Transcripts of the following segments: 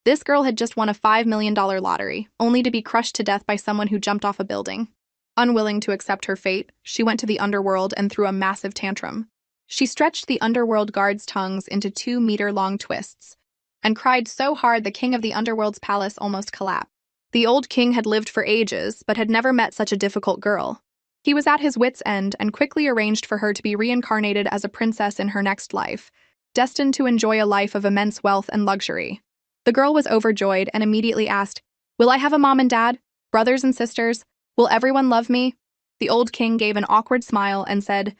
This girl had just won a $5 million lottery, only to be crushed to death by someone who jumped off a building. Unwilling to accept her fate, she went to the underworld and threw a massive tantrum. She stretched the underworld guards' tongues into 2-meter-long twists and cried so hard the king of the underworld's palace almost collapsed. The old king had lived for ages, but had never met such a difficult girl. He was at his wits' end and quickly arranged for her to be reincarnated as a princess in her next life, destined to enjoy a life of immense wealth and luxury. The girl was overjoyed and immediately asked, "Will I have a mom and dad? Brothers and sisters? Will everyone love me?" The old king gave an awkward smile and said,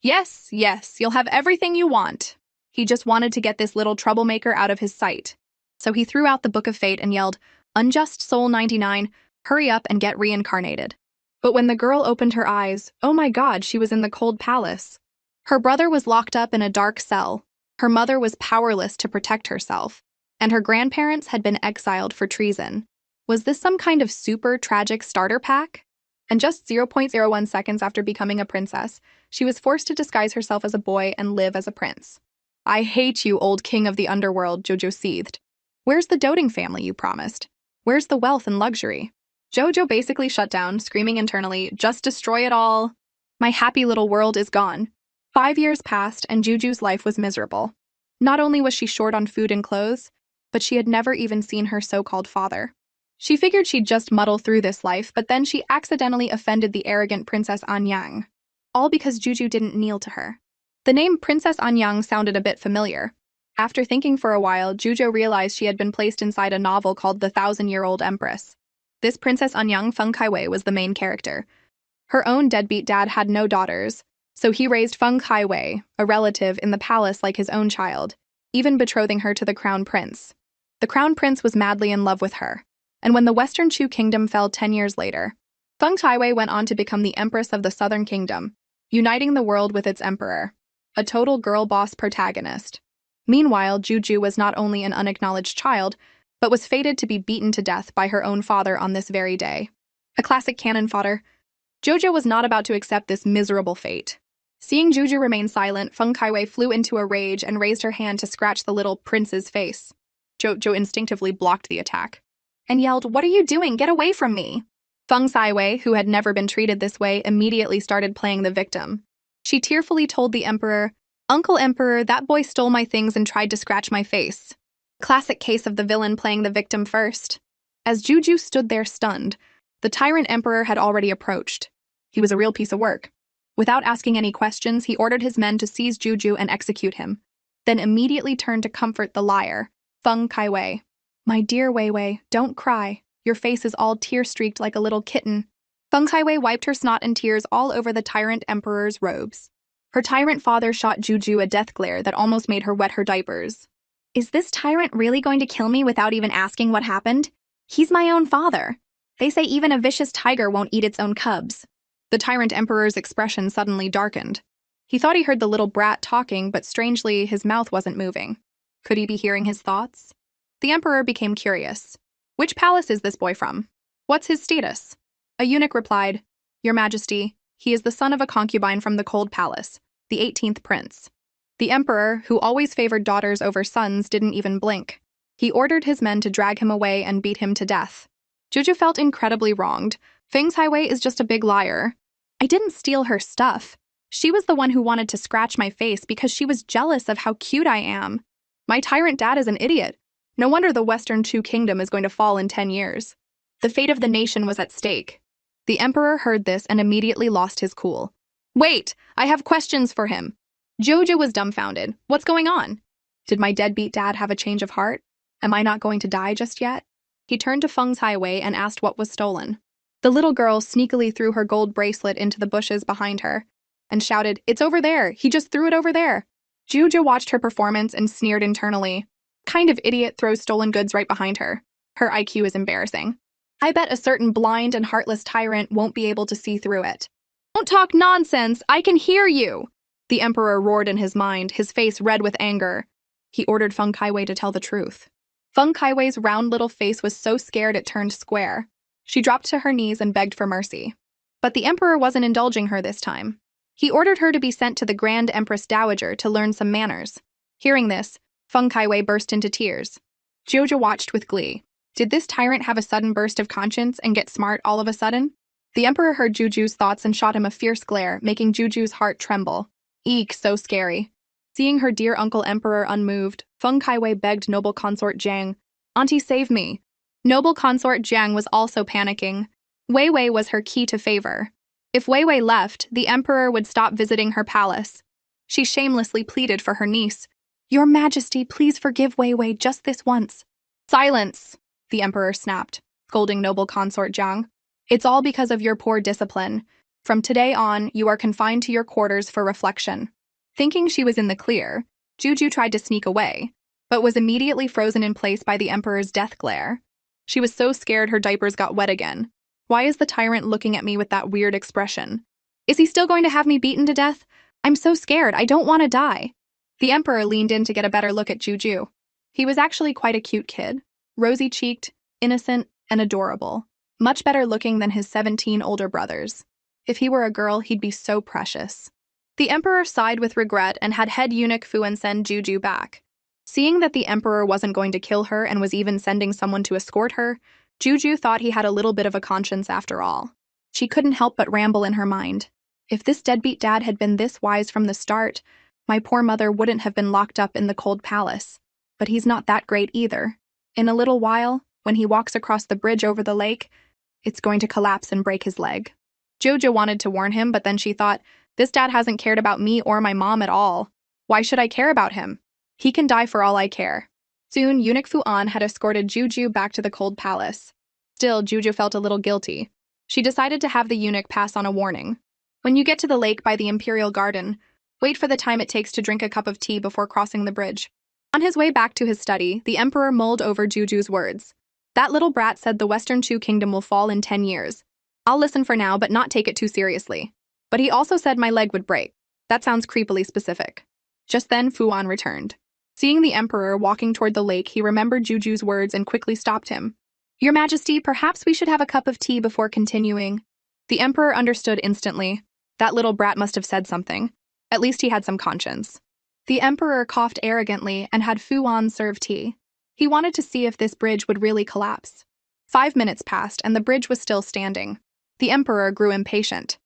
"Yes, yes, you'll have everything you want." He just wanted to get this little troublemaker out of his sight. So he threw out the Book of Fate and yelled, "Unjust Soul 99, hurry up and get reincarnated." But when the girl opened her eyes, oh my God, she was in the cold palace. Her brother was locked up in a dark cell. Her mother was powerless to protect herself, and her grandparents had been exiled for treason. Was this some kind of super tragic starter pack? And just 0.01 seconds after becoming a princess, she was forced to disguise herself as a boy and live as a prince. "I hate you, old king of the underworld," Jojo seethed. "Where's the doting family you promised? Where's the wealth and luxury?" Jojo basically shut down, screaming internally, "Just destroy it all. My happy little world is gone." 5 years passed, and Juju's life was miserable. Not only was she short on food and clothes, but she had never even seen her so-called father. She figured she'd just muddle through this life, but then she accidentally offended the arrogant Princess Anyang. All because Juju didn't kneel to her. The name Princess Anyang sounded a bit familiar. After thinking for a while, Juju realized she had been placed inside a novel called The 1,000-Year-Old Empress. This Princess Anyang Feng Kaiwei was the main character. Her own deadbeat dad had no daughters, so he raised Feng Kaiwei, a relative, in the palace like his own child, even betrothing her to the crown prince. The crown prince was madly in love with her, and when the Western Chu kingdom fell 10 years later, Feng Kaiwei went on to become the empress of the Southern Kingdom, uniting the world with its emperor. A total girl boss protagonist. Meanwhile, Juju was not only an unacknowledged child, but was fated to be beaten to death by her own father on this very day. A classic cannon fodder. Jojo was not about to accept this miserable fate. Seeing Juju remain silent, Feng Kaiwei flew into a rage and raised her hand to scratch the little prince's face. Jojo instinctively blocked the attack and yelled, "What are you doing? Get away from me!" Feng Kaiwei, who had never been treated this way, immediately started playing the victim. She tearfully told the emperor, "Uncle Emperor, that boy stole my things and tried to scratch my face." Classic case of the villain playing the victim first. As Juju stood there stunned, the tyrant emperor had already approached. He was a real piece of work. Without asking any questions, he ordered his men to seize Juju and execute him, then immediately turned to comfort the liar, Feng Kaiwei. "My dear Wei Wei, don't cry. Your face is all tear-streaked like a little kitten." Feng Kaiwei wiped her snot and tears all over the tyrant emperor's robes. Her tyrant father shot Juju a death glare that almost made her wet her diapers. "Is this tyrant really going to kill me without even asking what happened? He's my own father. They say even a vicious tiger won't eat its own cubs." The tyrant emperor's expression suddenly darkened. He thought he heard the little brat talking, but strangely, his mouth wasn't moving. Could he be hearing his thoughts? The emperor became curious. "Which palace is this boy from? What's his status?" A eunuch replied, "Your Majesty, he is the son of a concubine from the Cold Palace, the 18th prince." The emperor, who always favored daughters over sons, didn't even blink. He ordered his men to drag him away and beat him to death. Juju felt incredibly wronged. Feng Kaiwei is just a big liar. "I didn't steal her stuff. She was the one who wanted to scratch my face because she was jealous of how cute I am. My tyrant dad is an idiot. No wonder the Western Chu kingdom is going to fall in 10 years. The fate of the nation was at stake." The emperor heard this and immediately lost his cool. "Wait, I have questions for him." Jojo was dumbfounded. What's going on? Did my deadbeat dad have a change of heart? Am I not going to die just yet? He turned to Feng Kaiwei and asked what was stolen. The little girl sneakily threw her gold bracelet into the bushes behind her and shouted, "It's over there! He just threw it over there!" Jojo watched her performance and sneered internally. Kind of idiot throws stolen goods right behind her. Her IQ is embarrassing. I bet a certain blind and heartless tyrant won't be able to see through it. "Don't talk nonsense! I can hear you!" The emperor roared in his mind, his face red with anger. He ordered Feng Kaiwei to tell the truth. Feng Kaiwei's round little face was so scared it turned square. She dropped to her knees and begged for mercy. But the emperor wasn't indulging her this time. He ordered her to be sent to the Grand Empress Dowager to learn some manners. Hearing this, Feng Kaiwei burst into tears. Jojo watched with glee. Did this tyrant have a sudden burst of conscience and get smart all of a sudden? The emperor heard Juju's thoughts and shot him a fierce glare, making Juju's heart tremble. Eek, so scary. Seeing her dear uncle emperor unmoved, Feng Kaiwei begged noble consort Jiang, "Auntie, save me." Noble consort Jiang was also panicking. Wei Wei was her key to favor. If Wei Wei left, the emperor would stop visiting her palace. She shamelessly pleaded for her niece. "Your Majesty, please forgive Wei Wei just this once." "Silence," the emperor snapped, scolding noble consort Jiang. "It's all because of your poor discipline. From today on, you are confined to your quarters for reflection." Thinking she was in the clear, Juju tried to sneak away, but was immediately frozen in place by the emperor's death glare. She was so scared her diapers got wet again. Why is the tyrant looking at me with that weird expression? Is he still going to have me beaten to death? I'm so scared, I don't want to die. The emperor leaned in to get a better look at Juju. He was actually quite a cute kid, rosy-cheeked, innocent, and adorable. Much better looking than his 17 older brothers. If he were a girl, he'd be so precious. The emperor sighed with regret and had head eunuch Fuan send Juju back. Seeing that the emperor wasn't going to kill her and was even sending someone to escort her, Juju thought he had a little bit of a conscience after all. She couldn't help but ramble in her mind. If this deadbeat dad had been this wise from the start, my poor mother wouldn't have been locked up in the cold palace. But he's not that great either. In a little while, when he walks across the bridge over the lake, it's going to collapse and break his leg. Jojo wanted to warn him, but then she thought, this dad hasn't cared about me or my mom at all. Why should I care about him? He can die for all I care. Soon, eunuch Fuan had escorted Juju back to the cold palace. Still, Juju felt a little guilty. She decided to have the eunuch pass on a warning. When you get to the lake by the Imperial Garden, wait for the time it takes to drink a cup of tea before crossing the bridge. On his way back to his study, the emperor mulled over Juju's words. That little brat said the Western Chu kingdom will fall in 10 years. I'll listen for now, but not take it too seriously. But he also said my leg would break. That sounds creepily specific. Just then, Fuan returned. Seeing the emperor walking toward the lake, he remembered Juju's words and quickly stopped him. Your Majesty, perhaps we should have a cup of tea before continuing. The emperor understood instantly. That little brat must have said something. At least he had some conscience. The emperor coughed arrogantly and had Fuan serve tea. He wanted to see if this bridge would really collapse. 5 minutes passed and the bridge was still standing. The emperor grew impatient.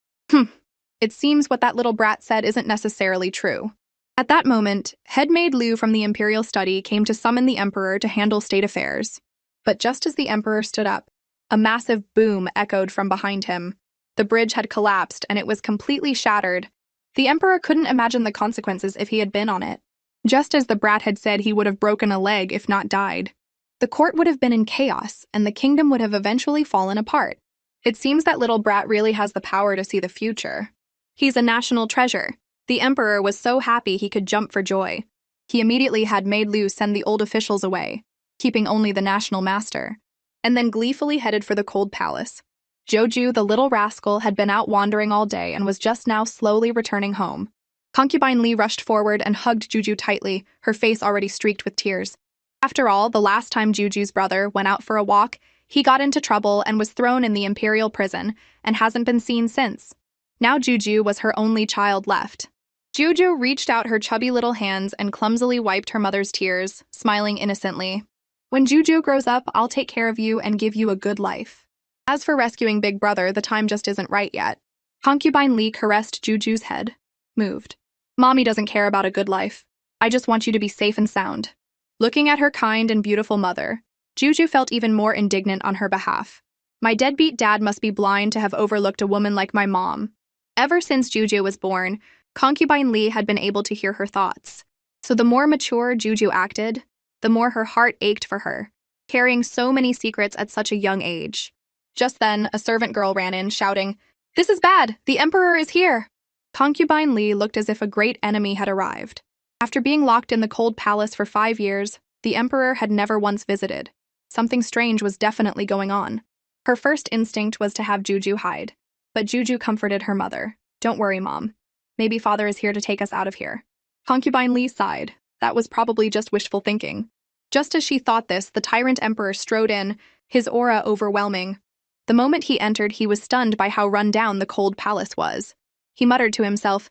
It seems what that little brat said isn't necessarily true. At that moment, headmaid Liu from the imperial study came to summon the emperor to handle state affairs. But just as the emperor stood up, a massive boom echoed from behind him. The bridge had collapsed and it was completely shattered. The emperor couldn't imagine the consequences if he had been on it. Just as the brat had said, he would have broken a leg if not died. The court would have been in chaos and the kingdom would have eventually fallen apart. It seems that little brat really has the power to see the future. He's a national treasure. The emperor was so happy he could jump for joy. He immediately had maid Liu send the old officials away, keeping only the national master, and then gleefully headed for the cold palace. Joju, the little rascal, had been out wandering all day and was just now slowly returning home. Concubine Li rushed forward and hugged Juju tightly, her face already streaked with tears. After all, the last time Juju's brother went out for a walk, he got into trouble and was thrown in the imperial prison and hasn't been seen since. Now Juju was her only child left. Juju reached out her chubby little hands and clumsily wiped her mother's tears, smiling innocently. When Juju grows up, I'll take care of you and give you a good life. As for rescuing Big Brother, the time just isn't right yet. Concubine Li caressed Juju's head, moved. Mommy doesn't care about a good life. I just want you to be safe and sound. Looking at her kind and beautiful mother, Juju felt even more indignant on her behalf. My deadbeat dad must be blind to have overlooked a woman like my mom. Ever since Juju was born, Concubine Li had been able to hear her thoughts. So the more mature Juju acted, the more her heart ached for her, carrying so many secrets at such a young age. Just then, a servant girl ran in, shouting, "This is bad! The emperor is here!" Concubine Li looked as if a great enemy had arrived. After being locked in the cold palace for 5 years, the emperor had never once visited. Something strange was definitely going on. Her first instinct was to have Juju hide. But Juju comforted her mother. Don't worry, Mom. Maybe Father is here to take us out of here. Concubine Li sighed. That was probably just wishful thinking. Just as she thought this, the tyrant emperor strode in, his aura overwhelming. The moment he entered, he was stunned by how run down the cold palace was. He muttered to himself,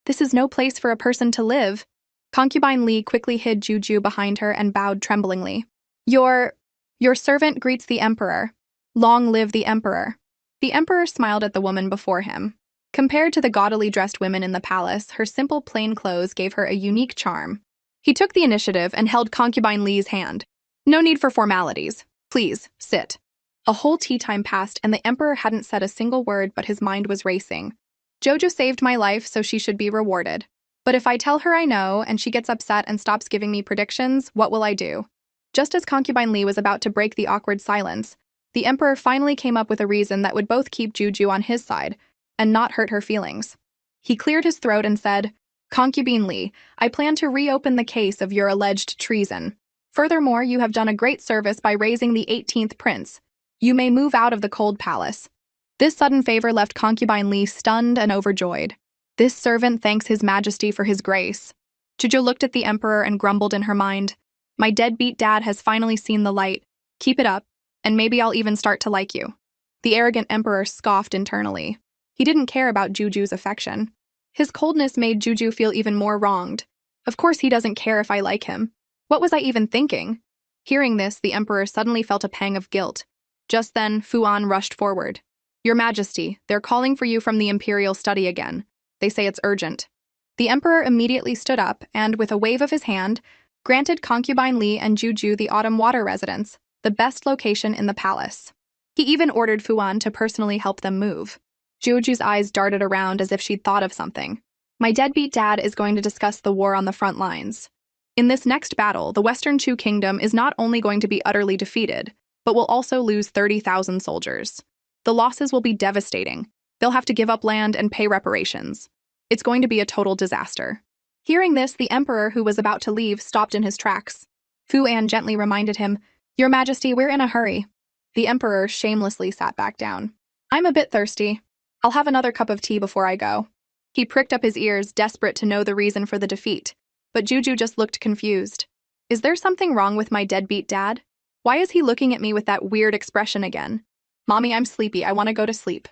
"This is no place for a person to live." Concubine Li quickly hid Juju behind her and bowed tremblingly. Your, your servant greets the emperor. Long live the emperor. The emperor smiled at the woman before him. Compared to the gaudily dressed women in the palace, her simple plain clothes gave her a unique charm. He took the initiative and held concubine Li's hand. No need for formalities. Please, sit. A whole tea time passed and the emperor hadn't said a single word, but his mind was racing. Jojo saved my life, so she should be rewarded. But if I tell her I know and she gets upset and stops giving me predictions, what will I do? Just as concubine Li was about to break the awkward silence, the emperor finally came up with a reason that would both keep Juju on his side and not hurt her feelings. He cleared his throat and said, Concubine Li, I plan to reopen the case of your alleged treason. Furthermore, you have done a great service by raising the 18th prince. You may move out of the cold palace. This sudden favor left concubine Li stunned and overjoyed. This servant thanks his majesty for his grace. Juju looked at the emperor and grumbled in her mind. My deadbeat dad has finally seen the light. Keep it up, and maybe I'll even start to like you. The arrogant emperor scoffed internally. He didn't care about Juju's affection. His coldness made Juju feel even more wronged. Of course he doesn't care if I like him. What was I even thinking? Hearing this, the emperor suddenly felt a pang of guilt. Just then, Fuan rushed forward. Your Majesty, they're calling for you from the imperial study again. They say it's urgent. The emperor immediately stood up and, with a wave of his hand, granted concubine Li and Juju the autumn water residence, the best location in the palace. He even ordered Fuan to personally help them move. Juju's eyes darted around as if she'd thought of something. My deadbeat dad is going to discuss the war on the front lines. In this next battle, the Western Chu Kingdom is not only going to be utterly defeated, but will also lose 30,000 soldiers. The losses will be devastating. They'll have to give up land and pay reparations. It's going to be a total disaster. Hearing this, the emperor, who was about to leave, stopped in his tracks. Fu An gently reminded him, Your Majesty, we're in a hurry. The emperor shamelessly sat back down. I'm a bit thirsty. I'll have another cup of tea before I go. He pricked up his ears, desperate to know the reason for the defeat. But Juju just looked confused. Is there something wrong with my deadbeat dad? Why is he looking at me with that weird expression again? Mommy, I'm sleepy. I want to go to sleep.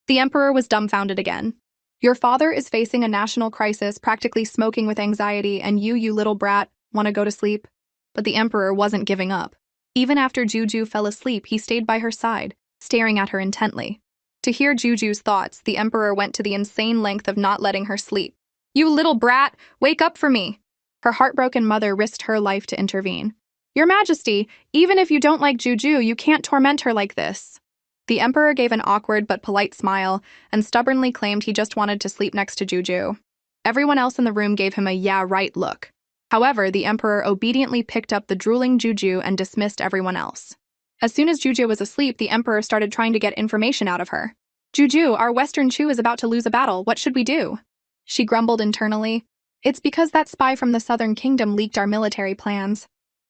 The emperor was dumbfounded again. Your father is facing a national crisis, practically smoking with anxiety, and you little brat, want to go to sleep? But the emperor wasn't giving up. Even after Juju fell asleep, he stayed by her side, staring at her intently. To hear Juju's thoughts, the emperor went to the insane length of not letting her sleep. You little brat, wake up for me! Her heartbroken mother risked her life to intervene. Your Majesty, even if you don't like Juju, you can't torment her like this. The emperor gave an awkward but polite smile and stubbornly claimed he just wanted to sleep next to Juju. Everyone else in the room gave him a yeah, right look. However, the emperor obediently picked up the drooling Juju and dismissed everyone else. As soon as Juju was asleep, the emperor started trying to get information out of her. Juju, our Western Chu is about to lose a battle. What should we do? She grumbled internally. It's because that spy from the Southern Kingdom leaked our military plans.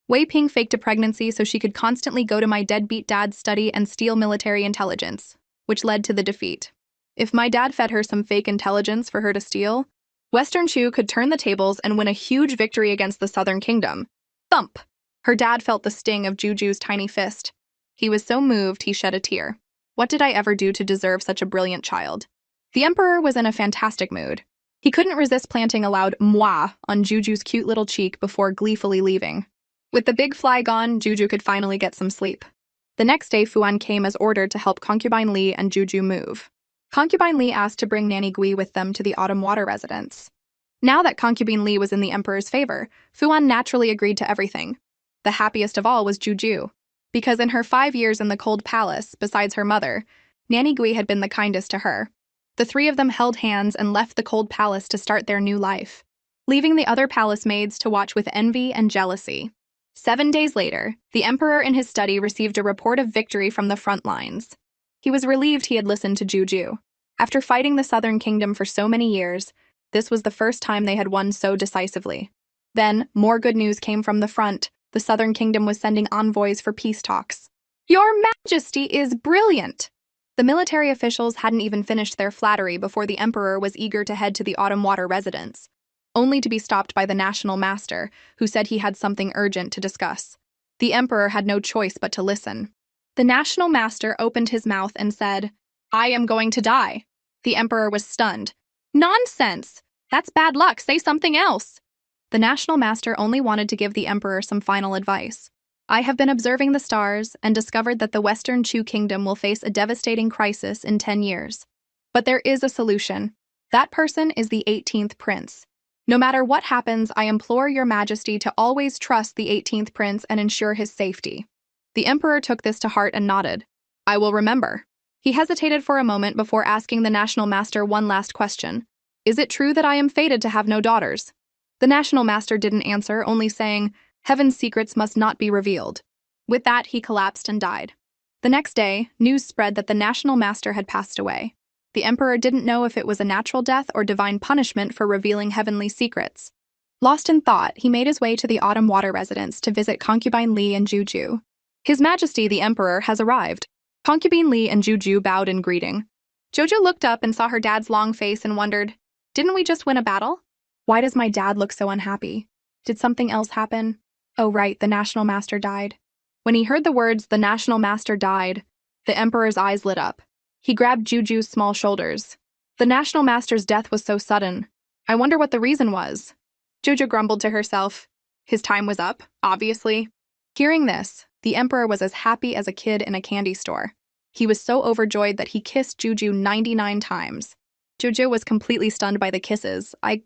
Wei Ping faked a pregnancy so she could constantly go to my deadbeat dad's study and steal military intelligence, which led to the defeat. If my dad fed her some fake intelligence for her to steal, Western Chu could turn the tables and win a huge victory against the Southern Kingdom. Thump! Her dad felt the sting of Juju's tiny fist. He was so moved he shed a tear. What did I ever do to deserve such a brilliant child? The emperor was in a fantastic mood. He couldn't resist planting a loud moi on Juju's cute little cheek before gleefully leaving. With the big fly gone, Juju could finally get some sleep. The next day, Fuan came as ordered to help concubine Li and Juju move. Concubine Li asked to bring Nanny Gui with them to the autumn water residence. Now that concubine Li was in the emperor's favor, Fuan naturally agreed to everything. The happiest of all was Juju, because in her 5 years in the cold palace, besides her mother, Nanny Gui had been the kindest to her. The three of them held hands and left the cold palace to start their new life, leaving the other palace maids to watch with envy and jealousy. 7 days later, the emperor in his study received a report of victory from the front lines. He was relieved he had listened to Juju. After fighting the Southern Kingdom for so many years, this was the first time they had won so decisively. Then, more good news came from the front. The Southern Kingdom was sending envoys for peace talks. Your Majesty is brilliant! The military officials hadn't even finished their flattery before the emperor was eager to head to the autumn water residence, only to be stopped by the national master, who said he had something urgent to discuss. The emperor had no choice but to listen. The national master opened his mouth and said, I am going to die. The emperor was stunned. Nonsense! That's bad luck. Say something else. The national master only wanted to give the emperor some final advice. I have been observing the stars and discovered that the Western Chu kingdom will face a devastating crisis in 10 years. But there is a solution. That person is the 18th prince. No matter what happens, I implore your majesty to always trust the 18th prince and ensure his safety. The emperor took this to heart and nodded. I will remember. He hesitated for a moment before asking the national master one last question. Is it true that I am fated to have no daughters? The national master didn't answer, only saying, Heaven's secrets must not be revealed. With that, he collapsed and died. The next day, news spread that the national master had passed away. The emperor didn't know if it was a natural death or divine punishment for revealing heavenly secrets. Lost in thought, he made his way to the Autumn Water residence to visit concubine Li and Juju. His Majesty the Emperor has arrived. Concubine Li and Juju bowed in greeting. Jojo looked up and saw her dad's long face and wondered, didn't we just win a battle? Why does my dad look so unhappy? Did something else happen? Oh right, the national master died. When he heard the words, the national master died, the emperor's eyes lit up. He grabbed Juju's small shoulders. The national master's death was so sudden. I wonder what the reason was. Jojo grumbled to herself. His time was up, obviously. Hearing this, the emperor was as happy as a kid in a candy store. He was so overjoyed that he kissed Juju 99 times. Jojo was completely stunned by the kisses. I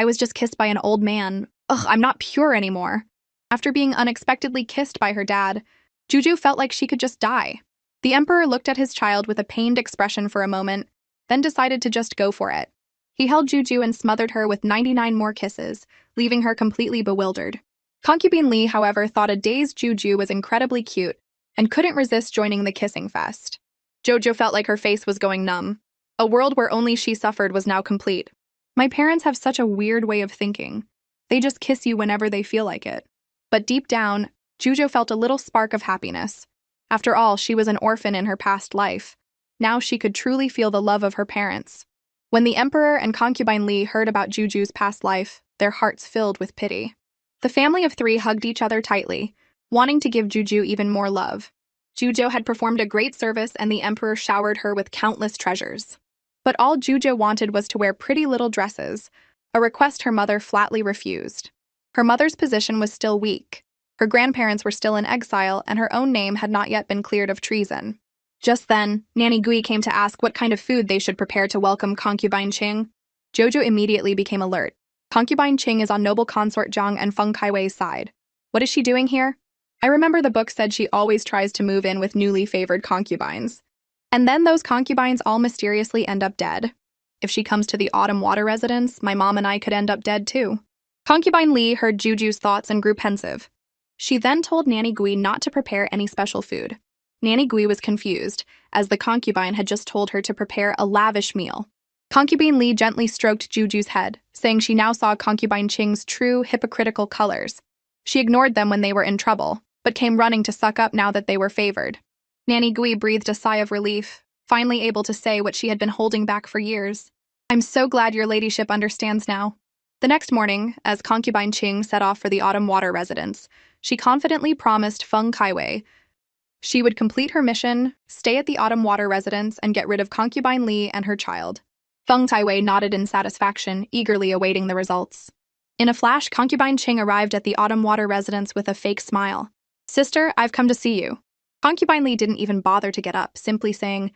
was just kissed by an old man. Ugh, I'm not pure anymore. After being unexpectedly kissed by her dad, Juju felt like she could just die. The emperor looked at his child with a pained expression for a moment, then decided to just go for it. He held Juju and smothered her with 99 more kisses, leaving her completely bewildered. Concubine Li, however, thought a dazed Juju was incredibly cute and couldn't resist joining the kissing fest. Jojo felt like her face was going numb. A world where only she suffered was now complete. My parents have such a weird way of thinking. They just kiss you whenever they feel like it. But deep down, Jujo felt a little spark of happiness. After all, she was an orphan in her past life. Now she could truly feel the love of her parents. When the emperor and concubine Li heard about Juju's past life, their hearts filled with pity. The family of three hugged each other tightly, wanting to give Juju even more love. Jujo had performed a great service and the emperor showered her with countless treasures. But all Jujo wanted was to wear pretty little dresses, a request her mother flatly refused. Her mother's position was still weak. Her grandparents were still in exile, and her own name had not yet been cleared of treason. Just then, Nanny Gui came to ask what kind of food they should prepare to welcome concubine Qing. Jojo immediately became alert. Concubine Qing is on noble consort Zhang and Feng Kaiwei's side. What is she doing here? I remember the book said she always tries to move in with newly favored concubines. And then those concubines all mysteriously end up dead. If she comes to the Autumn Water residence, my mom and I could end up dead too. Concubine Li heard Juju's thoughts and grew pensive. She then told Nanny Gui not to prepare any special food. Nanny Gui was confused, as the concubine had just told her to prepare a lavish meal. Concubine Li gently stroked Juju's head, saying she now saw concubine Qing's true, hypocritical colors. She ignored them when they were in trouble, but came running to suck up now that they were favored. Nanny Gui breathed a sigh of relief, finally able to say what she had been holding back for years. I'm so glad your ladyship understands now. The next morning, as concubine Qing set off for the Autumn Water residence, she confidently promised Feng Kaiwei she would complete her mission, stay at the Autumn Water residence, and get rid of concubine Li and her child. Feng Kaiwei nodded in satisfaction, eagerly awaiting the results. In a flash, concubine Qing arrived at the Autumn Water residence with a fake smile. Sister, I've come to see you. Concubine Li didn't even bother to get up, simply saying,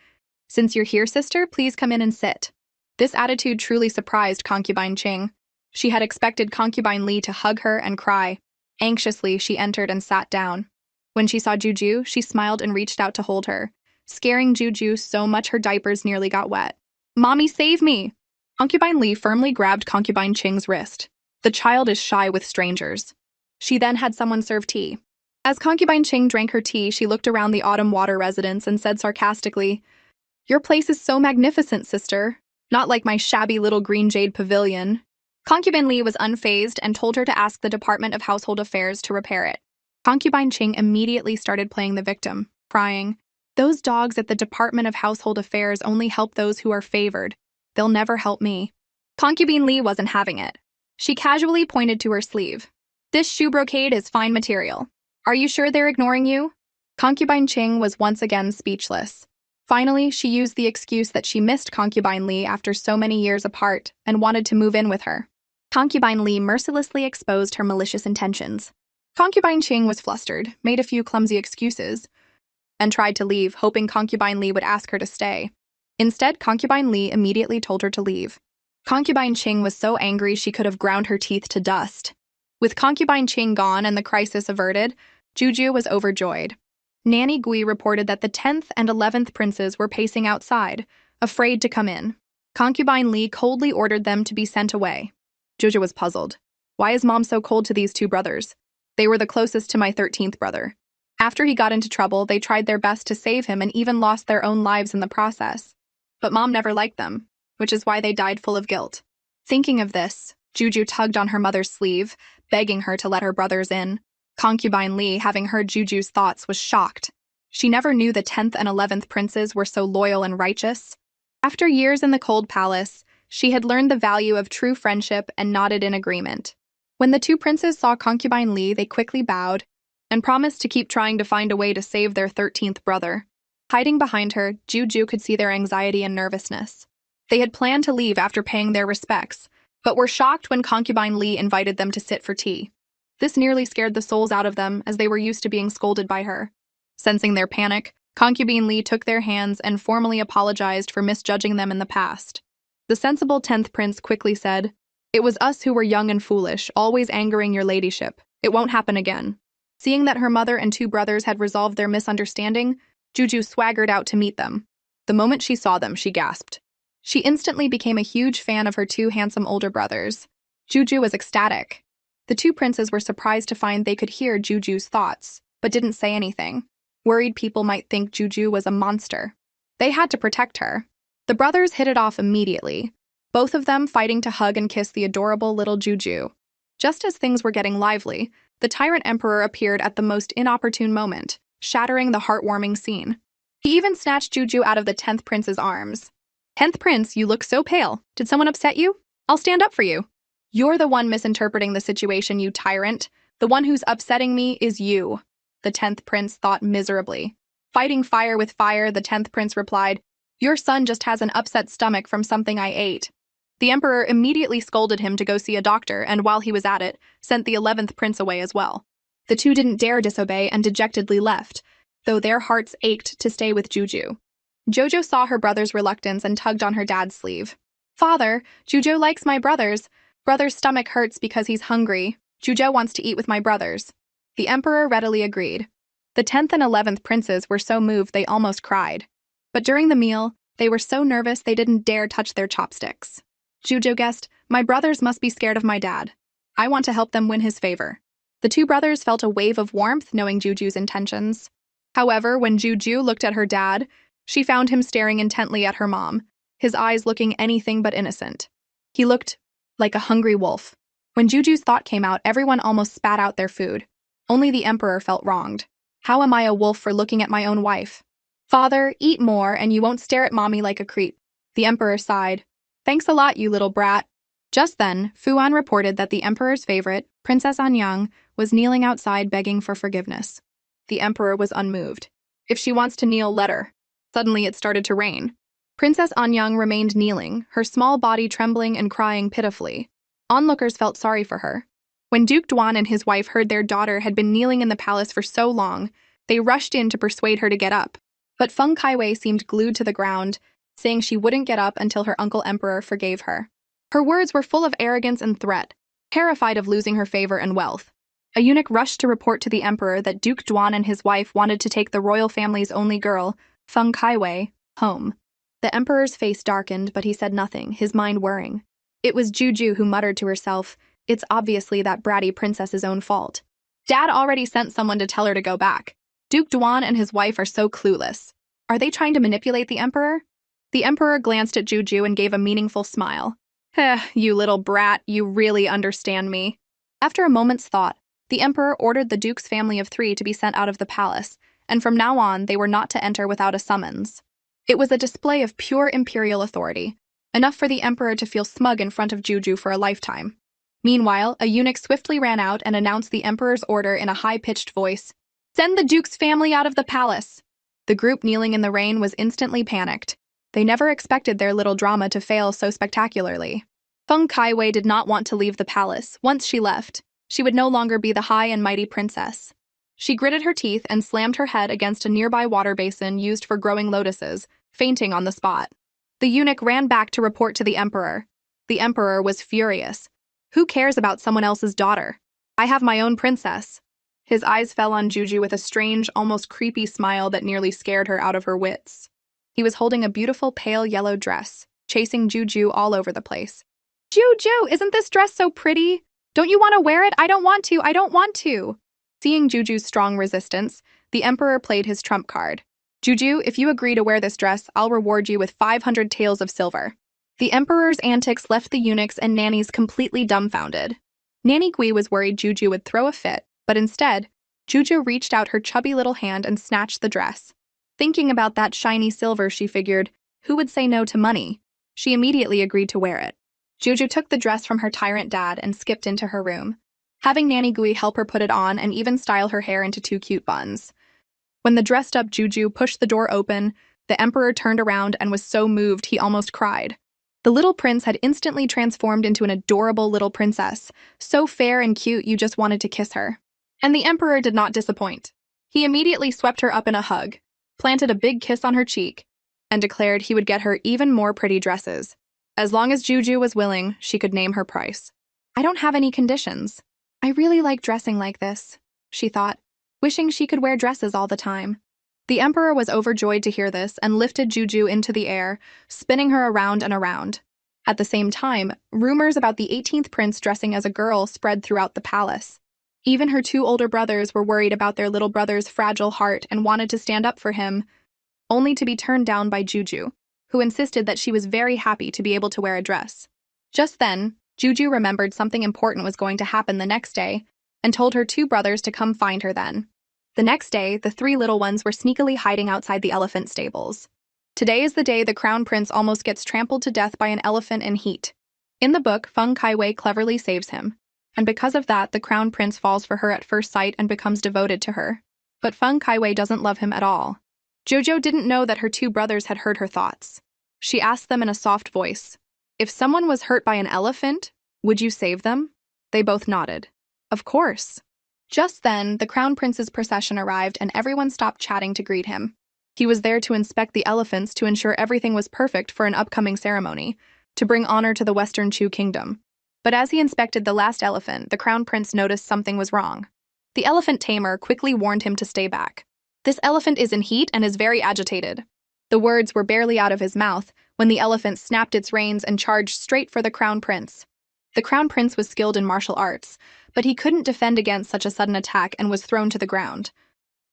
Since you're here, sister, please come in and sit. This attitude truly surprised concubine Qing. She had expected concubine Li to hug her and cry. Anxiously, she entered and sat down. When she saw Juju, she smiled and reached out to hold her, scaring Juju so much her diapers nearly got wet. Mommy, save me! Concubine Li firmly grabbed concubine Qing's wrist. The child is shy with strangers. She then had someone serve tea. As concubine Qing drank her tea, she looked around the Autumn Water residence and said sarcastically, Your place is so magnificent, sister. Not like my shabby little green jade pavilion. Concubine Li was unfazed and told her to ask the Department of Household Affairs to repair it. Concubine Qing immediately started playing the victim, crying, Those dogs at the Department of Household Affairs only help those who are favored. They'll never help me. Concubine Li wasn't having it. She casually pointed to her sleeve. This shoe brocade is fine material. Are you sure they're ignoring you? Concubine Qing was once again speechless. Finally, she used the excuse that she missed concubine Li after so many years apart and wanted to move in with her. Concubine Li mercilessly exposed her malicious intentions. Concubine Qing was flustered, made a few clumsy excuses, and tried to leave, hoping Concubine Li would ask her to stay. Instead, Concubine Li immediately told her to leave. Concubine Qing was so angry she could have ground her teeth to dust. With Concubine Qing gone and the crisis averted, Juju was overjoyed. Nanny Gui reported that the 10th and 11th princes were pacing outside, afraid to come in. Concubine Li coldly ordered them to be sent away. Juju was puzzled. Why is mom so cold to these two brothers? They were the closest to my 13th brother. After he got into trouble, they tried their best to save him and even lost their own lives in the process. But mom never liked them, which is why they died full of guilt. Thinking of this, Juju tugged on her mother's sleeve, begging her to let her brothers in. Concubine Li, having heard Juju's thoughts, was shocked. She never knew the 10th and 11th princes were so loyal and righteous. After years in the cold palace, she had learned the value of true friendship and nodded in agreement. When the two princes saw Concubine Li, they quickly bowed and promised to keep trying to find a way to save their 13th brother. Hiding behind her, Juju could see their anxiety and nervousness. They had planned to leave after paying their respects, but were shocked when Concubine Li invited them to sit for tea. This nearly scared the souls out of them, as they were used to being scolded by her. Sensing their panic, Concubine Li took their hands and formally apologized for misjudging them in the past. The sensible 10th prince quickly said, "It was us who were young and foolish, always angering your ladyship. It won't happen again." Seeing that her mother and two brothers had resolved their misunderstanding, Juju swaggered out to meet them. The moment she saw them, she gasped. She instantly became a huge fan of her two handsome older brothers. Juju was ecstatic. The two princes were surprised to find they could hear Juju's thoughts, but didn't say anything. Worried people might think Juju was a monster. They had to protect her. The brothers hit it off immediately, both of them fighting to hug and kiss the adorable little Juju. Just as things were getting lively, the Tyrant Emperor appeared at the most inopportune moment, shattering the heartwarming scene. He even snatched Juju out of the 10th prince's arms. "10th prince, you look so pale. Did someone upset you? I'll stand up for you." "You're the one misinterpreting the situation, you tyrant. The one who's upsetting me is you," the 10th prince thought miserably. Fighting fire with fire, the 10th prince replied, "Your son just has an upset stomach from something I ate." The emperor immediately scolded him to go see a doctor, and while he was at it, sent the 11th prince away as well. The two didn't dare disobey and dejectedly left, though their hearts ached to stay with Juju. Jojo saw her brother's reluctance and tugged on her dad's sleeve. "Father, Juju likes my brothers. Brother's stomach hurts because he's hungry. Juju wants to eat with my brothers." The emperor readily agreed. The 10th and 11th princes were so moved they almost cried. But during the meal, they were so nervous they didn't dare touch their chopsticks. Juju guessed, "My brothers must be scared of my dad. I want to help them win his favor." The two brothers felt a wave of warmth knowing Juju's intentions. However, when Juju looked at her dad, she found him staring intently at her mom, his eyes looking anything but innocent. He looked like a hungry wolf. When Juju's thought came out, everyone almost spat out their food. Only the emperor felt wronged. "How am I a wolf for looking at my own wife?" "Father, eat more and you won't stare at mommy like a creep." The emperor sighed. "Thanks a lot, you little brat." Just then, Fuan reported that the emperor's favorite, Princess Anyang, was kneeling outside begging for forgiveness. The emperor was unmoved. "If she wants to kneel, let her." Suddenly it started to rain. Princess Anyang remained kneeling, her small body trembling and crying pitifully. Onlookers felt sorry for her. When Duke Duan and his wife heard their daughter had been kneeling in the palace for so long, they rushed in to persuade her to get up. But Feng Kaiwei seemed glued to the ground, saying she wouldn't get up until her uncle emperor forgave her. Her words were full of arrogance and threat, terrified of losing her favor and wealth. A eunuch rushed to report to the emperor that Duke Duan and his wife wanted to take the royal family's only girl, Feng Kaiwei, home. The emperor's face darkened, but he said nothing, his mind whirring. It was Juju who muttered to herself, "It's obviously that bratty princess's own fault. Dad already sent someone to tell her to go back. Duke Duan and his wife are so clueless. Are they trying to manipulate the emperor?" The emperor glanced at Juju and gave a meaningful smile. You little brat, you really understand me." After a moment's thought, the emperor ordered the duke's family of 3 to be sent out of the palace, and from now on they were not to enter without a summons. It was a display of pure imperial authority, enough for the emperor to feel smug in front of Juju for a lifetime. Meanwhile, a eunuch swiftly ran out and announced the emperor's order in a high-pitched voice. "Send the duke's family out of the palace." The group kneeling in the rain was instantly panicked. They never expected their little drama to fail so spectacularly. Feng Kaiwei did not want to leave the palace once she left. She would no longer be the high and mighty princess. She gritted her teeth and slammed her head against a nearby water basin used for growing lotuses, fainting on the spot. The eunuch ran back to report to the emperor. The emperor was furious. Who cares about someone else's daughter? I have my own princess. His eyes fell on Juju with a strange, almost creepy smile that nearly scared her out of her wits. He was holding a beautiful pale yellow dress, chasing Juju all over the place. Juju, isn't this dress so pretty? Don't you want to wear it? I don't want to. I don't want to. Seeing Juju's strong resistance, the emperor played his trump card. Juju, if you agree to wear this dress, I'll reward you with 500 taels of silver. The emperor's antics left the eunuchs and nannies completely dumbfounded. Nanny Gui was worried Juju would throw a fit, but instead, Juju reached out her chubby little hand and snatched the dress. Thinking about that shiny silver, she figured, who would say no to money? She immediately agreed to wear it. Juju took the dress from her tyrant dad and skipped into her room, having Nanny Gui help her put it on and even style her hair into 2 cute buns. When the dressed-up Juju pushed the door open, the emperor turned around and was so moved he almost cried. The little prince had instantly transformed into an adorable little princess, so fair and cute you just wanted to kiss her. And the emperor did not disappoint. He immediately swept her up in a hug, planted a big kiss on her cheek, and declared he would get her even more pretty dresses. As long as Juju was willing, she could name her price. I don't have any conditions. I really like dressing like this, she thought, wishing she could wear dresses all the time. The emperor was overjoyed to hear this and lifted Juju into the air, spinning her around and around. At the same time, rumors about the 18th prince dressing as a girl spread throughout the palace. Even her 2 older brothers were worried about their little brother's fragile heart and wanted to stand up for him, only to be turned down by Juju, who insisted that she was very happy to be able to wear a dress. Just then, Juju remembered something important was going to happen the next day and told her 2 brothers to come find her then. The next day, the 3 little ones were sneakily hiding outside the elephant stables. Today is the day the crown prince almost gets trampled to death by an elephant in heat. In the book, Feng Kaiwei cleverly saves him, and because of that, the crown prince falls for her at first sight and becomes devoted to her. But Feng Kaiwei doesn't love him at all. Jojo didn't know that her 2 brothers had heard her thoughts. She asked them in a soft voice, "If someone was hurt by an elephant, would you save them?" They both nodded. Of course. Just then, the crown prince's procession arrived and everyone stopped chatting to greet him. He was there to inspect the elephants to ensure everything was perfect for an upcoming ceremony, to bring honor to the Western Chu kingdom. But as he inspected the last elephant, the crown prince noticed something was wrong. The elephant tamer quickly warned him to stay back. This elephant is in heat and is very agitated. The words were barely out of his mouth when the elephant snapped its reins and charged straight for the crown prince. The crown prince was skilled in martial arts, but he couldn't defend against such a sudden attack and was thrown to the ground.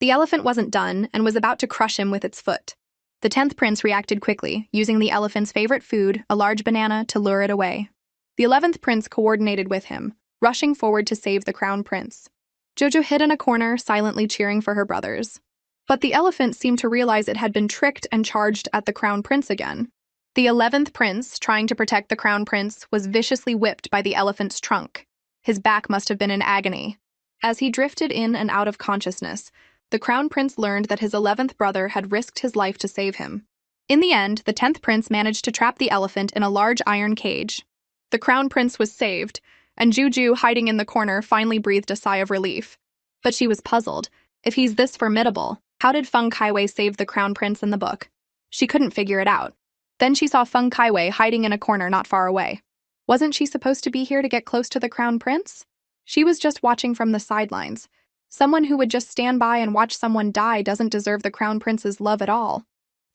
The elephant wasn't done and was about to crush him with its foot. The 10th prince reacted quickly, using the elephant's favorite food, a large banana, to lure it away. The 11th prince coordinated with him, rushing forward to save the crown prince. Jojo hid in a corner, silently cheering for her brothers. But the elephant seemed to realize it had been tricked and charged at the crown prince again. The 11th prince, trying to protect the crown prince, was viciously whipped by the elephant's trunk. His back must have been in agony. As he drifted in and out of consciousness, the crown prince learned that his 11th brother had risked his life to save him. In the end, the 10th prince managed to trap the elephant in a large iron cage. The crown prince was saved, and Juju, hiding in the corner, finally breathed a sigh of relief. But she was puzzled. If he's this formidable, how did Feng Kaiwei save the crown prince in the book? She couldn't figure it out. Then she saw Feng Kaiwei hiding in a corner not far away. Wasn't she supposed to be here to get close to the crown prince? She was just watching from the sidelines. Someone who would just stand by and watch someone die doesn't deserve the crown prince's love at all.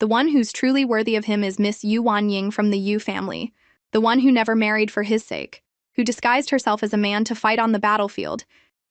The one who's truly worthy of him is Miss Yu Wanying from the Yu family, the one who never married for his sake, who disguised herself as a man to fight on the battlefield,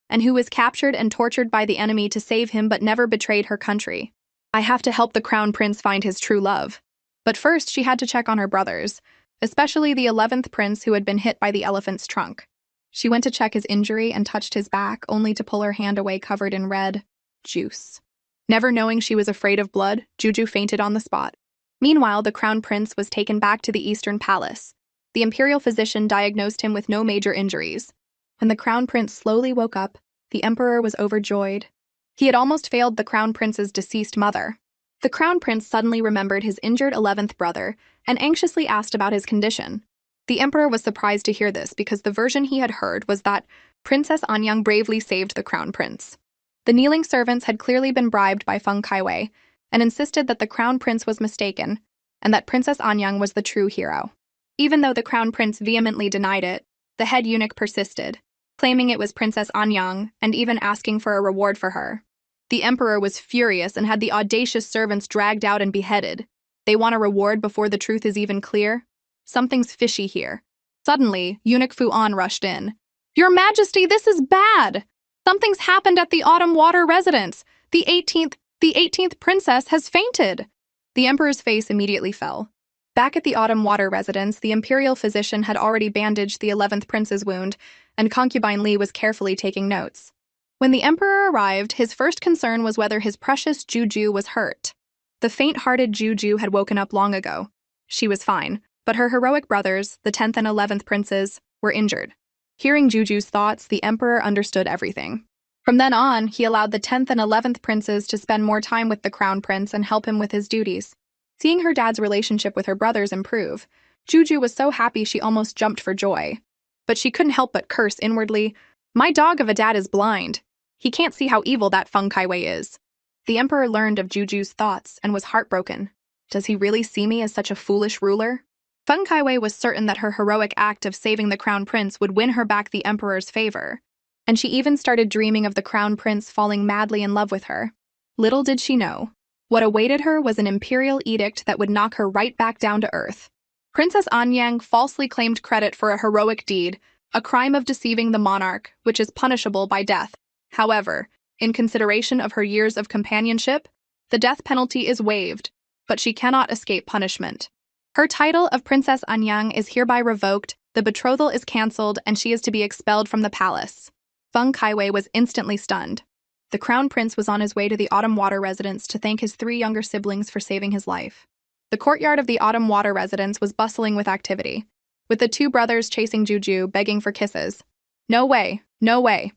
and who was captured and tortured by the enemy to save him but never betrayed her country. I have to help the crown prince find his true love. But first, she had to check on her brothers, especially the 11th prince who had been hit by the elephant's trunk. She went to check his injury and touched his back, only to pull her hand away covered in red juice. Never knowing she was afraid of blood, Juju fainted on the spot. Meanwhile, the crown prince was taken back to the Eastern Palace. The imperial physician diagnosed him with no major injuries. When the crown prince slowly woke up, the emperor was overjoyed. He had almost failed the crown prince's deceased mother. The crown prince suddenly remembered his injured 11th brother and anxiously asked about his condition. The emperor was surprised to hear this because the version he had heard was that Princess Anyang bravely saved the crown prince. The kneeling servants had clearly been bribed by Feng Kaiwei and insisted that the crown prince was mistaken and that Princess Anyang was the true hero. Even though the crown prince vehemently denied it, the head eunuch persisted, claiming it was Princess Anyang and even asking for a reward for her. The emperor was furious and had the audacious servants dragged out and beheaded. They want a reward before the truth is even clear? Something's fishy here. Suddenly, Eunuch Fuan rushed in. "Your Majesty, this is bad! Something's happened at the Autumn Water residence. The 18th princess has fainted." The emperor's face immediately fell. Back at the Autumn Water residence, the imperial physician had already bandaged the 11th prince's wound, and concubine Li was carefully taking notes. When the emperor arrived, his first concern was whether his precious Juju was hurt. The faint-hearted Juju had woken up long ago. She was fine, but her heroic brothers, the 10th and 11th princes, were injured. Hearing Juju's thoughts, the emperor understood everything. From then on, he allowed the 10th and 11th princes to spend more time with the crown prince and help him with his duties. Seeing her dad's relationship with her brothers improve, Juju was so happy she almost jumped for joy. But she couldn't help but curse inwardly, "My dog of a dad is blind. He can't see how evil that Feng Kaiwei is." The emperor learned of Juju's thoughts and was heartbroken. Does he really see me as such a foolish ruler? Feng Kaiwei was certain that her heroic act of saving the crown prince would win her back the emperor's favor, and she even started dreaming of the crown prince falling madly in love with her. Little did she know, what awaited her was an imperial edict that would knock her right back down to earth. Princess Anyang falsely claimed credit for a heroic deed, a crime of deceiving the monarch, which is punishable by death. However, in consideration of her years of companionship, the death penalty is waived, but she cannot escape punishment. Her title of Princess Anyang is hereby revoked, the betrothal is cancelled, and she is to be expelled from the palace. Feng Kaiwei was instantly stunned. The crown prince was on his way to the Autumn Water residence to thank his 3 younger siblings for saving his life. The courtyard of the Autumn Water residence was bustling with activity, with the 2 brothers chasing Juju, begging for kisses. "No way, no way."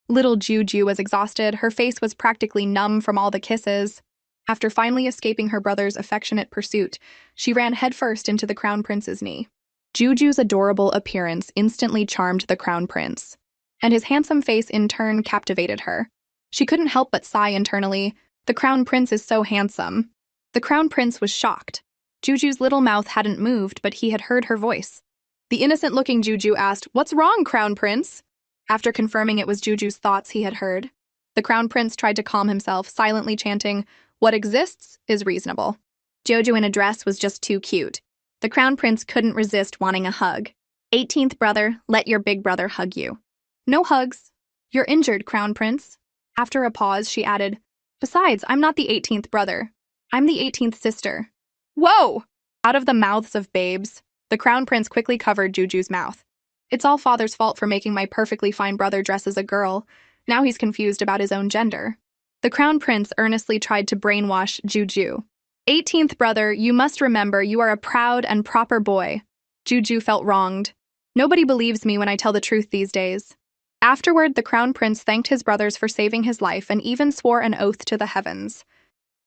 Little Juju was exhausted, her face was practically numb from all the kisses. After finally escaping her brother's affectionate pursuit, she ran headfirst into the crown prince's knee. Juju's adorable appearance instantly charmed the crown prince, and his handsome face in turn captivated her. She couldn't help but sigh internally, "The crown prince is so handsome." The crown prince was shocked. Juju's little mouth hadn't moved, but he had heard her voice. The innocent-looking Juju asked, "What's wrong, crown prince?" After confirming it was Juju's thoughts he had heard, the crown prince tried to calm himself, silently chanting, "What exists is reasonable." Jojo in a dress was just too cute. The crown prince couldn't resist wanting a hug. 18th brother, let your big brother hug you." "No hugs. You're injured, crown prince." After a pause, she added, "Besides, I'm not the 18th brother. I'm the 18th sister." "Whoa!" Out of the mouths of babes, the crown prince quickly covered Juju's mouth. "It's all father's fault for making my perfectly fine brother dress as a girl. Now he's confused about his own gender." The crown prince earnestly tried to brainwash Juju. 18th brother, you must remember you are a proud and proper boy." Juju felt wronged. "Nobody believes me when I tell the truth these days." Afterward, the crown prince thanked his brothers for saving his life and even swore an oath to the heavens.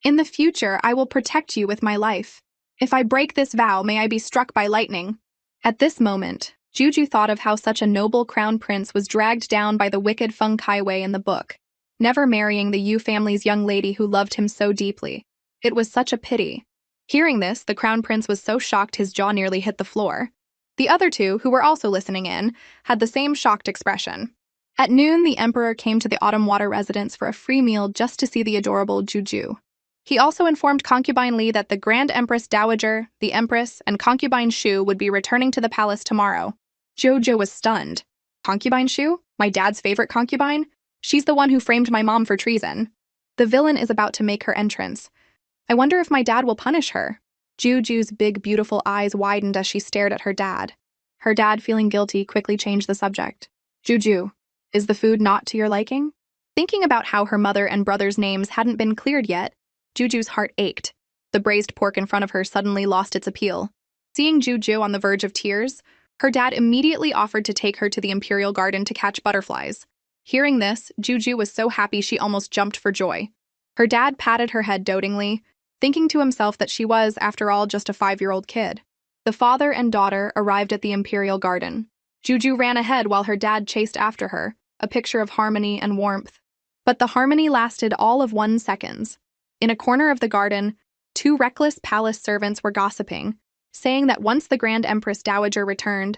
"In the future, I will protect you with my life. If I break this vow, may I be struck by lightning." At this moment, Juju thought of how such a noble crown prince was dragged down by the wicked Feng Kaiwei in the book, never marrying the Yu family's young lady who loved him so deeply. It was such a pity. Hearing this, the crown prince was so shocked his jaw nearly hit the floor. The other 2, who were also listening in, had the same shocked expression. At noon, the emperor came to the Autumn Water residence for a free meal just to see the adorable Juju. He also informed concubine Li that the Grand Empress Dowager, the Empress, and concubine Shu would be returning to the palace tomorrow. Jojo was stunned. "Concubine Shu? My dad's favorite concubine? She's the one who framed my mom for treason. The villain is about to make her entrance. I wonder if my dad will punish her." Juju's big, beautiful eyes widened as she stared at her dad. Her dad, feeling guilty, quickly changed the subject. "Juju, is the food not to your liking?" Thinking about how her mother and brother's names hadn't been cleared yet, Juju's heart ached. The braised pork in front of her suddenly lost its appeal. Seeing Juju on the verge of tears, her dad immediately offered to take her to the imperial garden to catch butterflies. Hearing this, Juju was so happy she almost jumped for joy. Her dad patted her head dotingly, thinking to himself that she was, after all, just a 5-year-old kid. The father and daughter arrived at the imperial garden. Juju ran ahead while her dad chased after her. a picture of harmony and warmth. But the harmony lasted all of 1 second. In a corner of the garden, two reckless palace servants were gossiping, saying that once the Grand Empress Dowager returned,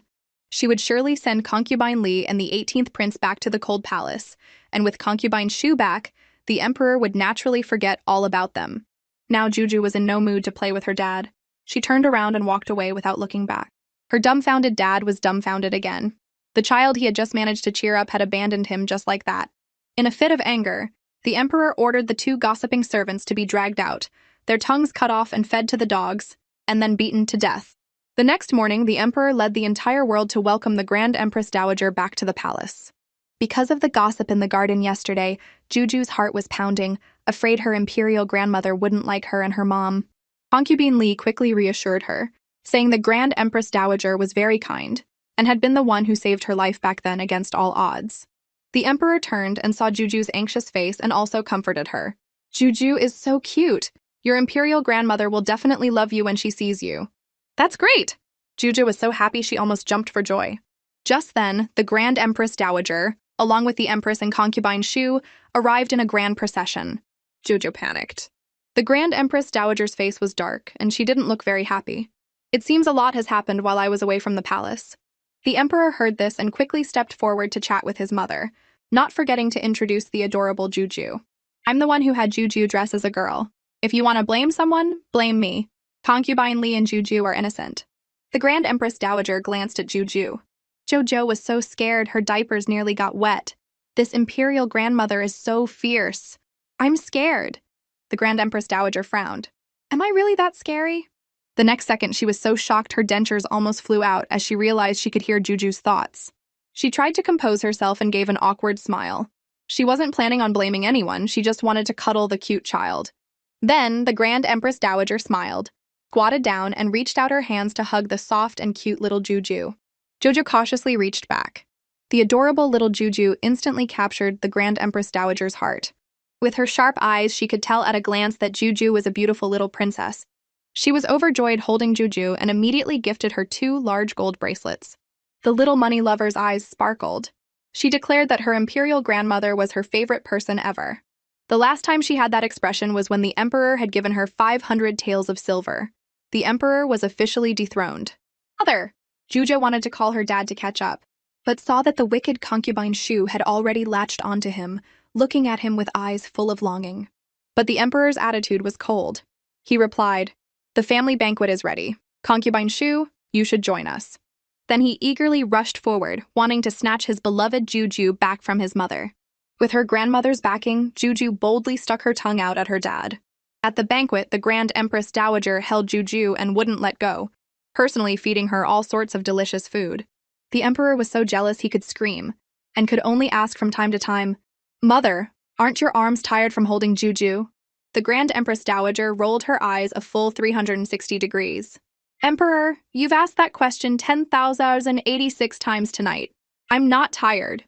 she would surely send Concubine Li and the 18th prince back to the cold palace, and with Concubine Shu back, the emperor would naturally forget all about them. Now Juju was in no mood to play with her dad. She turned around and walked away without looking back. Her dumbfounded dad was dumbfounded again. The child he had just managed to cheer up had abandoned him just like that. In a fit of anger, the emperor ordered the two gossiping servants to be dragged out, their tongues cut off and fed to the dogs, and then beaten to death. The next morning, the emperor led the entire world to welcome the Grand Empress Dowager back to the palace. Because of the gossip in the garden yesterday, Juju's heart was pounding, afraid her imperial grandmother wouldn't like her and her mom. Concubine Li quickly reassured her, saying the Grand Empress Dowager was very kind, and had been the one who saved her life back then against all odds. The emperor turned and saw Juju's anxious face and also comforted her. Juju is so cute. Your imperial grandmother will definitely love you when she sees you. That's great! Juju was so happy she almost jumped for joy. Just then, the Grand Empress Dowager, along with the Empress and concubine Shu, arrived in a grand procession. Juju panicked. The Grand Empress Dowager's face was dark, and she didn't look very happy. It seems a lot has happened while I was away from the palace. The emperor heard this and quickly stepped forward to chat with his mother, not forgetting to introduce the adorable Juju. I'm the one who had Juju dress as a girl. If you want to blame someone, blame me. Concubine Li and Juju are innocent. The Grand Empress Dowager glanced at Juju. Jojo was so scared her diapers nearly got wet. This imperial grandmother is so fierce. I'm scared. The Grand Empress Dowager frowned. Am I really that scary? The next second, she was so shocked her dentures almost flew out as she realized she could hear Juju's thoughts. She tried to compose herself and gave an awkward smile. She wasn't planning on blaming anyone, she just wanted to cuddle the cute child. Then, the Grand Empress Dowager smiled, squatted down, and reached out her hands to hug the soft and cute little Juju. Jojo cautiously reached back. The adorable little Juju instantly captured the Grand Empress Dowager's heart. With her sharp eyes, she could tell at a glance that Juju was a beautiful little princess. She was overjoyed holding Juju and immediately gifted her 2 large gold bracelets. The little money lover's eyes sparkled. She declared that her imperial grandmother was her favorite person ever. The last time she had that expression was when the emperor had given her 500 taels of silver. The emperor was officially dethroned. Mother! Juju wanted to call her dad to catch up, but saw that the wicked concubine Shu had already latched onto him, looking at him with eyes full of longing. But the emperor's attitude was cold. He replied, "The family banquet is ready. Concubine Shu, you should join us." Then he eagerly rushed forward, wanting to snatch his beloved Juju back from his mother. With her grandmother's backing, Juju boldly stuck her tongue out at her dad. At the banquet, the Grand Empress Dowager held Juju and wouldn't let go, personally feeding her all sorts of delicious food. The emperor was so jealous he could scream, and could only ask from time to time, "Mother, aren't your arms tired from holding Juju?" The Grand Empress Dowager rolled her eyes a full 360 degrees. "Emperor, you've asked that question 10,086 times tonight. I'm not tired."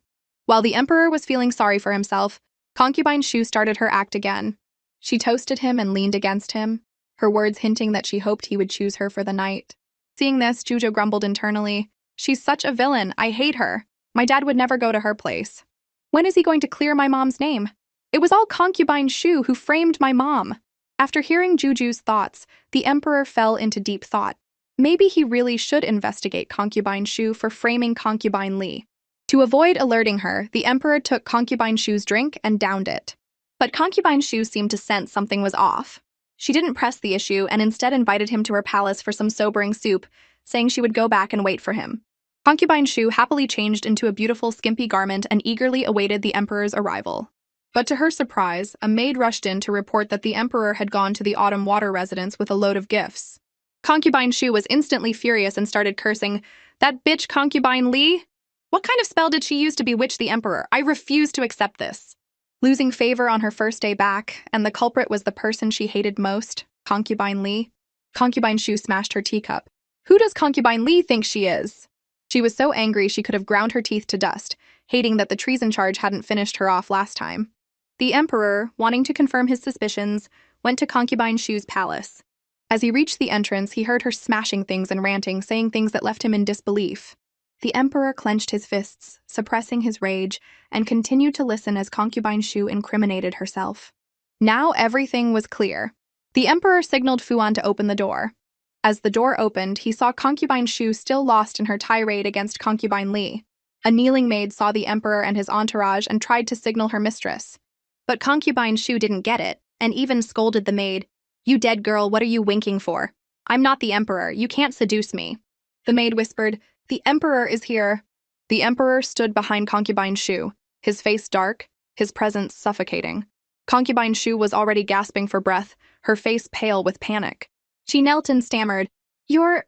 While the emperor was feeling sorry for himself, concubine Shu started her act again. She toasted him and leaned against him, her words hinting that she hoped he would choose her for the night. Seeing this, Juju grumbled internally, "She's such a villain, I hate her. My dad would never go to her place. When is he going to clear my mom's name? It was all concubine Shu who framed my mom." After hearing Juju's thoughts, the emperor fell into deep thought. Maybe he really should investigate concubine Shu for framing concubine Li. To avoid alerting her, the emperor took concubine Shu's drink and downed it. But concubine Shu seemed to sense something was off. She didn't press the issue and instead invited him to her palace for some sobering soup, saying she would go back and wait for him. Concubine Shu happily changed into a beautiful skimpy garment and eagerly awaited the emperor's arrival. But to her surprise, a maid rushed in to report that the emperor had gone to the Autumn Water residence with a load of gifts. Concubine Shu was instantly furious and started cursing, "That bitch concubine Li? What kind of spell did she use to bewitch the emperor? I refuse to accept this." Losing favor on her first day back, and the culprit was the person she hated most, concubine Li, concubine Shu smashed her teacup. "Who does concubine Li think she is?" She was so angry she could have ground her teeth to dust, hating that the treason charge hadn't finished her off last time. The emperor, wanting to confirm his suspicions, went to concubine Shu's palace. As he reached the entrance, he heard her smashing things and ranting, saying things that left him in disbelief. The emperor clenched his fists, suppressing his rage, and continued to listen as concubine Shu incriminated herself. Now everything was clear. The emperor signaled Fuan to open the door. As the door opened, he saw concubine Shu still lost in her tirade against concubine Li. A kneeling maid saw the emperor and his entourage and tried to signal her mistress. But concubine Shu didn't get it, and even scolded the maid. "You dead girl, what are you winking for? I'm not the emperor, you can't seduce me." The maid whispered, "The emperor is here." The emperor stood behind concubine Shu, his face dark, his presence suffocating. Concubine Shu was already gasping for breath, her face pale with panic. She knelt and stammered, Your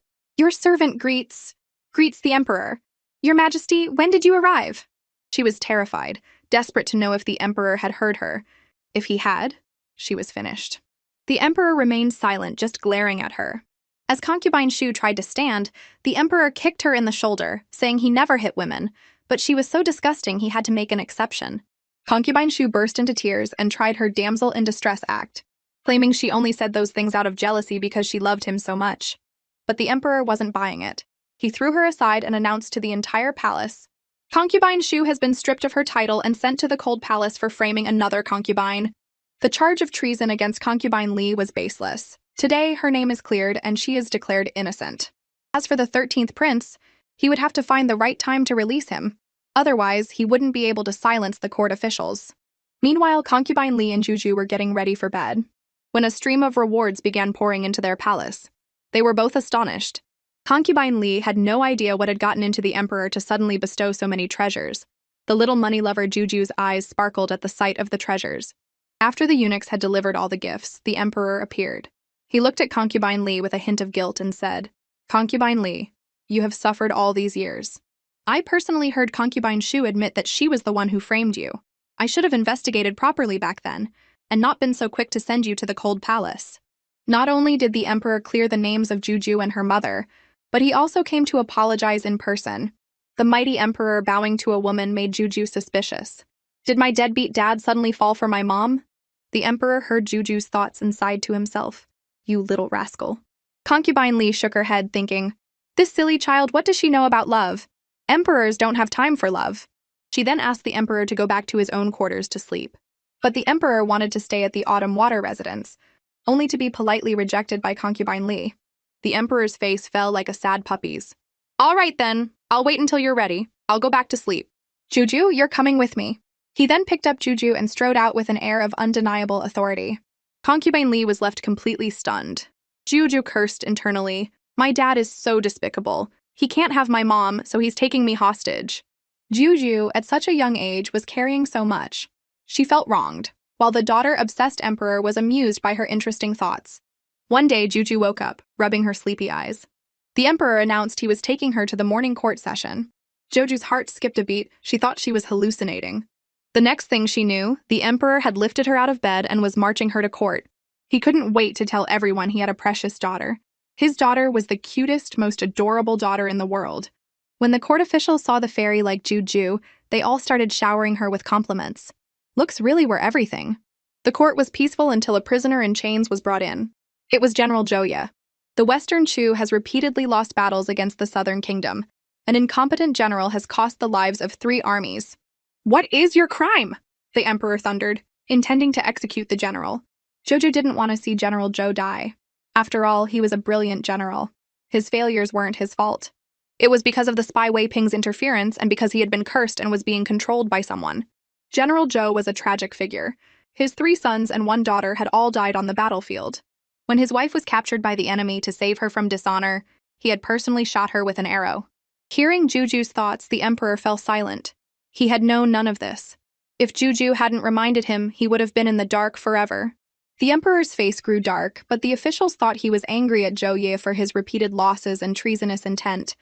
servant greets the emperor. Your Majesty, when did you arrive?" She was terrified, desperate to know if the emperor had heard her. If he had, she was finished. The emperor remained silent, just glaring at her. As concubine Shu tried to stand, the emperor kicked her in the shoulder, saying he never hit women, but she was so disgusting he had to make an exception. Concubine Shu burst into tears and tried her damsel in distress act, claiming she only said those things out of jealousy because she loved him so much. But the emperor wasn't buying it. He threw her aside and announced to the entire palace, "Concubine Shu has been stripped of her title and sent to the cold palace for framing another concubine." The charge of treason against concubine Li was baseless. Today, her name is cleared and she is declared innocent. As for the 13th prince, he would have to find the right time to release him. Otherwise, he wouldn't be able to silence the court officials. Meanwhile, concubine Li and Juju were getting ready for bed when a stream of rewards began pouring into their palace. They were both astonished. Concubine Li had no idea what had gotten into the emperor to suddenly bestow so many treasures. The little money lover Juju's eyes sparkled at the sight of the treasures. After the eunuchs had delivered all the gifts, the emperor appeared. He looked at concubine Li with a hint of guilt and said, "Concubine Li, you have suffered all these years. I personally heard concubine Shu admit that she was the one who framed you. I should have investigated properly back then, and not been so quick to send you to the cold palace." Not only did the emperor clear the names of Juju and her mother, but he also came to apologize in person. The mighty emperor bowing to a woman made Juju suspicious. "Did my deadbeat dad suddenly fall for my mom?" The emperor heard Juju's thoughts and sighed to himself. "You little rascal." Concubine Li shook her head, thinking, "This silly child, what does she know about love? Emperors don't have time for love." She then asked the emperor to go back to his own quarters to sleep. But the emperor wanted to stay at the Autumn Water residence, only to be politely rejected by concubine Li. The emperor's face fell like a sad puppy's. "All right then, I'll wait until you're ready. I'll go back to sleep. Juju, you're coming with me." He then picked up Juju and strode out with an air of undeniable authority. Concubine Li was left completely stunned. Juju cursed internally. "My dad is so despicable. He can't have my mom, so he's taking me hostage." Juju, at such a young age, was carrying so much. She felt wronged, while the daughter-obsessed emperor was amused by her interesting thoughts. One day, Juju woke up, rubbing her sleepy eyes. The emperor announced he was taking her to the morning court session. Juju's heart skipped a beat. She thought she was hallucinating. The next thing she knew, the emperor had lifted her out of bed and was marching her to court. He couldn't wait to tell everyone he had a precious daughter. His daughter was the cutest, most adorable daughter in the world. When the court officials saw the fairy like Juju, they all started showering her with compliments. Looks really were everything. The court was peaceful until a prisoner in chains was brought in. It was General Joya. The Western Chu has repeatedly lost battles against the Southern Kingdom. An incompetent general has cost the lives of 3 armies. "What is your crime?" the emperor thundered, intending to execute the general. Jojo didn't want to see General Zhou die. After all, he was a brilliant general. His failures weren't his fault. It was because of the spy Wei Ping's interference and because he had been cursed and was being controlled by someone. General Zhou was a tragic figure. His 3 sons and 1 daughter had all died on the battlefield. When his wife was captured by the enemy to save her from dishonor, he had personally shot her with an arrow. Hearing Juju's thoughts, the emperor fell silent. He had known none of this. If Juju hadn't reminded him, he would have been in the dark forever. The emperor's face grew dark, but the officials thought he was angry at Zhou Ye for his repeated losses and treasonous intent.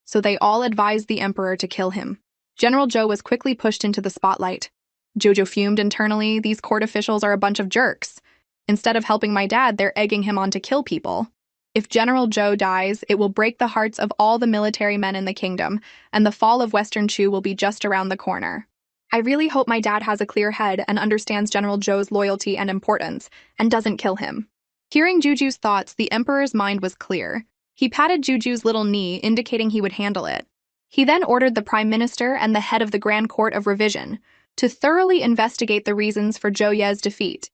So they all advised the emperor to kill him. General Zhou was quickly pushed into the spotlight. Jojo fumed internally. These court officials are a bunch of jerks. Instead of helping my dad, they're egging him on to kill people. If General Zhou dies, it will break the hearts of all the military men in the kingdom, and the fall of Western Chu will be just around the corner. I really hope my dad has a clear head and understands General Zhou's loyalty and importance, and doesn't kill him. Hearing Juju's thoughts, the emperor's mind was clear. He patted Juju's little knee, indicating he would handle it. He then ordered the prime minister and the head of the Grand Court of Revision to thoroughly investigate the reasons for Zhou Ye's defeat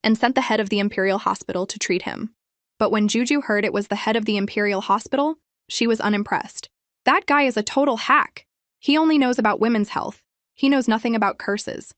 and sent the head of the imperial hospital to treat him. But when Juju heard it was the head of the imperial hospital, she was unimpressed. That guy is a total hack. He only knows about women's health. He knows nothing about curses.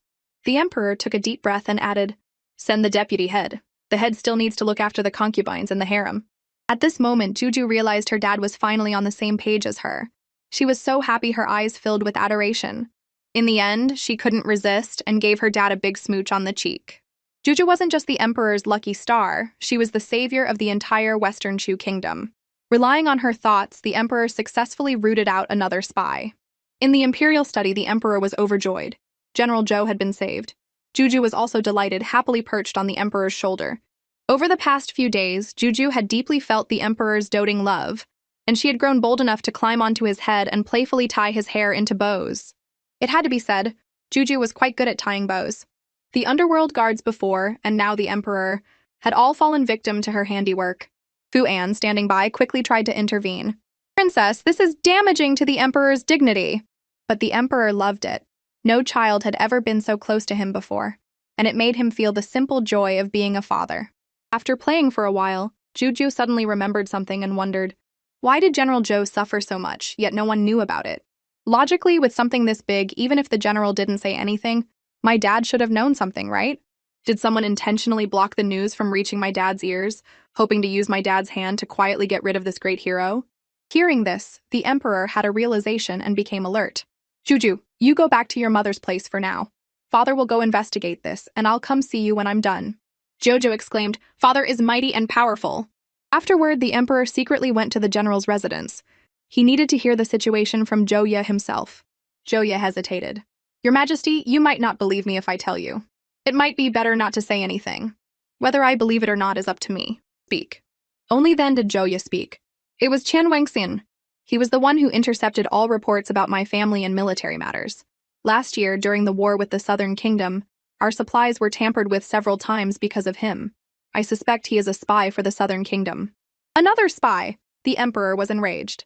The emperor took a deep breath and added, "Send the deputy head. The head still needs to look after the concubines and the harem." At this moment, Juju realized her dad was finally on the same page as her. She was so happy her eyes filled with adoration. In the end, she couldn't resist and gave her dad a big smooch on the cheek. Juju wasn't just the emperor's lucky star, she was the savior of the entire Western Chu kingdom. Relying on her thoughts, the emperor successfully rooted out another spy. In the imperial study, the emperor was overjoyed. General Zhou had been saved. Juju was also delighted, happily perched on the emperor's shoulder. Over the past few days, Juju had deeply felt the emperor's doting love, and she had grown bold enough to climb onto his head and playfully tie his hair into bows. It had to be said, Juju was quite good at tying bows. The underworld guards before, and now the emperor, had all fallen victim to her handiwork. Fu An, standing by, quickly tried to intervene. "Princess, this is damaging to the emperor's dignity." But the emperor loved it. No child had ever been so close to him before, and it made him feel the simple joy of being a father. After playing for a while, Juju suddenly remembered something and wondered, why did General Zhou suffer so much, yet no one knew about it? Logically, with something this big, even if the general didn't say anything, my dad should have known something, right? Did someone intentionally block the news from reaching my dad's ears, hoping to use my dad's hand to quietly get rid of this great hero? Hearing this, the emperor had a realization and became alert. "Juju, you go back to your mother's place for now. Father will go investigate this, and I'll come see you when I'm done." Jojo exclaimed, "Father is mighty and powerful." Afterward, the emperor secretly went to the general's residence. He needed to hear the situation from Zhou Ye himself. Zhou Ye hesitated. "Your Majesty, you might not believe me if I tell you. It might be better not to say anything. Whether I believe it or not is up to me. Speak." Only then did Zhou Ye speak. "It was Qian Wengxin. He was the one who intercepted all reports about my family and military matters. Last year, during the war with the Southern Kingdom, our supplies were tampered with several times because of him. I suspect he is a spy for the Southern Kingdom." "Another spy!" The emperor was enraged.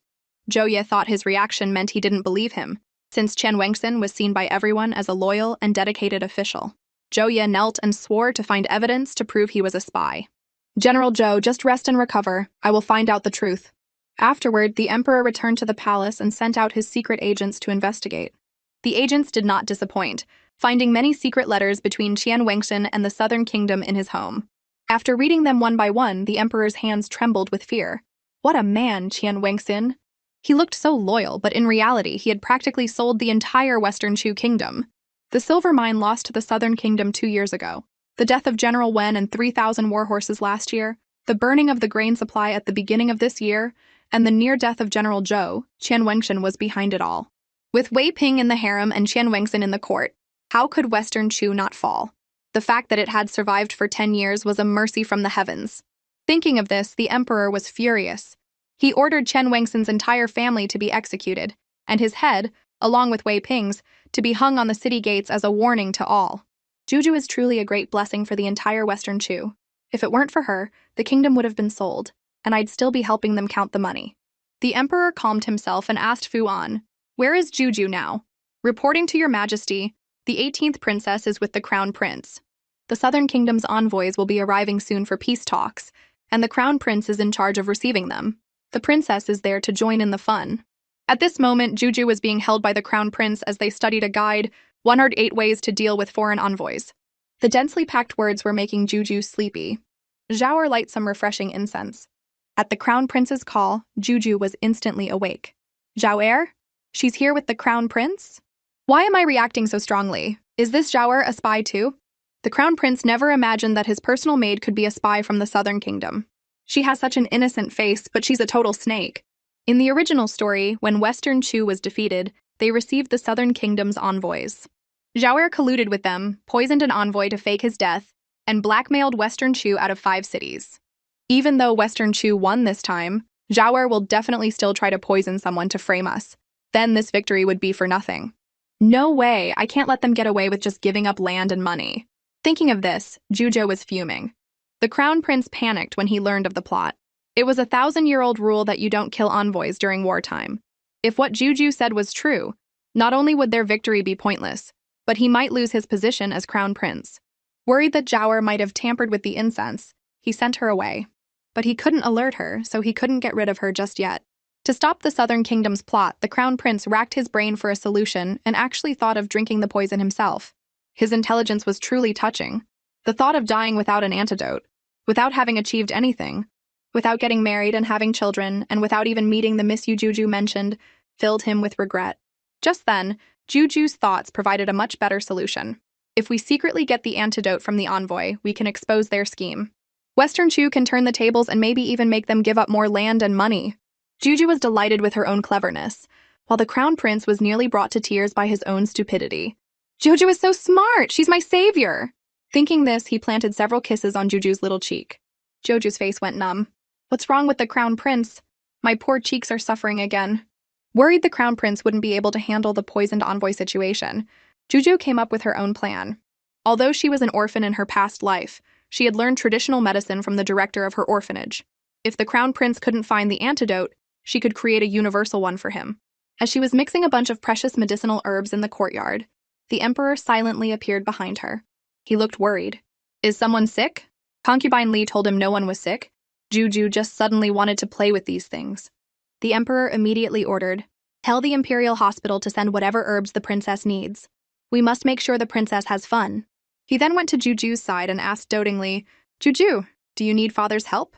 Zhou Ye thought his reaction meant he didn't believe him, since Qian Wengxin was seen by everyone as a loyal and dedicated official. Zhou Ye knelt and swore to find evidence to prove he was a spy. "General Zhou, just rest and recover. I will find out the truth." Afterward, the emperor returned to the palace and sent out his secret agents to investigate. The agents did not disappoint, finding many secret letters between Qian Wengxin and the Southern Kingdom in his home. After reading them one by one, the emperor's hands trembled with fear. What a man, Qian Wengxin! He looked so loyal, but in reality, he had practically sold the entire Western Chu kingdom. The silver mine lost to the Southern Kingdom 2 years ago, the death of General Wen and 3,000 war horses last year, the burning of the grain supply at the beginning of this year, and the near death of General Zhou. Qian Wengxin was behind it all. With Wei Ping in the harem and Qian Wengxin in the court, how could Western Chu not fall? The fact that it had survived for 10 years was a mercy from the heavens. Thinking of this, the emperor was furious. He ordered Qian Wengxin's entire family to be executed, and his head, along with Wei Ping's, to be hung on the city gates as a warning to all. Juju is truly a great blessing for the entire Western Chu. If it weren't for her, the kingdom would have been sold, and I'd still be helping them count the money. The emperor calmed himself and asked Fu An, "Where is Juju now?" "Reporting to your Majesty, the 18th princess is with the crown prince. The Southern Kingdom's envoys will be arriving soon for peace talks, and the crown prince is in charge of receiving them. The princess is there to join in the fun." At this moment, Juju was being held by the crown prince as they studied a guide, 108 Ways to Deal with Foreign Envoys. The densely packed words were making Juju sleepy. Zhao lighted some refreshing incense. At the crown prince's call, Juju was instantly awake. "Zhao? She's here with the crown prince? Why am I reacting so strongly? Is this Zhao a spy too?" The crown prince never imagined that his personal maid could be a spy from the Southern Kingdom. She has such an innocent face, but she's a total snake. In the original story, when Western Chu was defeated, they received the Southern Kingdom's envoys. Zhao colluded with them, poisoned an envoy to fake his death, and blackmailed Western Chu out of 5 cities. Even though Western Chu won this time, Zhao will definitely still try to poison someone to frame us. Then this victory would be for nothing. No way, I can't let them get away with just giving up land and money. Thinking of this, Juju was fuming. The crown prince panicked when he learned of the plot. It was a 1,000-year-old rule that you don't kill envoys during wartime. If what Juju said was true, not only would their victory be pointless, but he might lose his position as crown prince. Worried that Jower might have tampered with the incense, he sent her away. But he couldn't alert her, so he couldn't get rid of her just yet. To stop the Southern Kingdom's plot, the crown prince racked his brain for a solution and actually thought of drinking the poison himself. His intelligence was truly touching. The thought of dying without an antidote, without having achieved anything, without getting married and having children, and without even meeting the Miss Juju mentioned, filled him with regret. Just then, Juju's thoughts provided a much better solution. If we secretly get the antidote from the envoy, we can expose their scheme. Western Chu can turn the tables and maybe even make them give up more land and money. Juju was delighted with her own cleverness, while the crown prince was nearly brought to tears by his own stupidity. Juju is so smart! She's my savior! Thinking this, he planted several kisses on Juju's little cheek. Juju's face went numb. What's wrong with the crown prince? My poor cheeks are suffering again. Worried the crown prince wouldn't be able to handle the poisoned envoy situation, Juju came up with her own plan. Although she was an orphan in her past life, she had learned traditional medicine from the director of her orphanage. If the crown prince couldn't find the antidote, she could create a universal one for him. As she was mixing a bunch of precious medicinal herbs in the courtyard, the emperor silently appeared behind her. He looked worried. Is someone sick? Concubine Li told him no one was sick. Juju just suddenly wanted to play with these things. The emperor immediately ordered, "Tell the imperial hospital to send whatever herbs the princess needs. We must make sure the princess has fun." He then went to Juju's side and asked dotingly, "Juju, do you need father's help?"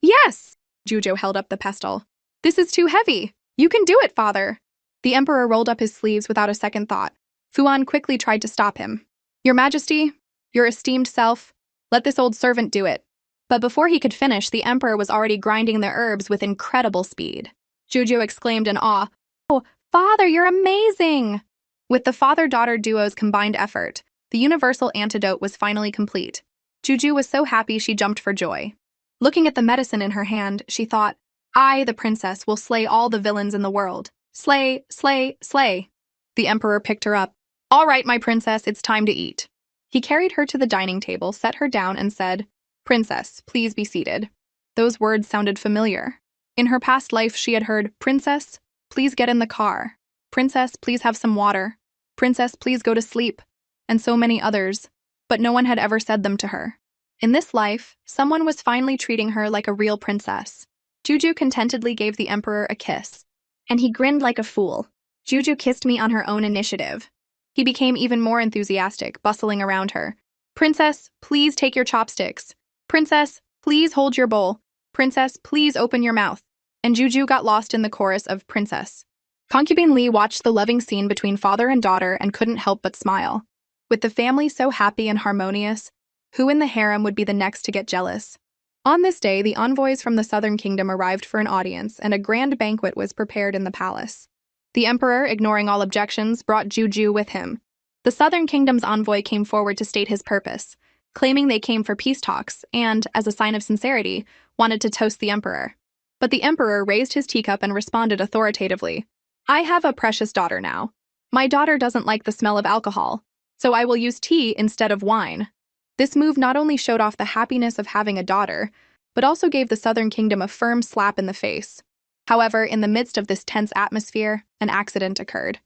"Yes!" Juju held up the pestle. "This is too heavy. You can do it, father." The emperor rolled up his sleeves without a second thought. Fuan quickly tried to stop him. "Your Majesty, your esteemed self, let this old servant do it." But before he could finish, the emperor was already grinding the herbs with incredible speed. Juju exclaimed in awe, "Oh, father, you're amazing!" With the father-daughter duo's combined effort, the universal antidote was finally complete. Juju was so happy she jumped for joy. Looking at the medicine in her hand, she thought, "I, the princess, will slay all the villains in the world. Slay, slay, slay." The emperor picked her up. "All right, my princess, it's time to eat." He carried her to the dining table, set her down, and said, "Princess, please be seated." Those words sounded familiar. In her past life, she had heard, "Princess, please get in the car. Princess, please have some water. Princess, please go to sleep," and so many others, but no one had ever said them to her. In this life, someone was finally treating her like a real princess. Juju contentedly gave the emperor a kiss, and he grinned like a fool. Juju kissed me on her own initiative. He became even more enthusiastic, bustling around her. "Princess, please take your chopsticks. Princess, please hold your bowl. Princess, please open your mouth." And Juju got lost in the chorus of "Princess." Concubine Li watched the loving scene between father and daughter and couldn't help but smile. With the family so happy and harmonious, who in the harem would be the next to get jealous? On this day, the envoys from the Southern Kingdom arrived for an audience, and a grand banquet was prepared in the palace. The emperor, ignoring all objections, brought Juju with him. The Southern Kingdom's envoy came forward to state his purpose, claiming they came for peace talks and, as a sign of sincerity, wanted to toast the emperor. But the emperor raised his teacup and responded authoritatively, "I have a precious daughter now. My daughter doesn't like the smell of alcohol, so I will use tea instead of wine." This move not only showed off the happiness of having a daughter, but also gave the Southern Kingdom a firm slap in the face. However, in the midst of this tense atmosphere, an accident occurred.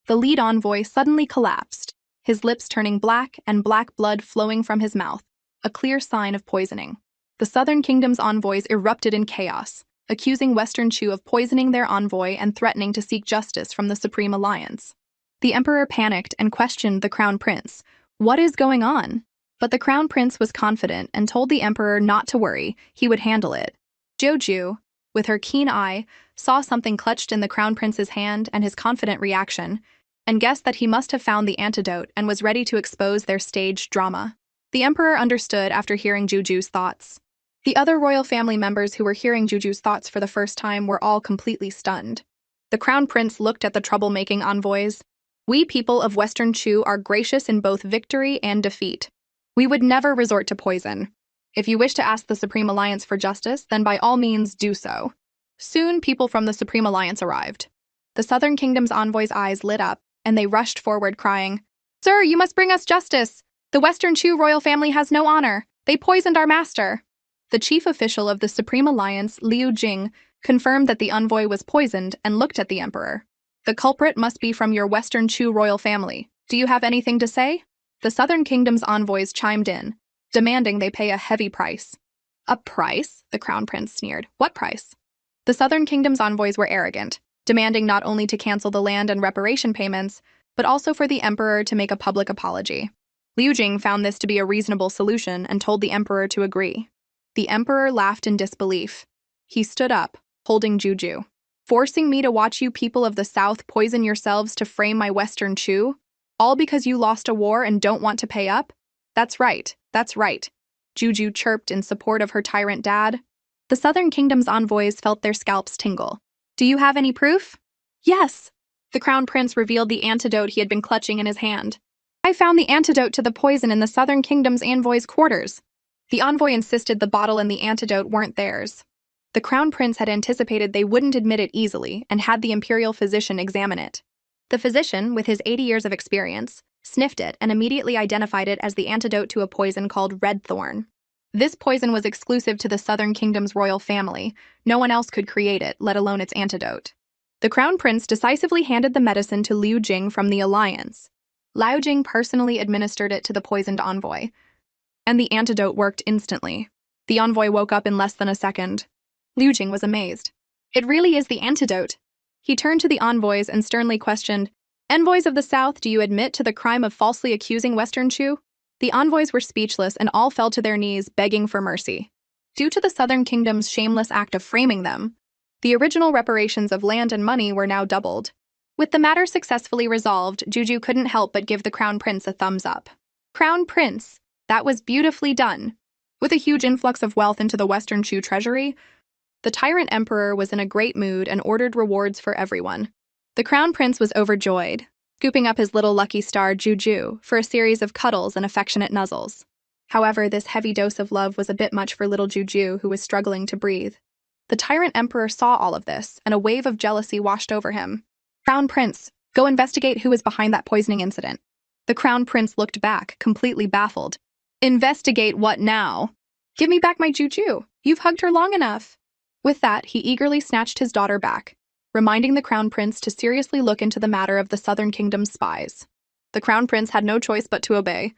The lead envoy suddenly collapsed, his lips turning black and black blood flowing from his mouth, a clear sign of poisoning. The Southern Kingdom's envoys erupted in chaos, accusing Western Chu of poisoning their envoy and threatening to seek justice from the Supreme Alliance. The emperor panicked and questioned the crown prince. "What is going on?" But the crown prince was confident and told the emperor not to worry, he would handle it. Juju, with her keen eye, saw something clutched in the crown prince's hand and his confident reaction, and guessed that he must have found the antidote and was ready to expose their staged drama. The emperor understood after hearing Juju's thoughts. The other royal family members who were hearing Juju's thoughts for the first time were all completely stunned. The crown prince looked at the troublemaking envoys. "We people of Western Chu are gracious in both victory and defeat. We would never resort to poison. If you wish to ask the Supreme Alliance for justice, then by all means do so." Soon, people from the Supreme Alliance arrived. The Southern Kingdom's envoys' eyes lit up, and they rushed forward crying, "Sir, you must bring us justice! The Western Chu royal family has no honor. They poisoned our master." The chief official of the Supreme Alliance, Liu Jing, confirmed that the envoy was poisoned, and looked at the emperor. The culprit must be from your Western Chu royal family. Do you have anything to say? The Southern Kingdom's envoys chimed in, demanding they pay a heavy price. A price? The Crown Prince sneered. What price? The Southern Kingdom's envoys were arrogant, demanding not only to cancel the land and reparation payments, but also for the emperor to make a public apology. Liu Jing found this to be a reasonable solution and told the emperor to agree. The emperor laughed in disbelief. He stood up, holding Juju. Forcing me to watch you people of the South poison yourselves to frame my Western Chu? All because you lost a war and don't want to pay up? That's right, that's right. Juju chirped in support of her tyrant dad. The Southern Kingdom's envoys felt their scalps tingle. Do you have any proof? Yes. The Crown Prince revealed the antidote he had been clutching in his hand. I found the antidote to the poison in the Southern Kingdom's envoys' quarters. The envoy insisted the bottle and the antidote weren't theirs. The Crown Prince had anticipated they wouldn't admit it easily and had the imperial physician examine it. The physician, with his 80 years of experience, sniffed it and immediately identified it as the antidote to a poison called red thorn. This poison was exclusive to the Southern Kingdom's royal family. No one else could create it, let alone its antidote. The Crown Prince decisively handed the medicine to Liu Jing from the Alliance. Liu Jing personally administered it to the poisoned envoy, and the antidote worked instantly. The envoy woke up in less than a second. Liu Jing was amazed. It really is the antidote. He turned to the envoys and sternly questioned, Envoys of the South, do you admit to the crime of falsely accusing Western Chu? The envoys were speechless and all fell to their knees, begging for mercy. Due to the Southern Kingdom's shameless act of framing them, the original reparations of land and money were now doubled. With the matter successfully resolved, Juju couldn't help but give the Crown Prince a thumbs up. Crown Prince, that was beautifully done. With a huge influx of wealth into the Western Chu treasury, the Tyrant Emperor was in a great mood and ordered rewards for everyone. The Crown Prince was overjoyed, scooping up his little lucky star, Juju, for a series of cuddles and affectionate nuzzles. However, this heavy dose of love was a bit much for little Juju, who was struggling to breathe. The Tyrant Emperor saw all of this, and a wave of jealousy washed over him. Crown Prince, go investigate who is behind that poisoning incident. The Crown Prince looked back, completely baffled. Investigate what now? Give me back my Juju. You've hugged her long enough. With that, he eagerly snatched his daughter back, reminding the Crown Prince to seriously look into the matter of the Southern Kingdom's spies. The Crown Prince had no choice but to obey.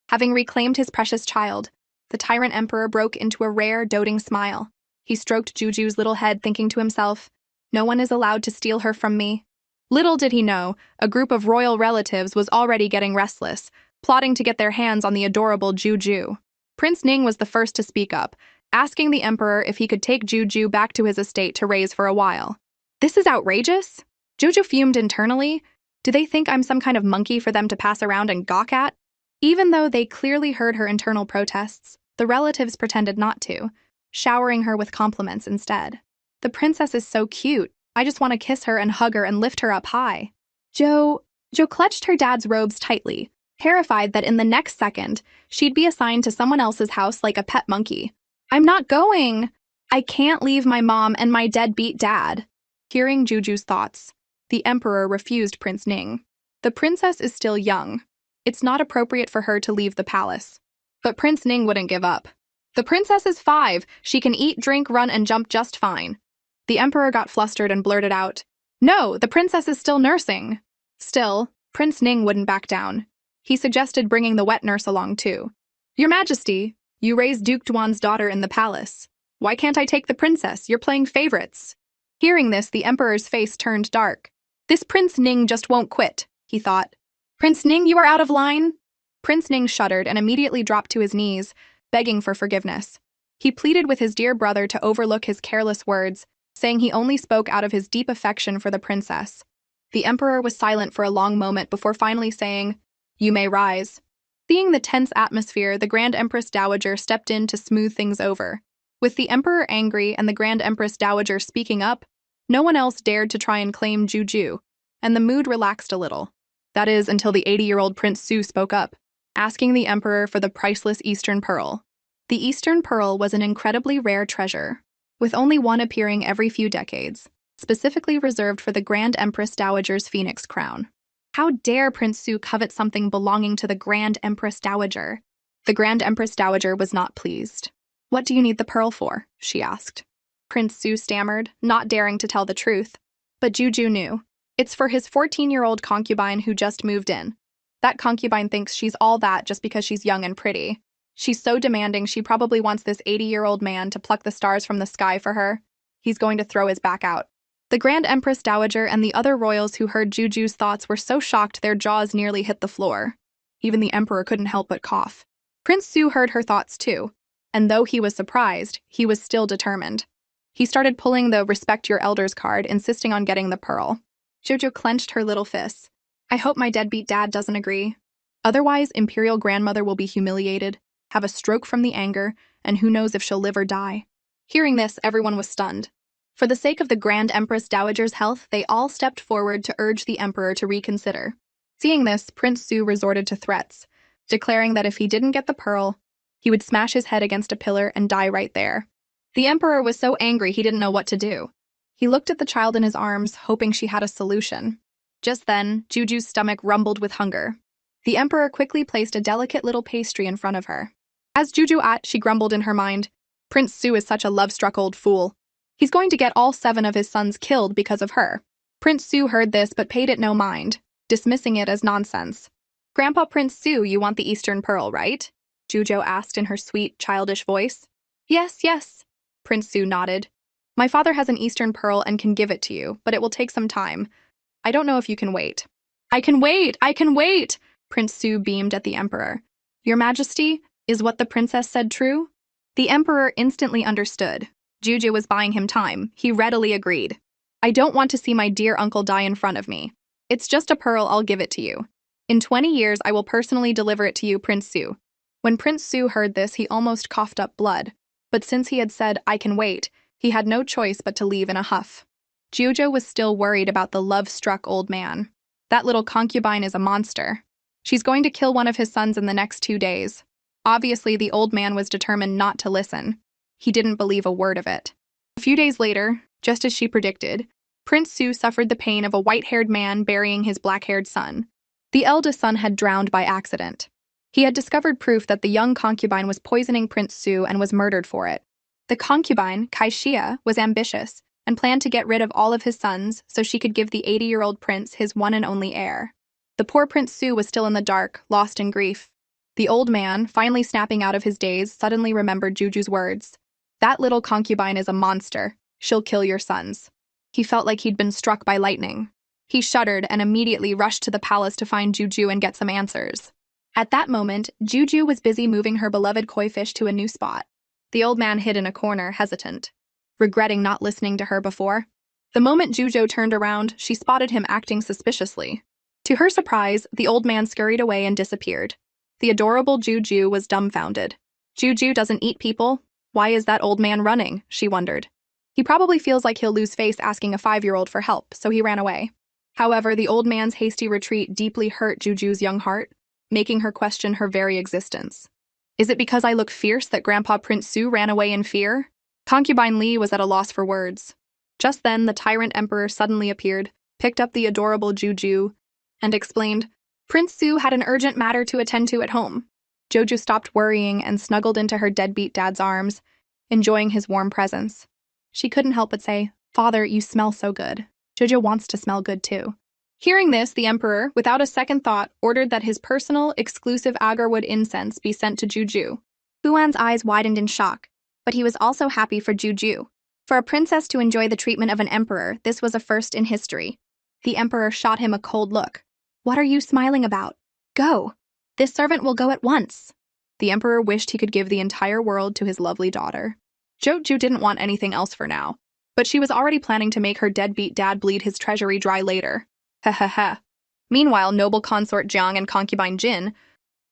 Having reclaimed his precious child, the Tyrant Emperor broke into a rare, doting smile. He stroked Juju's little head, thinking to himself, no one is allowed to steal her from me. Little did he know, a group of royal relatives was already getting restless, plotting to get their hands on the adorable Juju. Prince Ning was the first to speak up, asking the emperor if he could take Juju back to his estate to raise for a while. This is outrageous. Juju fumed internally. Do they think I'm some kind of monkey for them to pass around and gawk at? Even though they clearly heard her internal protests, the relatives pretended not to, showering her with compliments instead. The princess is so cute. I just want to kiss her and hug her and lift her up high. Jo clutched her dad's robes tightly, terrified that in the next second, she'd be assigned to someone else's house like a pet monkey. I'm not going. I can't leave my mom and my deadbeat dad. Hearing Juju's thoughts, the emperor refused Prince Ning. The princess is still young. It's not appropriate for her to leave the palace. But Prince Ning wouldn't give up. The princess is 5. She can eat, drink, run, and jump just fine. The emperor got flustered and blurted out, No, the princess is still nursing. Still, Prince Ning wouldn't back down. He suggested bringing the wet nurse along too. Your Majesty, you raised Duke Duan's daughter in the palace. Why can't I take the princess? You're playing favorites. Hearing this, the emperor's face turned dark. This Prince Ning just won't quit, he thought. Prince Ning, you are out of line. Prince Ning shuddered and immediately dropped to his knees, begging for forgiveness. He pleaded with his dear brother to overlook his careless words, saying he only spoke out of his deep affection for the princess. The emperor was silent for a long moment before finally saying, You may rise. Seeing the tense atmosphere, the Grand Empress Dowager stepped in to smooth things over. With the emperor angry and the Grand Empress Dowager speaking up, no one else dared to try and claim Juju, and the mood relaxed a little. That is, until the 80-year-old Prince Su spoke up, asking the emperor for the priceless Eastern Pearl. The Eastern Pearl was an incredibly rare treasure, with only one appearing every few decades, specifically reserved for the Grand Empress Dowager's phoenix crown. How dare Prince Su covet something belonging to the Grand Empress Dowager? The Grand Empress Dowager was not pleased. What do you need the pearl for? She asked. Prince Su stammered, not daring to tell the truth. But Juju knew. It's for his 14-year-old concubine who just moved in. That concubine thinks she's all that just because she's young and pretty. She's so demanding she probably wants this 80-year-old man to pluck the stars from the sky for her. He's going to throw his back out. The Grand Empress Dowager and the other royals who heard Juju's thoughts were so shocked their jaws nearly hit the floor. Even the emperor couldn't help but cough. Prince Su heard her thoughts too, and though he was surprised, he was still determined. He started pulling the respect your elders card, insisting on getting the pearl. Jojo clenched her little fists. I hope my deadbeat dad doesn't agree. Otherwise, Imperial Grandmother will be humiliated, have a stroke from the anger, and who knows if she'll live or die. Hearing this, everyone was stunned. For the sake of the Grand Empress Dowager's health, they all stepped forward to urge the emperor to reconsider. Seeing this, Prince Su resorted to threats, declaring that if he didn't get the pearl, he would smash his head against a pillar and die right there. The emperor was so angry he didn't know what to do. He looked at the child in his arms, hoping she had a solution. Just then, Juju's stomach rumbled with hunger. The emperor quickly placed a delicate little pastry in front of her. As Juju ate, she grumbled in her mind, Prince Su is such a love-struck old fool. He's going to get all 7 of his sons killed because of her. Prince Su heard this but paid it no mind, dismissing it as nonsense. Grandpa Prince Su, you want the Eastern Pearl, right? Juju asked in her sweet, childish voice. Yes, yes. Prince Su nodded. My father has an Eastern Pearl and can give it to you, but it will take some time. I don't know if you can wait. I can wait! I can wait! Prince Su beamed at the emperor. Your Majesty, is what the princess said true? The emperor instantly understood. Juju was buying him time. He readily agreed. I don't want to see my dear uncle die in front of me. It's just a pearl, I'll give it to you. In 20 years, I will personally deliver it to you, Prince Su. When Prince Su heard this, he almost coughed up blood. But since he had said, I can wait, he had no choice but to leave in a huff. Juju was still worried about the love-struck old man. That little concubine is a monster. She's going to kill one of his sons in the next 2 days. Obviously, the old man was determined not to listen. He didn't believe a word of it. A few days later, just as she predicted, Prince Su suffered the pain of a white-haired man burying his black-haired son. The eldest son had drowned by accident. He had discovered proof that the young concubine was poisoning Prince Su and was murdered for it. The concubine, Kaixia, was ambitious and planned to get rid of all of his sons so she could give the 80-year-old prince his one and only heir. The poor Prince Su was still in the dark, lost in grief. The old man, finally snapping out of his daze, suddenly remembered Juju's words. That little concubine is a monster. She'll kill your sons. He felt like he'd been struck by lightning. He shuddered and immediately rushed to the palace to find Juju and get some answers. At that moment, Juju was busy moving her beloved koi fish to a new spot. The old man hid in a corner, hesitant, regretting not listening to her before. The moment Juju turned around, she spotted him acting suspiciously. To her surprise, the old man scurried away and disappeared. The adorable Juju was dumbfounded. Juju doesn't eat people. Why is that old man running? She wondered. He probably feels like he'll lose face asking a 5-year-old for help, so he ran away. However, the old man's hasty retreat deeply hurt Juju's young heart, making her question her very existence. Is it because I look fierce that Grandpa Prince Su ran away in fear? Concubine Li was at a loss for words. Just then, the Tyrant Emperor suddenly appeared, picked up the adorable Juju, and explained, Prince Su had an urgent matter to attend to at home. Jojo stopped worrying and snuggled into her deadbeat dad's arms, enjoying his warm presence. She couldn't help but say, Father, you smell so good. Jojo wants to smell good too. Hearing this, the emperor, without a second thought, ordered that his personal, exclusive agarwood incense be sent to Juju. Huan's eyes widened in shock, but he was also happy for Juju. For a princess to enjoy the treatment of an emperor, this was a first in history. The emperor shot him a cold look. What are you smiling about? Go. This servant will go at once. The emperor wished he could give the entire world to his lovely daughter. Joju didn't want anything else for now, but she was already planning to make her deadbeat dad bleed his treasury dry later. Ha ha ha. Meanwhile, noble consort Jiang and concubine Jin,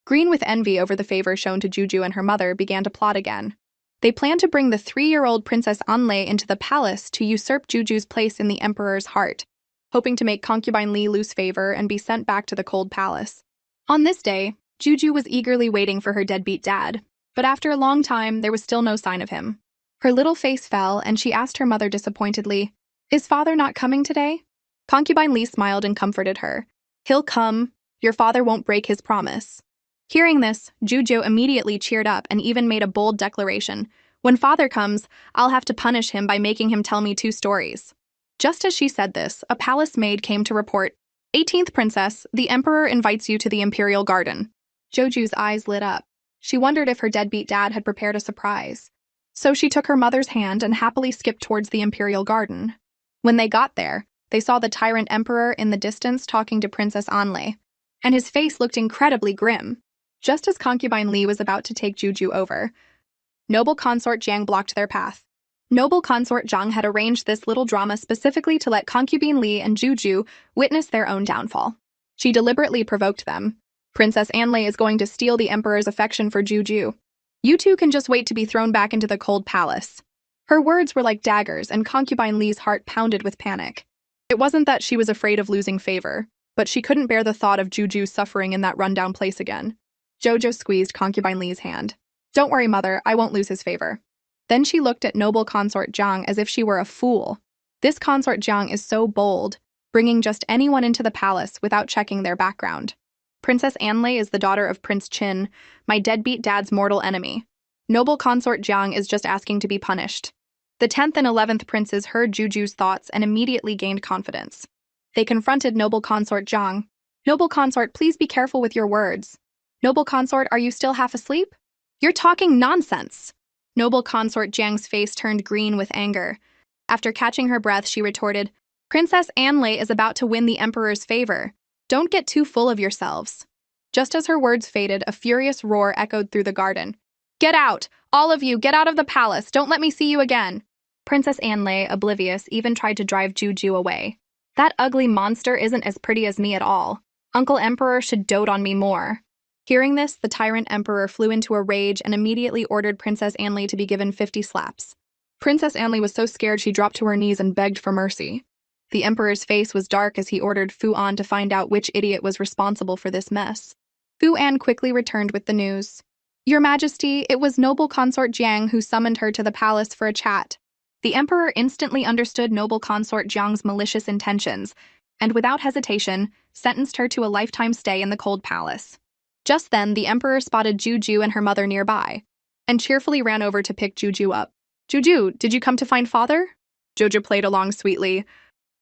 green with envy over the favor shown to Juju and her mother, began to plot again. They planned to bring the 3-year-old Princess Anlei into the palace to usurp Juju's place in the emperor's heart, hoping to make concubine Li lose favor and be sent back to the cold palace. On this day, Juju was eagerly waiting for her deadbeat dad, but after a long time, there was still no sign of him. Her little face fell, and she asked her mother disappointedly, Is father not coming today? Concubine Li smiled and comforted her. He'll come. Your father won't break his promise. Hearing this, Juju immediately cheered up and even made a bold declaration, When father comes, I'll have to punish him by making him tell me 2 stories. Just as she said this, a palace maid came to report, 18th princess, the emperor invites you to the imperial garden. Joju's eyes lit up. She wondered if her deadbeat dad had prepared a surprise. So she took her mother's hand and happily skipped towards the imperial garden. When they got there, they saw the tyrant emperor in the distance talking to Princess Anlei, and his face looked incredibly grim. Just as concubine Li was about to take Juju over, noble consort Jiang blocked their path. Noble consort Jiang had arranged this little drama specifically to let concubine Li and Juju witness their own downfall. She deliberately provoked them. Princess Anlei is going to steal the emperor's affection for Juju. You two can just wait to be thrown back into the cold palace. Her words were like daggers, and concubine Li's heart pounded with panic. It wasn't that she was afraid of losing favor, but she couldn't bear the thought of Juju suffering in that rundown place again. Jojo squeezed concubine Li's hand. Don't worry, mother, I won't lose his favor. Then she looked at noble consort Jiang as if she were a fool. This consort Jiang is so bold, bringing just anyone into the palace without checking their background. Princess Anlei is the daughter of Prince Qin, my deadbeat dad's mortal enemy. Noble consort Jiang is just asking to be punished. The 10th and 11th princes heard Juju's thoughts and immediately gained confidence. They confronted noble consort Jiang. Noble consort, please be careful with your words. Noble consort, are you still half asleep? You're talking nonsense. Noble consort Jiang's face turned green with anger. After catching her breath, she retorted, Princess Anlei is about to win the emperor's favor. Don't get too full of yourselves. Just as her words faded, a furious roar echoed through the garden. Get out! All of you, get out of the palace! Don't let me see you again! Princess Anlei, oblivious, even tried to drive Juju away. That ugly monster isn't as pretty as me at all. Uncle Emperor should dote on me more. Hearing this, the tyrant emperor flew into a rage and immediately ordered Princess Anlei to be given 50 slaps. Princess Anlei was so scared she dropped to her knees and begged for mercy. The emperor's face was dark as he ordered Fu An to find out which idiot was responsible for this mess. Fu An quickly returned with the news. Your Majesty, it was noble consort Jiang who summoned her to the palace for a chat. The emperor instantly understood noble consort Jiang's malicious intentions, and without hesitation, sentenced her to a lifetime stay in the cold palace. Just then, the emperor spotted Juju and her mother nearby, and cheerfully ran over to pick Juju up. Juju, did you come to find father? Jojo played along sweetly.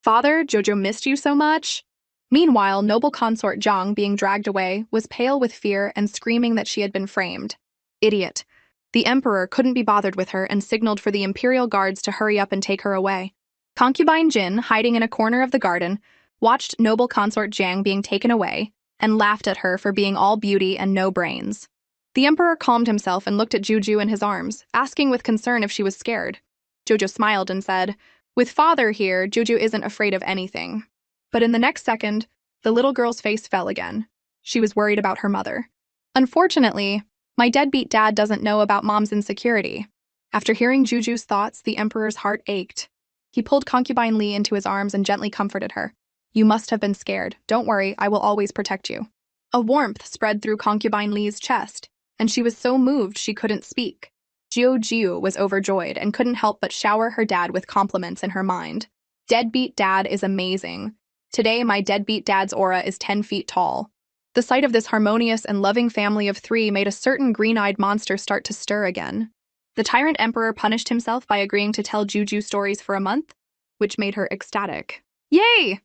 Father, Jojo missed you so much. Meanwhile, noble consort Jiang, being dragged away, was pale with fear and screaming that she had been framed. Idiot. The emperor couldn't be bothered with her and signaled for the imperial guards to hurry up and take her away. Concubine Jin, hiding in a corner of the garden, watched noble consort Jiang being taken away and laughed at her for being all beauty and no brains. The emperor calmed himself and looked at Juju in his arms, asking with concern if she was scared. Jojo smiled and said, with father here, Juju isn't afraid of anything. But in the next second, the little girl's face fell again. She was worried about her mother. Unfortunately, my deadbeat dad doesn't know about mom's insecurity. After hearing Juju's thoughts, the emperor's heart ached. He pulled concubine Li into his arms and gently comforted her. You must have been scared. Don't worry, I will always protect you. A warmth spread through concubine Li's chest, and she was so moved she couldn't speak. Jiu was overjoyed and couldn't help but shower her dad with compliments in her mind. Deadbeat dad is amazing. Today, my deadbeat dad's aura is 10 feet tall. The sight of this harmonious and loving family of 3 made a certain green-eyed monster start to stir again. The tyrant emperor punished himself by agreeing to tell Juju stories for a month, which made her ecstatic. Yay!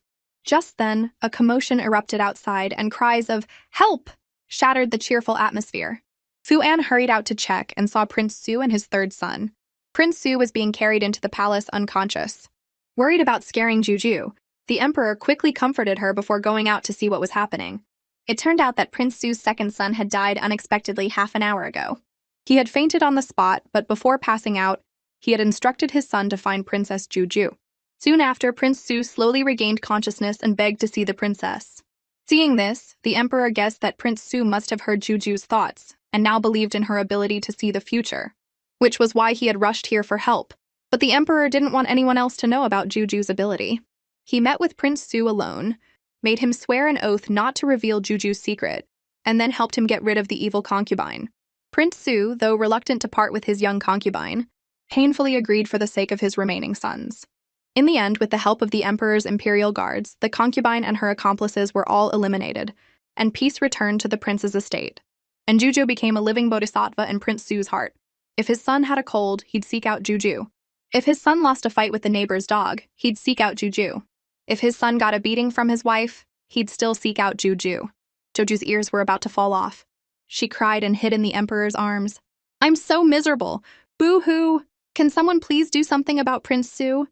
Just then, a commotion erupted outside and cries of, help! Shattered the cheerful atmosphere. Fu An hurried out to check and saw Prince Su and his 3rd son. Prince Su was being carried into the palace unconscious. Worried about scaring Juju, the emperor quickly comforted her before going out to see what was happening. It turned out that Prince Su's 2nd son had died unexpectedly half an hour ago. He had fainted on the spot, but before passing out, he had instructed his son to find Princess Juju. Soon after, Prince Su slowly regained consciousness and begged to see the princess. Seeing this, the emperor guessed that Prince Su must have heard Juju's thoughts, and now believed in her ability to see the future, which was why he had rushed here for help. But the emperor didn't want anyone else to know about Juju's ability. He met with Prince Su alone, made him swear an oath not to reveal Juju's secret, and then helped him get rid of the evil concubine. Prince Su, though reluctant to part with his young concubine, painfully agreed for the sake of his remaining sons. In the end, with the help of the emperor's imperial guards, the concubine and her accomplices were all eliminated, and peace returned to the prince's estate. And Juju became a living bodhisattva in Prince Su's heart. If his son had a cold, he'd seek out Juju. If his son lost a fight with the neighbor's dog, he'd seek out Juju. If his son got a beating from his wife, he'd still seek out Juju. Joju's ears were about to fall off. She cried and hid in the emperor's arms. I'm so miserable. Boo-hoo. Can someone please do something about Prince Su?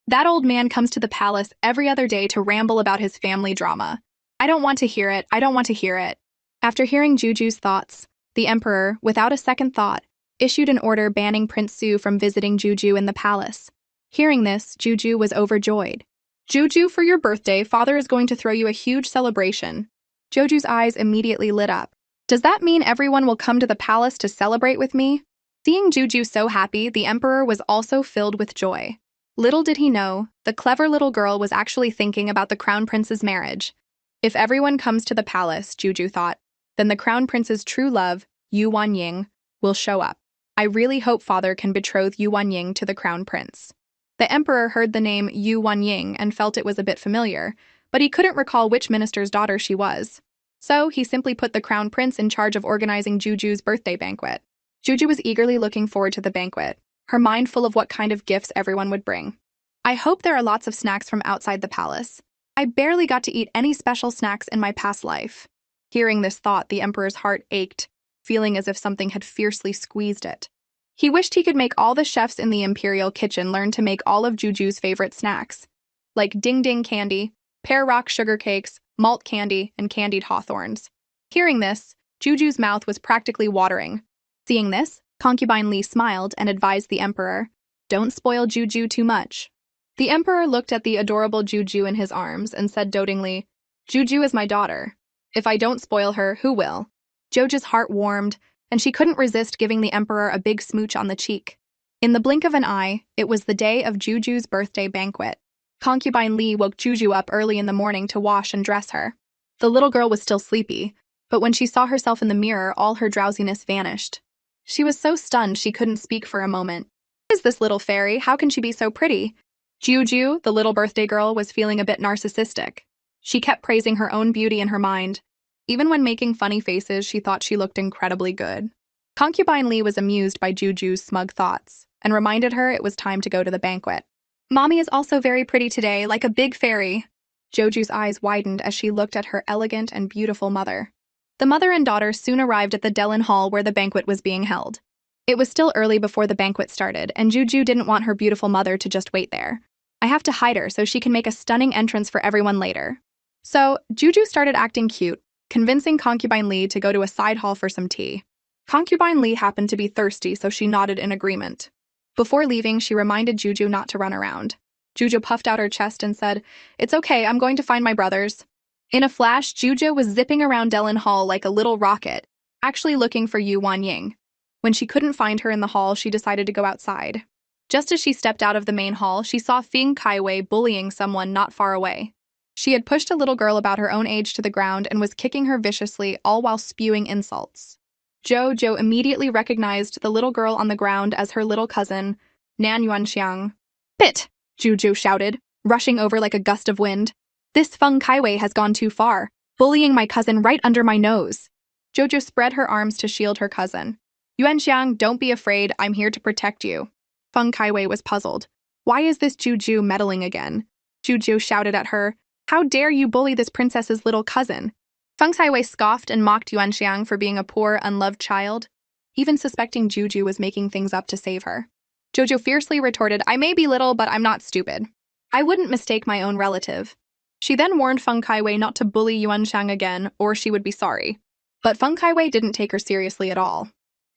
That old man comes to the palace every other day to ramble about his family drama. I don't want to hear it. I don't want to hear it. After hearing Juju's thoughts, the emperor, without a second thought, issued an order banning Prince Su from visiting Juju in the palace. Hearing this, Juju was overjoyed. Juju, for your birthday, father is going to throw you a huge celebration. Joju's eyes immediately lit up. Does that mean everyone will come to the palace to celebrate with me? Seeing Juju so happy, the emperor was also filled with joy. Little did he know, the clever little girl was actually thinking about the crown prince's marriage. If everyone comes to the palace, Juju thought, then the crown prince's true love, Yu Wanying, will show up. I really hope father can betroth Yu Wanying to the crown prince. The emperor heard the name Yu Wanying and felt it was a bit familiar, but he couldn't recall which minister's daughter she was. So he simply put the crown prince in charge of organizing Juju's birthday banquet. Juju was eagerly looking forward to the banquet, her mind full of what kind of gifts everyone would bring. I hope there are lots of snacks from outside the palace. I barely got to eat any special snacks in my past life. Hearing this thought, the emperor's heart ached, feeling as if something had fiercely squeezed it. He wished he could make all the chefs in the imperial kitchen learn to make all of Juju's favorite snacks, like ding-ding candy, pear rock sugar cakes, malt candy, and candied hawthorns. Hearing this, Juju's mouth was practically watering. Seeing this, Concubine Li smiled and advised the emperor, don't spoil Juju too much. The emperor looked at the adorable Juju in his arms and said dotingly, Juju is my daughter. If I don't spoil her, who will? Joju's heart warmed, and she couldn't resist giving the emperor a big smooch on the cheek. In the blink of an eye, it was the day of Juju's birthday banquet. Concubine Li woke Juju up early in the morning to wash and dress her. The little girl was still sleepy, but when she saw herself in the mirror, all her drowsiness vanished. She was so stunned she couldn't speak for a moment. Who is this little fairy? How can she be so pretty? Juju, the little birthday girl, was feeling a bit narcissistic. She kept praising her own beauty in her mind. Even when making funny faces, she thought she looked incredibly good. Concubine Li was amused by Juju's smug thoughts and reminded her it was time to go to the banquet. Mommy is also very pretty today, like a big fairy. Joju's eyes widened as she looked at her elegant and beautiful mother. The mother and daughter soon arrived at the Dellen Hall where the banquet was being held. It was still early before the banquet started, and Juju didn't want her beautiful mother to just wait there. I have to hide her so she can make a stunning entrance for everyone later. So, Juju started acting cute, convincing Concubine Li to go to a side hall for some tea. Concubine Li happened to be thirsty, so she nodded in agreement. Before leaving, she reminded Juju not to run around. Juju puffed out her chest and said, It's okay, I'm going to find my brothers. In a flash, Juju was zipping around Dellen Hall like a little rocket, actually looking for Yu Wanying. When she couldn't find her in the hall, she decided to go outside. Just as she stepped out of the main hall, she saw Feng Kaiwei bullying someone not far away. She had pushed a little girl about her own age to the ground and was kicking her viciously, all while spewing insults. Jojo immediately recognized the little girl on the ground as her little cousin, Nan Yuanxiang. Bit! Juju shouted, rushing over like a gust of wind. This Feng Kaiwei has gone too far, bullying my cousin right under my nose. Jojo spread her arms to shield her cousin. Yuanxiang, don't be afraid, I'm here to protect you. Feng Kaiwei was puzzled. Why is this Juju meddling again? Juju shouted at her, How dare you bully this princess's little cousin? Feng Kaiwei scoffed and mocked Yuanxiang for being a poor, unloved child, even suspecting Juju was making things up to save her. Jojo fiercely retorted, I may be little, but I'm not stupid. I wouldn't mistake my own relative. She then warned Feng Kaiwei not to bully Yuanxiang again, or she would be sorry. But Feng Kaiwei didn't take her seriously at all.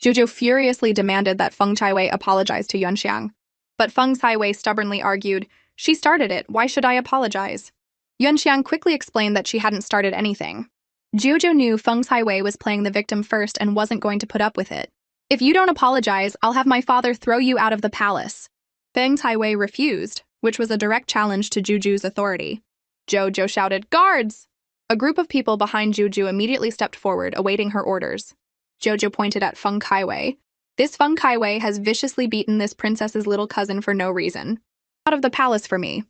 Jojo furiously demanded that Feng Kaiwei apologize to Yuanxiang. But Feng Kaiwei stubbornly argued, She started it, why should I apologize? Yuanxiang quickly explained that she hadn't started anything. Jojo knew Feng Kaiwei was playing the victim first and wasn't going to put up with it. If you don't apologize, I'll have my father throw you out of the palace. Feng Kaiwei refused, which was a direct challenge to Juju's authority. Jojo shouted, Guards! A group of people behind Juju immediately stepped forward, awaiting her orders. Jojo pointed at Feng Kaiwei. This Feng Kaiwei has viciously beaten this princess's little cousin for no reason. Out of the palace for me.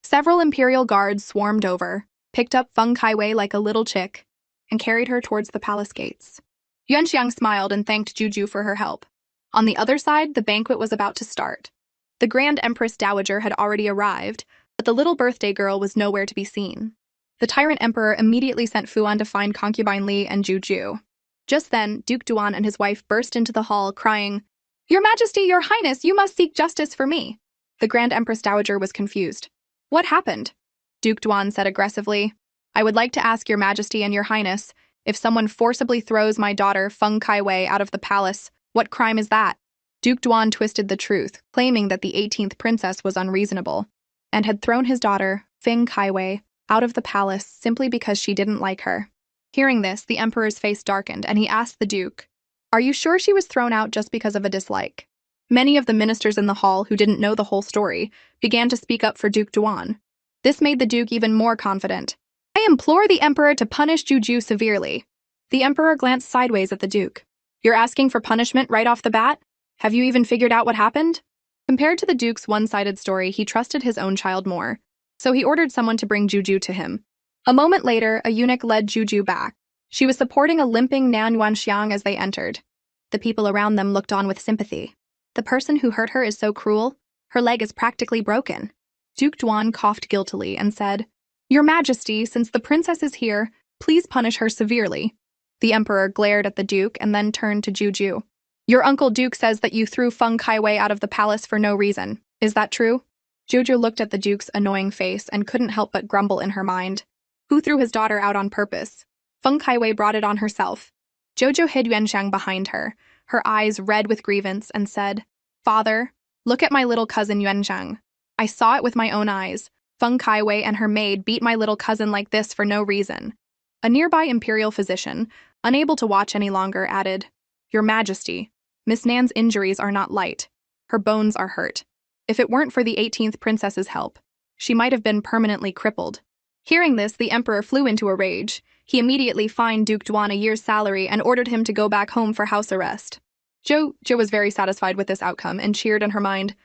Several imperial guards swarmed over, picked up Feng Kaiwei like a little chick, and carried her towards the palace gates. Yuanxiang smiled and thanked Juju for her help. On the other side, the banquet was about to start. The Grand Empress Dowager had already arrived, but the little birthday girl was nowhere to be seen. The Tyrant Emperor immediately sent Fuan to find concubine Li and Juju. Just then, Duke Duan and his wife burst into the hall, crying, "Your Majesty, Your Highness, you must seek justice for me." The Grand Empress Dowager was confused. "What happened?" Duke Duan said aggressively, "I would like to ask Your Majesty and Your Highness, if someone forcibly throws my daughter Feng Kaiwei out of the palace, what crime is that?" Duke Duan twisted the truth, claiming that the 18th princess was unreasonable, and had thrown his daughter, Feng Kaiwei, out of the palace simply because she didn't like her. Hearing this, the emperor's face darkened, and he asked the duke, "Are you sure she was thrown out just because of a dislike?" Many of the ministers in the hall who didn't know the whole story began to speak up for Duke Duan. This made the duke even more confident. "I implore the emperor to punish Juju severely." The emperor glanced sideways at the duke. "You're asking for punishment right off the bat? Have you even figured out what happened?" Compared to the duke's one-sided story, he trusted his own child more, so he ordered someone to bring Juju to him. A moment later, a eunuch led Juju back. She was supporting a limping Nan Yuanxiang as they entered. The people around them looked on with sympathy. "The person who hurt her is so cruel. Her leg is practically broken." Duke Duan coughed guiltily and said, "Your Majesty, since the princess is here, please punish her severely." The emperor glared at the duke and then turned to Juju. "Your uncle Duke says that you threw Feng Kaiwei out of the palace for no reason. Is that true?" Juju looked at the duke's annoying face and couldn't help but grumble in her mind. Who threw his daughter out on purpose? Feng Kaiwei brought it on herself. Jojo hid Yuanxiang behind her, her eyes red with grievance, and said, "Father, look at my little cousin Yuanxiang. I saw it with my own eyes. Feng Kaiwei and her maid beat my little cousin like this for no reason." A nearby imperial physician, unable to watch any longer, added, "Your Majesty, Miss Nan's injuries are not light. Her bones are hurt. If it weren't for the 18th princess's help, she might have been permanently crippled." Hearing this, the emperor flew into a rage. He immediately fined Duke Duan a year's salary and ordered him to go back home for house arrest. Jo was very satisfied with this outcome and cheered in her mind,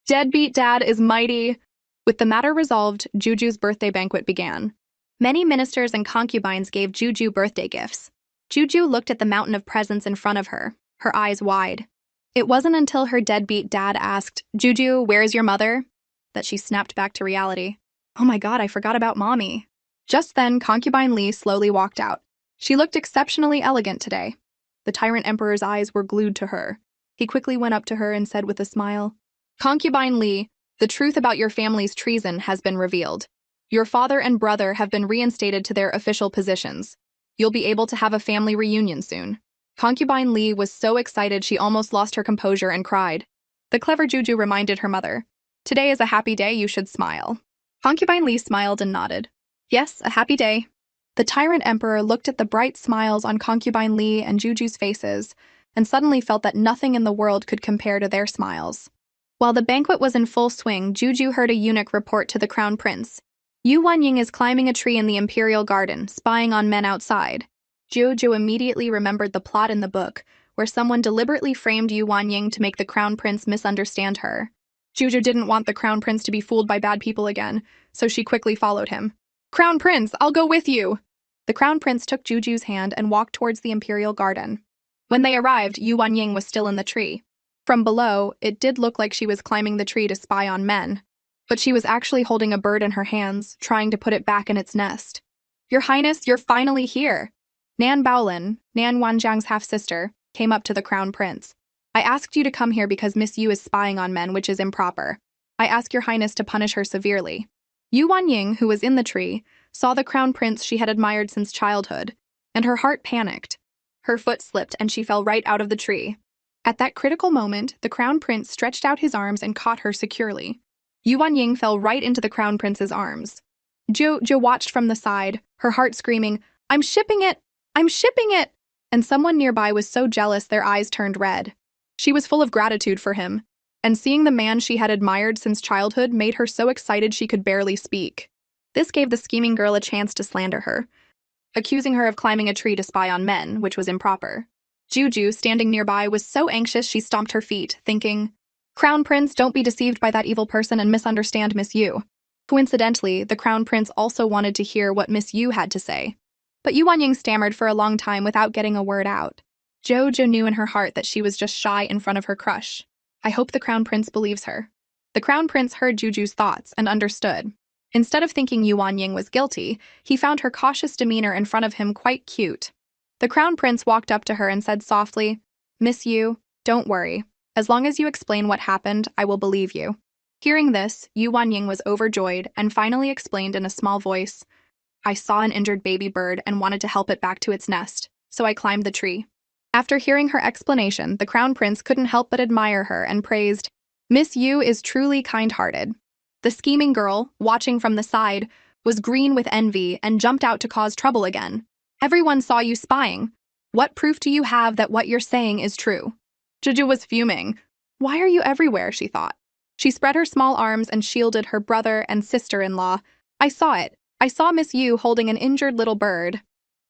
"Deadbeat Dad is mighty." With the matter resolved, Juju's birthday banquet began. Many ministers and concubines gave Juju birthday gifts. Juju looked at the mountain of presents in front of her, her eyes wide. It wasn't until her deadbeat dad asked, "Juju, where's your mother?" that she snapped back to reality. "Oh my god, I forgot about mommy." Just then, concubine Li slowly walked out. She looked exceptionally elegant today. The Tyrant Emperor's eyes were glued to her. He quickly went up to her and said with a smile, "Concubine Li, the truth about your family's treason has been revealed. Your father and brother have been reinstated to their official positions. You'll be able to have a family reunion soon." Concubine Li was so excited she almost lost her composure and cried. The clever Juju reminded her mother, "Today is a happy day, you should smile." Concubine Li smiled and nodded. "Yes, a happy day." The Tyrant Emperor looked at the bright smiles on Concubine Li and Juju's faces and suddenly felt that nothing in the world could compare to their smiles. While the banquet was in full swing, Juju heard a eunuch report to the crown prince. "Yu Wanying is climbing a tree in the imperial garden, spying on men outside." Juju immediately remembered the plot in the book, where someone deliberately framed Yu Wanying to make the crown prince misunderstand her. Juju didn't want the crown prince to be fooled by bad people again, so she quickly followed him. "Crown prince, I'll go with you!" The crown prince took Juju's hand and walked towards the imperial garden. When they arrived, Yu Wanying was still in the tree. From below, it did look like she was climbing the tree to spy on men, but she was actually holding a bird in her hands, trying to put it back in its nest. "Your Highness, you're finally here!" Nan Baolin, Nan Wanjiang's half-sister, came up to the crown prince. "I asked you to come here because Miss Yu is spying on men, which is improper. I ask your Highness to punish her severely." Yu Wanying, who was in the tree, saw the crown prince she had admired since childhood, and her heart panicked. Her foot slipped and she fell right out of the tree. At that critical moment, the crown prince stretched out his arms and caught her securely. Yu Wanying fell right into the crown prince's arms. Jo watched from the side, her heart screaming, "I'm shipping it! I'm shipping it!" And someone nearby was so jealous their eyes turned red. She was full of gratitude for him, and seeing the man she had admired since childhood made her so excited she could barely speak. This gave the scheming girl a chance to slander her, accusing her of climbing a tree to spy on men, which was improper. Juju, standing nearby, was so anxious she stomped her feet, thinking, "Crown Prince, don't be deceived by that evil person and misunderstand Miss Yu." Coincidentally, the Crown Prince also wanted to hear what Miss Yu had to say. But Yu Wanying stammered for a long time without getting a word out. Jojo knew in her heart that she was just shy in front of her crush. I hope the Crown Prince believes her. The Crown Prince heard Juju's thoughts and understood. Instead of thinking Yuan Ying was guilty, he found her cautious demeanor in front of him quite cute. The Crown Prince walked up to her and said softly, "Miss Yu, don't worry. As long as you explain what happened, I will believe you." Hearing this, Yuan Ying was overjoyed and finally explained in a small voice, "I saw an injured baby bird and wanted to help it back to its nest, so I climbed the tree." After hearing her explanation, the Crown Prince couldn't help but admire her and praised, "Miss Yu is truly kind-hearted." The scheming girl, watching from the side, was green with envy and jumped out to cause trouble again. "Everyone saw you spying. What proof do you have that what you're saying is true?" Juju was fuming. "Why are you everywhere?" she thought. She spread her small arms and shielded her brother and sister-in-law. "I saw it. I saw Miss Yu holding an injured little bird."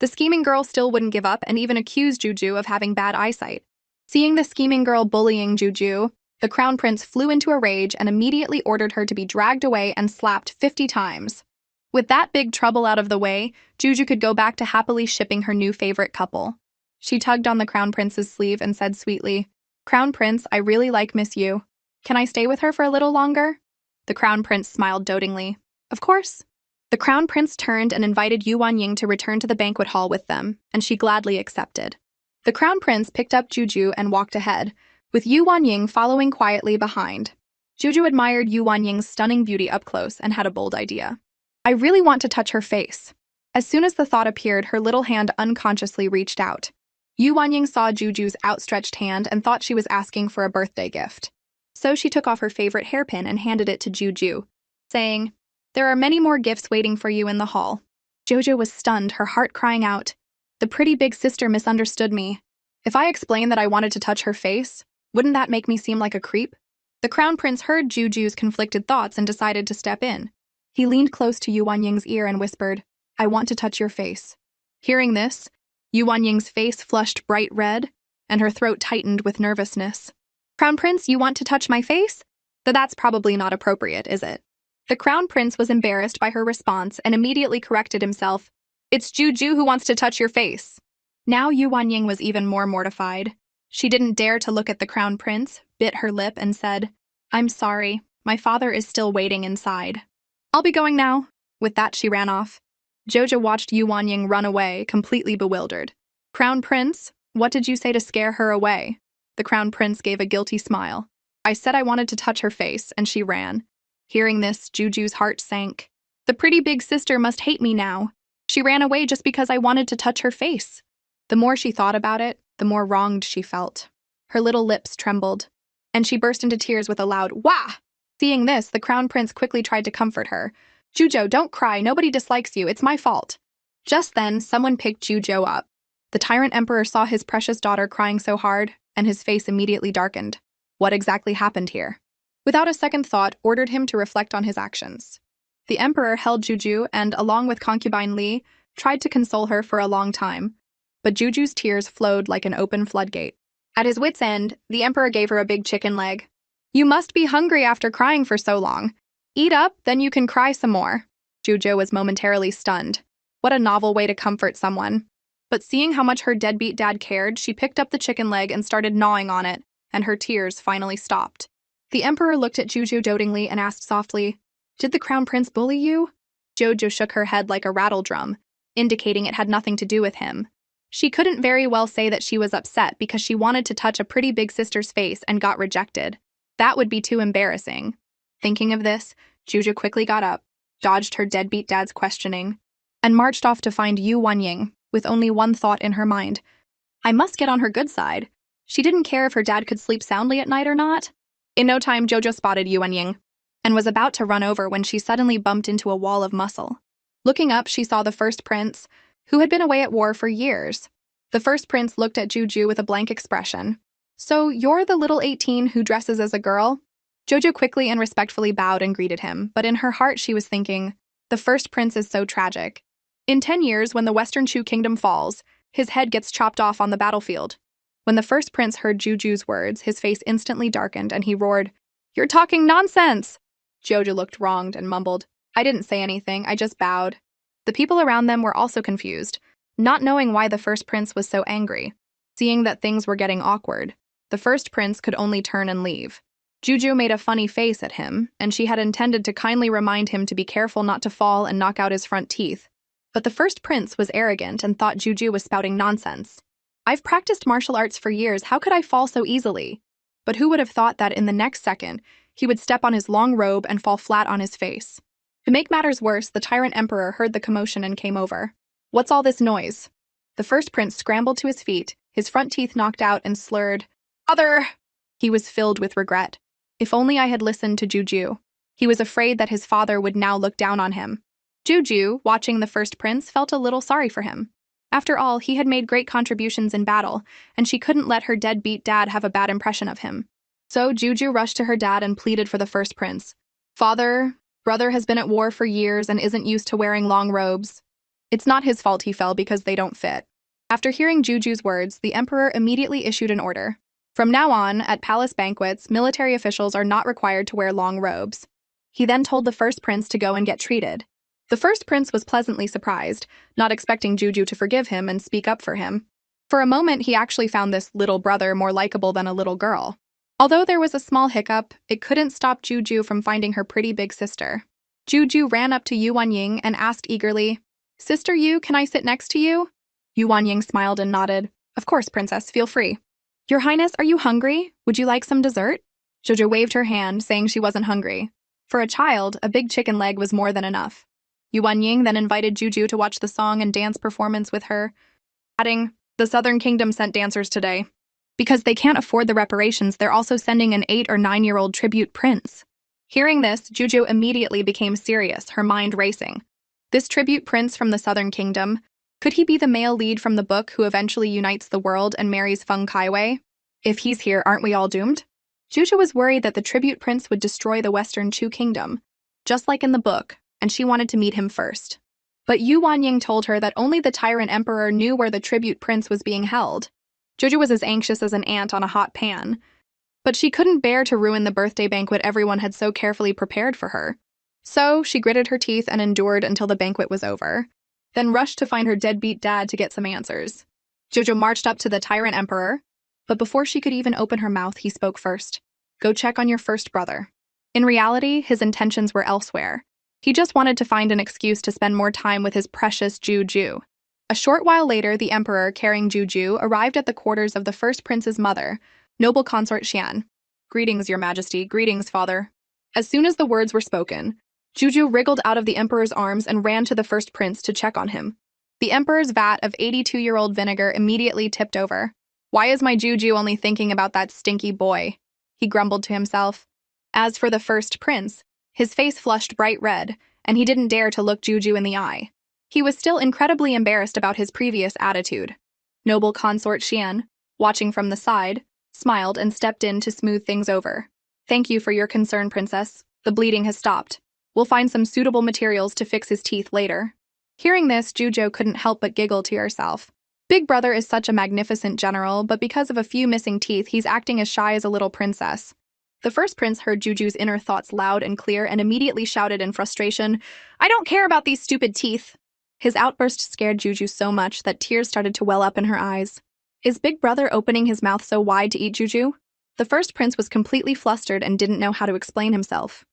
The scheming girl still wouldn't give up and even accused Juju of having bad eyesight. Seeing the scheming girl bullying Juju, the Crown Prince flew into a rage and immediately ordered her to be dragged away and slapped 50 times. With that big trouble out of the way, Juju could go back to happily shipping her new favorite couple. She tugged on the Crown Prince's sleeve and said sweetly, "Crown Prince, I really like Miss Yu. Can I stay with her for a little longer?" The Crown Prince smiled dotingly. "Of course." The Crown Prince turned and invited Yuan Ying to return to the banquet hall with them, and she gladly accepted. The Crown Prince picked up Juju and walked ahead, with Yuan Ying following quietly behind. Juju admired Yuan Ying's stunning beauty up close and had a bold idea. "I really want to touch her face." As soon as the thought appeared, her little hand unconsciously reached out. Yuan Ying saw Juju's outstretched hand and thought she was asking for a birthday gift. So she took off her favorite hairpin and handed it to Juju, saying, "There are many more gifts waiting for you in the hall." Jojo was stunned, her heart crying out, "The pretty big sister misunderstood me. If I explained that I wanted to touch her face, wouldn't that make me seem like a creep?" The Crown Prince heard Juju's conflicted thoughts and decided to step in. He leaned close to Yuan Ying's ear and whispered, "I want to touch your face." Hearing this, Yuan Ying's face flushed bright red, and her throat tightened with nervousness. "Crown Prince, you want to touch my face? That's probably not appropriate, is it?" The Crown Prince was embarrassed by her response and immediately corrected himself. "It's Juju who wants to touch your face." Now Yuan Ying was even more mortified. She didn't dare to look at the Crown Prince, bit her lip, and said, "I'm sorry. My father is still waiting inside. I'll be going now." With that, she ran off. Jojo watched Yuan Ying run away, completely bewildered. "Crown Prince, what did you say to scare her away?" The Crown Prince gave a guilty smile. "I said I wanted to touch her face, and she ran." Hearing this, Juju's heart sank. "The pretty big sister must hate me now. She ran away just because I wanted to touch her face." The more she thought about it, the more wronged she felt. Her little lips trembled, and she burst into tears with a loud "Wah!" Seeing this, the Crown Prince quickly tried to comfort her. "Jujo, don't cry, nobody dislikes you, it's my fault." Just then, someone picked Jujo up. The Tyrant Emperor saw his precious daughter crying so hard, and his face immediately darkened. What exactly happened here? Without a second thought, ordered him to reflect on his actions. The Emperor held Juju and, along with concubine Li, tried to console her for a long time, but Juju's tears flowed like an open floodgate. At his wit's end, the Emperor gave her a big chicken leg. "You must be hungry after crying for so long. Eat up, then you can cry some more." Juju was momentarily stunned. What a novel way to comfort someone. But seeing how much her deadbeat dad cared, she picked up the chicken leg and started gnawing on it, and her tears finally stopped. The Emperor looked at Juju dotingly and asked softly, "Did the Crown Prince bully you?" Jojo shook her head like a rattle drum, indicating it had nothing to do with him. She couldn't very well say that she was upset because she wanted to touch a pretty big sister's face and got rejected. That would be too embarrassing. Thinking of this, Juju quickly got up, dodged her deadbeat dad's questioning, and marched off to find Yuan Ying, with only one thought in her mind. I must get on her good side. She didn't care if her dad could sleep soundly at night or not. In no time, Jojo spotted Yuan Ying and was about to run over when she suddenly bumped into a wall of muscle. Looking up, she saw the first prince, who had been away at war for years. The first prince looked at Juju with a blank expression. "So you're the little 18 who dresses as a girl?" Jojo quickly and respectfully bowed and greeted him, but in her heart she was thinking, the first prince is so tragic. In 10 years, when the Western Chu kingdom falls, his head gets chopped off on the battlefield. When the first prince heard Juju's words, his face instantly darkened and he roared, "You're talking nonsense!" Jojo looked wronged and mumbled, "I didn't say anything, I just bowed." The people around them were also confused, not knowing why the first prince was so angry. Seeing that things were getting awkward, the first prince could only turn and leave. Juju made a funny face at him, and she had intended to kindly remind him to be careful not to fall and knock out his front teeth. But the first prince was arrogant and thought Juju was spouting nonsense. "I've practiced martial arts for years, how could I fall so easily?" But who would have thought that in the next second, he would step on his long robe and fall flat on his face. To make matters worse, the tyrant emperor heard the commotion and came over. "What's all this noise?" The first prince scrambled to his feet, his front teeth knocked out, and slurred, "Father!" He was filled with regret. If only I had listened to Juju. He was afraid that his father would now look down on him. Juju, watching the first prince, felt a little sorry for him. After all, he had made great contributions in battle, and she couldn't let her deadbeat dad have a bad impression of him. So Juju rushed to her dad and pleaded for the first prince. "Father, brother has been at war for years and isn't used to wearing long robes. It's not his fault he fell because they don't fit." After hearing Juju's words, the emperor immediately issued an order. From now on, at palace banquets, military officials are not required to wear long robes. He then told the first prince to go and get treated. The first prince was pleasantly surprised, not expecting Juju to forgive him and speak up for him. For a moment, he actually found this little brother more likable than a little girl. Although there was a small hiccup, it couldn't stop Juju from finding her pretty big sister. Juju ran up to Yu Wanying and asked eagerly, "Sister Yu, can I sit next to you?" Yu Wanying smiled and nodded. "Of course, princess, feel free." "Your Highness, are you hungry? Would you like some dessert?" Juju waved her hand, saying she wasn't hungry. For a child, a big chicken leg was more than enough. Yu Wanying then invited Juju to watch the song and dance performance with her, adding, "The Southern Kingdom sent dancers today. Because they can't afford the reparations, they're also sending an 8 or 9-year-old tribute prince." Hearing this, Juju immediately became serious, her mind racing. This tribute prince from the Southern Kingdom, could he be the male lead from the book who eventually unites the world and marries Feng Kaiwei? If he's here, aren't we all doomed? Juju was worried that the tribute prince would destroy the Western Chu Kingdom, just like in the book, and she wanted to meet him first. But Yu Wanying told her that only the tyrant emperor knew where the tribute prince was being held. Juju was as anxious as an ant on a hot pan, but she couldn't bear to ruin the birthday banquet everyone had so carefully prepared for her. So she gritted her teeth and endured until the banquet was over, then rushed to find her deadbeat dad to get some answers. Juju marched up to the tyrant emperor, but before she could even open her mouth, he spoke first. "Go check on your first brother." In reality, his intentions were elsewhere. He just wanted to find an excuse to spend more time with his precious Juju. A short while later, the emperor, carrying Juju, arrived at the quarters of the first prince's mother, noble consort Xian. "Greetings, your majesty. Greetings, father." As soon as the words were spoken, Juju wriggled out of the emperor's arms and ran to the first prince to check on him. The emperor's vat of 82-year-old vinegar immediately tipped over. "Why is my Juju only thinking about that stinky boy?" he grumbled to himself. As for the first prince, his face flushed bright red, and he didn't dare to look Juju in the eye. He was still incredibly embarrassed about his previous attitude. Noble consort Xian, watching from the side, smiled and stepped in to smooth things over. "Thank you for your concern, princess. The bleeding has stopped. We'll find some suitable materials to fix his teeth later." Hearing this, Juju couldn't help but giggle to herself. Big Brother is such a magnificent general, but because of a few missing teeth, he's acting as shy as a little princess. The first prince heard Juju's inner thoughts loud and clear and immediately shouted in frustration, "I don't care about these stupid teeth." His outburst scared Juju so much that tears started to well up in her eyes. Is Big Brother opening his mouth so wide to eat Juju? The first prince was completely flustered and didn't know how to explain himself.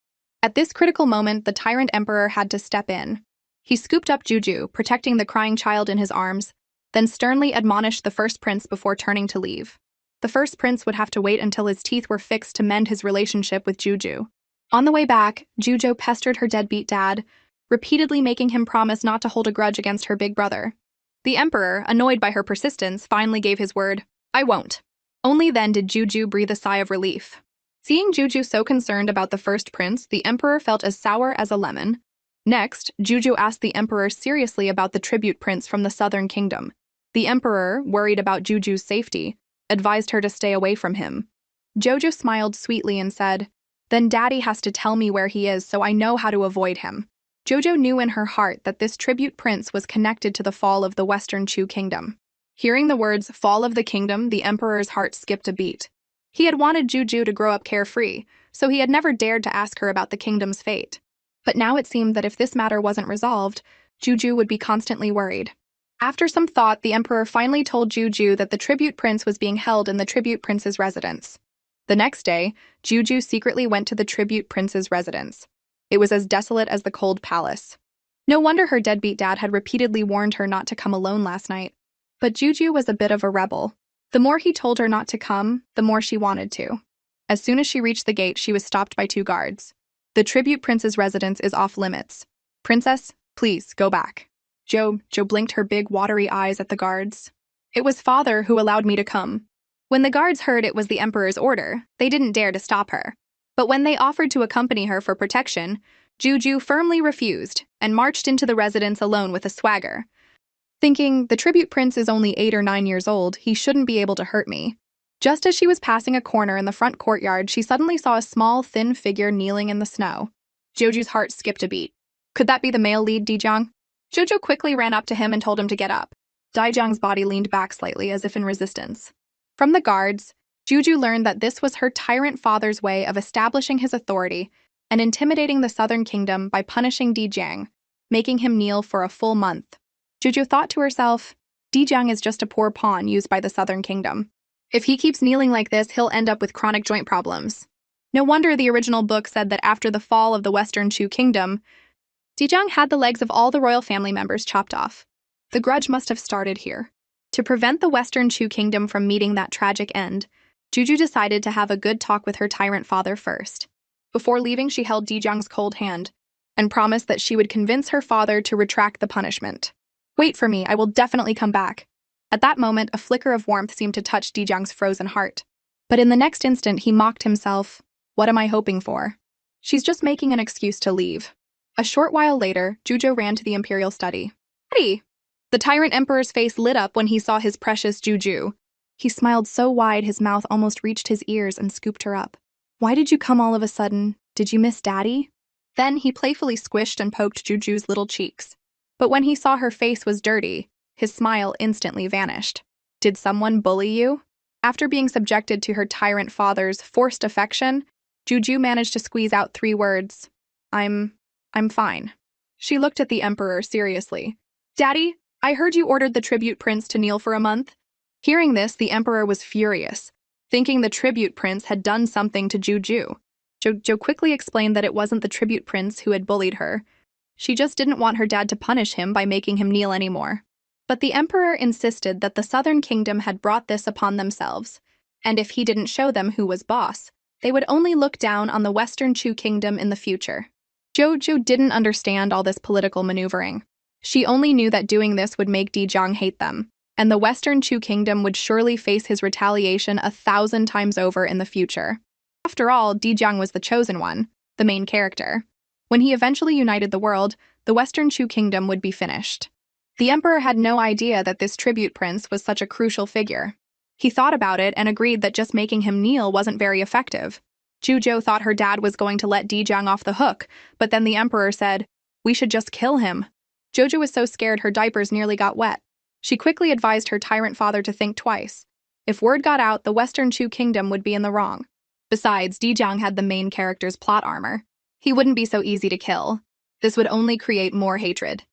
At this critical moment, the tyrant emperor had to step in. He scooped up Juju, protecting the crying child in his arms, then sternly admonished the first prince before turning to leave. The first prince would have to wait until his teeth were fixed to mend his relationship with Juju. On the way back, Juju pestered her deadbeat dad, repeatedly making him promise not to hold a grudge against her big brother. The emperor, annoyed by her persistence, finally gave his word, "I won't." Only then did Juju breathe a sigh of relief. Seeing Juju so concerned about the first prince, the emperor felt as sour as a lemon. Next, Juju asked the emperor seriously about the tribute prince from the Southern Kingdom. The emperor, worried about Juju's safety, advised her to stay away from him. Juju smiled sweetly and said, "Then Daddy has to tell me where he is so I know how to avoid him." Juju knew in her heart that this tribute prince was connected to the fall of the Western Chu Kingdom. Hearing the words "fall of the kingdom," the emperor's heart skipped a beat. He had wanted Juju to grow up carefree, so he had never dared to ask her about the kingdom's fate. But now it seemed that if this matter wasn't resolved, Juju would be constantly worried. After some thought, the emperor finally told Juju that the tribute prince was being held in the tribute prince's residence. The next day, Juju secretly went to the tribute prince's residence. It was as desolate as the cold palace. No wonder her deadbeat dad had repeatedly warned her not to come alone last night. But Juju was a bit of a rebel. The more he told her not to come, the more she wanted to. As soon as she reached the gate, she was stopped by two guards. The tribute prince's residence is off limits. Princess, please, go back. Jo blinked her big watery eyes at the guards. It was father who allowed me to come. When the guards heard it was the emperor's order, they didn't dare to stop her. But when they offered to accompany her for protection, Juju firmly refused and marched into the residence alone with a swagger. Thinking, the tribute prince is only 8 or 9 years old, he shouldn't be able to hurt me. Just as she was passing a corner in the front courtyard, she suddenly saw a small, thin figure kneeling in the snow. Joju's heart skipped a beat. Could that be the male lead, Daejeong? Jojo quickly ran up to him and told him to get up. Daejeong's body leaned back slightly, as if in resistance. From the guards, Juju learned that this was her tyrant father's way of establishing his authority and intimidating the southern kingdom by punishing Daejeong, making him kneel for a full month. Juju thought to herself, Daejeong is just a poor pawn used by the southern kingdom. If he keeps kneeling like this, he'll end up with chronic joint problems. No wonder the original book said that after the fall of the Western Chu kingdom, Daejeong had the legs of all the royal family members chopped off. The grudge must have started here. To prevent the Western Chu kingdom from meeting that tragic end, Juju decided to have a good talk with her tyrant father first. Before leaving, she held Daejeong's cold hand and promised that she would convince her father to retract the punishment. Wait for me, I will definitely come back. At that moment, a flicker of warmth seemed to touch Daejeong's frozen heart. But in the next instant, he mocked himself. What am I hoping for? She's just making an excuse to leave. A short while later, Juju ran to the imperial study. Daddy! The tyrant emperor's face lit up when he saw his precious Juju. He smiled so wide his mouth almost reached his ears and scooped her up. Why did you come all of a sudden? Did you miss Daddy? Then he playfully squished and poked Juju's little cheeks. But when he saw her face was dirty, his smile instantly vanished. Did someone bully you? After being subjected to her tyrant father's forced affection, Juju managed to squeeze out 3 words. I'm fine. She looked at the emperor seriously. Daddy, I heard you ordered the tribute prince to kneel for a month. Hearing this, the emperor was furious, thinking the tribute prince had done something to Juju. Jo quickly explained that it wasn't the tribute prince who had bullied her. She just didn't want her dad to punish him by making him kneel anymore. But the emperor insisted that the southern kingdom had brought this upon themselves, and if he didn't show them who was boss, they would only look down on the western Chu kingdom in the future. Jojo didn't understand all this political maneuvering. She only knew that doing this would make Daejeong hate them, and the western Chu kingdom would surely face his retaliation 1,000 times over in the future. After all, Daejeong was the chosen one, the main character. When he eventually united the world, the western Chu kingdom would be finished. The emperor had no idea that this tribute prince was such a crucial figure. He thought about it and agreed that just making him kneel wasn't very effective. Jujo thought her dad was going to let Daejeong off the hook, but then the emperor said, "We should just kill him." Jojo was so scared her diapers nearly got wet. She quickly advised her tyrant father to think twice. If word got out, the western Chu kingdom would be in the wrong. Besides, Daejeong had the main character's plot armor. He wouldn't be so easy to kill. This would only create more hatred.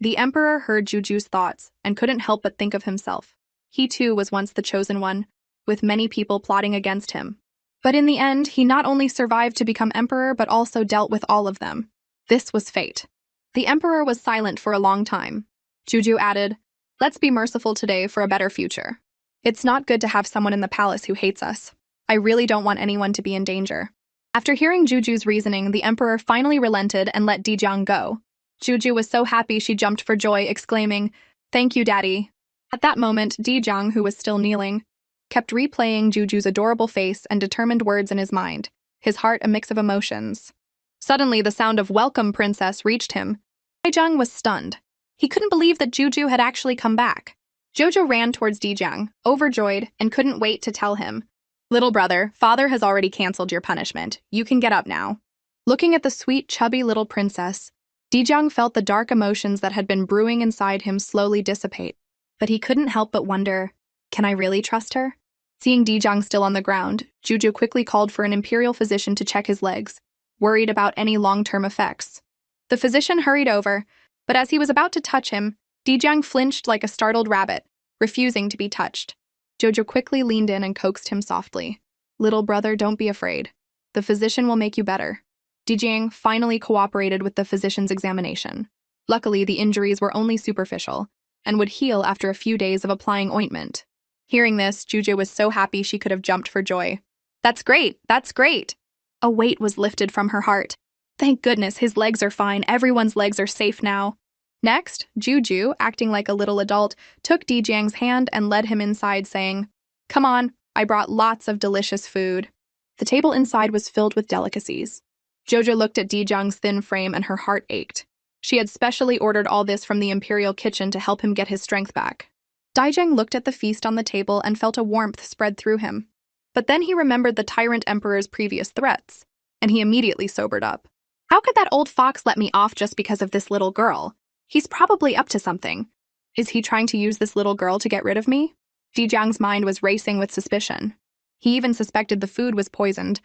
The emperor heard Juju's thoughts and couldn't help but think of himself. He too was once the chosen one, with many people plotting against him. But in the end, he not only survived to become emperor but also dealt with all of them. This was fate. The emperor was silent for a long time. Juju added, "Let's be merciful today for a better future. It's not good to have someone in the palace who hates us. I really don't want anyone to be in danger." After hearing Juju's reasoning, the emperor finally relented and let Daejeong go. Juju was so happy she jumped for joy, exclaiming, "Thank you, Daddy." At that moment, Daejeong, who was still kneeling, kept replaying Juju's adorable face and determined words in his mind, his heart a mix of emotions. Suddenly, the sound of "Welcome, Princess" reached him. Daejeong was stunned. He couldn't believe that Juju had actually come back. Jojo ran towards Daejeong, overjoyed, and couldn't wait to tell him, "Little brother, father has already canceled your punishment. You can get up now." Looking at the sweet, chubby little princess, Daejeong felt the dark emotions that had been brewing inside him slowly dissipate. But he couldn't help but wonder, can I really trust her? Seeing Daejeong still on the ground, Juju quickly called for an imperial physician to check his legs, worried about any long-term effects. The physician hurried over, but as he was about to touch him, Dijiang flinched like a startled rabbit, refusing to be touched. Jojo quickly leaned in and coaxed him softly. Little brother, don't be afraid. The physician will make you better. Dijiang finally cooperated with the physician's examination. Luckily, the injuries were only superficial and would heal after a few days of applying ointment. Hearing this, Juju was so happy she could have jumped for joy. That's great! That's great! A weight was lifted from her heart. Thank goodness his legs are fine. Everyone's legs are safe now. Next, Juju, acting like a little adult, took Dijiang's hand and led him inside, saying, "Come on, I brought lots of delicious food." The table inside was filled with delicacies. Jojo looked at Dijiang's thin frame and her heart ached. She had specially ordered all this from the imperial kitchen to help him get his strength back. Dijiang looked at the feast on the table and felt a warmth spread through him. But then he remembered the Tyrant Emperor's previous threats, and he immediately sobered up. How could that old fox let me off just because of this little girl? He's probably up to something. Is he trying to use this little girl to get rid of me? Dijiang's mind was racing with suspicion. He even suspected the food was poisoned,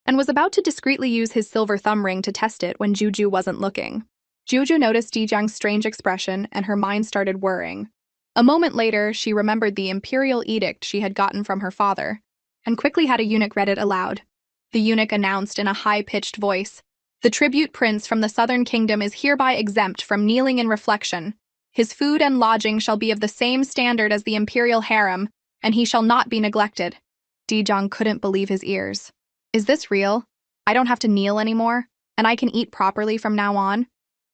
and was about to discreetly use his silver thumb ring to test it when Juju wasn't looking. Juju noticed Dijiang's strange expression, and her mind started whirring. A moment later, she remembered the imperial edict she had gotten from her father, and quickly had a eunuch read it aloud. The eunuch announced in a high-pitched voice, "The tribute prince from the southern kingdom is hereby exempt from kneeling in reflection. His food and lodging shall be of the same standard as the imperial harem, and he shall not be neglected." Dijiang couldn't believe his ears. Is this real? I don't have to kneel anymore, and I can eat properly from now on?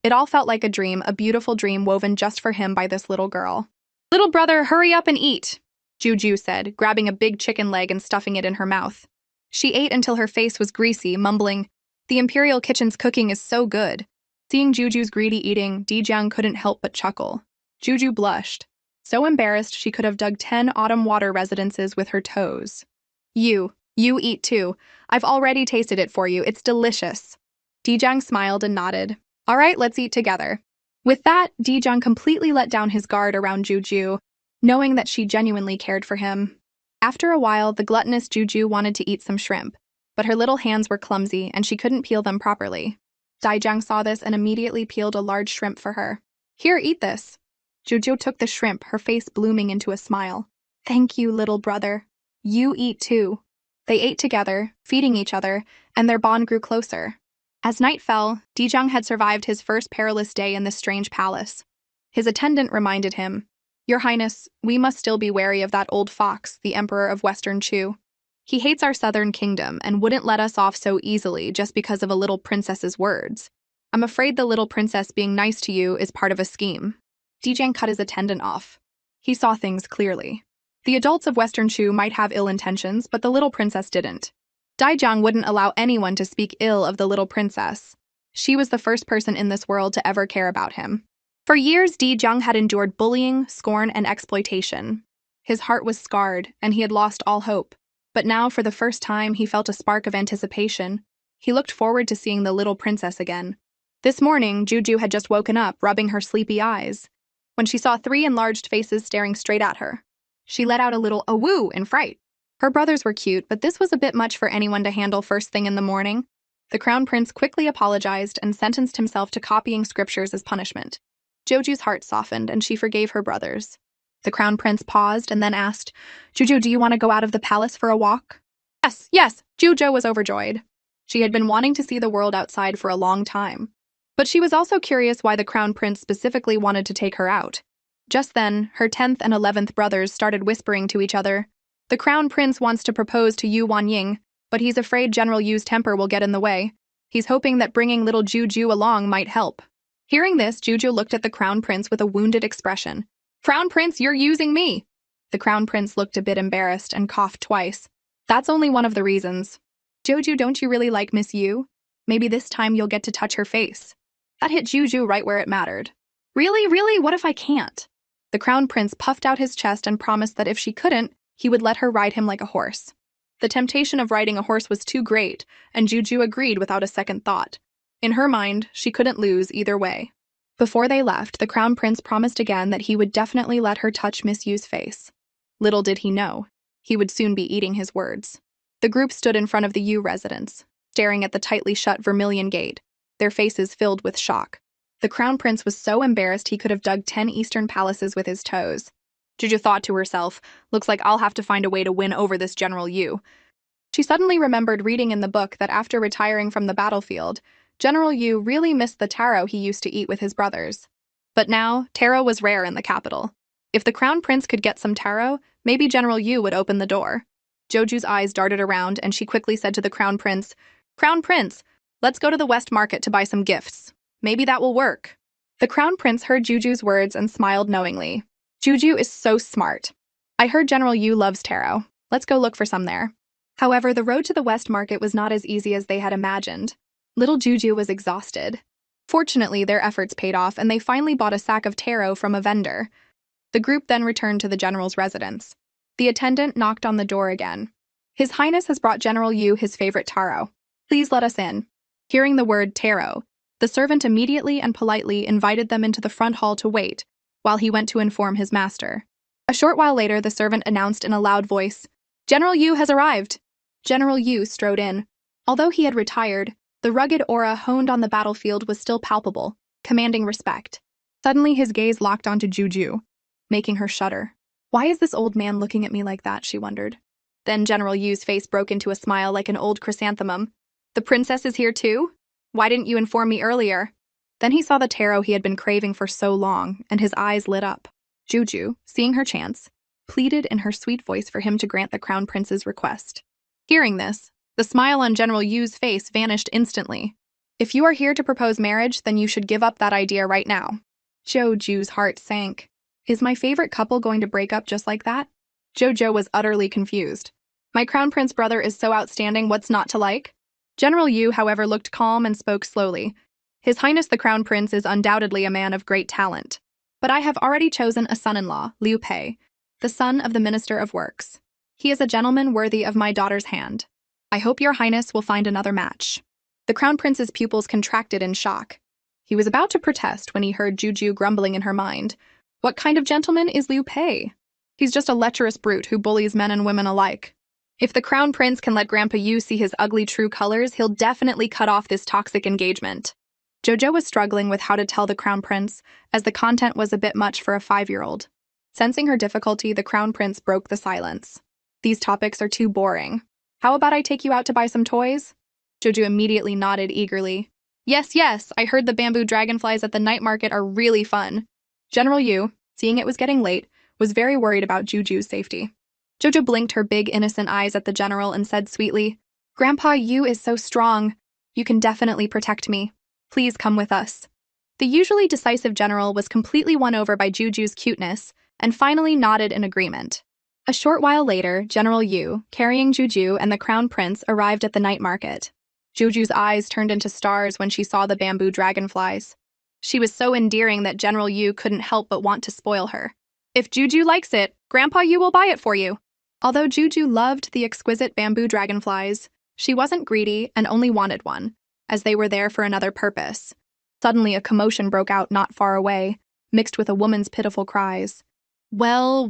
It all felt like a dream, a beautiful dream woven just for him by this little girl. "Little brother, hurry up and eat," Juju said, grabbing a big chicken leg and stuffing it in her mouth. She ate until her face was greasy, mumbling, "The imperial kitchen's cooking is so good." Seeing Juju's greedy eating, Dijiang couldn't help but chuckle. Juju blushed, so embarrassed she could have dug 10 autumn water residences with her toes. You eat too. I've already tasted it for you. It's delicious." Dijiang smiled and nodded. "All right, let's eat together." With that, Dijiang completely let down his guard around Juju, knowing that she genuinely cared for him. After a while, the gluttonous Juju wanted to eat some shrimp, but her little hands were clumsy and she couldn't peel them properly. Dijiang saw this and immediately peeled a large shrimp for her. "Here, eat this." Juju took the shrimp, her face blooming into a smile. "Thank you, little brother. You eat too." They ate together, feeding each other, and their bond grew closer. As night fell, Dijiang had survived his first perilous day in this strange palace. His attendant reminded him, "Your Highness, we must still be wary of that old fox, the Emperor of Western Chu. He hates our southern kingdom and wouldn't let us off so easily just because of a little princess's words. I'm afraid the little princess being nice to you is part of a scheme." Dijiang cut his attendant off. He saw things clearly. The adults of Western Chu might have ill intentions, but the little princess didn't. Dijiang wouldn't allow anyone to speak ill of the little princess. She was the first person in this world to ever care about him. For years, Dijiang had endured bullying, scorn, and exploitation. His heart was scarred, and he had lost all hope. But now, for the first time, he felt a spark of anticipation. He looked forward to seeing the little princess again. This morning, Juju had just woken up, rubbing her sleepy eyes, when she saw 3 enlarged faces staring straight at her. She let out a little "awoo" in fright. Her brothers were cute, but this was a bit much for anyone to handle first thing in the morning. The crown prince quickly apologized and sentenced himself to copying scriptures as punishment. Joju's heart softened, and she forgave her brothers. The crown prince paused and then asked, "Juju, do you want to go out of the palace for a walk?" Yes, Juju was overjoyed. She had been wanting to see the world outside for a long time. But she was also curious why the crown prince specifically wanted to take her out. Just then, her 10th and 11th brothers started whispering to each other, "The crown prince wants to propose to Yu Wanying, but he's afraid General Yu's temper will get in the way. He's hoping that bringing little Juju along might help." Hearing this, Juju looked at the crown prince with a wounded expression. "Crown prince, you're using me!" The crown prince looked a bit embarrassed and coughed twice. "That's only one of the reasons. Joju, don't you really like Miss Yu? Maybe this time you'll get to touch her face." That hit Juju right where it mattered. Really? What if I can't?" The crown prince puffed out his chest and promised that if she couldn't, he would let her ride him like a horse. The temptation of riding a horse was too great, and Juju agreed without a second thought. In her mind, she couldn't lose either way. Before they left, the crown prince promised again that he would definitely let her touch Miss Yu's face. Little did he know, he would soon be eating his words. The group stood in front of the Yu residence, staring at the tightly shut vermilion gate, their faces filled with shock. The crown prince was so embarrassed he could have dug 10 eastern palaces with his toes. Juju thought to herself, looks like I'll have to find a way to win over this General Yu. She suddenly remembered reading in the book that after retiring from the battlefield, General Yu really missed the taro he used to eat with his brothers. But now, taro was rare in the capital. If the crown prince could get some taro, maybe General Yu would open the door. Joju's eyes darted around, and she quickly said to the crown prince, "Crown Prince, let's go to the West Market to buy some gifts. Maybe that will work." The crown prince heard Juju's words and smiled knowingly. Juju is so smart. I heard General Yu loves taro. Let's go look for some there. However, the road to the West Market was not as easy as they had imagined. Little Juju was exhausted. Fortunately, their efforts paid off, and they finally bought a sack of taro from a vendor. The group then returned to the general's residence. The attendant knocked on the door again. "His Highness has brought General Yu his favorite taro. Please let us in." Hearing the word taro, the servant immediately and politely invited them into the front hall to wait, while he went to inform his master. A short while later, the servant announced in a loud voice, "General Yu has arrived." General Yu strode in. Although he had retired, the rugged aura honed on the battlefield was still palpable, commanding respect. Suddenly his gaze locked onto Juju, making her shudder. Why is this old man looking at me like that, she wondered. Then General Yu's face broke into a smile like an old chrysanthemum. "The princess is here too? Why didn't you inform me earlier?" Then he saw the taro he had been craving for so long, and his eyes lit up. Juju, seeing her chance, pleaded in her sweet voice for him to grant the crown prince's request. Hearing this, the smile on General Yu's face vanished instantly. "If you are here to propose marriage, then you should give up that idea right now." Joju's heart sank. Is my favorite couple going to break up just like that? Jojo was utterly confused. My crown prince brother is so outstanding, what's not to like? General Yu, however, looked calm and spoke slowly. "His Highness the Crown Prince is undoubtedly a man of great talent. But I have already chosen a son-in-law, Liu Pei, the son of the Minister of Works. He is a gentleman worthy of my daughter's hand. I hope your Highness will find another match." The Crown Prince's pupils contracted in shock. He was about to protest when he heard Juju grumbling in her mind. What kind of gentleman is Liu Pei? He's just a lecherous brute who bullies men and women alike. If the Crown Prince can let Grandpa Yu see his ugly true colors, he'll definitely cut off this toxic engagement. Jojo was struggling with how to tell the Crown Prince, as the content was a bit much for a 5-year-old. Sensing her difficulty, the Crown Prince broke the silence. "These topics are too boring. How about I take you out to buy some toys?" Jojo immediately nodded eagerly. Yes, I heard the bamboo dragonflies at the night market are really fun." General Yu, seeing it was getting late, was very worried about Juju's safety. Jojo blinked her big innocent eyes at the general and said sweetly, "Grandpa Yu is so strong. You can definitely protect me. Please come with us." The usually decisive general was completely won over by Juju's cuteness and finally nodded in agreement. A short while later, General Yu, carrying Juju and the Crown Prince, arrived at the night market. Juju's eyes turned into stars when she saw the bamboo dragonflies. She was so endearing that General Yu couldn't help but want to spoil her. "If Juju likes it, Grandpa Yu will buy it for you." Although Juju loved the exquisite bamboo dragonflies, she wasn't greedy and only wanted one, as they were there for another purpose. Suddenly a commotion broke out not far away, mixed with a woman's pitiful cries. Well,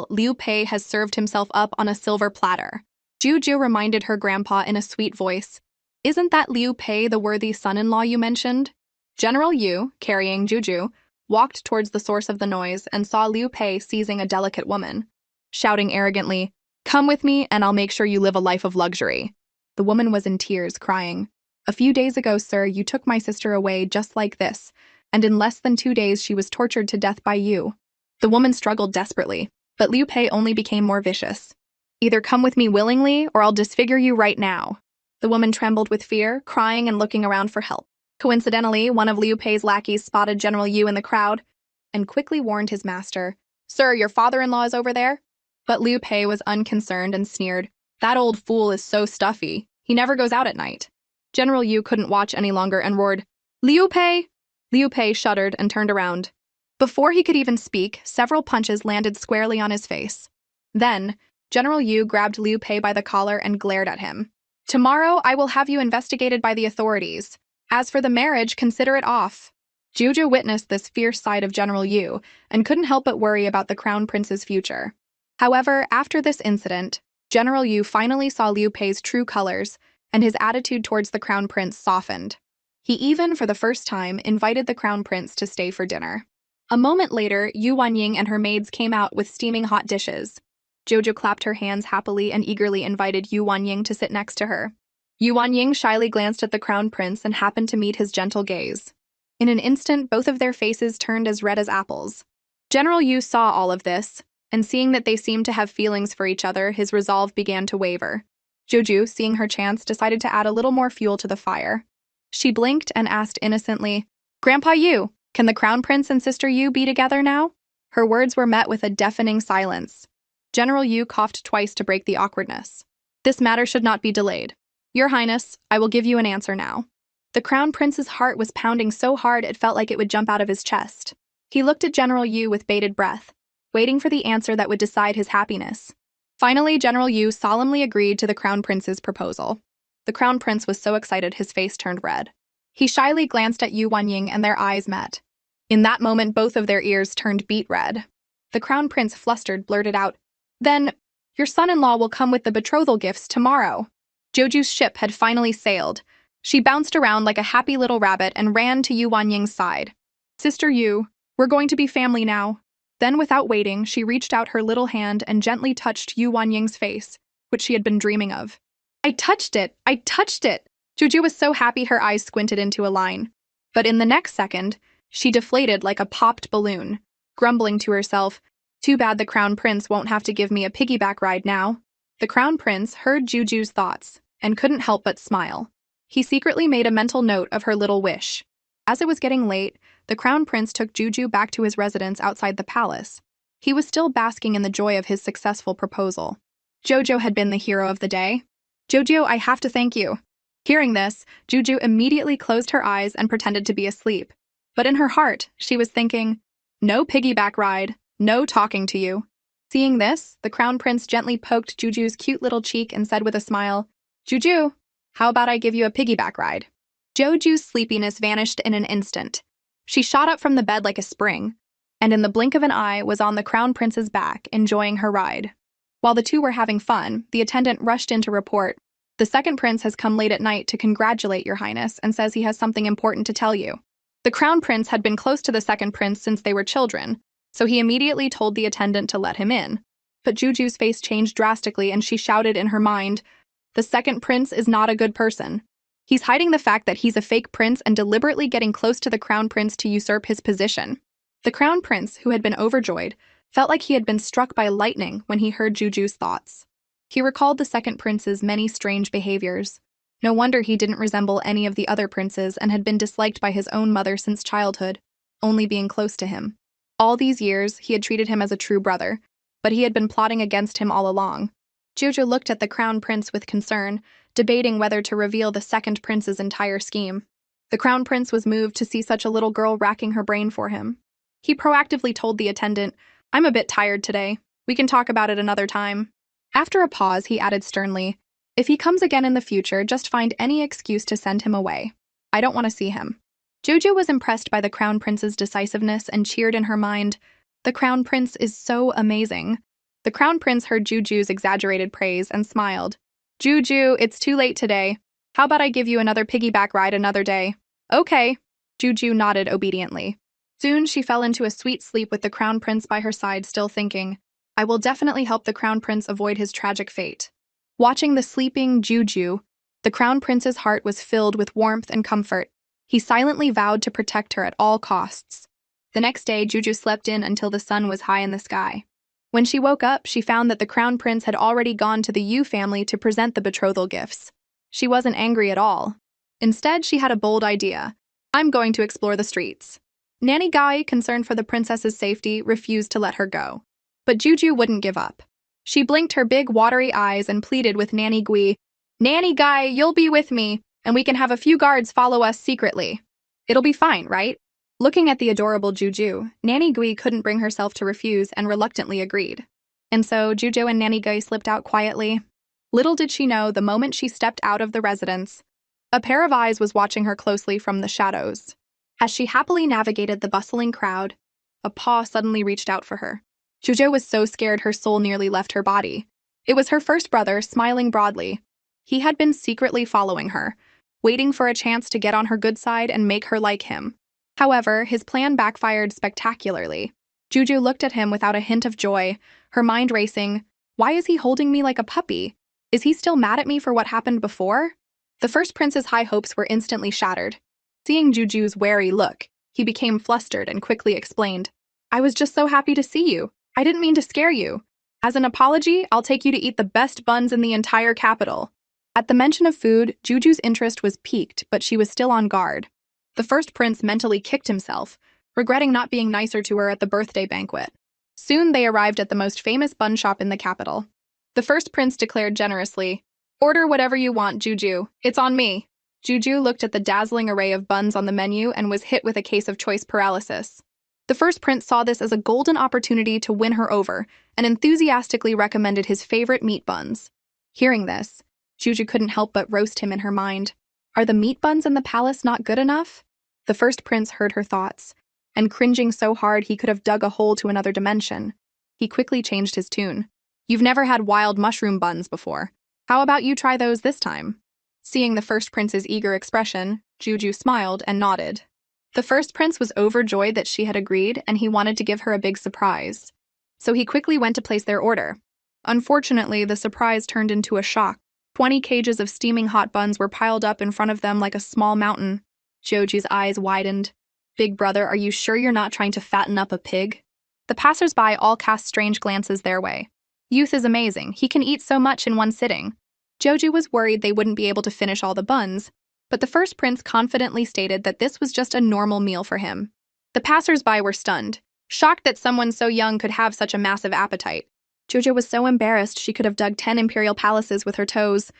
Liu Pei has served himself up on a silver platter. Juju reminded her grandpa in a sweet voice. "Isn't that Liu Pei the worthy son-in-law you mentioned?" General Yu, carrying Juju, walked towards the source of the noise and saw Liu Pei seizing a delicate woman, shouting arrogantly, "Come with me and I'll make sure you live a life of luxury." The woman was in tears, crying, "A few days ago, sir, you took my sister away just like this, and in less than 2 days she was tortured to death by you." The woman struggled desperately, but Liu Pei only became more vicious. "Either come with me willingly, or I'll disfigure you right now." The woman trembled with fear, crying and looking around for help. Coincidentally, one of Liu Pei's lackeys spotted General Yu in the crowd and quickly warned his master, "Sir, your father-in-law is over there." But Liu Pei was unconcerned and sneered, "That old fool is so stuffy. He never goes out at night." General Yu couldn't watch any longer and roared, "Liu Pei!" Liu Pei shuddered and turned around. Before he could even speak, several punches landed squarely on his face. Then, General Yu grabbed Liu Pei by the collar and glared at him. "Tomorrow, I will have you investigated by the authorities. As for the marriage, consider it off." Juju witnessed this fierce side of General Yu and couldn't help but worry about the Crown Prince's future. However, after this incident, General Yu finally saw Liu Pei's true colors, and his attitude towards the Crown Prince softened. He even, for the first time, invited the crown prince to stay for dinner. A moment later, Yu Wanying and her maids came out with steaming hot dishes. Jojo clapped her hands happily and eagerly invited Yu Wanying to sit next to her. Yu Wanying shyly glanced at the crown prince and happened to meet his gentle gaze. In an instant, both of their faces turned as red as apples. General Yu saw all of this, and seeing that they seemed to have feelings for each other, his resolve began to waver. Jojo, seeing her chance, decided to add a little more fuel to the fire. She blinked and asked innocently, "Grandpa Yu, can the crown prince and sister Yu be together now?" Her words were met with a deafening silence. General Yu coughed twice to break the awkwardness. "This matter should not be delayed. Your Highness, I will give you an answer now." The crown prince's heart was pounding so hard it felt like it would jump out of his chest. He looked at General Yu with bated breath, waiting for the answer that would decide his happiness. Finally, General Yu solemnly agreed to the crown prince's proposal. The crown prince was so excited his face turned red. He shyly glanced at Yu Wanying and their eyes met. In that moment, both of their ears turned beet red. The crown prince, flustered, blurted out, "Then, your son-in-law will come with the betrothal gifts tomorrow." Joju's ship had finally sailed. She bounced around like a happy little rabbit and ran to Yu Wanying's side. "Sister Yu, we're going to be family now." Then, without waiting, she reached out her little hand and gently touched Yu Wanying's face, which she had been dreaming of. "I touched it! I touched it!" Jojo was so happy her eyes squinted into a line. But in the next second, she deflated like a popped balloon, grumbling to herself, "Too bad the crown prince won't have to give me a piggyback ride now." The crown prince heard Juju's thoughts and couldn't help but smile. He secretly made a mental note of her little wish. As it was getting late, the crown prince took Juju back to his residence outside the palace. He was still basking in the joy of his successful proposal. Jojo had been the hero of the day. "Jojo, I have to thank you." Hearing this, Juju immediately closed her eyes and pretended to be asleep. But in her heart, she was thinking, "No piggyback ride, no talking to you." Seeing this, the crown prince gently poked Juju's cute little cheek and said with a smile, "Juju, how about I give you a piggyback ride?" Joju's sleepiness vanished in an instant. She shot up from the bed like a spring, and in the blink of an eye was on the crown prince's back, enjoying her ride. While the two were having fun, the attendant rushed in to report, "The second prince has come late at night to congratulate your highness and says he has something important to tell you." The crown prince had been close to the second prince since they were children, so he immediately told the attendant to let him in. But Juju's face changed drastically and she shouted in her mind, "The second prince is not a good person. He's hiding the fact that he's a fake prince and deliberately getting close to the crown prince to usurp his position." The crown prince, who had been overjoyed, felt like he had been struck by lightning when he heard Juju's thoughts. He recalled the second prince's many strange behaviors. No wonder he didn't resemble any of the other princes and had been disliked by his own mother since childhood, only being close to him. All these years, he had treated him as a true brother, but he had been plotting against him all along. Jojo looked at the crown prince with concern, debating whether to reveal the second prince's entire scheme. The crown prince was moved to see such a little girl racking her brain for him. He proactively told the attendant, "I'm a bit tired today. We can talk about it another time." After a pause, he added sternly, "If he comes again in the future, just find any excuse to send him away. I don't want to see him." Jojo was impressed by the crown prince's decisiveness and cheered in her mind, "The crown prince is so amazing." The crown prince heard Juju's exaggerated praise and smiled. "Juju, it's too late today. How about I give you another piggyback ride another day?" "Okay." Juju nodded obediently. Soon she fell into a sweet sleep with the crown prince by her side, still thinking, "I will definitely help the crown prince avoid his tragic fate." Watching the sleeping Juju, the crown prince's heart was filled with warmth and comfort. He silently vowed to protect her at all costs. The next day, Juju slept in until the sun was high in the sky. When she woke up, she found that the crown prince had already gone to the Yu family to present the betrothal gifts. She wasn't angry at all. Instead, she had a bold idea. "I'm going to explore the streets." Nanny Gai, concerned for the princess's safety, refused to let her go. But Juju wouldn't give up. She blinked her big, watery eyes and pleaded with Nanny Gui, "Nanny Gai, you'll be with me, and we can have a few guards follow us secretly. It'll be fine, right?" Looking at the adorable Juju, Nanny Gui couldn't bring herself to refuse and reluctantly agreed. And so Juju and Nanny Gui slipped out quietly. Little did she know, the moment she stepped out of the residence, a pair of eyes was watching her closely from the shadows. As she happily navigated the bustling crowd, a paw suddenly reached out for her. Juju was so scared her soul nearly left her body. It was her first brother, smiling broadly. He had been secretly following her, waiting for a chance to get on her good side and make her like him. However, his plan backfired spectacularly. Juju looked at him without a hint of joy, her mind racing. Why is he holding me like a puppy? Is he still mad at me for what happened before? The first prince's high hopes were instantly shattered. Seeing Juju's wary look, he became flustered and quickly explained, I was just so happy to see you. I didn't mean to scare you. As an apology, I'll take you to eat the best buns in the entire capital. At the mention of food, Juju's interest was piqued, but she was still on guard. The first prince mentally kicked himself, regretting not being nicer to her at the birthday banquet. Soon they arrived at the most famous bun shop in the capital. The first prince declared generously, Order whatever you want, Juju. It's on me. Juju looked at the dazzling array of buns on the menu and was hit with a case of choice paralysis. The first prince saw this as a golden opportunity to win her over and enthusiastically recommended his favorite meat buns. Hearing this, Juju couldn't help but roast him in her mind. Are the meat buns in the palace not good enough? The first prince heard her thoughts, and cringing so hard he could have dug a hole to another dimension, he quickly changed his tune. You've never had wild mushroom buns before. How about you try those this time? Seeing the first prince's eager expression, Juju smiled and nodded. The first prince was overjoyed that she had agreed, and he wanted to give her a big surprise. So he quickly went to place their order. Unfortunately, the surprise turned into a shock. 20 cages of steaming hot buns were piled up in front of them like a small mountain. Juju's eyes widened. Big brother, are you sure you're not trying to fatten up a pig? The passers-by all cast strange glances their way. Youth is amazing. He can eat so much in one sitting. Juju was worried they wouldn't be able to finish all the buns, but the first prince confidently stated that this was just a normal meal for him. The passers-by were stunned, shocked that someone so young could have such a massive appetite. Juju was so embarrassed she could have dug 10 imperial palaces with her toes.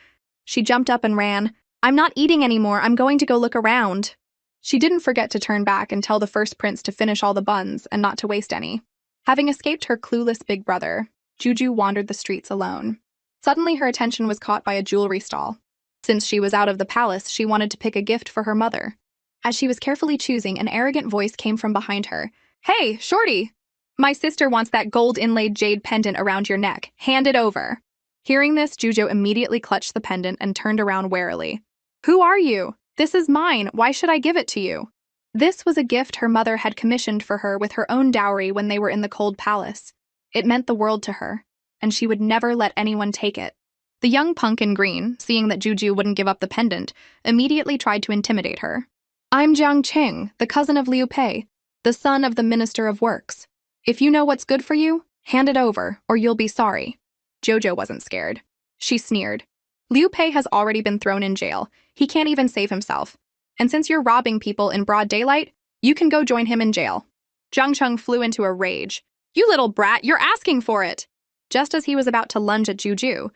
She jumped up and ran. I'm not eating anymore, I'm going to go look around. She didn't forget to turn back and tell the first prince to finish all the buns and not to waste any. Having escaped her clueless big brother, Juju wandered the streets alone. Suddenly her attention was caught by a jewelry stall. Since she was out of the palace, she wanted to pick a gift for her mother. As she was carefully choosing, an arrogant voice came from behind her. Hey, shorty! My sister wants that gold-inlaid jade pendant around your neck. Hand it over. Hearing this, Juju immediately clutched the pendant and turned around warily. Who are you? This is mine. Why should I give it to you? This was a gift her mother had commissioned for her with her own dowry when they were in the cold palace. It meant the world to her, and she would never let anyone take it. The young punk in green, seeing that Juju wouldn't give up the pendant, immediately tried to intimidate her. I'm Jiang Qing, the cousin of Liu Pei, the son of the Minister of Works. If you know what's good for you, hand it over, or you'll be sorry. Jojo wasn't scared. She sneered. Liu Pei has already been thrown in jail. He can't even save himself. And since you're robbing people in broad daylight, you can go join him in jail. Jiang Cheng flew into a rage. You little brat, you're asking for it! Just as he was about to lunge at Juju,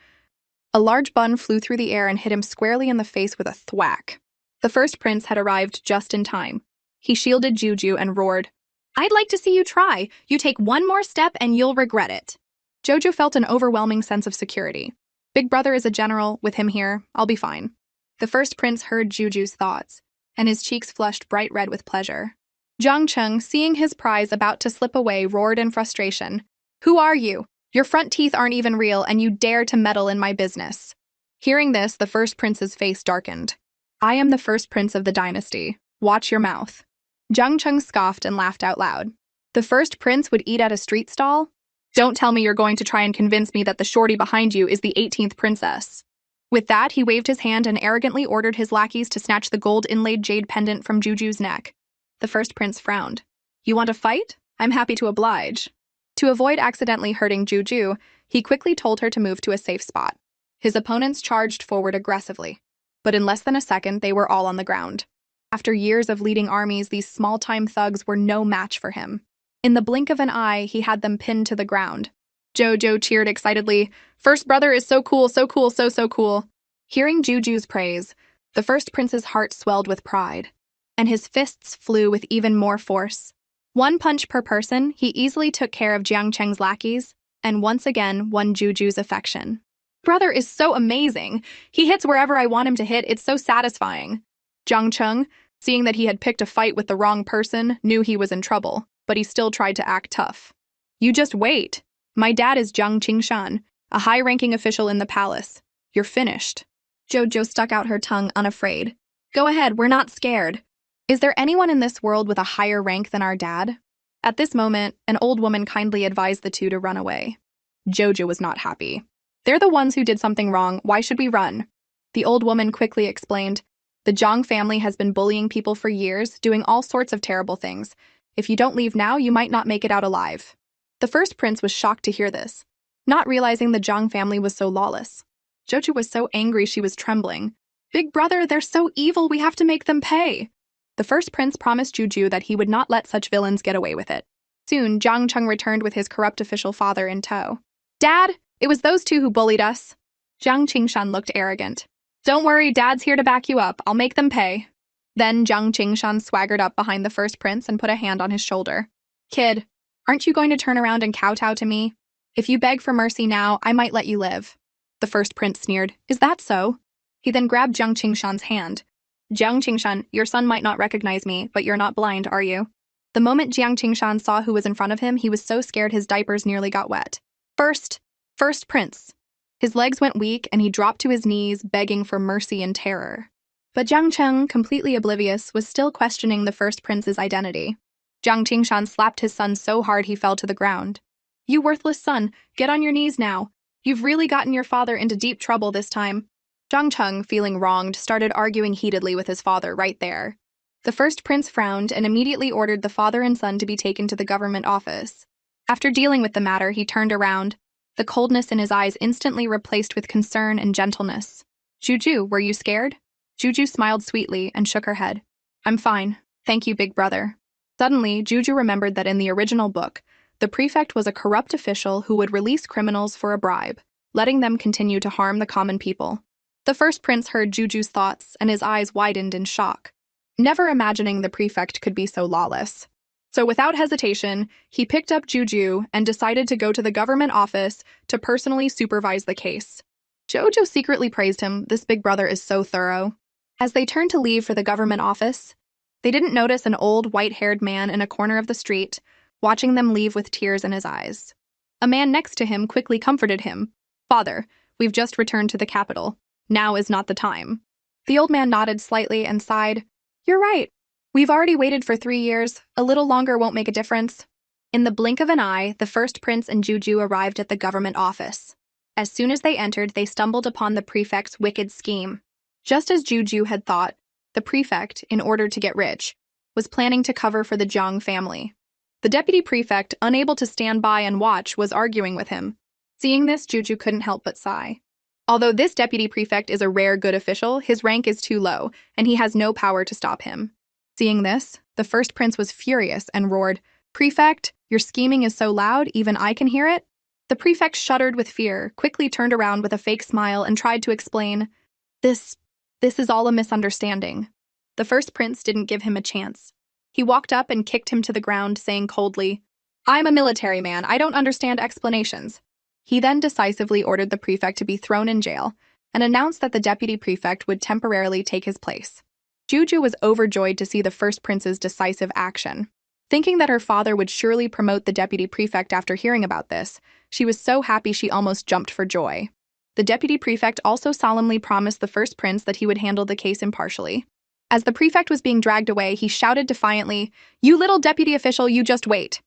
a large bun flew through the air and hit him squarely in the face with a thwack. The first prince had arrived just in time. He shielded Juju and roared, I'd like to see you try. You take one more step and you'll regret it. Jojo felt an overwhelming sense of security. Big brother is a general. With him here, I'll be fine. The first prince heard Juju's thoughts, and his cheeks flushed bright red with pleasure. Jiang Cheng, seeing his prize about to slip away, roared in frustration. Who are you? Your front teeth aren't even real, and you dare to meddle in my business. Hearing this, the first prince's face darkened. I am the first prince of the dynasty. Watch your mouth. Jiang Cheng scoffed and laughed out loud. The first prince would eat at a street stall? Don't tell me you're going to try and convince me that the shorty behind you is the 18th princess. With that, he waved his hand and arrogantly ordered his lackeys to snatch the gold-inlaid jade pendant from Juju's neck. The first prince frowned. You want to fight? I'm happy to oblige. To avoid accidentally hurting Juju, he quickly told her to move to a safe spot. His opponents charged forward aggressively, but in less than a second, they were all on the ground. After years of leading armies, these small-time thugs were no match for him. In the blink of an eye, he had them pinned to the ground. Jojo cheered excitedly. First brother is so cool, so cool, so cool. Hearing Juju's praise, the first prince's heart swelled with pride, and his fists flew with even more force. One punch per person, he easily took care of Jiang Cheng's lackeys, and once again won Juju's affection. Brother is so amazing. He hits wherever I want him to hit. It's so satisfying. Jiang Cheng, seeing that he had picked a fight with the wrong person, knew he was in trouble, but he still tried to act tough. You just wait. My dad is Jiang Qingshan, a high-ranking official in the palace. You're finished. Jojo stuck out her tongue, unafraid. Go ahead, we're not scared. Is there anyone in this world with a higher rank than our dad? At this moment, an old woman kindly advised the two to run away. Jojo was not happy. They're the ones who did something wrong, why should we run? The old woman quickly explained, the Zhang family has been bullying people for years, doing all sorts of terrible things. If you don't leave now, you might not make it out alive. The first prince was shocked to hear this, not realizing the Zhang family was so lawless. Jojo was so angry she was trembling. Big brother, they're so evil, we have to make them pay. The first prince promised Juju that he would not let such villains get away with it. Soon, Jiang Cheng returned with his corrupt official father in tow. Dad, it was those two who bullied us. Jiang Qingshan looked arrogant. Don't worry, Dad's here to back you up. I'll make them pay. Then Jiang Qingshan swaggered up behind the first prince and put a hand on his shoulder. Kid, aren't you going to turn around and kowtow to me? If you beg for mercy now, I might let you live. The first prince sneered. Is that so? He then grabbed Jiang Qingshan's hand. Jiang Qingshan, your son might not recognize me, but you're not blind, are you? The moment Jiang Qingshan saw who was in front of him, he was so scared his diapers nearly got wet. First prince. His legs went weak and he dropped to his knees, begging for mercy in terror. But Jiang Cheng, completely oblivious, was still questioning the first prince's identity. Jiang Qingshan slapped his son so hard he fell to the ground. You worthless son, get on your knees now. You've really gotten your father into deep trouble this time. Jiang Cheng, feeling wronged, started arguing heatedly with his father right there. The first prince frowned and immediately ordered the father and son to be taken to the government office. After dealing with the matter, he turned around, the coldness in his eyes instantly replaced with concern and gentleness. Juju, were you scared? Juju smiled sweetly and shook her head. I'm fine. Thank you, big brother. Suddenly, Juju remembered that in the original book, the prefect was a corrupt official who would release criminals for a bribe, letting them continue to harm the common people. The first prince heard Juju's thoughts and his eyes widened in shock, never imagining the prefect could be so lawless. So without hesitation, he picked up Juju and decided to go to the government office to personally supervise the case. Jojo secretly praised him. This big brother is so thorough. As they turned to leave for the government office, they didn't notice an old white-haired man in a corner of the street, watching them leave with tears in his eyes. A man next to him quickly comforted him. Father, we've just returned to the capital. Now is not the time. The old man nodded slightly and sighed. You're right. We've already waited for 3 years. A little longer won't make a difference. In the blink of an eye, the first prince and Juju arrived at the government office. As soon as they entered, they stumbled upon the prefect's wicked scheme. Just as Juju had thought, the prefect, in order to get rich, was planning to cover for the Zhang family. The deputy prefect, unable to stand by and watch, was arguing with him. Seeing this, Juju couldn't help but sigh. Although this deputy prefect is a rare good official, his rank is too low, and he has no power to stop him. Seeing this, the first prince was furious and roared, Prefect, your scheming is so loud, even I can hear it? The prefect shuddered with fear, quickly turned around with a fake smile and tried to explain, This is all a misunderstanding. The first prince didn't give him a chance. He walked up and kicked him to the ground, saying coldly, I'm a military man, I don't understand explanations. He then decisively ordered the prefect to be thrown in jail and announced that the deputy prefect would temporarily take his place. Juju was overjoyed to see the first prince's decisive action. Thinking that her father would surely promote the deputy prefect after hearing about this, she was so happy she almost jumped for joy. The deputy prefect also solemnly promised the first prince that he would handle the case impartially. As the prefect was being dragged away, he shouted defiantly, You little deputy official, you just wait.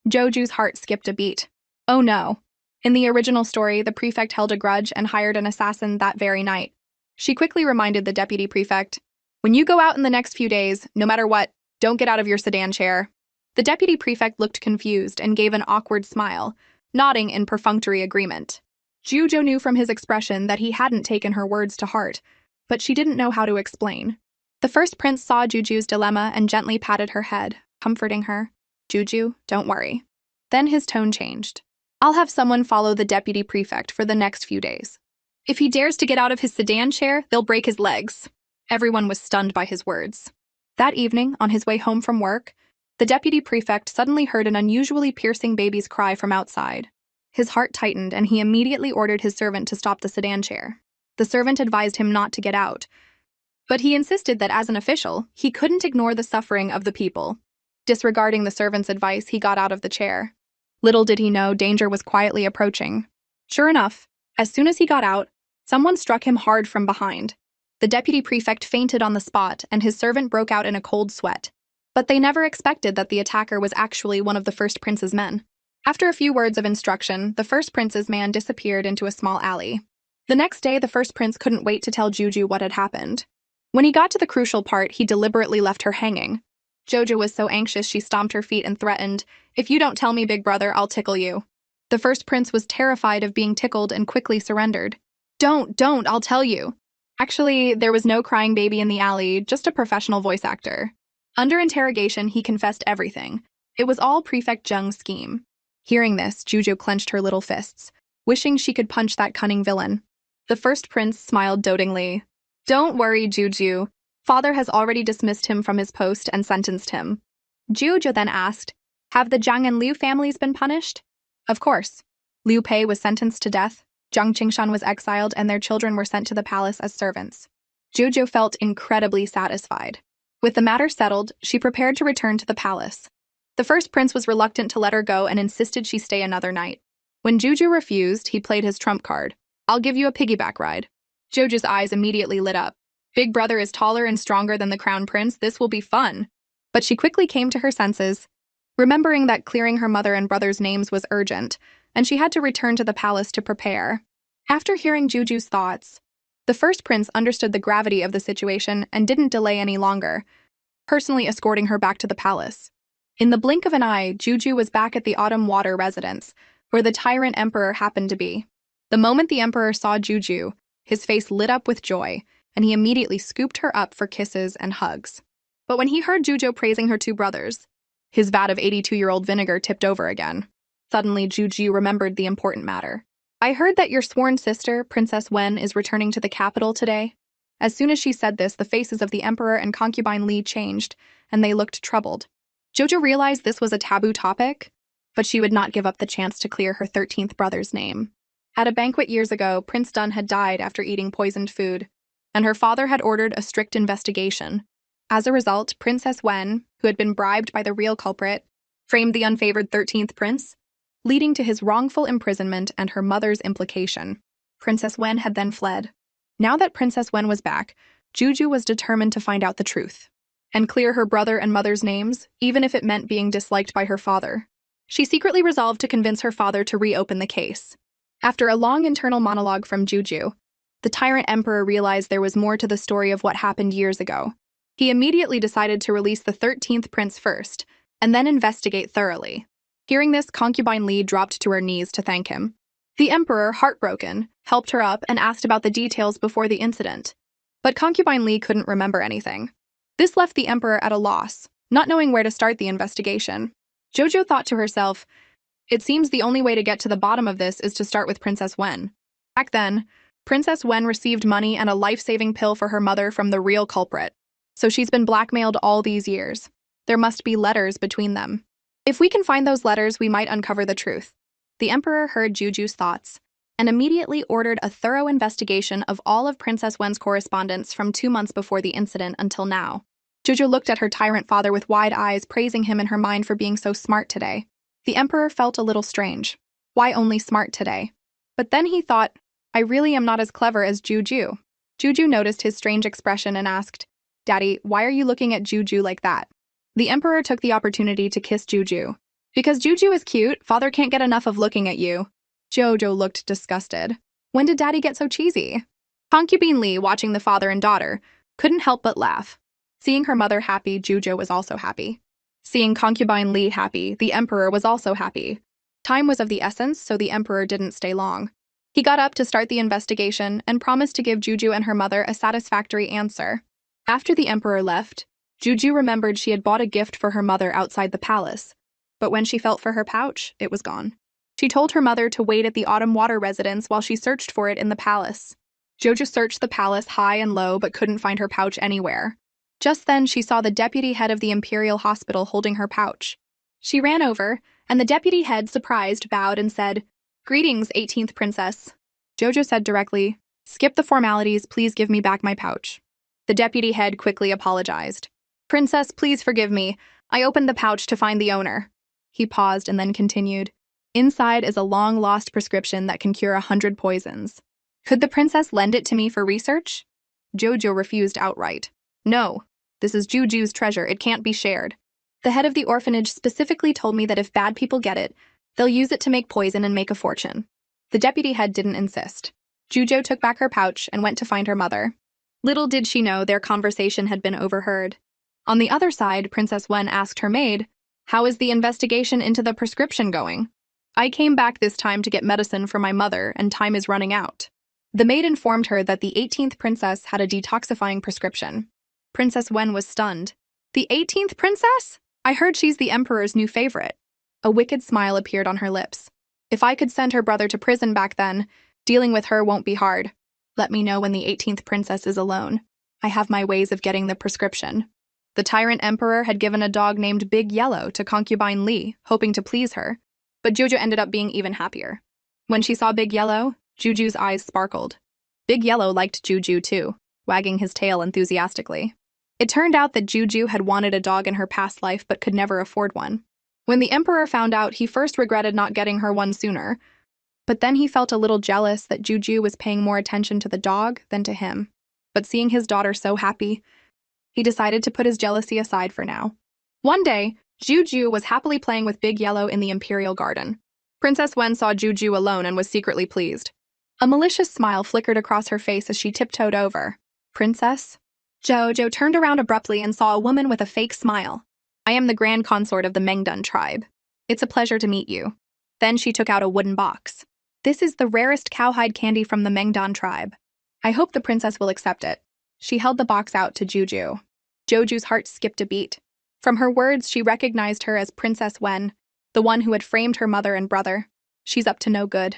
Joju's heart skipped a beat. Oh no. In the original story, the prefect held a grudge and hired an assassin that very night. She quickly reminded the deputy prefect, When you go out in the next few days, no matter what, don't get out of your sedan chair. The deputy prefect looked confused and gave an awkward smile, nodding in perfunctory agreement. Juju knew from his expression that he hadn't taken her words to heart, but she didn't know how to explain. The first prince saw Juju's dilemma and gently patted her head, comforting her. Juju, don't worry. Then his tone changed. I'll have someone follow the deputy prefect for the next few days. If he dares to get out of his sedan chair, they'll break his legs. Everyone was stunned by his words. That evening, on his way home from work, the deputy prefect suddenly heard an unusually piercing baby's cry from outside. His heart tightened, and he immediately ordered his servant to stop the sedan chair. The servant advised him not to get out, but he insisted that as an official, he couldn't ignore the suffering of the people. Disregarding the servant's advice, he got out of the chair. Little did he know danger was quietly approaching. Sure enough, as soon as he got out, someone struck him hard from behind. The deputy prefect fainted on the spot, and his servant broke out in a cold sweat. But they never expected that the attacker was actually one of the first prince's men. After a few words of instruction, the first prince's man disappeared into a small alley. The next day, the first prince couldn't wait to tell Juju what had happened. When he got to the crucial part, he deliberately left her hanging. Jojo was so anxious she stomped her feet and threatened, "If you don't tell me, big brother, I'll tickle you." The first prince was terrified of being tickled and quickly surrendered. Don't, I'll tell you." Actually, there was no crying baby in the alley, just a professional voice actor. Under interrogation, he confessed everything. It was all Prefect Jung's scheme. Hearing this, Juju clenched her little fists, wishing she could punch that cunning villain. The first prince smiled dotingly. "Don't worry, Juju. Father has already dismissed him from his post and sentenced him." Juju then asked, "Have the Zhang and Liu families been punished?" Of course. Liu Pei was sentenced to death, Zhang Qingshan was exiled, and their children were sent to the palace as servants. Juju felt incredibly satisfied. With the matter settled, she prepared to return to the palace. The first prince was reluctant to let her go and insisted she stay another night. When Juju refused, he played his trump card. "I'll give you a piggyback ride." Juju's eyes immediately lit up. Big brother is taller and stronger than the crown prince. This will be fun. But she quickly came to her senses, remembering that clearing her mother and brother's names was urgent, and she had to return to the palace to prepare. After hearing Juju's thoughts, the first prince understood the gravity of the situation and didn't delay any longer, personally escorting her back to the palace. In the blink of an eye, Juju was back at the Autumn Water residence, where the Tyrant Emperor happened to be. The moment the Emperor saw Juju, his face lit up with joy, and he immediately scooped her up for kisses and hugs. But when he heard Juju praising her two brothers, his vat of 82-year-old vinegar tipped over again. Suddenly, Juju remembered the important matter. "I heard that your sworn sister, Princess Wen, is returning to the capital today." As soon as she said this, the faces of the Emperor and concubine Li changed, and they looked troubled. Jojo realized this was a taboo topic, but she would not give up the chance to clear her 13th brother's name. At a banquet years ago, Prince Dun had died after eating poisoned food, and her father had ordered a strict investigation. As a result, Princess Wen, who had been bribed by the real culprit, framed the unfavored 13th prince, leading to his wrongful imprisonment and her mother's implication. Princess Wen had then fled. Now that Princess Wen was back, Juju was determined to find out the truth and clear her brother and mother's names, even if it meant being disliked by her father. She secretly resolved to convince her father to reopen the case. After a long internal monologue from Juju, the Tyrant Emperor realized there was more to the story of what happened years ago. He immediately decided to release the 13th prince first, and then investigate thoroughly. Hearing this, concubine Li dropped to her knees to thank him. The Emperor, heartbroken, helped her up and asked about the details before the incident. But concubine Li couldn't remember anything. This left the Emperor at a loss, not knowing where to start the investigation. Jojo thought to herself, "It seems the only way to get to the bottom of this is to start with Princess Wen." Back then, Princess Wen received money and a life-saving pill for her mother from the real culprit. So she's been blackmailed all these years. There must be letters between them. If we can find those letters, we might uncover the truth. The Emperor heard Juju's thoughts and immediately ordered a thorough investigation of all of Princess Wen's correspondence from 2 months before the incident until now. Juju looked at her tyrant father with wide eyes, praising him in her mind for being so smart today. The Emperor felt a little strange. Why only smart today? But then he thought, I really am not as clever as Juju. Juju noticed his strange expression and asked, "Daddy, why are you looking at Juju like that?" The Emperor took the opportunity to kiss Juju. "Because Juju is cute, father can't get enough of looking at you." Jojo looked disgusted. When did Daddy get so cheesy? Concubine Li, watching the father and daughter, couldn't help but laugh. Seeing her mother happy, Juju was also happy. Seeing concubine Li happy, the Emperor was also happy. Time was of the essence, so the Emperor didn't stay long. He got up to start the investigation and promised to give Juju and her mother a satisfactory answer. After the Emperor left, Juju remembered she had bought a gift for her mother outside the palace, but when she felt for her pouch, it was gone. She told her mother to wait at the Autumn Water residence while she searched for it in the palace. Jojo searched the palace high and low but couldn't find her pouch anywhere. Just then, she saw the deputy head of the Imperial Hospital holding her pouch. She ran over, and the deputy head, surprised, bowed and said, "Greetings, 18th Princess." Jojo said directly, "Skip the formalities, please give me back my pouch." The deputy head quickly apologized. "Princess, please forgive me. I opened the pouch to find the owner." He paused and then continued, "Inside is a long-lost prescription that can cure 100 poisons. Could the princess lend it to me for research?" Jojo refused outright. No, this is Juju's treasure, it can't be shared. The head of the orphanage specifically told me that if bad people get it, they'll use it to make poison and make a fortune. The deputy head didn't insist. Jujo took back her pouch and went to find her mother. Little did she know their conversation had been overheard. On the other side, Princess Wen asked her maid, "How is the investigation into the prescription going?" "I came back this time to get medicine for my mother, and time is running out." The maid informed her that the 18th princess had a detoxifying prescription. Princess Wen was stunned. "The 18th princess? I heard she's the emperor's new favorite." A wicked smile appeared on her lips. "If I could send her brother to prison back then, dealing with her won't be hard. Let me know when the 18th princess is alone. I have my ways of getting the prescription." The tyrant emperor had given a dog named Big Yellow to concubine Li, hoping to please her, but Jojo ended up being even happier. When she saw Big Yellow, Juju's eyes sparkled. Big Yellow liked Juju too, wagging his tail enthusiastically. It turned out that Juju had wanted a dog in her past life but could never afford one. When the emperor found out, he first regretted not getting her one sooner, but then he felt a little jealous that Juju was paying more attention to the dog than to him. But seeing his daughter so happy, he decided to put his jealousy aside for now. One day, Juju was happily playing with Big Yellow in the Imperial Garden. Princess Wen saw Juju alone and was secretly pleased. A malicious smile flickered across her face as she tiptoed over. "Princess?" Jojo turned around abruptly and saw a woman with a fake smile. "I am the grand consort of the Mengdun tribe. It's a pleasure to meet you." Then she took out a wooden box. "This is the rarest cowhide candy from the Mengdun tribe. I hope the princess will accept it." She held the box out to Juju. Joju's heart skipped a beat. From her words, she recognized her as Princess Wen, the one who had framed her mother and brother. "She's up to no good."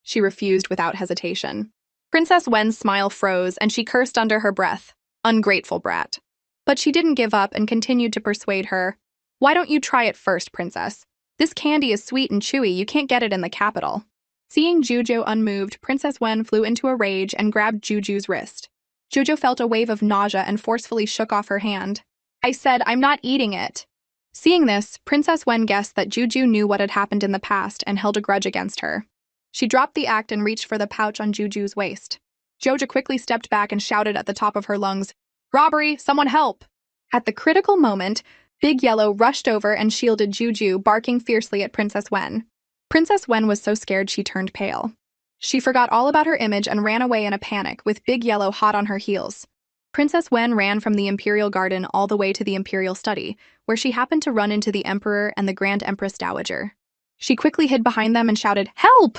She refused without hesitation. Princess Wen's smile froze and she cursed under her breath. Ungrateful brat. But she didn't give up and continued to persuade her. "Why don't you try it first, princess? This candy is sweet and chewy, you can't get it in the capital." Seeing Juju unmoved, Princess Wen flew into a rage and grabbed Juju's wrist. Juju felt a wave of nausea and forcefully shook off her hand. "I said, I'm not eating it." Seeing this, Princess Wen guessed that Juju knew what had happened in the past and held a grudge against her. She dropped the act and reached for the pouch on Juju's waist. Jojo quickly stepped back and shouted at the top of her lungs, "Robbery! Someone help!" At the critical moment, Big Yellow rushed over and shielded Juju, barking fiercely at Princess Wen. Princess Wen was so scared she turned pale. She forgot all about her image and ran away in a panic, with Big Yellow hot on her heels. Princess Wen ran from the Imperial Garden all the way to the Imperial Study, where she happened to run into the Emperor and the Grand Empress Dowager. She quickly hid behind them and shouted, "Help!"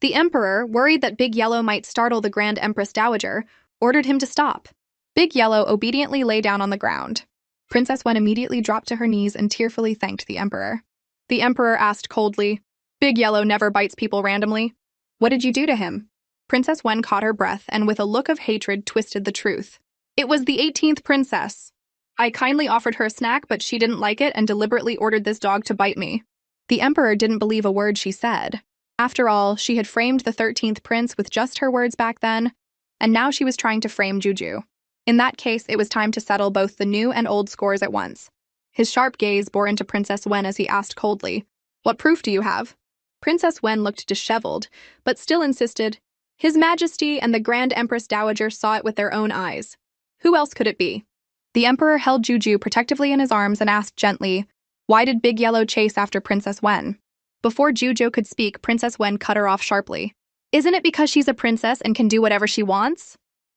The Emperor, worried that Big Yellow might startle the Grand Empress Dowager, ordered him to stop. Big Yellow obediently lay down on the ground. Princess Wen immediately dropped to her knees and tearfully thanked the Emperor. The Emperor asked coldly, "Big Yellow never bites people randomly. What did you do to him?" Princess Wen caught her breath and with a look of hatred twisted the truth. "It was the 18th princess. I kindly offered her a snack, but she didn't like it and deliberately ordered this dog to bite me." The Emperor didn't believe a word she said. After all, she had framed the 13th prince with just her words back then, and now she was trying to frame Juju. In that case, it was time to settle both the new and old scores at once. His sharp gaze bore into Princess Wen as he asked coldly, "What proof do you have?" Princess Wen looked disheveled, but still insisted. "His Majesty and the Grand Empress Dowager saw it with their own eyes. Who else could it be?" The Emperor held Juju protectively in his arms and asked gently, "Why did Big Yellow chase after Princess Wen?" Before Juju could speak, Princess Wen cut her off sharply. "Isn't it because she's a princess and can do whatever she wants?"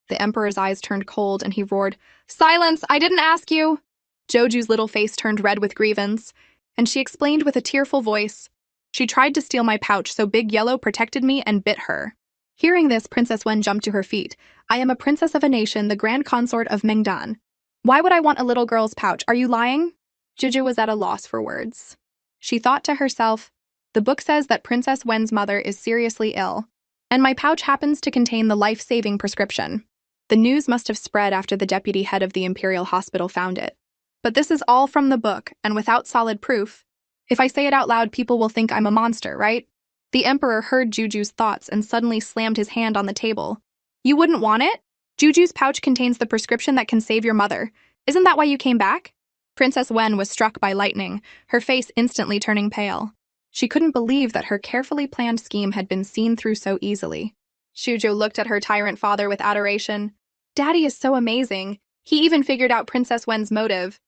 The Emperor's eyes turned cold and he roared, "Silence! I didn't ask you!" Joju's little face turned red with grievance, and she explained with a tearful voice, "She tried to steal my pouch, so Big Yellow protected me and bit her." Hearing this, Princess Wen jumped to her feet. "I am a princess of a nation, the grand consort of Mengdan. Why would I want a little girl's pouch? Are you lying?" Juju was at a loss for words. She thought to herself, "The book says that Princess Wen's mother is seriously ill, and my pouch happens to contain the life-saving prescription. The news must have spread after the deputy head of the Imperial Hospital found it. But this is all from the book, and without solid proof. If I say it out loud, people will think I'm a monster, right?" The Emperor heard Juju's thoughts and suddenly slammed his hand on the table. "You wouldn't want it? Juju's pouch contains the prescription that can save your mother. Isn't that why you came back?" Princess Wen was struck by lightning, her face instantly turning pale. She couldn't believe that her carefully planned scheme had been seen through so easily. Juju looked at her tyrant father with adoration. Daddy is so amazing. He even figured out Princess Wen's motive.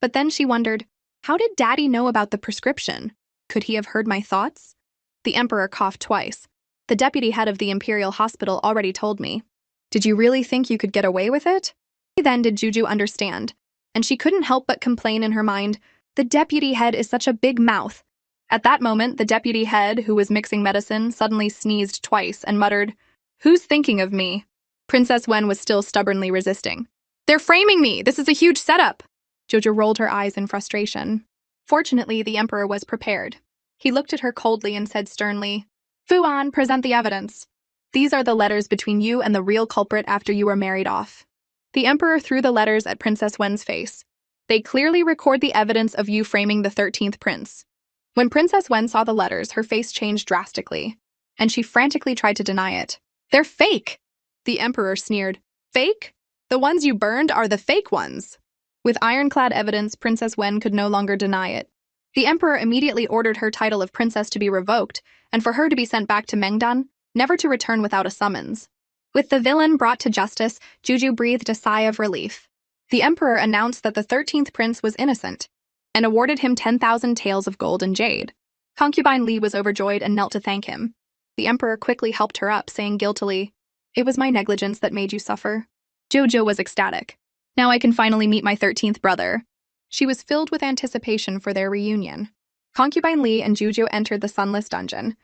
But then she wondered, how did Daddy know about the prescription? Could he have heard my thoughts? The Emperor coughed twice. The deputy head of the Imperial Hospital already told me. Did you really think you could get away with it? Then did Juju understand, and she couldn't help but complain in her mind, the deputy head is such a big mouth. At that moment, the deputy head, who was mixing medicine, suddenly sneezed twice and muttered, "Who's thinking of me?" Princess Wen was still stubbornly resisting. "They're framing me! This is a huge setup!" Jojo rolled her eyes in frustration. Fortunately, the Emperor was prepared. He looked at her coldly and said sternly, "Fuan, present the evidence. These are the letters between you and the real culprit after you were married off." The Emperor threw the letters at Princess Wen's face. "They clearly record the evidence of you framing the 13th prince." When Princess Wen saw the letters, her face changed drastically, and she frantically tried to deny it. "They're fake!" The Emperor sneered. "Fake? The ones you burned are the fake ones." With ironclad evidence, Princess Wen could no longer deny it. The Emperor immediately ordered her title of princess to be revoked, and for her to be sent back to Mengdan, never to return without a summons. With the villain brought to justice, Juju breathed a sigh of relief. The Emperor announced that the 13th prince was innocent, and awarded him 10,000 taels of gold and jade. Concubine Li was overjoyed and knelt to thank him. The Emperor quickly helped her up, saying guiltily, "It was my negligence that made you suffer." Jojo was ecstatic. "Now I can finally meet my 13th brother." She was filled with anticipation for their reunion. Concubine Li and Juju entered the sunless dungeon,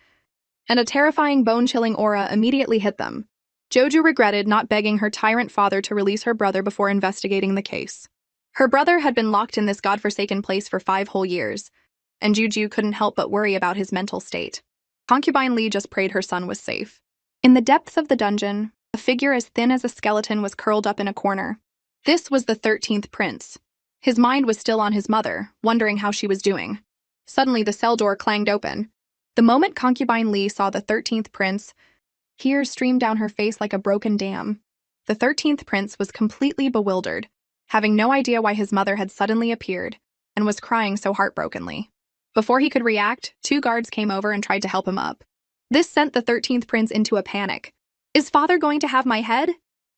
and a terrifying bone-chilling aura immediately hit them. Jojo regretted not begging her tyrant father to release her brother before investigating the case. Her brother had been locked in this godforsaken place for 5 whole years, and Juju couldn't help but worry about his mental state. Concubine Li just prayed her son was safe. In the depths of the dungeon, a figure as thin as a skeleton was curled up in a corner. This was the 13th prince. His mind was still on his mother, wondering how she was doing. Suddenly, the cell door clanged open. The moment Concubine Li saw the 13th prince, tears streamed down her face like a broken dam. The 13th prince was completely bewildered, having no idea why his mother had suddenly appeared, and was crying so heartbrokenly. Before he could react, 2 guards came over and tried to help him up. This sent the 13th prince into a panic. "Is father going to have my head?"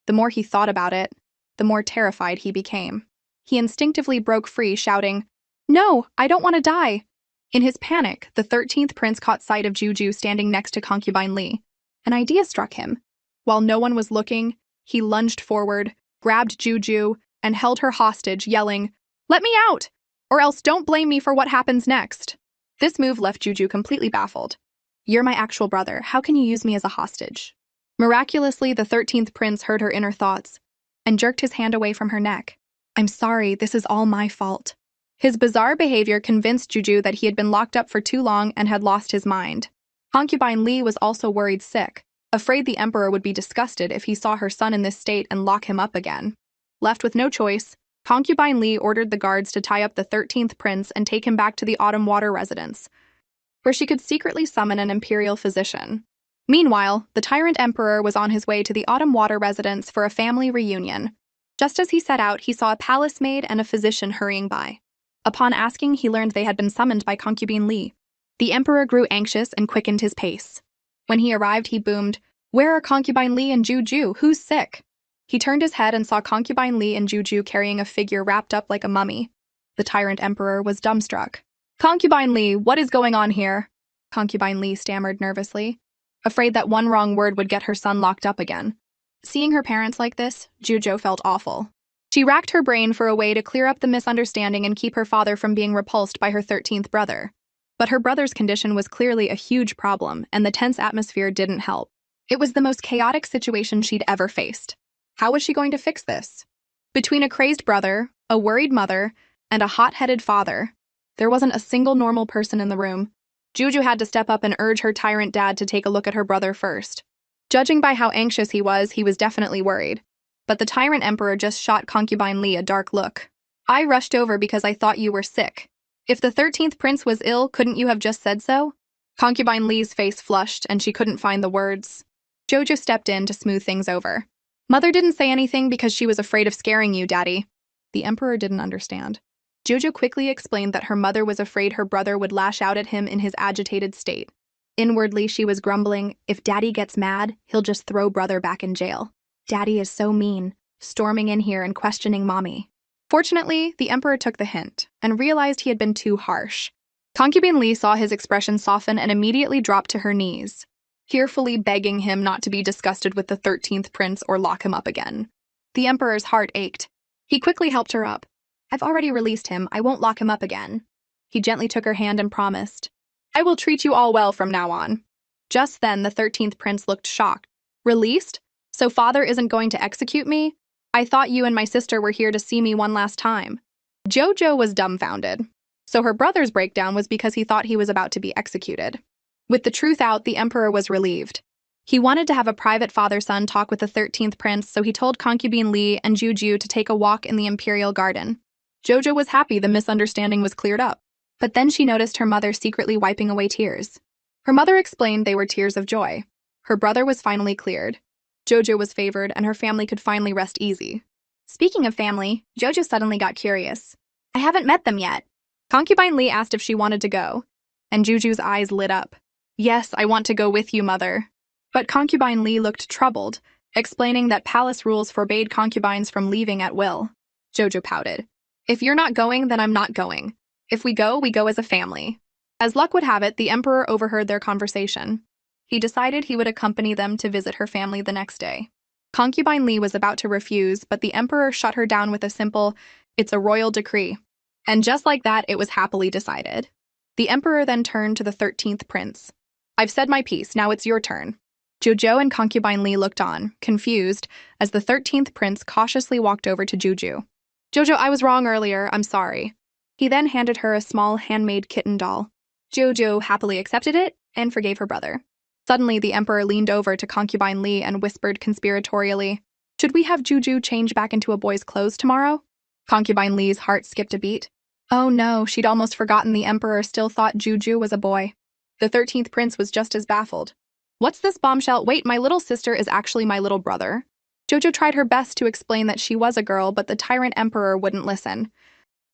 The more he thought about it, the more terrified he became. He instinctively broke free, shouting, "No, I don't want to die." In his panic, the 13th prince caught sight of Juju standing next to Concubine Li. An idea struck him. While no one was looking, he lunged forward, grabbed Juju, and held her hostage, yelling, "Let me out! Or else don't blame me for what happens next." This move left Juju completely baffled. "You're my actual brother. How can you use me as a hostage?" Miraculously, the 13th prince heard her inner thoughts and jerked his hand away from her neck. "I'm sorry, this is all my fault." His bizarre behavior convinced Juju that he had been locked up for too long and had lost his mind. Concubine Li was also worried sick, afraid the Emperor would be disgusted if he saw her son in this state and lock him up again. Left with no choice, Concubine Li ordered the guards to tie up the 13th prince and take him back to the Autumn Water residence, where she could secretly summon an imperial physician. Meanwhile, the tyrant emperor was on his way to the Autumn Water residence for a family reunion. Just as he set out, he saw a palace maid and a physician hurrying by. Upon asking, he learned they had been summoned by Concubine Li. The emperor grew anxious and quickened his pace. When he arrived, he boomed, "Where are Concubine Li and Juju? Who's sick?" He turned his head and saw Concubine Li and Juju carrying a figure wrapped up like a mummy. The tyrant emperor was dumbstruck. "Concubine Li, what is going on here?" Concubine Li stammered nervously, afraid that one wrong word would get her son locked up again. Seeing her parents like this, Juju felt awful. She racked her brain for a way to clear up the misunderstanding and keep her father from being repulsed by her 13th brother. But her brother's condition was clearly a huge problem, and the tense atmosphere didn't help. It was the most chaotic situation she'd ever faced. How was she going to fix this? Between a crazed brother, a worried mother, and a hot-headed father, there wasn't a single normal person in the room. Juju had to step up and urge her tyrant dad to take a look at her brother first. Judging by how anxious he was definitely worried. But the tyrant emperor just shot Concubine Li a dark look. "I rushed over because I thought you were sick. If the 13th prince was ill, couldn't you have just said so?" Concubine Li's face flushed, and she couldn't find the words. Jojo stepped in to smooth things over. "Mother didn't say anything because she was afraid of scaring you, Daddy." The emperor didn't understand. Jojo quickly explained that her mother was afraid her brother would lash out at him in his agitated state. Inwardly, she was grumbling, "If Daddy gets mad, he'll just throw brother back in jail. Daddy is so mean." storming in here and questioning Mommy. Fortunately, the Emperor took the hint and realized he had been too harsh. Concubine Li saw his expression soften and immediately dropped to her knees, tearfully begging him not to be disgusted with the 13th prince or lock him up again. The Emperor's heart ached. He quickly helped her up. I've already released him. I won't lock him up again. He gently took her hand and promised, I will treat you all well from now on. Just then, the 13th prince looked shocked. Released? So father isn't going to execute me? I thought you and my sister were here to see me one last time. Jojo was dumbfounded. So her brother's breakdown was because he thought he was about to be executed. With the truth out, the Emperor was relieved. He wanted to have a private father-son talk with the 13th prince, so he told concubine Li and Juju to take a walk in the imperial garden. Jojo was happy the misunderstanding was cleared up. But then she noticed her mother secretly wiping away tears. Her mother explained they were tears of joy. Her brother was finally cleared. Jojo was favored, and her family could finally rest easy. Speaking of family, Jojo suddenly got curious. I haven't met them yet. Concubine Li asked if she wanted to go, and Juju's eyes lit up. Yes, I want to go with you, mother. But Concubine Li looked troubled, explaining that palace rules forbade concubines from leaving at will. Jojo pouted. If you're not going, then I'm not going. If we go as a family. As luck would have it, the Emperor overheard their conversation. He decided he would accompany them to visit her family the next day. Concubine Li was about to refuse, but the Emperor shut her down with a simple, it's a royal decree. And just like that, it was happily decided. The Emperor then turned to the 13th prince. I've said my piece, now it's your turn. Jojo and Concubine Li looked on, confused, as the 13th prince cautiously walked over to Juju. Jojo, I was wrong earlier, I'm sorry. He then handed her a small handmade kitten doll. Jojo happily accepted it and forgave her brother. Suddenly, the Emperor leaned over to Concubine Li and whispered conspiratorially, should we have Juju change back into a boy's clothes tomorrow? Concubine Li's heart skipped a beat. Oh no, she'd almost forgotten the Emperor still thought Juju was a boy. The 13th prince was just as baffled. What's this bombshell? Wait, my little sister is actually my little brother? Jojo tried her best to explain that she was a girl, but the Tyrant Emperor wouldn't listen.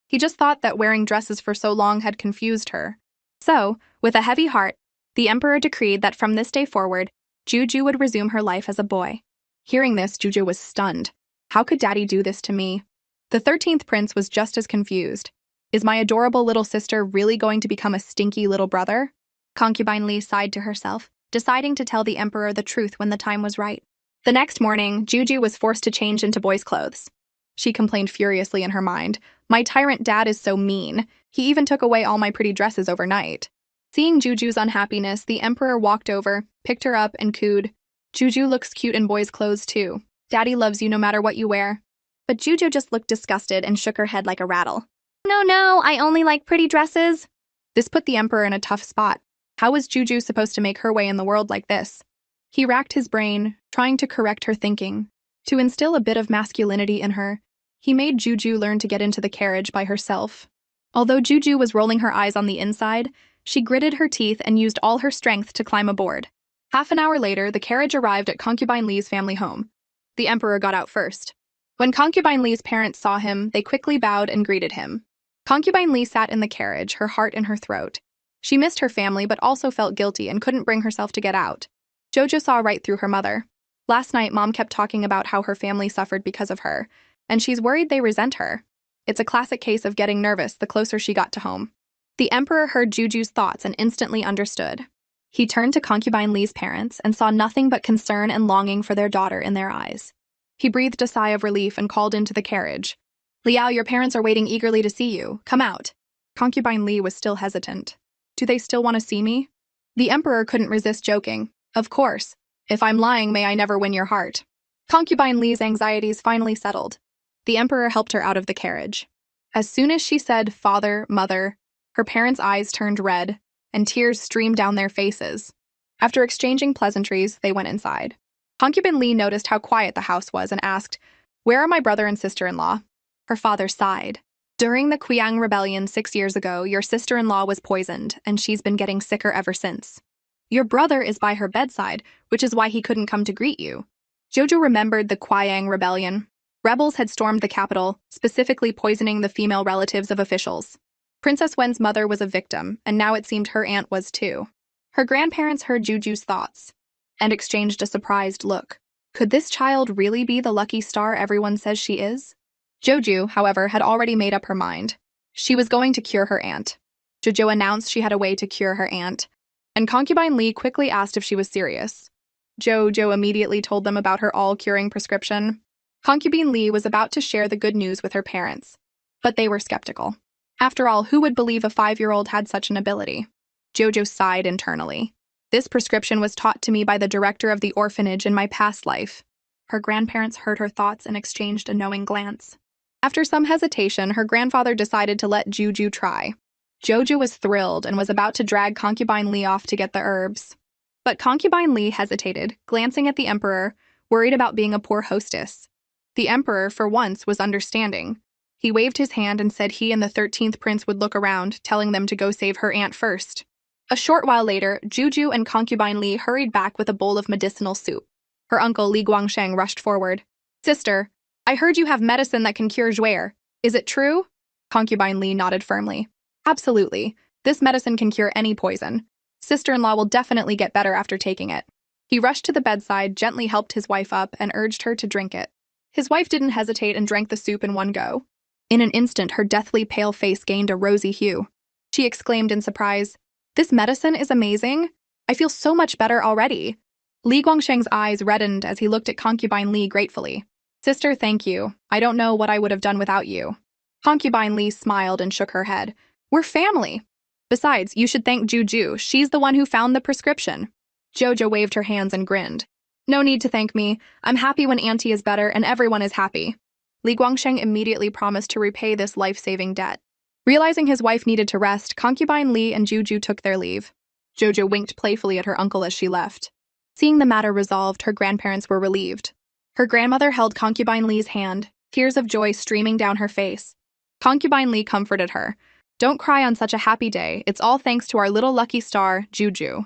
He just thought that wearing dresses for so long had confused her. So, with a heavy heart, the Emperor decreed that from this day forward, Juju would resume her life as a boy. Hearing this, Juju was stunned. How could Daddy do this to me? The 13th prince was just as confused. Is my adorable little sister really going to become a stinky little brother? Concubine Li sighed to herself, deciding to tell the Emperor the truth when the time was right. The next morning, Juju was forced to change into boy's clothes. She complained furiously in her mind, my tyrant dad is so mean. He even took away all my pretty dresses overnight. Seeing Juju's unhappiness, the Emperor walked over, picked her up, and cooed, Juju looks cute in boy's clothes too. Daddy loves you no matter what you wear. But Juju just looked disgusted and shook her head like a rattle. No, I only like pretty dresses. This put the Emperor in a tough spot. How was Juju supposed to make her way in the world like this? He racked his brain, trying to correct her thinking. To instill a bit of masculinity in her, he made Juju learn to get into the carriage by herself. Although Juju was rolling her eyes on the inside, she gritted her teeth and used all her strength to climb aboard. Half an hour later, the carriage arrived at Concubine Li's family home. The Emperor got out first. When Concubine Li's parents saw him, they quickly bowed and greeted him. Concubine Li sat in the carriage, her heart in her throat. She missed her family but also felt guilty and couldn't bring herself to get out. Jojo saw right through her mother. Last night, Mom kept talking about how her family suffered because of her, and she's worried they resent her. It's a classic case of getting nervous the closer she got to home. The Emperor heard Juju's thoughts and instantly understood. He turned to Concubine Li's parents and saw nothing but concern and longing for their daughter in their eyes. He breathed a sigh of relief and called into the carriage. Liao, your parents are waiting eagerly to see you. Come out. Concubine Li was still hesitant. Do they still want to see me? The Emperor couldn't resist joking. Of course. If I'm lying, may I never win your heart. Concubine Li's anxieties finally settled. The Emperor helped her out of the carriage. As soon as she said father, mother, her parents' eyes turned red, and tears streamed down their faces. After exchanging pleasantries, they went inside. Concubine Li noticed how quiet the house was and asked, where are my brother and sister-in-law? Her father sighed. During the Qiang Rebellion 6 years ago, your sister-in-law was poisoned, and she's been getting sicker ever since. Your brother is by her bedside, which is why he couldn't come to greet you. Jojo remembered the Qiang Rebellion. Rebels had stormed the capital, specifically poisoning the female relatives of officials. Princess Wen's mother was a victim, and now it seemed her aunt was too. Her grandparents heard Juju's thoughts and exchanged a surprised look. Could this child really be the lucky star everyone says she is? Jojo, however, had already made up her mind. She was going to cure her aunt. Jojo announced she had a way to cure her aunt, and Concubine Lee quickly asked if she was serious. Jojo immediately told them about her all-curing prescription. Concubine Lee was about to share the good news with her parents, but they were skeptical. After all, who would believe a 5-year-old had such an ability? Jojo sighed internally. This prescription was taught to me by the director of the orphanage in my past life. Her grandparents heard her thoughts and exchanged a knowing glance. After some hesitation, her grandfather decided to let Juju try. Jojo was thrilled and was about to drag Concubine Lee off to get the herbs. But Concubine Lee hesitated, glancing at the Emperor, worried about being a poor hostess. The Emperor, for once, was understanding. He waved his hand and said he and the 13th prince would look around, telling them to go save her aunt first. A short while later, Juju and Concubine Lee hurried back with a bowl of medicinal soup. Her uncle, Li Guangsheng, rushed forward. "Sister, I heard you have medicine that can cure Zhuer. Is it true?" Concubine Lee nodded firmly. "Absolutely. This medicine can cure any poison. Sister-in-law will definitely get better after taking it." He rushed to the bedside, gently helped his wife up, and urged her to drink it. His wife didn't hesitate and drank the soup in one go. In an instant, her deathly pale face gained a rosy hue. She exclaimed in surprise, "This medicine is amazing. I feel so much better already." Li Guangsheng's eyes reddened as he looked at Concubine Lee gratefully. "Sister, thank you. I don't know what I would have done without you." Concubine Lee smiled and shook her head. "We're family. Besides, you should thank Juju. She's the one who found the prescription." Jojo waved her hands and grinned. "No need to thank me. I'm happy when Auntie is better and everyone is happy." Li Guangsheng immediately promised to repay this life-saving debt. Realizing his wife needed to rest, Concubine Lee and Juju took their leave. Jojo winked playfully at her uncle as she left. Seeing the matter resolved, her grandparents were relieved. Her grandmother held Concubine Lee's hand, tears of joy streaming down her face. Concubine Lee comforted her. "Don't cry on such a happy day. It's all thanks to our little lucky star, Juju."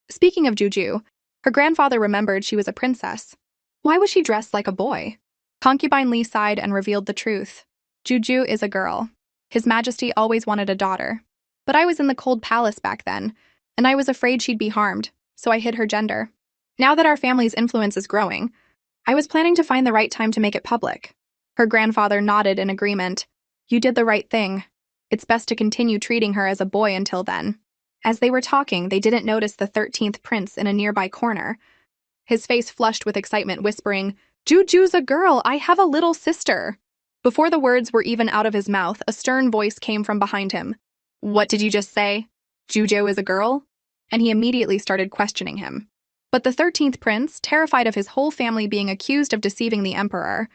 Speaking of Juju, her grandfather remembered she was a princess. Why was she dressed like a boy? Concubine Lee sighed and revealed the truth. Juju is a girl. His Majesty always wanted a daughter. But I was in the cold palace back then, and I was afraid she'd be harmed, so I hid her gender. Now that our family's influence is growing, I was planning to find the right time to make it public. Her grandfather nodded in agreement. "You did the right thing. It's best to continue treating her as a boy until then." As they were talking, they didn't notice the 13th prince in a nearby corner. His face flushed with excitement, whispering, "Juju's a girl. I have a little sister." Before the words were even out of his mouth, a stern voice came from behind him. "What did you just say? Juju is a girl?" And he immediately started questioning him. But the 13th prince, terrified of his whole family being accused of deceiving the emperor,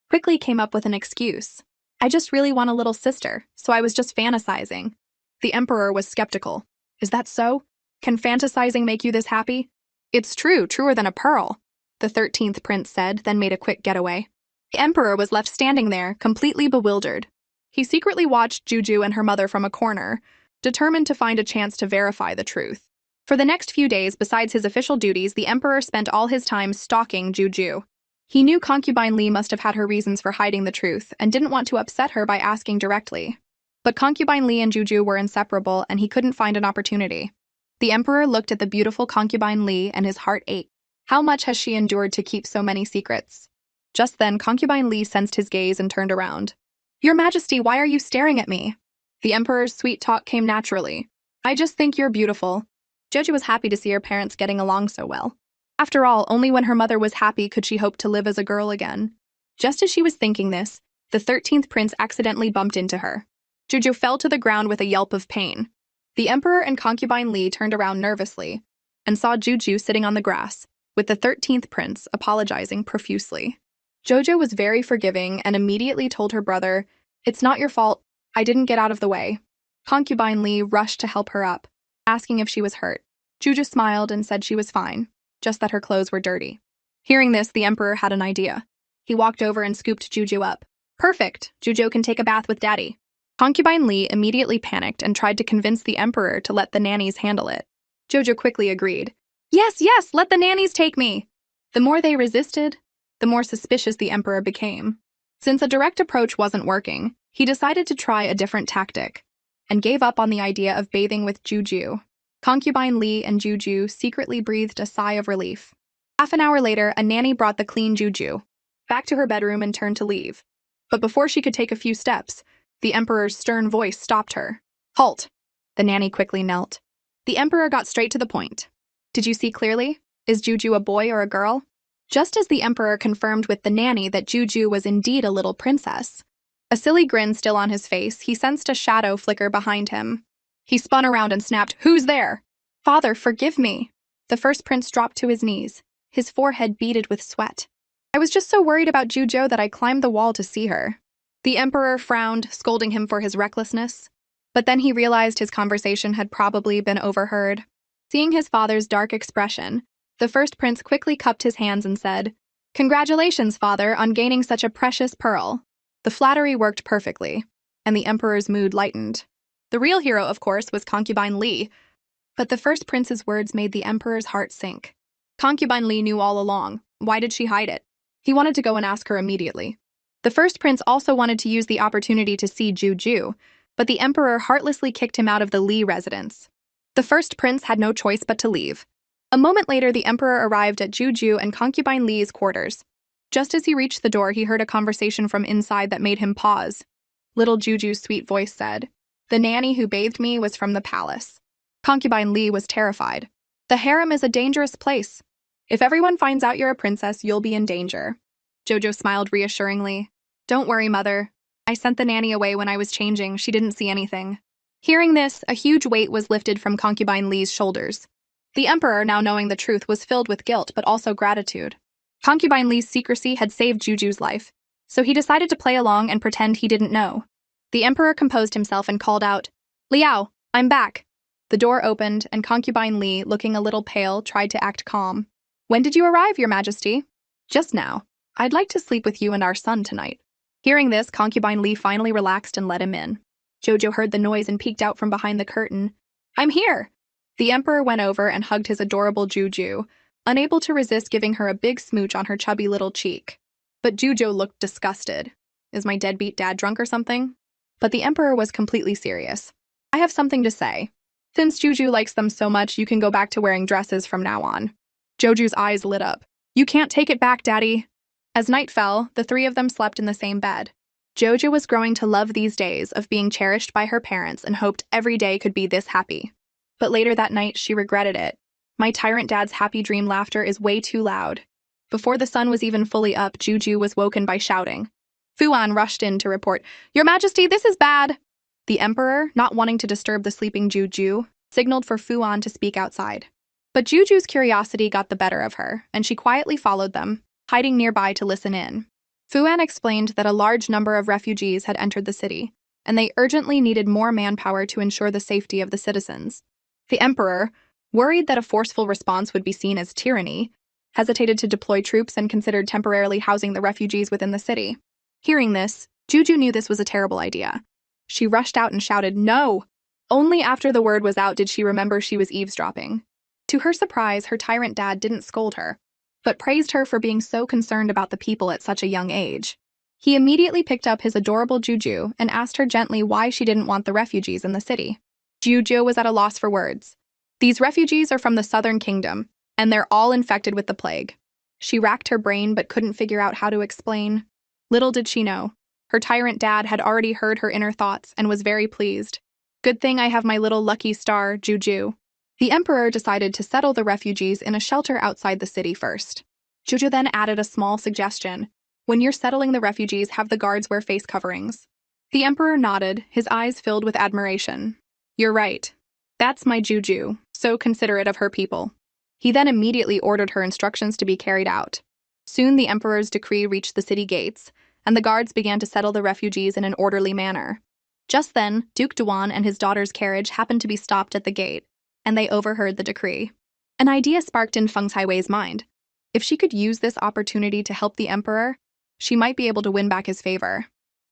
quickly came up with an excuse. "I just really want a little sister, so I was just fantasizing." The emperor was skeptical. "Is that so? Can fantasizing make you this happy?" "It's true, truer than a pearl," the 13th prince said, then made a quick getaway. The emperor was left standing there, completely bewildered. He secretly watched Juju and her mother from a corner, determined to find a chance to verify the truth. For the next few days, besides his official duties, the emperor spent all his time stalking Juju. He knew Concubine Lee must have had her reasons for hiding the truth and didn't want to upset her by asking directly. But Concubine Lee and Juju were inseparable, and he couldn't find an opportunity. The emperor looked at the beautiful Concubine Lee and his heart ached. How much has she endured to keep so many secrets? Just then, Concubine Lee sensed his gaze and turned around. "Your Majesty, why are you staring at me?" The emperor's sweet talk came naturally. "I just think you're beautiful." Jojo was happy to see her parents getting along so well. After all, only when her mother was happy could she hope to live as a girl again. Just as she was thinking this, the 13th prince accidentally bumped into her. Jojo fell to the ground with a yelp of pain. The emperor and Concubine Lee turned around nervously and saw Juju sitting on the grass, with the 13th prince apologizing profusely. Jojo was very forgiving and immediately told her brother, "It's not your fault. I didn't get out of the way." Concubine Lee rushed to help her up, asking if she was hurt. Juju smiled and said she was fine, just that her clothes were dirty. Hearing this, the emperor had an idea. He walked over and scooped Juju up. "Perfect! Juju can take a bath with Daddy." Concubine Lee immediately panicked and tried to convince the emperor to let the nannies handle it. Jojo quickly agreed. Yes, let the nannies take me." The more they resisted, the more suspicious the emperor became. Since a direct approach wasn't working, he decided to try a different tactic and gave up on the idea of bathing with Juju. Concubine Lee and Juju secretly breathed a sigh of relief. Half an hour later, a nanny brought the clean juju back to her bedroom and turned to leave. But before she could take a few steps, the emperor's stern voice stopped her. Halt! The nanny quickly knelt. The emperor got straight to the point. Did you see clearly? Is Juju a boy or a girl? Just as the emperor confirmed with the nanny that Juju was indeed a little princess, a silly grin still on his face, he sensed a shadow flicker behind him. He spun around and snapped, "Who's there?" "Father, forgive me." The first prince dropped to his knees, his forehead beaded with sweat. "I was just so worried about Juju that I climbed the wall to see her." The emperor frowned, scolding him for his recklessness. But then he realized his conversation had probably been overheard. Seeing his father's dark expression, the first prince quickly cupped his hands and said, "Congratulations, father, on gaining such a precious pearl." The flattery worked perfectly, and the emperor's mood lightened. The real hero, of course, was Concubine Li, but the first prince's words made the emperor's heart sink. Concubine Li knew all along. Why did she hide it? He wanted to go and ask her immediately. The first prince also wanted to use the opportunity to see Juju, but the emperor heartlessly kicked him out of the Li residence. The first prince had no choice but to leave. A moment later, the emperor arrived at Juju and Concubine Li's quarters. Just as he reached the door, he heard a conversation from inside that made him pause. Little Juju's sweet voice said, "The nanny who bathed me was from the palace." Concubine Li was terrified. "The harem is a dangerous place. If everyone finds out you're a princess, you'll be in danger." Jojo smiled reassuringly. "Don't worry, mother. I sent the nanny away when I was changing. She didn't see anything." Hearing this, a huge weight was lifted from Concubine Li's shoulders. The emperor, now knowing the truth, was filled with guilt but also gratitude. Concubine Li's secrecy had saved Juju's life, so he decided to play along and pretend he didn't know. The emperor composed himself and called out, "Liao, I'm back." The door opened, and Concubine Li, looking a little pale, tried to act calm. "When did you arrive, Your Majesty?" "Just now. I'd like to sleep with you and our son tonight." Hearing this, Concubine Li finally relaxed and let him in. Jojo heard the noise and peeked out from behind the curtain. "I'm here!" The emperor went over and hugged his adorable Juju, unable to resist giving her a big smooch on her chubby little cheek. But Juju looked disgusted. "Is my deadbeat dad drunk or something?" But the emperor was completely serious. "I have something to say. Since Juju likes them so much, you can go back to wearing dresses from now on." Joju's eyes lit up. "You can't take it back, Daddy." As night fell, the three of them slept in the same bed. Jojo was growing to love these days of being cherished by her parents and hoped every day could be this happy. But later that night, she regretted it. My tyrant dad's happy dream laughter is way too loud. Before the sun was even fully up, Juju was woken by shouting. Fuan rushed in to report, "Your Majesty, this is bad!" The emperor, not wanting to disturb the sleeping Juju, signaled for Fuan to speak outside. But Juju's curiosity got the better of her, and she quietly followed them, hiding nearby to listen in. Fuan explained that a large number of refugees had entered the city, and they urgently needed more manpower to ensure the safety of the citizens. The emperor, worried that a forceful response would be seen as tyranny, hesitated to deploy troops and considered temporarily housing the refugees within the city. Hearing this, Juju knew this was a terrible idea. She rushed out and shouted, "No!" Only after the word was out did she remember she was eavesdropping. To her surprise, her tyrant dad didn't scold her, but praised her for being so concerned about the people at such a young age. He immediately picked up his adorable Juju and asked her gently why she didn't want the refugees in the city. Juju was at a loss for words. "These refugees are from the southern kingdom, and they're all infected with the plague." She racked her brain but couldn't figure out how to explain. Little did she know, her tyrant dad had already heard her inner thoughts and was very pleased. "Good thing I have my little lucky star, Juju." The emperor decided to settle the refugees in a shelter outside the city first. Juju then added a small suggestion. "When you're settling the refugees, have the guards wear face coverings." The emperor nodded, his eyes filled with admiration. "You're right. That's my Juju, so considerate of her people." He then immediately ordered her instructions to be carried out. Soon the emperor's decree reached the city gates, and the guards began to settle the refugees in an orderly manner. Just then, Duke Duan and his daughter's carriage happened to be stopped at the gate, and they overheard the decree. An idea sparked in Feng Haiwei's mind. If she could use this opportunity to help the emperor, she might be able to win back his favor.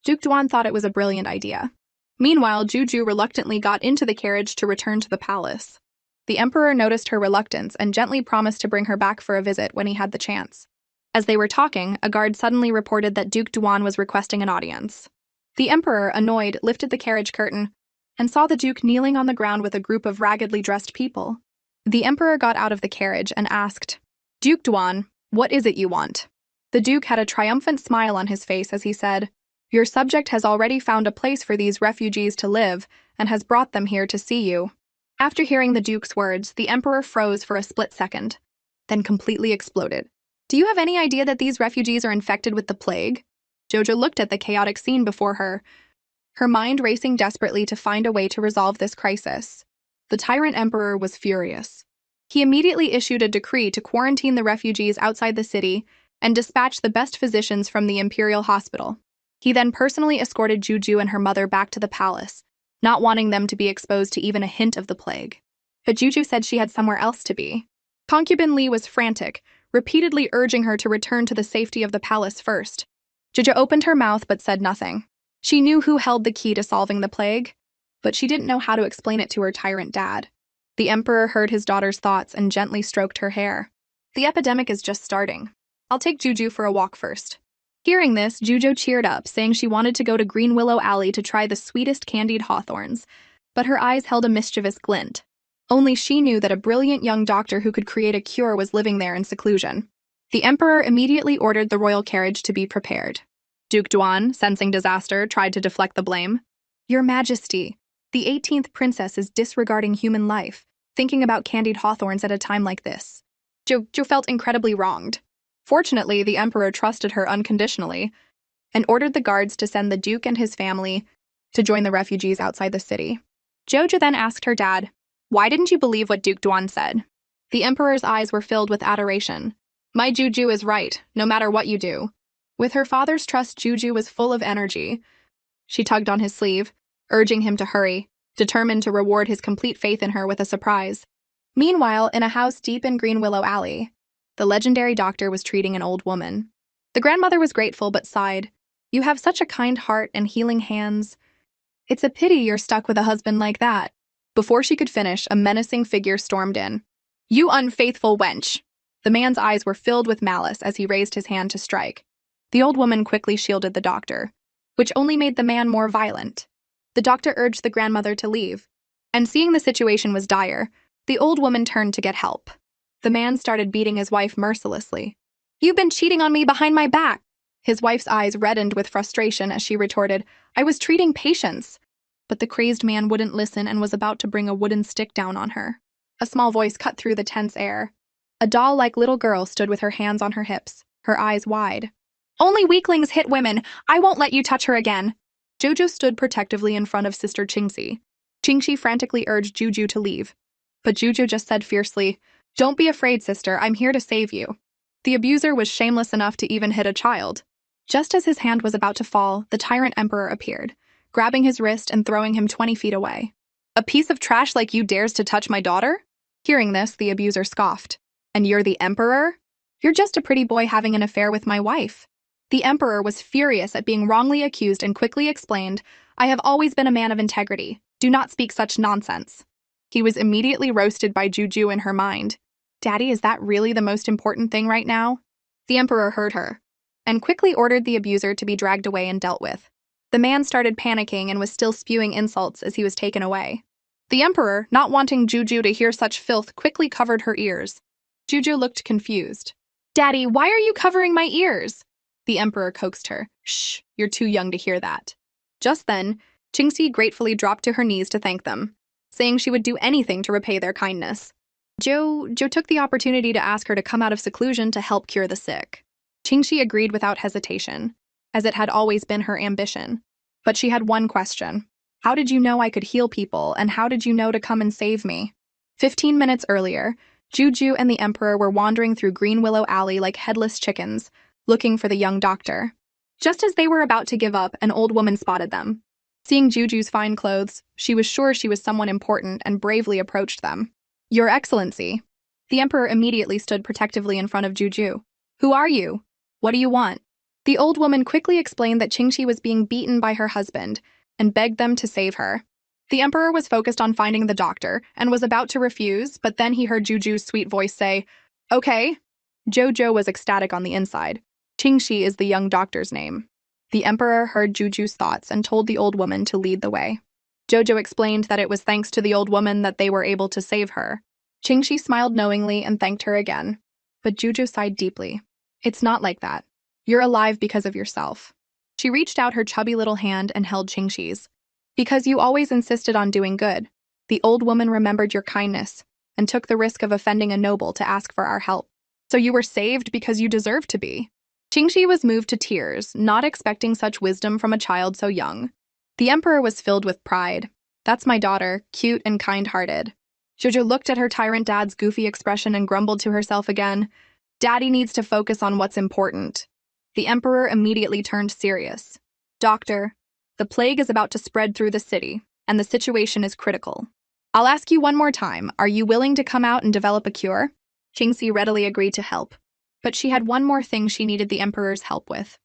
Duke Duan thought it was a brilliant idea. Meanwhile, Juju reluctantly got into the carriage to return to the palace. The emperor noticed her reluctance and gently promised to bring her back for a visit when he had the chance. As they were talking, a guard suddenly reported that Duke Duan was requesting an audience. The emperor, annoyed, lifted the carriage curtain and saw the duke kneeling on the ground with a group of raggedly dressed people. The emperor got out of the carriage and asked, Duke Duan, what is it you want? The Duke had a triumphant smile on his face as he said, Your subject has already found a place for these refugees to live and has brought them here to see you. After hearing the Duke's words, the Emperor froze for a split second, then completely exploded. Do you have any idea that these refugees are infected with the plague? Jojo looked at the chaotic scene before her mind racing desperately to find a way to resolve this crisis. The Tyrant Emperor was furious. He immediately issued a decree to quarantine the refugees outside the city and dispatch the best physicians from the Imperial Hospital. He then personally escorted Juju and her mother back to the palace, not wanting them to be exposed to even a hint of the plague. But Juju said she had somewhere else to be. Concubine Li was frantic, repeatedly urging her to return to the safety of the palace first. Juju opened her mouth but said nothing. She knew who held the key to solving the plague, but she didn't know how to explain it to her tyrant dad. The Emperor heard his daughter's thoughts and gently stroked her hair. The epidemic is just starting. I'll take Juju for a walk first. Hearing this, Juju cheered up, saying she wanted to go to Green Willow Alley to try the sweetest candied hawthorns, but her eyes held a mischievous glint. Only she knew that a brilliant young doctor who could create a cure was living there in seclusion. The Emperor immediately ordered the royal carriage to be prepared. Duke Duan, sensing disaster, tried to deflect the blame. Your Majesty, the 18th princess is disregarding human life, thinking about candied hawthorns at a time like this. Jo felt incredibly wronged. Fortunately, the Emperor trusted her unconditionally and ordered the guards to send the Duke and his family to join the refugees outside the city. Jojo then asked her dad, Why didn't you believe what Duke Duan said? The Emperor's eyes were filled with adoration. My Juju is right, no matter what you do. With her father's trust, Juju was full of energy. She tugged on his sleeve, urging him to hurry, determined to reward his complete faith in her with a surprise. Meanwhile, in a house deep in Green Willow Alley, the legendary doctor was treating an old woman. The grandmother was grateful but sighed. You have such a kind heart and healing hands. It's a pity you're stuck with a husband like that. Before she could finish, a menacing figure stormed in. You unfaithful wench! The man's eyes were filled with malice as he raised his hand to strike. The old woman quickly shielded the doctor, which only made the man more violent. The doctor urged the grandmother to leave, and seeing the situation was dire, the old woman turned to get help. The man started beating his wife mercilessly. You've been cheating on me behind my back! His wife's eyes reddened with frustration as she retorted, I was treating patients. But the crazed man wouldn't listen and was about to bring a wooden stick down on her. A small voice cut through the tense air. A doll-like little girl stood with her hands on her hips, her eyes wide. Only weaklings hit women. I won't let you touch her again. Jojo stood protectively in front of Sister Qingxi. Qingxi frantically urged Juju to leave. But Juju just said fiercely, Don't be afraid, sister, I'm here to save you. The abuser was shameless enough to even hit a child. Just as his hand was about to fall, the Tyrant Emperor appeared, grabbing his wrist and throwing him 20 feet away. A piece of trash like you dares to touch my daughter? Hearing this, the abuser scoffed. And you're the Emperor? You're just a pretty boy having an affair with my wife. The Emperor was furious at being wrongly accused and quickly explained, I have always been a man of integrity. Do not speak such nonsense. He was immediately roasted by Juju in her mind. Daddy, is that really the most important thing right now? The Emperor heard her, and quickly ordered the abuser to be dragged away and dealt with. The man started panicking and was still spewing insults as he was taken away. The Emperor, not wanting Juju to hear such filth, quickly covered her ears. Juju looked confused. Daddy, why are you covering my ears? The Emperor coaxed her. Shh, you're too young to hear that. Just then, Qingxi gratefully dropped to her knees to thank them, saying she would do anything to repay their kindness. Joe took the opportunity to ask her to come out of seclusion to help cure the sick. Qingxi agreed without hesitation, as it had always been her ambition. But she had one question. How did you know I could heal people, and how did you know to come and save me? 15 minutes earlier, Juju and the Emperor were wandering through Green Willow Alley like headless chickens, looking for the young doctor. Just as they were about to give up, an old woman spotted them. Seeing Juju's fine clothes, she was sure she was someone important and bravely approached them. Your Excellency. The Emperor immediately stood protectively in front of Juju. Who are you? What do you want? The old woman quickly explained that Qingxi was being beaten by her husband and begged them to save her. The Emperor was focused on finding the doctor and was about to refuse, but then he heard Juju's sweet voice say, Okay. Jojo was ecstatic on the inside. Qingxi is the young doctor's name. The Emperor heard Juju's thoughts and told the old woman to lead the way. Jojo explained that it was thanks to the old woman that they were able to save her. Qingxi smiled knowingly and thanked her again. But Juju sighed deeply. It's not like that. You're alive because of yourself. She reached out her chubby little hand and held Qingxi's. Because you always insisted on doing good. The old woman remembered your kindness and took the risk of offending a noble to ask for our help. So you were saved because you deserved to be. Qingxi was moved to tears, not expecting such wisdom from a child so young. The emperor was filled with pride. That's my daughter, cute and kind-hearted. Jojo looked at her tyrant dad's goofy expression and grumbled to herself again. Daddy needs to focus on what's important. The emperor immediately turned serious. Doctor, the plague is about to spread through the city, and the situation is critical. I'll ask you one more time, are you willing to come out and develop a cure? Qingxi readily agreed to help. But she had one more thing she needed the emperor's help with.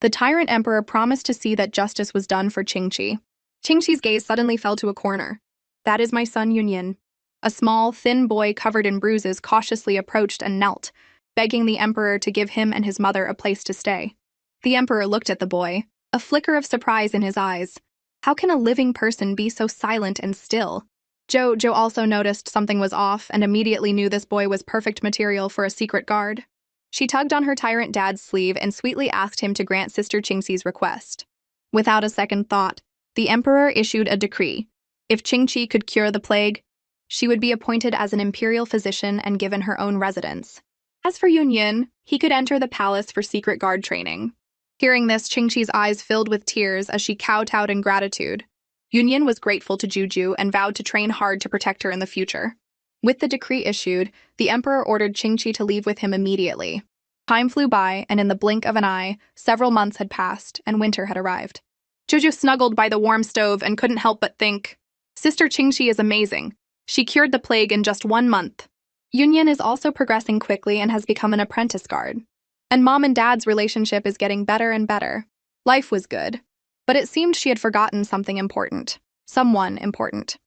The tyrant emperor promised to see that justice was done for Qingxi. Qingxi's gaze suddenly fell to a corner. That is my son Yunyin. A small, thin boy covered in bruises cautiously approached and knelt, begging the emperor to give him and his mother a place to stay. The emperor looked at the boy, a flicker of surprise in his eyes. How can a living person be so silent and still? Jojo also noticed something was off and immediately knew this boy was perfect material for a secret guard. She tugged on her tyrant dad's sleeve and sweetly asked him to grant Sister Qingxi's request. Without a second thought, the emperor issued a decree. If Qingxi could cure the plague, she would be appointed as an imperial physician and given her own residence. As for Yunyin, he could enter the palace for secret guard training. Hearing this, Qingxi's eyes filled with tears as she kowtowed in gratitude. Yunyin was grateful to Juju and vowed to train hard to protect her in the future. With the decree issued, the emperor ordered Qingxi to leave with him immediately. Time flew by, and in the blink of an eye, several months had passed, and winter had arrived. Juju snuggled by the warm stove and couldn't help but think, Sister Qingxi is amazing. She cured the plague in just 1 month. Yunyin is also progressing quickly and has become an apprentice guard. And Mom and Dad's relationship is getting better and better. Life was good. But it seemed she had forgotten something important. Someone important.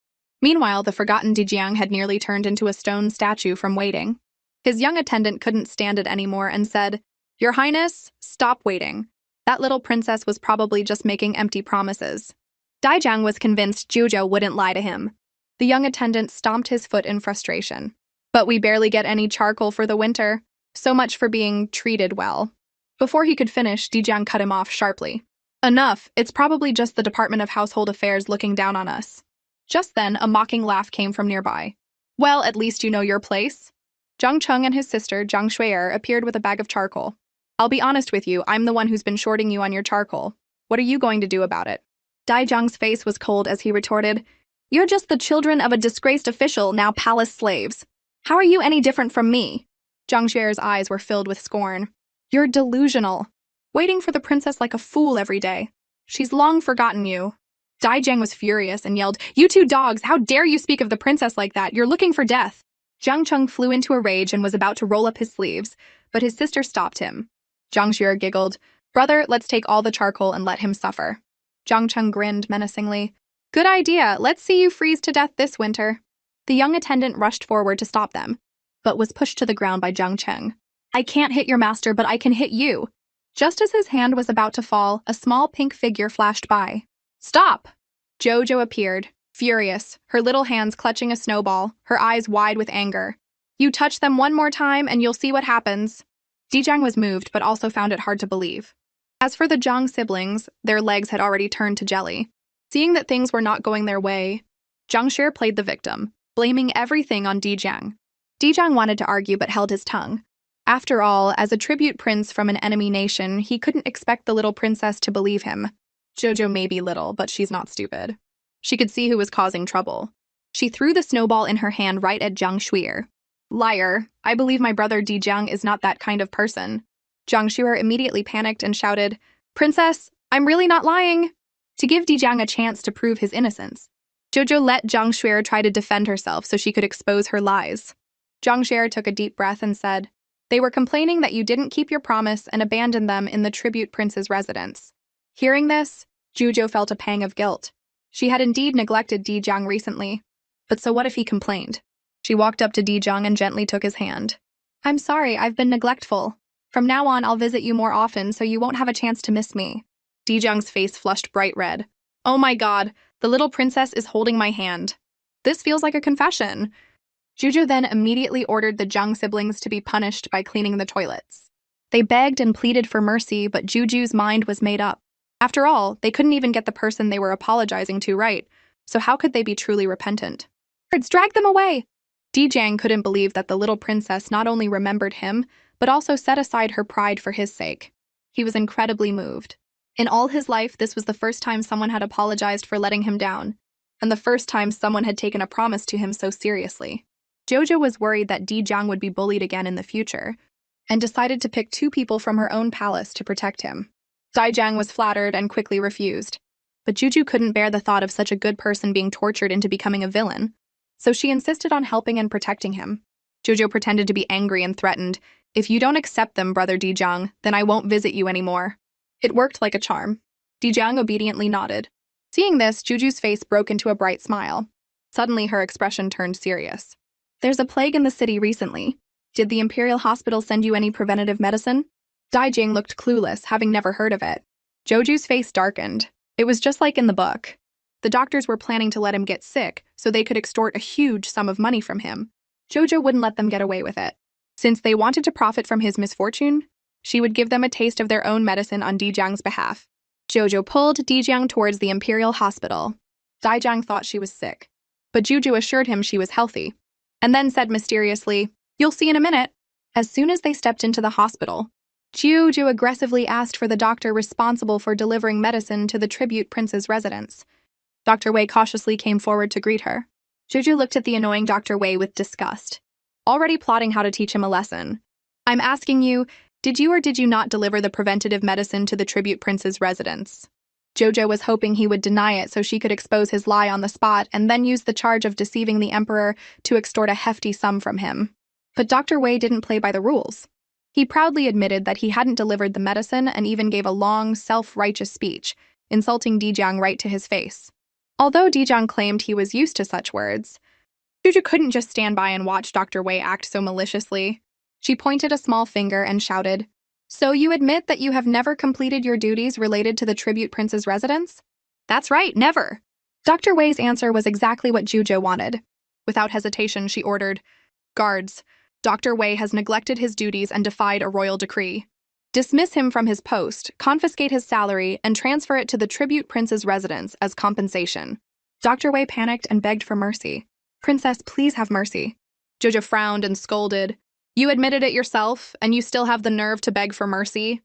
Meanwhile, the forgotten Dijiang had nearly turned into a stone statue from waiting. His young attendant couldn't stand it anymore and said, Your Highness, stop waiting. That little princess was probably just making empty promises. Dijiang was convinced Juju wouldn't lie to him. The young attendant stomped his foot in frustration. But we barely get any charcoal for the winter. So much for being treated well. Before he could finish, Dijiang cut him off sharply. Enough, it's probably just the Department of Household Affairs looking down on us. Just then, a mocking laugh came from nearby. Well, at least you know your place. Zhang Cheng and his sister, Zhang Shui'er, appeared with a bag of charcoal. I'll be honest with you, I'm the one who's been shorting you on your charcoal. What are you going to do about it? Dijiang's face was cold as he retorted, You're just the children of a disgraced official, now palace slaves. How are you any different from me? Zhang Shui'er's eyes were filled with scorn. You're delusional. Waiting for the princess like a fool every day. She's long forgotten you. Dijiang was furious and yelled, You two dogs, how dare you speak of the princess like that? You're looking for death. Zhang Cheng flew into a rage and was about to roll up his sleeves, but his sister stopped him. Zhang Shui'er giggled, Brother, let's take all the charcoal and let him suffer. Zhang Cheng grinned menacingly. Good idea, let's see you freeze to death this winter. The young attendant rushed forward to stop them, but was pushed to the ground by Zhang Cheng. I can't hit your master, but I can hit you. Just as his hand was about to fall, a small pink figure flashed by. Stop! Jojo appeared, furious, her little hands clutching a snowball, her eyes wide with anger. You touch them one more time and you'll see what happens. Dijiang was moved, but also found it hard to believe. As for the Zhang siblings, their legs had already turned to jelly. Seeing that things were not going their way, Zhang Shi played the victim, blaming everything on Dijiang. Dijiang wanted to argue but held his tongue. After all, as a tribute prince from an enemy nation, he couldn't expect the little princess to believe him. Jojo may be little, but she's not stupid. She could see who was causing trouble. She threw the snowball in her hand right at Zhang Shui'er. Liar, I believe my brother Dijiang is not that kind of person. Zhang Shui'er immediately panicked and shouted, Princess, I'm really not lying. To give Dijiang a chance to prove his innocence, Jojo let Zhang Shui'er try to defend herself so she could expose her lies. Zhang Shui'er took a deep breath and said, They were complaining that you didn't keep your promise and abandoned them in the tribute prince's residence. Hearing this, Jojo felt a pang of guilt. She had indeed neglected Dijiang recently. But so what if he complained? She walked up to Dijiang and gently took his hand. I'm sorry, I've been neglectful. From now on, I'll visit you more often so you won't have a chance to miss me. Dijiang's face flushed bright red. Oh my god, the little princess is holding my hand. This feels like a confession. Juju then immediately ordered the Jung siblings to be punished by cleaning the toilets. They begged and pleaded for mercy, but Juju's mind was made up. After all, they couldn't even get the person they were apologizing to right, so how could they be truly repentant? Drag them away! Dijang couldn't believe that the little princess not only remembered him, but also set aside her pride for his sake. He was incredibly moved. In all his life, this was the first time someone had apologized for letting him down, and the first time someone had taken a promise to him so seriously. Jojo was worried that Dijang would be bullied again in the future, and decided to pick two people from her own palace to protect him. Dijang was flattered and quickly refused, but Juju couldn't bear the thought of such a good person being tortured into becoming a villain, so she insisted on helping and protecting him. Jojo pretended to be angry and threatened, "If you don't accept them, Brother Dijang, then I won't visit you anymore." It worked like a charm. Dijang obediently nodded. Seeing this, Juju's face broke into a bright smile. Suddenly, her expression turned serious. "There's a plague in the city recently. Did the Imperial Hospital send you any preventative medicine?" Dijang looked clueless, having never heard of it. Joju's face darkened. It was just like in the book. The doctors were planning to let him get sick so they could extort a huge sum of money from him. Jojo wouldn't let them get away with it. Since they wanted to profit from his misfortune, she would give them a taste of their own medicine on Dijang's behalf. Jojo pulled Dijang towards the Imperial Hospital. Dijang thought she was sick, but Juju assured him she was healthy, and then said mysteriously, "You'll see in a minute." As soon as they stepped into the hospital, Juju aggressively asked for the doctor responsible for delivering medicine to the tribute prince's residence. Dr. Wei cautiously came forward to greet her. Juju looked at the annoying Dr. Wei with disgust, already plotting how to teach him a lesson. "I'm asking you, did you or did you not deliver the preventative medicine to the tribute prince's residence?" Jojo was hoping he would deny it so she could expose his lie on the spot and then use the charge of deceiving the emperor to extort a hefty sum from him. But Dr. Wei didn't play by the rules. He proudly admitted that he hadn't delivered the medicine and even gave a long, self-righteous speech, insulting Dijang right to his face. Although Dijang claimed he was used to such words, Juju couldn't just stand by and watch Dr. Wei act so maliciously. She pointed a small finger and shouted, "So you admit that you have never completed your duties related to the tribute prince's residence?" "That's right, never." Dr. Wei's answer was exactly what Juju wanted. Without hesitation, she ordered, "Guards, Dr. Wei has neglected his duties and defied a royal decree. Dismiss him from his post, confiscate his salary, and transfer it to the tribute prince's residence as compensation." Dr. Wei panicked and begged for mercy. "Princess, please have mercy." Jojo frowned and scolded. "You admitted it yourself, and you still have the nerve to beg for mercy?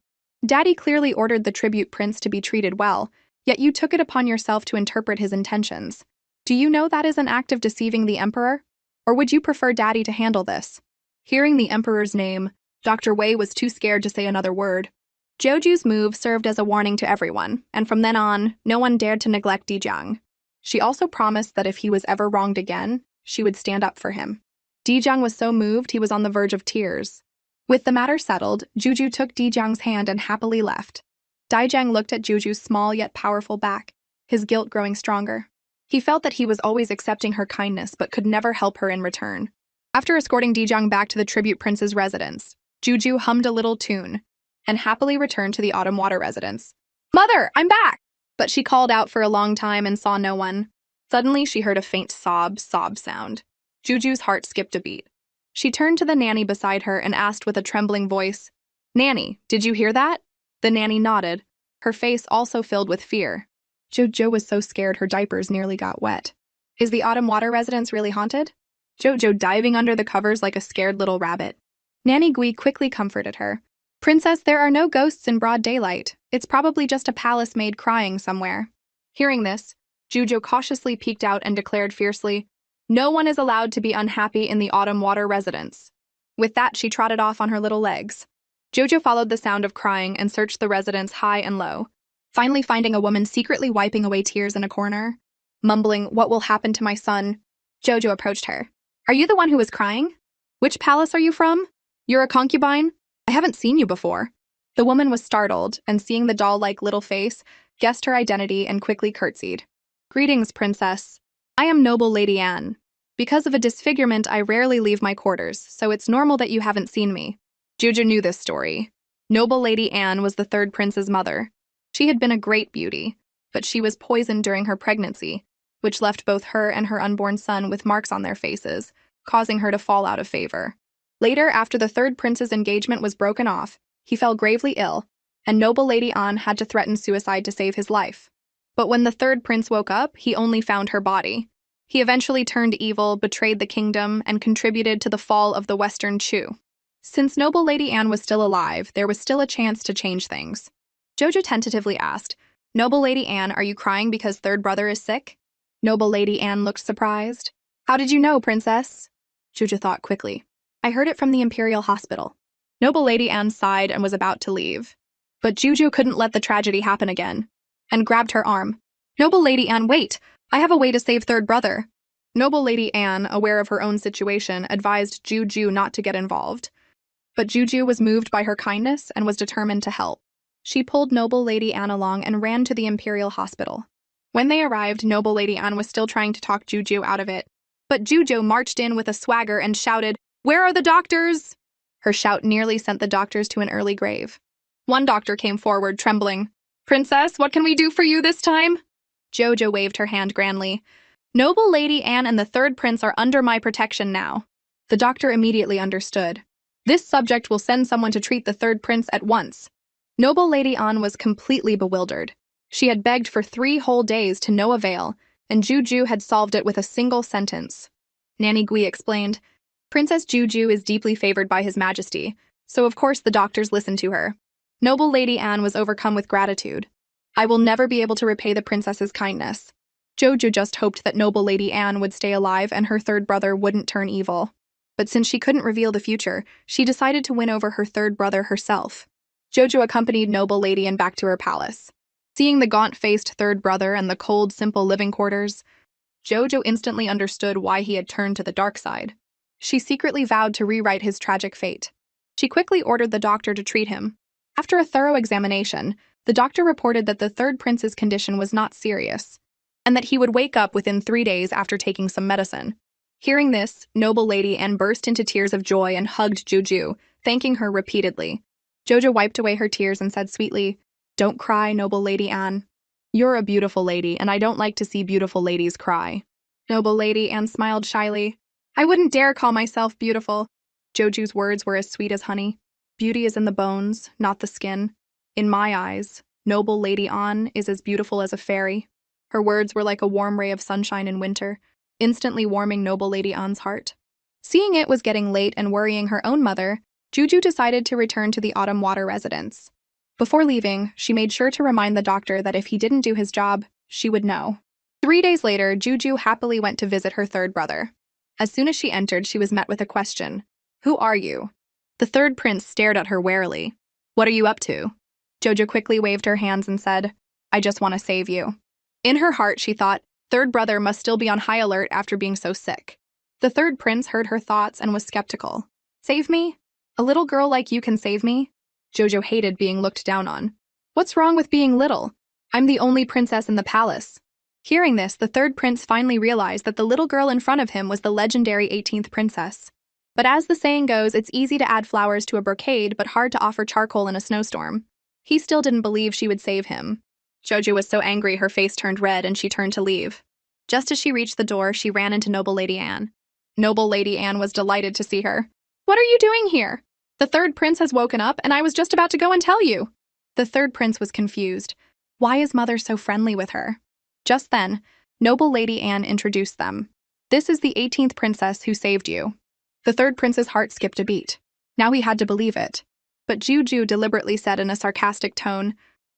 Daddy clearly ordered the tribute prince to be treated well, yet you took it upon yourself to interpret his intentions. Do you know that is an act of deceiving the emperor? Or would you prefer Daddy to handle this?" Hearing the emperor's name, Dr. Wei was too scared to say another word. Joju's move served as a warning to everyone, and from then on, no one dared to neglect Dijang. She also promised that if he was ever wronged again, she would stand up for him. Dijang was so moved he was on the verge of tears. With the matter settled, Juju took Dijang's hand and happily left. Dijang looked at Juju's small yet powerful back, his guilt growing stronger. He felt that he was always accepting her kindness but could never help her in return. After escorting Dijang back to the tribute prince's residence, Juju hummed a little tune and happily returned to the Autumn Water residence. "Mother, I'm back!" But she called out for a long time and saw no one. Suddenly, she heard a faint sob sound. Juju's heart skipped a beat. She turned to the nanny beside her and asked with a trembling voice, "Nanny, did you hear that?" The nanny nodded, her face also filled with fear. Jojo was so scared her diapers nearly got wet. "Is the Autumn Water residence really haunted?" Jojo diving under the covers like a scared little rabbit. Nanny Gui quickly comforted her. "Princess, there are no ghosts in broad daylight. It's probably just a palace maid crying somewhere." Hearing this, Jujo cautiously peeked out and declared fiercely, "No one is allowed to be unhappy in the Autumn Water residence." With that, she trotted off on her little legs. Jojo followed the sound of crying and searched the residence high and low, finally finding a woman secretly wiping away tears in a corner. Mumbling, "What will happen to my son?" Jojo approached her. "Are you the one who was crying? Which palace are you from? You're a concubine? I haven't seen you before." The woman was startled, and seeing the doll-like little face, guessed her identity and quickly curtsied. "Greetings, princess. I am noble Lady Anne. Because of a disfigurement, I rarely leave my quarters, so it's normal that you haven't seen me." Juju knew this story. Noble Lady Anne was the third prince's mother. She had been a great beauty, but she was poisoned during her pregnancy, which left both her and her unborn son with marks on their faces, causing her to fall out of favor. Later, after the third prince's engagement was broken off, he fell gravely ill, and noble Lady An had to threaten suicide to save his life. But when the third prince woke up, he only found her body. He eventually turned evil, betrayed the kingdom, and contributed to the fall of the Western Chu. Since noble Lady An was still alive, there was still a chance to change things. Jojo tentatively asked, "Noble Lady An, are you crying because third brother is sick?" Noble Lady An looked surprised. "How did you know, princess?" Jojo thought quickly. "I heard it from the Imperial Hospital." Noble Lady An sighed and was about to leave. But Jojo couldn't let the tragedy happen again, and grabbed her arm. "Noble Lady An, wait! I have a way to save third brother." Noble Lady An, aware of her own situation, advised Jojo not to get involved. But Jojo was moved by her kindness and was determined to help. She pulled Noble Lady An along and ran to the Imperial Hospital. When they arrived, Noble Lady An was still trying to talk Jojo out of it. But Jojo marched in with a swagger and shouted, "Where are the doctors?" Her shout nearly sent the doctors to an early grave. One doctor came forward, trembling. "Princess, what can we do for you this time?" Jojo waved her hand grandly. "Noble Lady An and the third prince are under my protection now." The doctor immediately understood. "This subject will send someone to treat the third prince at once." Noble Lady An was completely bewildered. She had begged for 3 whole days to no avail, and Jojo had solved it with a single sentence. Nanny Gui explained, "Princess Jojo is deeply favored by His Majesty, so of course the doctors listened to her." Noble Lady An was overcome with gratitude. "I will never be able to repay the princess's kindness." Jojo just hoped that noble Lady An would stay alive and her third brother wouldn't turn evil. But since she couldn't reveal the future, she decided to win over her third brother herself. Jojo accompanied noble Lady An back to her palace. Seeing the gaunt-faced third brother and the cold, simple living quarters, Jojo instantly understood why he had turned to the dark side. She secretly vowed to rewrite his tragic fate. She quickly ordered the doctor to treat him. After a thorough examination, the doctor reported that the third prince's condition was not serious, and that he would wake up within 3 days after taking some medicine. Hearing this, noble Lady An burst into tears of joy and hugged Jojo, thanking her repeatedly. Jojo wiped away her tears and said sweetly, "Don't cry, noble Lady An. You're a beautiful lady, and I don't like to see beautiful ladies cry." Noble Lady An smiled shyly. "I wouldn't dare call myself beautiful." Jojo's words were as sweet as honey. "Beauty is in the bones, not the skin. In my eyes, noble Lady An is as beautiful as a fairy." Her words were like a warm ray of sunshine in winter, instantly warming noble Lady An's heart. Seeing it was getting late and worrying her own mother, Jojo decided to return to the Autumn Water residence. Before leaving, she made sure to remind the doctor that if he didn't do his job, she would know. 3 days later, Jojo happily went to visit her third brother. As soon as she entered, she was met with a question. "Who are you?" The third prince stared at her warily. "What are you up to?" Jojo quickly waved her hands and said, "I just want to save you." In her heart, she thought, third brother must still be on high alert after being so sick. The third prince heard her thoughts and was skeptical. "Save me? A little girl like you can save me?" Jojo hated being looked down on. "What's wrong with being little? I'm the only princess in the palace." Hearing this, the third prince finally realized that the little girl in front of him was the legendary 18th princess. But as the saying goes, it's easy to add flowers to a brocade, but hard to offer charcoal in a snowstorm. He still didn't believe she would save him. Jojo was so angry her face turned red and she turned to leave. Just as she reached the door, she ran into noble Lady An. Noble Lady An was delighted to see her. "What are you doing here? The third prince has woken up and I was just about to go and tell you." The third prince was confused. Why is mother so friendly with her? Just then, noble Lady An introduced them. "This is the 18th princess who saved you." The third prince's heart skipped a beat. Now he had to believe it. But Jojo deliberately said in a sarcastic tone,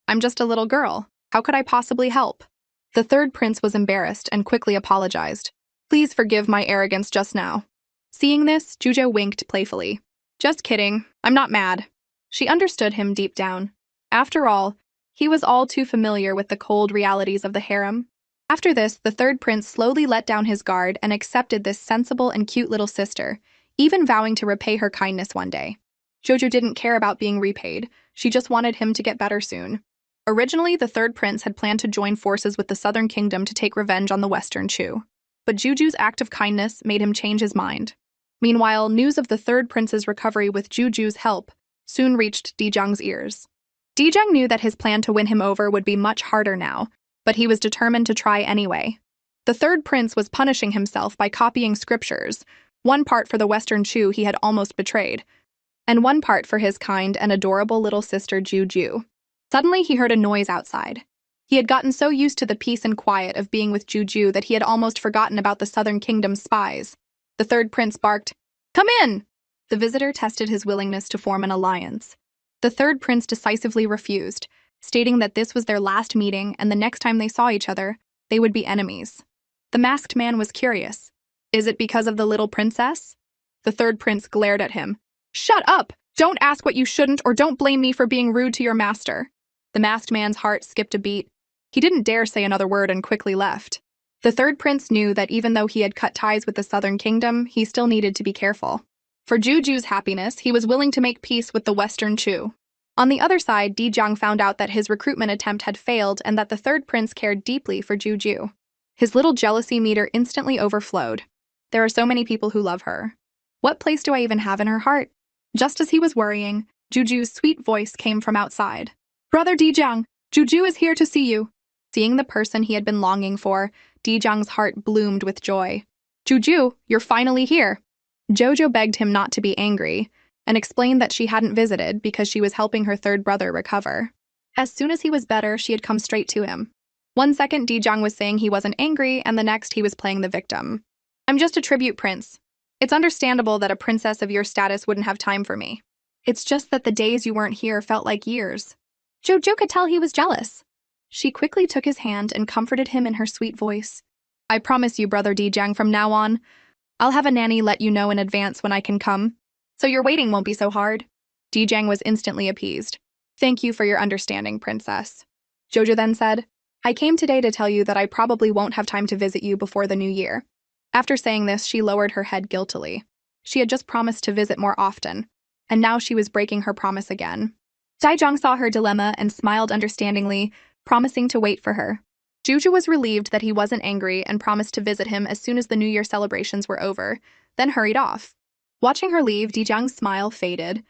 "I'm just a little girl. How could I possibly help?" The third prince was embarrassed and quickly apologized. "Please forgive my arrogance just now." Seeing this, Jojo winked playfully. "Just kidding. I'm not mad." She understood him deep down. After all, he was all too familiar with the cold realities of the harem. After this, the third prince slowly let down his guard and accepted this sensible and cute little sister, even vowing to repay her kindness one day. Jojo didn't care about being repaid. She just wanted him to get better soon. Originally, the third prince had planned to join forces with the southern kingdom to take revenge on the western Chu. But Jojo's act of kindness made him change his mind. Meanwhile, news of the third prince's recovery with Jojo's help soon reached Dijang's ears. Dijang knew that his plan to win him over would be much harder now, but he was determined to try anyway. The third prince was punishing himself by copying scriptures, One part for the Western Chu he had almost betrayed, and one part for his kind and adorable little sister Juju. Suddenly he heard a noise outside. He had gotten so used to the peace and quiet of being with Juju that he had almost forgotten about the Southern Kingdom's spies. The third prince barked, "Come in!" The visitor tested his willingness to form an alliance. The third prince decisively refused, stating that this was their last meeting and the next time they saw each other, they would be enemies. The masked man was curious. Is it because of the little princess? The third prince glared at him. "Shut up! Don't ask what you shouldn't, or don't blame me for being rude to your master." The masked man's heart skipped a beat. He didn't dare say another word and quickly left. The third prince knew that even though he had cut ties with the Southern Kingdom, he still needed to be careful. For Juju's happiness, he was willing to make peace with the Western Chu. On the other side, Dijiang found out that his recruitment attempt had failed and that the third prince cared deeply for Juju. His little jealousy meter instantly overflowed. There are so many people who love her. What place do I even have in her heart? Just as he was worrying, Juju's sweet voice came from outside. "Brother Dijiang, Juju is here to see you." Seeing the person he had been longing for, Dijiang's heart bloomed with joy. "Juju, you're finally here." Jojo begged him not to be angry, and explained that she hadn't visited because she was helping her third brother recover. As soon as he was better, she had come straight to him. One second, Dijiang was saying he wasn't angry, and the next he was playing the victim. "I'm just a tribute prince. It's understandable that a princess of your status wouldn't have time for me. It's just that the days you weren't here felt like years." Jojo could tell he was jealous. She quickly took his hand and comforted him in her sweet voice. "I promise you, Brother Dijiang, from now on, I'll have a nanny let you know in advance when I can come, so your waiting won't be so hard." Dijiang was instantly appeased. "Thank you for your understanding, princess." Jojo then said, "I came today to tell you that I probably won't have time to visit you before the new year." After saying this, she lowered her head guiltily. She had just promised to visit more often, and now she was breaking her promise again. Dijiang saw her dilemma and smiled understandingly, promising to wait for her. Juju was relieved that he wasn't angry and promised to visit him as soon as the New Year celebrations were over, then hurried off. Watching her leave, Dijiang's smile faded,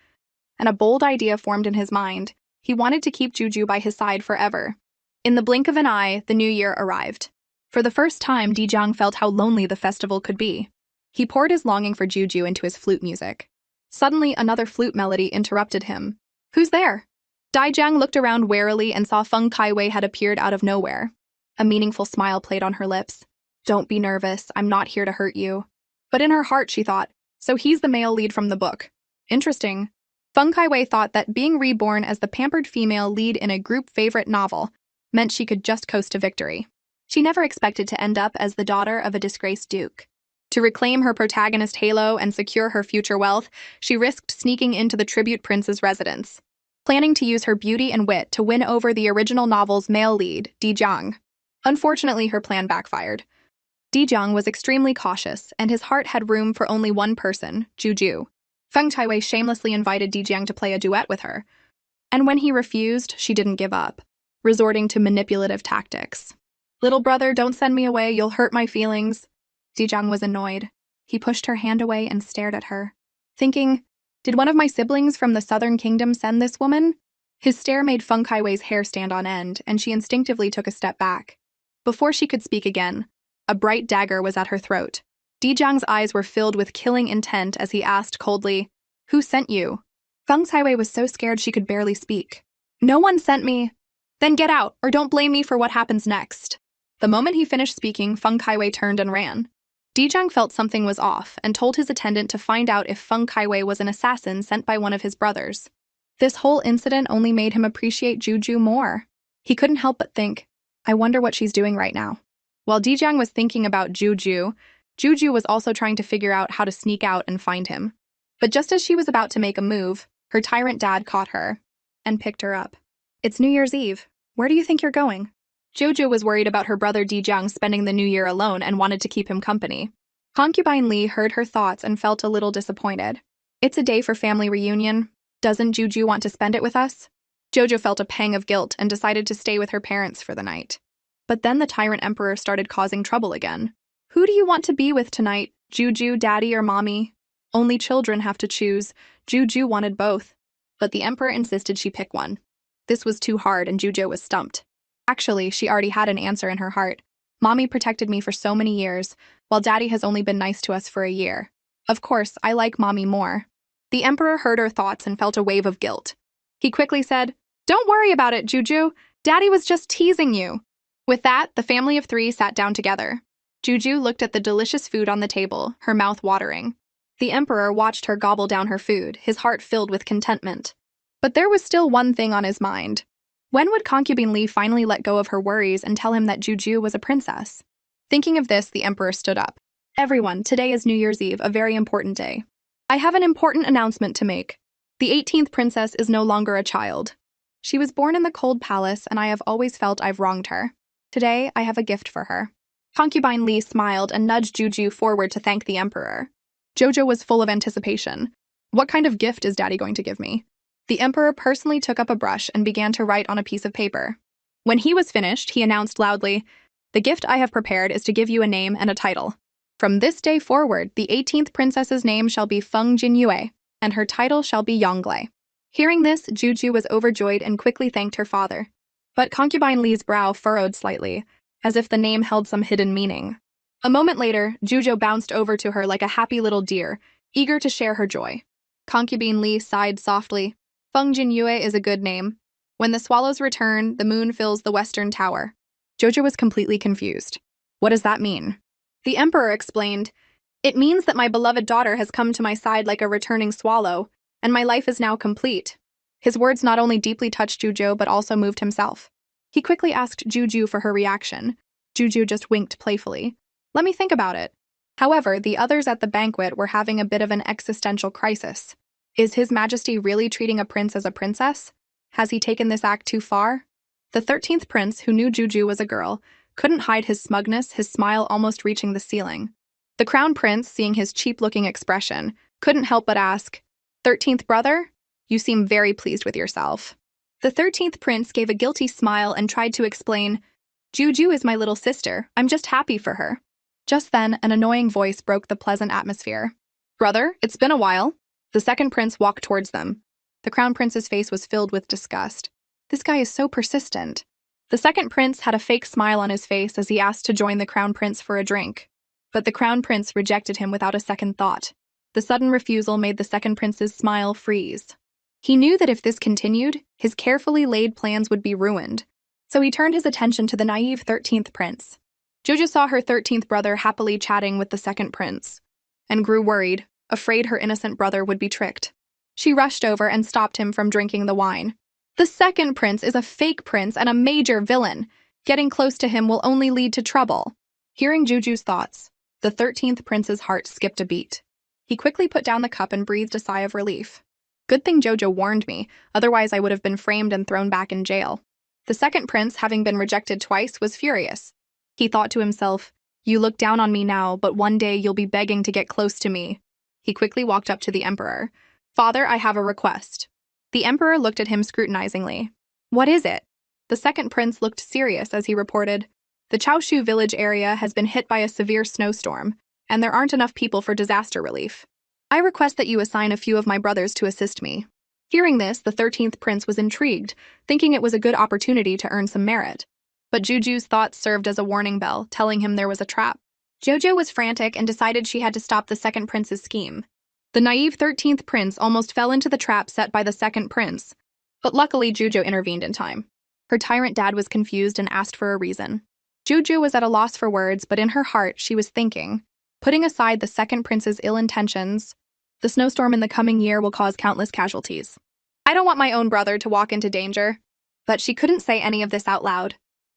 and a bold idea formed in his mind. He wanted to keep Juju by his side forever. In the blink of an eye, the New Year arrived. For the first time, Dijiang felt how lonely the festival could be. He poured his longing for Juju into his flute music. Suddenly, another flute melody interrupted him. "Who's there?" Dijiang looked around warily and saw Feng Kaiwei had appeared out of nowhere. A meaningful smile played on her lips. "Don't be nervous, I'm not here to hurt you." But in her heart, she thought, so he's the male lead from the book. Interesting. Feng Kaiwei thought that being reborn as the pampered female lead in a group favorite novel meant she could just coast to victory. She never expected to end up as the daughter of a disgraced duke. To reclaim her protagonist halo and secure her future wealth, she risked sneaking into the tribute prince's residence, planning to use her beauty and wit to win over the original novel's male lead, Dijiang. Unfortunately, her plan backfired. Dijiang was extremely cautious, and his heart had room for only one person, Juju. Feng Kaiwei shamelessly invited Dijiang to play a duet with her, and when he refused, she didn't give up, resorting to manipulative tactics. "Little brother, don't send me away, you'll hurt my feelings." Dijiang was annoyed. He pushed her hand away and stared at her, thinking, did one of my siblings from the Southern Kingdom send this woman? His stare made Feng Kaiwei's hair stand on end, and she instinctively took a step back. Before she could speak again, a bright dagger was at her throat. Dijiang's eyes were filled with killing intent as he asked coldly, "Who sent you?" Feng Kaiwei was so scared she could barely speak. "No one sent me." "Then get out, or don't blame me for what happens next." The moment he finished speaking, Feng Kaiwei turned and ran. Dijiang felt something was off and told his attendant to find out if Feng Kaiwei was an assassin sent by one of his brothers. This whole incident only made him appreciate Juju more. He couldn't help but think, I wonder what she's doing right now. While Dijiang was thinking about Juju, Juju was also trying to figure out how to sneak out and find him. But just as she was about to make a move, her tyrant dad caught her and picked her up. "It's New Year's Eve. Where do you think you're going?" Jojo was worried about her brother Dijiang spending the new year alone and wanted to keep him company. Concubine Li heard her thoughts and felt a little disappointed. "It's a day for family reunion. Doesn't Juju want to spend it with us?" Jojo felt a pang of guilt and decided to stay with her parents for the night. But then the tyrant emperor started causing trouble again. "Who do you want to be with tonight, Juju, Daddy, or Mommy?" Only children have to choose. Juju wanted both, but the emperor insisted she pick one. This was too hard and Juju was stumped. Actually, she already had an answer in her heart. "Mommy protected me for so many years, while Daddy has only been nice to us for a year." Of course, I like mommy more. The emperor heard her thoughts and felt a wave of guilt. He quickly said, "Don't worry about it, Juju. Daddy was just teasing you." With that, the family of three sat down together. Juju looked at the delicious food on the table, her mouth watering. The emperor watched her gobble down her food, his heart filled with contentment. But there was still one thing on his mind. When would concubine Li finally let go of her worries and tell him that Juju was a princess? Thinking of this, the emperor stood up. "Everyone, today is New Year's Eve, a very important day. I have an important announcement to make. The 18th princess is no longer a child. She was born in the cold palace, and I have always felt I've wronged her. Today, I have a gift for her." Concubine Li smiled and nudged Juju forward to thank the emperor. Jojo was full of anticipation. What kind of gift is Daddy going to give me? The emperor personally took up a brush and began to write on a piece of paper. When he was finished, he announced loudly, "The gift I have prepared is to give you a name and a title. From this day forward, the 18th princess's name shall be Feng Jinyue, and her title shall be Yongle." Hearing this, Juju was overjoyed and quickly thanked her father. But concubine Li's brow furrowed slightly, as if the name held some hidden meaning. A moment later, Juju bounced over to her like a happy little deer, eager to share her joy. Concubine Li sighed softly. "Feng Jinyue is a good name. When the swallows return, the moon fills the western tower." Jojo was completely confused. "What does that mean?" The emperor explained, "It means that my beloved daughter has come to my side like a returning swallow, and my life is now complete." His words not only deeply touched Juju, but also moved himself. He quickly asked Juju for her reaction. Juju just winked playfully. "Let me think about it." However, the others at the banquet were having a bit of an existential crisis. Is His Majesty really treating a prince as a princess? Has he taken this act too far? The 13th prince, who knew Juju was a girl, couldn't hide his smugness, his smile almost reaching the ceiling. The crown prince, seeing his cheap-looking expression, couldn't help but ask, "13th brother? You seem very pleased with yourself." The 13th prince gave a guilty smile and tried to explain, "Juju is my little sister. I'm just happy for her." Just then, an annoying voice broke the pleasant atmosphere. "Brother, it's been a while." The second prince walked towards them. The crown prince's face was filled with disgust. This guy is so persistent. The second prince had a fake smile on his face as he asked to join the crown prince for a drink. But the crown prince rejected him without a second thought. The sudden refusal made the second prince's smile freeze. He knew that if this continued, his carefully laid plans would be ruined. So he turned his attention to the naive 13th prince. Jojo saw her 13th brother happily chatting with the second prince, and grew worried, afraid her innocent brother would be tricked. She rushed over and stopped him from drinking the wine. "The second prince is a fake prince and a major villain. Getting close to him will only lead to trouble." Hearing Juju's thoughts, the 13th prince's heart skipped a beat. He quickly put down the cup and breathed a sigh of relief. Good thing Jojo warned me, otherwise I would have been framed and thrown back in jail. The second prince, having been rejected twice, was furious. He thought to himself, "You look down on me now, but one day you'll be begging to get close to me." He quickly walked up to the emperor. "Father, I have a request." The emperor looked at him scrutinizingly. "What is it?" The second prince looked serious as he reported, "The Chaoshu village area has been hit by a severe snowstorm, and there aren't enough people for disaster relief. I request that you assign a few of my brothers to assist me." Hearing this, the 13th prince was intrigued, thinking it was a good opportunity to earn some merit. But Juju's thoughts served as a warning bell, telling him there was a trap. Jojo was frantic and decided she had to stop the second prince's scheme. The naive 13th prince almost fell into the trap set by the second prince, but luckily Jojo intervened in time. Her tyrant dad was confused and asked for a reason. Jojo was at a loss for words, but in her heart she was thinking, putting aside the second prince's ill intentions, the snowstorm in the coming year will cause countless casualties. I don't want my own brother to walk into danger. But she couldn't say any of this out loud.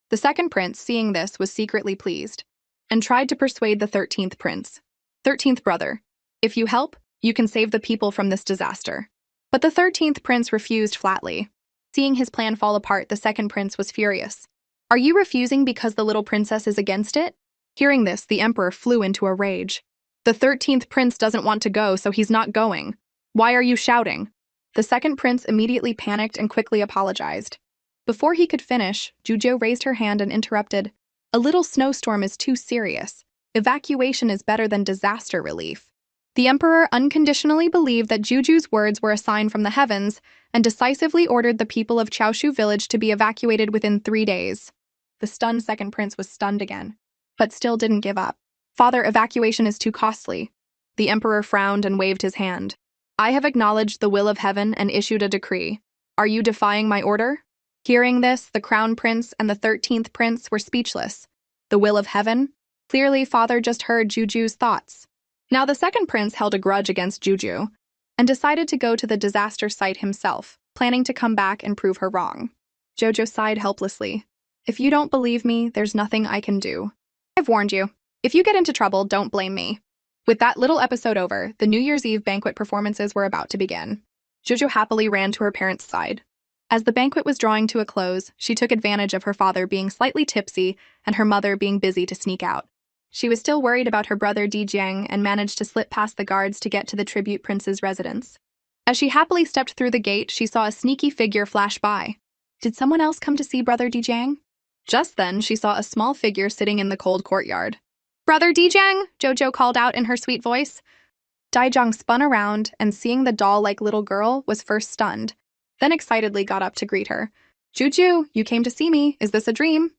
The second prince, seeing this, was secretly pleased, and tried to persuade the 13th prince. 13th brother, if you help, you can save the people from this disaster. But the 13th prince refused flatly. Seeing his plan fall apart, the second prince was furious. Are you refusing because the little princess is against it? Hearing this, the emperor flew into a rage. The 13th prince doesn't want to go, so he's not going. Why are you shouting? The second prince immediately panicked and quickly apologized. Before he could finish, Jujo raised her hand and interrupted. A little snowstorm is too serious. Evacuation is better than disaster relief. The emperor unconditionally believed that Juju's words were a sign from the heavens and decisively ordered the people of Chaoshu village to be evacuated within 3 days. The stunned second prince was stunned again, but still didn't give up. Father, evacuation is too costly. The emperor frowned and waved his hand. I have acknowledged the will of heaven and issued a decree. Are you defying my order? Hearing this, the crown prince and the 13th prince were speechless. The will of heaven? Clearly, father just heard Juju's thoughts. Now the second prince held a grudge against Juju and decided to go to the disaster site himself, planning to come back and prove her wrong. Jojo sighed helplessly. If you don't believe me, there's nothing I can do. I've warned you. If you get into trouble, don't blame me. With that little episode over, the New Year's Eve banquet performances were about to begin. Jojo happily ran to her parents' side. As the banquet was drawing to a close, she took advantage of her father being slightly tipsy and her mother being busy to sneak out. She was still worried about her brother Dijiang and managed to slip past the guards to get to the tribute prince's residence. As she happily stepped through the gate, she saw a sneaky figure flash by. Did someone else come to see Brother Dijiang? Just then, she saw a small figure sitting in the cold courtyard. Brother Dijiang, Jojo called out in her sweet voice. Dijiang spun around and, seeing the doll-like little girl, was first stunned, then excitedly got up to greet her. Juju, you came to see me. Is this a dream?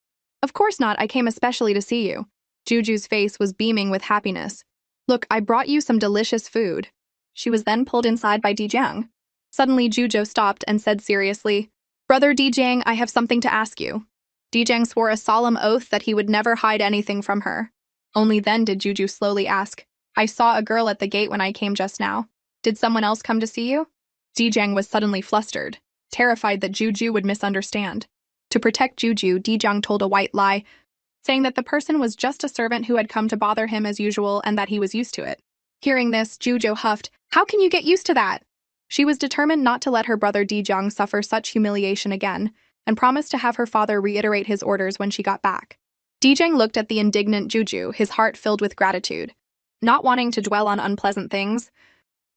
Of course not, I came especially to see you. Juju's face was beaming with happiness. Look, I brought you some delicious food. She was then pulled inside by Dijiang. Suddenly, Juju stopped and said seriously, Brother Dijiang, I have something to ask you. Dijiang swore a solemn oath that he would never hide anything from her. Only then did Juju slowly ask, I saw a girl at the gate when I came just now. Did someone else come to see you? Dijiang was suddenly flustered, terrified that Juju would misunderstand. To protect Juju, Dijiang told a white lie, saying that the person was just a servant who had come to bother him as usual and that he was used to it. Hearing this, Juju huffed, How can you get used to that? She was determined not to let her brother Dijiang suffer such humiliation again, and promised to have her father reiterate his orders when she got back. Dijiang looked at the indignant Juju, his heart filled with gratitude. Not wanting to dwell on unpleasant things,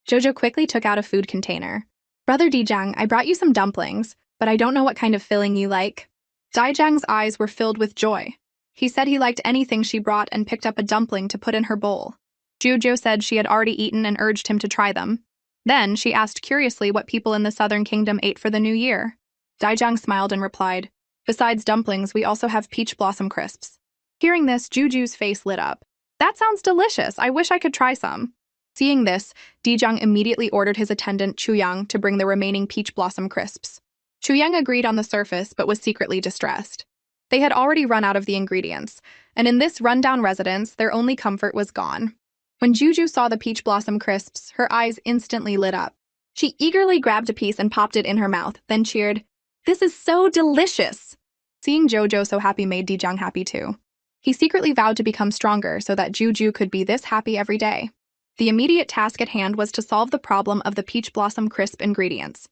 Jojo quickly took out a food container. Brother Dijiang, I brought you some dumplings, but I don't know what kind of filling you like. Dijiang's eyes were filled with joy. He said he liked anything she brought and picked up a dumpling to put in her bowl. Juju said she had already eaten and urged him to try them. Then she asked curiously what people in the Southern Kingdom ate for the New Year. Dijiang smiled and replied, Besides dumplings, we also have peach blossom crisps. Hearing this, Juju's face lit up. That sounds delicious. I wish I could try some. Seeing this, Dijiang immediately ordered his attendant Chuyang to bring the remaining peach blossom crisps. Chuyang agreed on the surface but was secretly distressed. They had already run out of the ingredients, and in this rundown residence, their only comfort was gone. When Juju saw the peach blossom crisps, her eyes instantly lit up. She eagerly grabbed a piece and popped it in her mouth, then cheered, This is so delicious! Seeing Jojo so happy made Dijiang happy too. He secretly vowed to become stronger so that Juju could be this happy every day. The immediate task at hand was to solve the problem of the peach blossom crisp ingredients.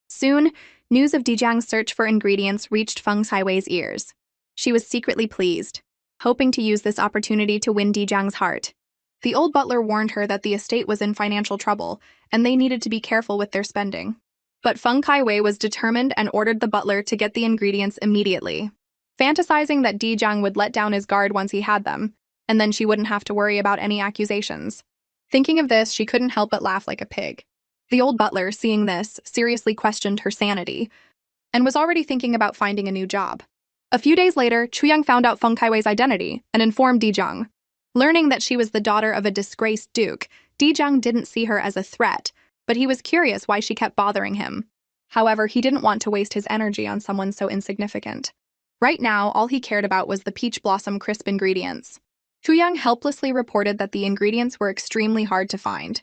Soon, news of Dijiang's search for ingredients reached Feng Xiwei's ears. She was secretly pleased, hoping to use this opportunity to win Dijiang's heart. The old butler warned her that the estate was in financial trouble, and they needed to be careful with their spending. But Feng Xiwei was determined and ordered the butler to get the ingredients immediately, fantasizing that Dijiang would let down his guard once he had them, and then she wouldn't have to worry about any accusations. Thinking of this, she couldn't help but laugh like a pig. The old butler, seeing this, seriously questioned her sanity, and was already thinking about finding a new job. A few days later, Chuyang found out Feng Kaiwei's identity and informed Dijiang. Learning that she was the daughter of a disgraced duke, Dijiang didn't see her as a threat, but he was curious why she kept bothering him. However, he didn't want to waste his energy on someone so insignificant. Right now, all he cared about was the peach blossom crisp ingredients. Chuyang helplessly reported that the ingredients were extremely hard to find.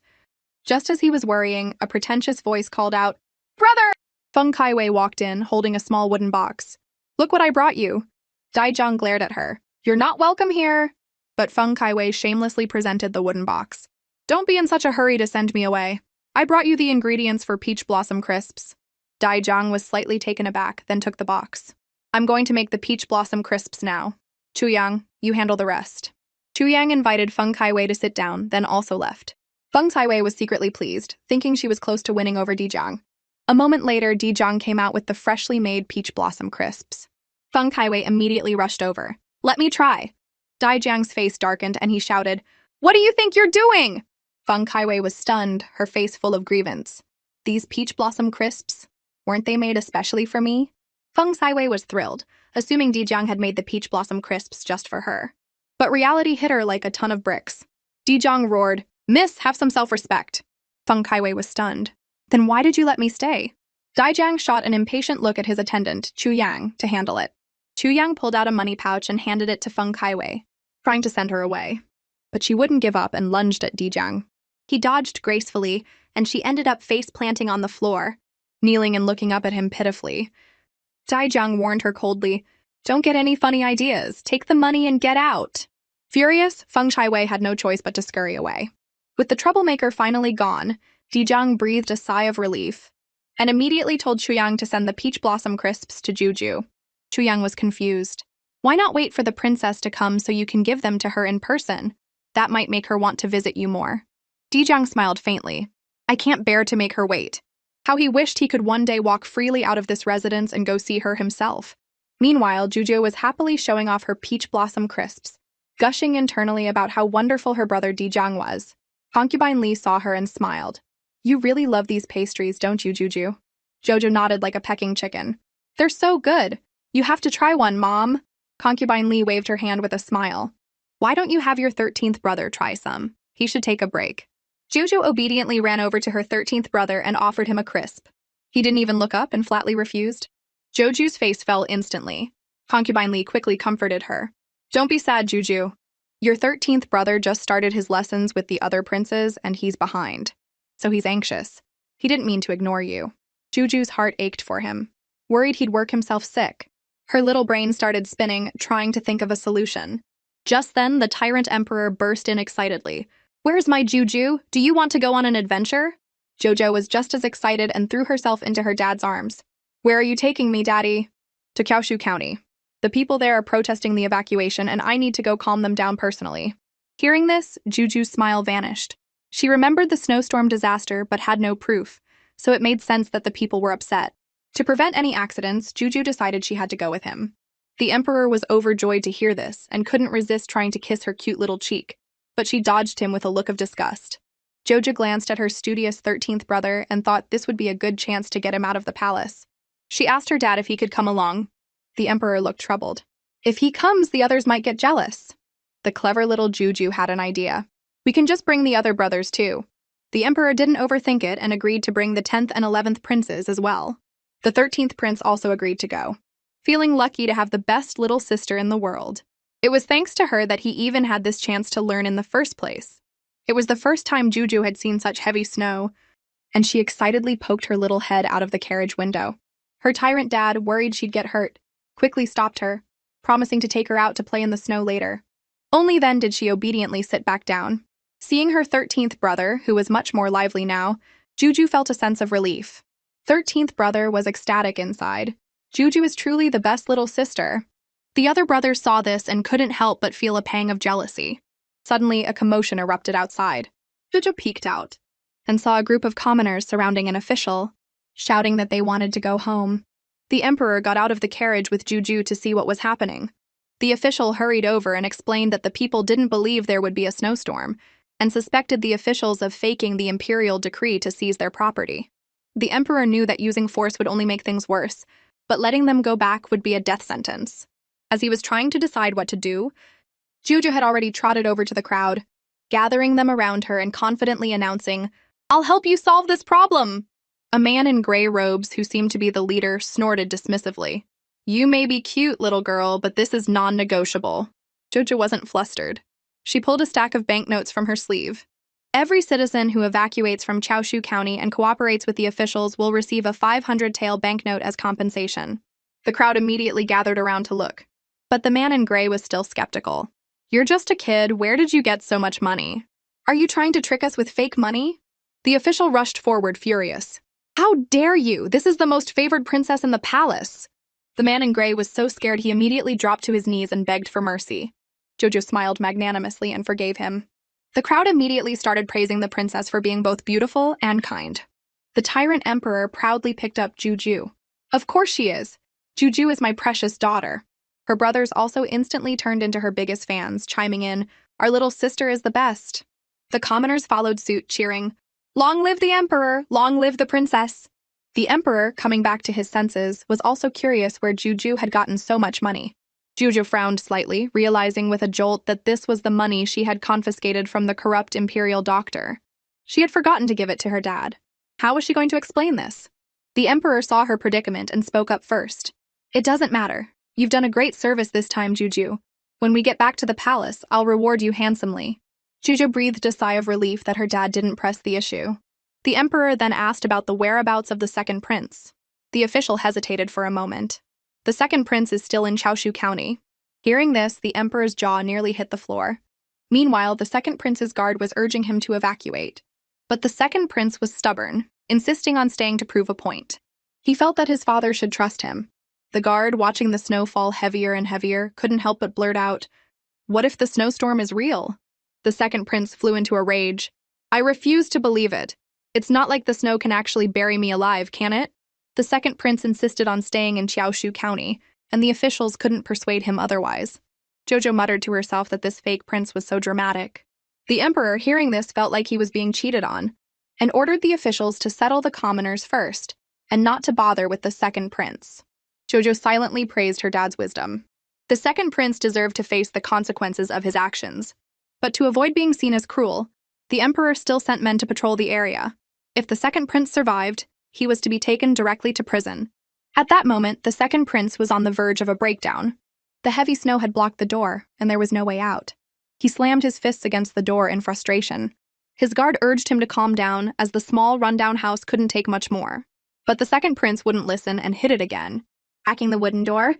Just as he was worrying, a pretentious voice called out, Brother! Feng Kaiwei walked in, holding a small wooden box. Look what I brought you. Dijiang glared at her. You're not welcome here. But Feng Kaiwei shamelessly presented the wooden box. Don't be in such a hurry to send me away. I brought you the ingredients for peach blossom crisps. Dijiang was slightly taken aback, then took the box. I'm going to make the peach blossom crisps now. Chuyang, you handle the rest. Chuyang invited Feng Kaiwei to sit down, then also left. Feng Kaiwei was secretly pleased, thinking she was close to winning over Dijiang. A moment later, Dijiang came out with the freshly made peach blossom crisps. Feng Kaiwei immediately rushed over. Let me try. Dijiang's face darkened and he shouted, What do you think you're doing? Feng Kaiwei was stunned, her face full of grievance. These peach blossom crisps? Weren't they made especially for me? Feng Kaiwei was thrilled, assuming Dijiang had made the peach blossom crisps just for her. But reality hit her like a ton of bricks. Dijiang roared, Miss, have some self-respect. Feng Kaiwei was stunned. Then why did you let me stay? Daijiang shot an impatient look at his attendant, Chu Yang, to handle it. Chu Yang pulled out a money pouch and handed it to Feng Kaiwei, trying to send her away. But she wouldn't give up and lunged at Dijiang. He dodged gracefully, and she ended up face-planting on the floor, kneeling and looking up at him pitifully. Daijiang warned her coldly, "Don't get any funny ideas. Take the money and get out." Furious, Feng Kaiwei had no choice but to scurry away. With the troublemaker finally gone, Dijiang breathed a sigh of relief and immediately told Chuyang to send the peach blossom crisps to Juju. Chuyang was confused. Why not wait for the princess to come so you can give them to her in person? That might make her want to visit you more. Dijiang smiled faintly. I can't bear to make her wait. How he wished he could one day walk freely out of this residence and go see her himself. Meanwhile, Juju was happily showing off her peach blossom crisps, gushing internally about how wonderful her brother Dijiang was. Concubine Li saw her and smiled. You really love these pastries, don't you, Juju? Jojo nodded like a pecking chicken. They're so good. You have to try one, Mom. Concubine Li waved her hand with a smile. Why don't you have your 13th brother try some? He should take a break. Juju obediently ran over to her 13th brother and offered him a crisp. He didn't even look up and flatly refused. Joju's face fell instantly. Concubine Li quickly comforted her. Don't be sad, Juju. Your 13th brother just started his lessons with the other princes and he's behind. So he's anxious. He didn't mean to ignore you. Juju's heart ached for him, worried he'd work himself sick. Her little brain started spinning, trying to think of a solution. Just then, the Tyrant Emperor burst in excitedly. Where's my Juju? Do you want to go on an adventure? Jojo was just as excited and threw herself into her dad's arms. Where are you taking me, Daddy? To Kaohsiu County. The people there are protesting the evacuation, and I need to go calm them down personally. Hearing this, Juju's smile vanished. She remembered the snowstorm disaster but had no proof, so it made sense that the people were upset. To prevent any accidents, Juju decided she had to go with him. The Emperor was overjoyed to hear this and couldn't resist trying to kiss her cute little cheek, but she dodged him with a look of disgust. Jojo glanced at her studious 13th brother and thought this would be a good chance to get him out of the palace. She asked her dad if he could come along. The Emperor looked troubled. If he comes, the others might get jealous. The clever little Juju had an idea. We can just bring the other brothers too. The Emperor didn't overthink it and agreed to bring the 10th and 11th princes as well. The 13th prince also agreed to go, feeling lucky to have the best little sister in the world. It was thanks to her that he even had this chance to learn in the first place. It was the first time Juju had seen such heavy snow, and she excitedly poked her little head out of the carriage window. Her tyrant dad, worried she'd get hurt, quickly stopped her, promising to take her out to play in the snow later. Only then did she obediently sit back down. Seeing her 13th brother, who was much more lively now, Juju felt a sense of relief. 13th brother was ecstatic inside. Juju is truly the best little sister. The other brothers saw this and couldn't help but feel a pang of jealousy. Suddenly, a commotion erupted outside. Juju peeked out and saw a group of commoners surrounding an official, shouting that they wanted to go home. The Emperor got out of the carriage with Juju to see what was happening. The official hurried over and explained that the people didn't believe there would be a snowstorm and suspected the officials of faking the imperial decree to seize their property. The Emperor knew that using force would only make things worse, but letting them go back would be a death sentence. As he was trying to decide what to do, Juju had already trotted over to the crowd, gathering them around her and confidently announcing, "I'll help you solve this problem!" A man in gray robes, who seemed to be the leader, snorted dismissively. You may be cute, little girl, but this is non-negotiable. Jojo wasn't flustered. She pulled a stack of banknotes from her sleeve. Every citizen who evacuates from Chaoshu County and cooperates with the officials will receive a 500-tael banknote as compensation. The crowd immediately gathered around to look. But the man in gray was still skeptical. You're just a kid. Where did you get so much money? Are you trying to trick us with fake money? The official rushed forward, furious. How dare you? This is the most favored princess in the palace. The man in gray was so scared he immediately dropped to his knees and begged for mercy. Jojo smiled magnanimously and forgave him. The crowd immediately started praising the princess for being both beautiful and kind. The Tyrant Emperor proudly picked up Juju. Of course she is. Juju is my precious daughter. Her brothers also instantly turned into her biggest fans, chiming in, Our little sister is the best. The commoners followed suit, cheering, Long live the Emperor! Long live the princess! The Emperor, coming back to his senses, was also curious where Juju had gotten so much money. Juju frowned slightly, realizing with a jolt that this was the money she had confiscated from the corrupt imperial doctor. She had forgotten to give it to her dad. How was she going to explain this? The emperor saw her predicament and spoke up first. It doesn't matter. You've done a great service this time, Juju. When we get back to the palace, I'll reward you handsomely. Juju breathed a sigh of relief that her dad didn't press the issue. The emperor then asked about the whereabouts of the second prince. The official hesitated for a moment. The second prince is still in Chaoshu County. Hearing this, the emperor's jaw nearly hit the floor. Meanwhile, the second prince's guard was urging him to evacuate. But the second prince was stubborn, insisting on staying to prove a point. He felt that his father should trust him. The guard, watching the snow fall heavier and heavier, couldn't help but blurt out, "What if the snowstorm is real?" The second prince flew into a rage. "I refuse to believe it. It's not like the snow can actually bury me alive, can it?" The second prince insisted on staying in Chaoshu County, and the officials couldn't persuade him otherwise. Jojo muttered to herself that this fake prince was so dramatic. The emperor, hearing this, felt like he was being cheated on, and ordered the officials to settle the commoners first, and not to bother with the second prince. Jojo silently praised her dad's wisdom. The second prince deserved to face the consequences of his actions. But to avoid being seen as cruel, the emperor still sent men to patrol the area. If the second prince survived, he was to be taken directly to prison. At that moment, the second prince was on the verge of a breakdown. The heavy snow had blocked the door, and there was no way out. He slammed his fists against the door in frustration. His guard urged him to calm down, as the small, rundown house couldn't take much more. But the second prince wouldn't listen and hit it again, hacking the wooden door.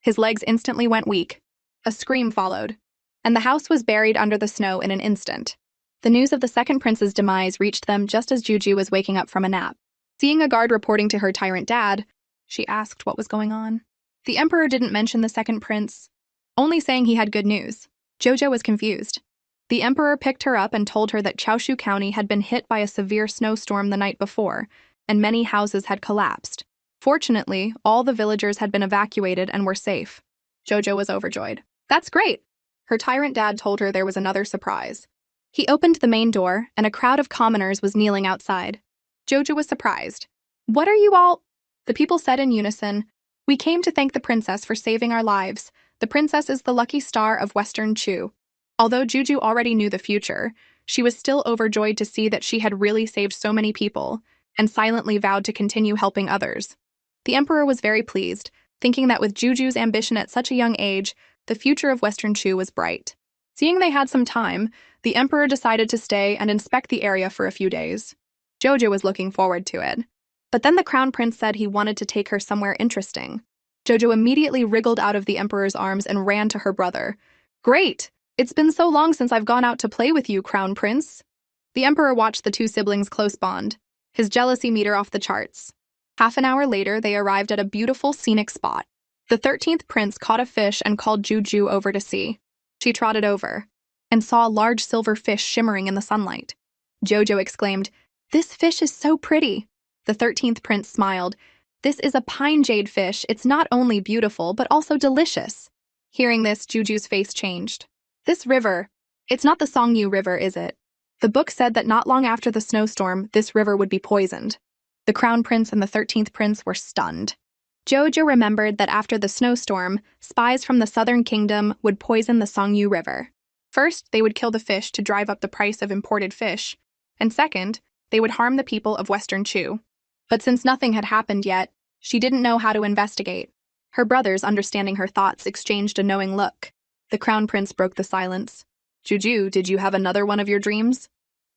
His legs instantly went weak. A scream followed, and the house was buried under the snow in an instant. The news of the second prince's demise reached them just as Juju was waking up from a nap. Seeing a guard reporting to her tyrant dad, she asked what was going on. The emperor didn't mention the second prince, only saying he had good news. Jojo was confused. The emperor picked her up and told her that Chaoshu County had been hit by a severe snowstorm the night before, and many houses had collapsed. Fortunately, all the villagers had been evacuated and were safe. Jojo was overjoyed. "That's great!" Her tyrant dad told her there was another surprise. He opened the main door, and a crowd of commoners was kneeling outside. Jojo was surprised. "What are you all—" The people said in unison, "We came to thank the princess for saving our lives. The princess is the lucky star of Western Chu." Although Juju already knew the future, she was still overjoyed to see that she had really saved so many people, and silently vowed to continue helping others. The emperor was very pleased, thinking that with Juju's ambition at such a young age, the future of Western Chu was bright. Seeing they had some time, the emperor decided to stay and inspect the area for a few days. Jojo was looking forward to it. But then the crown prince said he wanted to take her somewhere interesting. Jojo immediately wriggled out of the emperor's arms and ran to her brother. "Great! It's been so long since I've gone out to play with you, crown prince." The emperor watched the two siblings' close bond, his jealousy meter off the charts. Half an hour later, they arrived at a beautiful scenic spot. The 13th prince caught a fish and called Juju over to see. She trotted over and saw a large silver fish shimmering in the sunlight. Jojo exclaimed, "This fish is so pretty." The 13th prince smiled. "This is a pine jade fish. It's not only beautiful, but also delicious." Hearing this, Juju's face changed. "This river, it's not the Songyu River, is it? The book said that not long after the snowstorm, this river would be poisoned." The crown prince and the 13th prince were stunned. Jojo remembered that after the snowstorm, spies from the southern kingdom would poison the Songyu River. First, they would kill the fish to drive up the price of imported fish, and second, they would harm the people of Western Chu. But since nothing had happened yet, she didn't know how to investigate. Her brothers, understanding her thoughts, exchanged a knowing look. The crown prince broke the silence. "Juju, did you have another one of your dreams?"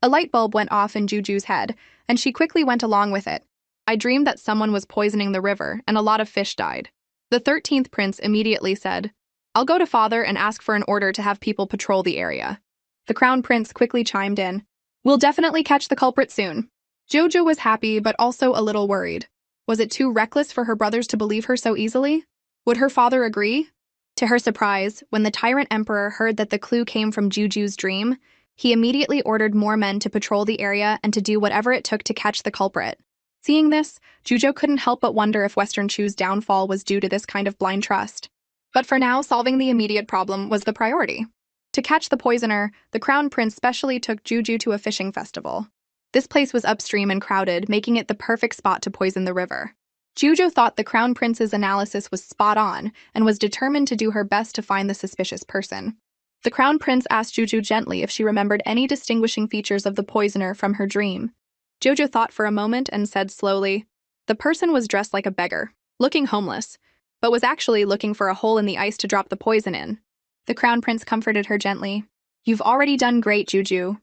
A light bulb went off in Juju's head, and she quickly went along with it. "I dreamed that someone was poisoning the river, and a lot of fish died." The 13th prince immediately said, "I'll go to father and ask for an order to have people patrol the area." The crown prince quickly chimed in, "We'll definitely catch the culprit soon." Jojo was happy, but also a little worried. Was it too reckless for her brothers to believe her so easily? Would her father agree? To her surprise, when the tyrant emperor heard that the clue came from Juju's dream, he immediately ordered more men to patrol the area and to do whatever it took to catch the culprit. Seeing this, Jujo couldn't help but wonder if Western Chu's downfall was due to this kind of blind trust. But for now, solving the immediate problem was the priority. To catch the poisoner, the crown prince specially took Juju to a fishing festival. This place was upstream and crowded, making it the perfect spot to poison the river. Jujo thought the crown prince's analysis was spot on and was determined to do her best to find the suspicious person. The crown prince asked Juju gently if she remembered any distinguishing features of the poisoner from her dream. Jojo thought for a moment and said slowly, "The person was dressed like a beggar, looking homeless, but was actually looking for a hole in the ice to drop the poison in." The crown prince comforted her gently. "You've already done great, Juju.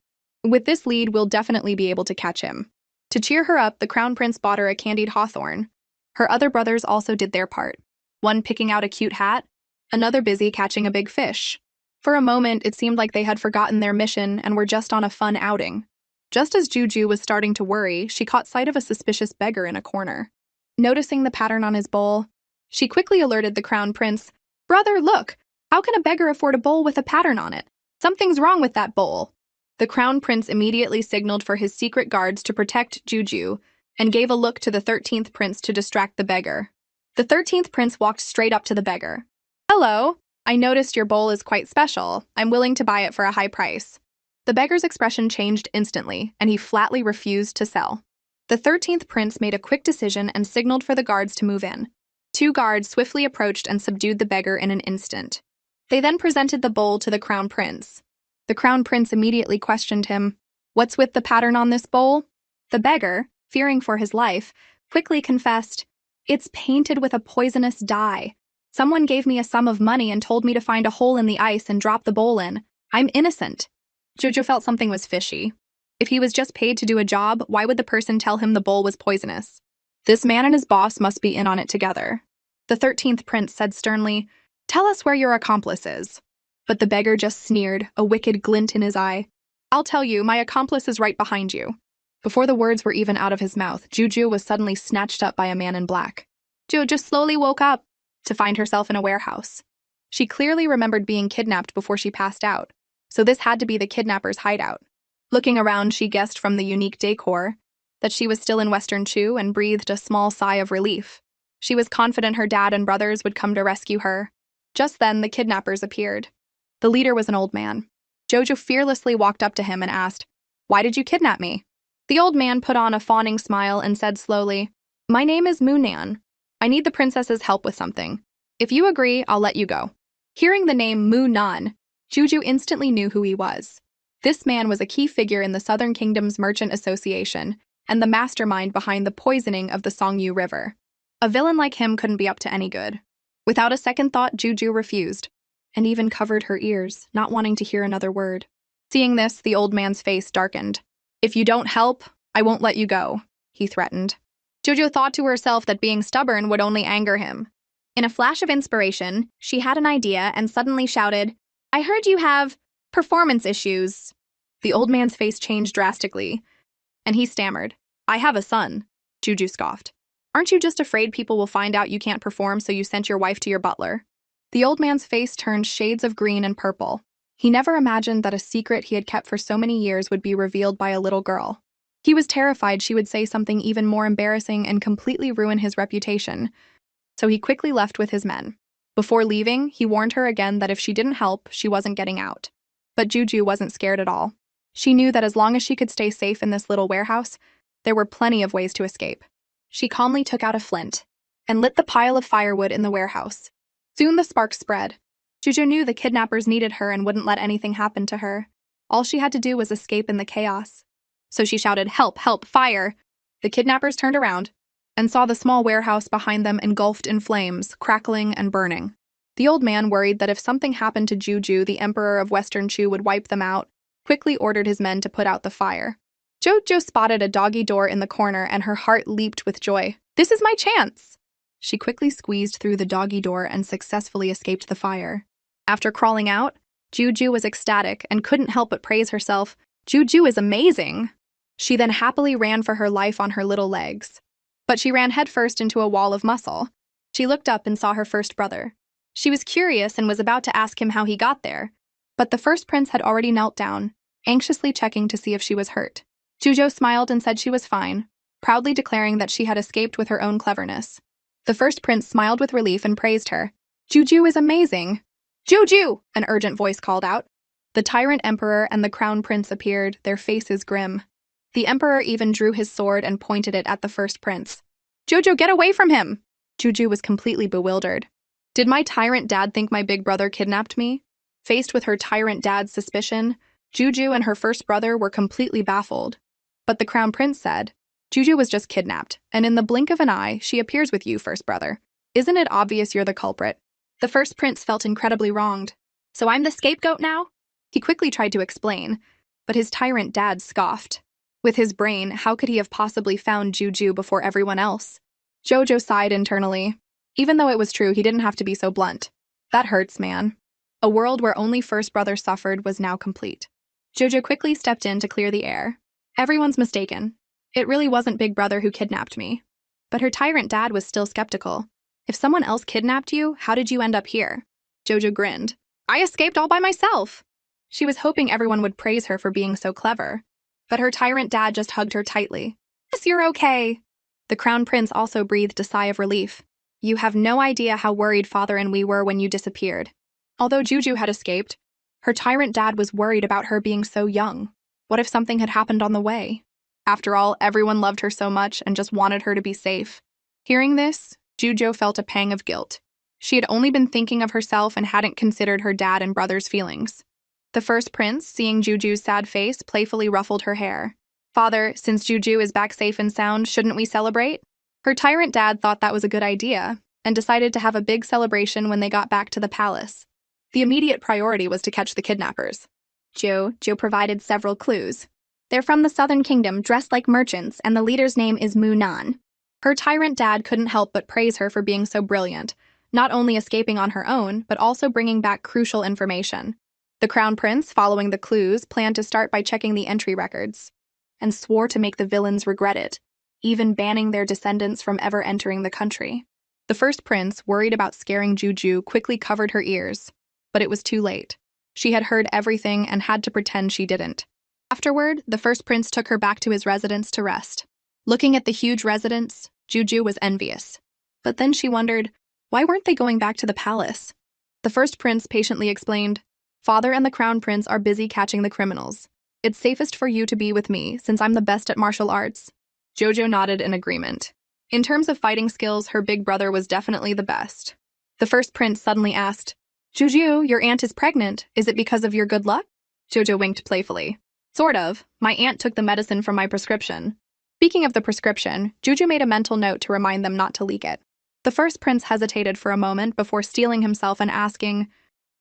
With this lead, we'll definitely be able to catch him." To cheer her up, the crown prince bought her a candied hawthorn. Her other brothers also did their part, one picking out a cute hat, another busy catching a big fish. For a moment, it seemed like they had forgotten their mission and were just on a fun outing. Just as Juju was starting to worry, she caught sight of a suspicious beggar in a corner. Noticing the pattern on his bowl, she quickly alerted the crown prince. "Brother, look! How can a beggar afford a bowl with a pattern on it? Something's wrong with that bowl." The crown prince immediately signaled for his secret guards to protect Juju and gave a look to the 13th prince to distract the beggar. The 13th prince walked straight up to the beggar. "Hello, I noticed your bowl is quite special. I'm willing to buy it for a high price." The beggar's expression changed instantly, and he flatly refused to sell. The 13th prince made a quick decision and signaled for the guards to move in. Two guards swiftly approached and subdued the beggar in an instant. They then presented the bowl to the crown prince. The crown prince immediately questioned him. "What's with the pattern on this bowl?" The beggar, fearing for his life, quickly confessed, "It's painted with a poisonous dye. Someone gave me a sum of money and told me to find a hole in the ice and drop the bowl in. I'm innocent." Jojo felt something was fishy. If he was just paid to do a job, why would the person tell him the bowl was poisonous? This man and his boss must be in on it together. The 13th prince said sternly, "Tell us where your accomplice is." But the beggar just sneered, a wicked glint in his eye. "I'll tell you, my accomplice is right behind you." Before the words were even out of his mouth, Juju was suddenly snatched up by a man in black. Jojo slowly woke up to find herself in a warehouse. She clearly remembered being kidnapped before she passed out, so this had to be the kidnapper's hideout. Looking around, she guessed from the unique decor that she was still in Western Chu and breathed a small sigh of relief. She was confident her dad and brothers would come to rescue her. Just then, the kidnappers appeared. The leader was an old man. Jojo fearlessly walked up to him and asked, "Why did you kidnap me?" The old man put on a fawning smile and said slowly, "My name is Munan. I need the princess's help with something. If you agree, I'll let you go." Hearing the name Munan, Juju instantly knew who he was. This man was a key figure in the Southern Kingdom's Merchant Association and the mastermind behind the poisoning of the Songyu River. A villain like him couldn't be up to any good. Without a second thought, Juju refused, and even covered her ears, not wanting to hear another word. Seeing this, the old man's face darkened. "If you don't help, I won't let you go," he threatened. Jojo thought to herself that being stubborn would only anger him. In a flash of inspiration, she had an idea and suddenly shouted, "I heard you have performance issues." The old man's face changed drastically, and he stammered, "I have a son," Juju scoffed. "Aren't you just afraid people will find out you can't perform, so you sent your wife to your butler?" The old man's face turned shades of green and purple. He never imagined that a secret he had kept for so many years would be revealed by a little girl. He was terrified she would say something even more embarrassing and completely ruin his reputation, so he quickly left with his men. Before leaving, he warned her again that if she didn't help, she wasn't getting out. But Juju wasn't scared at all. She knew that as long as she could stay safe in this little warehouse, there were plenty of ways to escape. She calmly took out a flint and lit the pile of firewood in the warehouse. Soon the sparks spread. Juju knew the kidnappers needed her and wouldn't let anything happen to her. All she had to do was escape in the chaos. So she shouted, "Help, help, fire!" The kidnappers turned around and saw the small warehouse behind them engulfed in flames, crackling and burning. The old man, worried that if something happened to Juju, the Emperor of Western Chu would wipe them out, quickly ordered his men to put out the fire. Jojo spotted a doggy door in the corner and her heart leaped with joy. "This is my chance!" She quickly squeezed through the doggy door and successfully escaped the fire. After crawling out, Juju was ecstatic and couldn't help but praise herself. "Juju is amazing!" She then happily ran for her life on her little legs. But she ran headfirst into a wall of muscle. She looked up and saw her first brother. She was curious and was about to ask him how he got there, but the first prince had already knelt down, anxiously checking to see if she was hurt. Juju smiled and said she was fine, proudly declaring that she had escaped with her own cleverness. The first prince smiled with relief and praised her. "Juju is amazing!" "Juju!" an urgent voice called out. The tyrant emperor and the crown prince appeared, their faces grim. The emperor even drew his sword and pointed it at the first prince. Jojo, get away from him! Juju was completely bewildered. Did my tyrant dad think my big brother kidnapped me? Faced with her tyrant dad's suspicion, Juju and her first brother were completely baffled. But the crown prince said, Juju was just kidnapped, and in the blink of an eye, she appears with you, first brother. Isn't it obvious you're the culprit? The first prince felt incredibly wronged. So I'm the scapegoat now? He quickly tried to explain, but his tyrant dad scoffed. With his brain, how could he have possibly found Juju before everyone else? Jojo sighed internally. Even though it was true, he didn't have to be so blunt. That hurts, man. A world where only first brother suffered was now complete. Jojo quickly stepped in to clear the air. Everyone's mistaken. It really wasn't Big Brother who kidnapped me. But her tyrant dad was still skeptical. If someone else kidnapped you, how did you end up here? Jojo grinned. I escaped all by myself. She was hoping everyone would praise her for being so clever. But her tyrant dad just hugged her tightly. Yes, you're okay. The crown prince also breathed a sigh of relief. You have no idea how worried father and we were when you disappeared. Although Juju had escaped, her tyrant dad was worried about her being so young. What if something had happened on the way? After all, everyone loved her so much and just wanted her to be safe. Hearing this, Juju felt a pang of guilt. She had only been thinking of herself and hadn't considered her dad and brother's feelings. The first prince, seeing Juju's sad face, playfully ruffled her hair. Father, since Juju is back safe and sound, shouldn't we celebrate? Her tyrant dad thought that was a good idea and decided to have a big celebration when they got back to the palace. The immediate priority was to catch the kidnappers. Joe provided several clues. They're from the Southern Kingdom, dressed like merchants, and the leader's name is Munan. Her tyrant dad couldn't help but praise her for being so brilliant, not only escaping on her own, but also bringing back crucial information. The crown prince, following the clues, planned to start by checking the entry records, and swore to make the villains regret it, even banning their descendants from ever entering the country. The first prince, worried about scaring Juju, quickly covered her ears, but it was too late. She had heard everything and had to pretend she didn't. Afterward, the first prince took her back to his residence to rest. Looking at the huge residence, Juju was envious. But then she wondered, why weren't they going back to the palace? The first prince patiently explained, Father and the crown prince are busy catching the criminals. It's safest for you to be with me, since I'm the best at martial arts. Jojo nodded in agreement. In terms of fighting skills, her big brother was definitely the best. The first prince suddenly asked, Juju, your aunt is pregnant. Is it because of your good luck? Jojo winked playfully. Sort of. My aunt took the medicine from my prescription. Speaking of the prescription, Juju made a mental note to remind them not to leak it. The first prince hesitated for a moment before steeling himself and asking,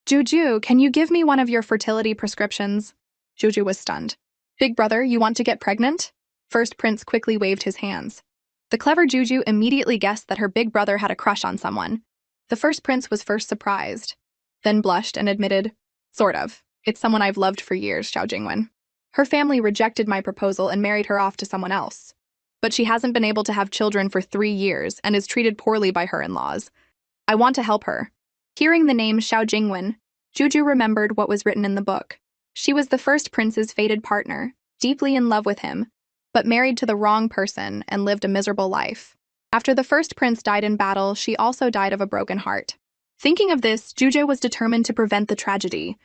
Juju, can you give me one of your fertility prescriptions? Juju was stunned. Big brother, you want to get pregnant? First prince quickly waved his hands. The clever Juju immediately guessed that her big brother had a crush on someone. The first prince was first surprised, then blushed and admitted, Sort of. It's someone I've loved for years, Xiao Jingwen. Her family rejected my proposal and married her off to someone else. But she hasn't been able to have children for 3 years and is treated poorly by her in-laws. I want to help her. Hearing the name Xiao Jingwen, Juju remembered what was written in the book. She was the first prince's fated partner, deeply in love with him, but married to the wrong person and lived a miserable life. After the first prince died in battle, she also died of a broken heart. Thinking of this, Juju was determined to prevent the tragedy.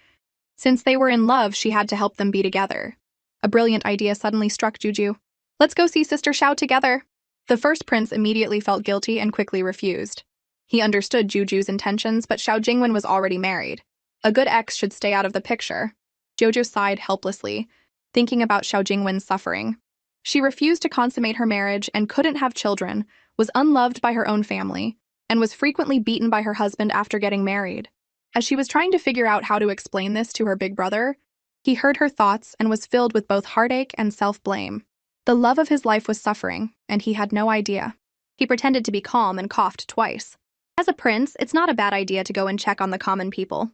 Since they were in love, she had to help them be together. A brilliant idea suddenly struck Juju. Let's go see Sister Xiao together. The first prince immediately felt guilty and quickly refused. He understood Juju's intentions, but Xiao Jingwen was already married. A good ex should stay out of the picture. Jojo sighed helplessly, thinking about Xiao Jingwen's suffering. She refused to consummate her marriage and couldn't have children, was unloved by her own family, and was frequently beaten by her husband after getting married. As she was trying to figure out how to explain this to her big brother, he heard her thoughts and was filled with both heartache and self-blame. The love of his life was suffering, and he had no idea. He pretended to be calm and coughed twice. As a prince, it's not a bad idea to go and check on the common people.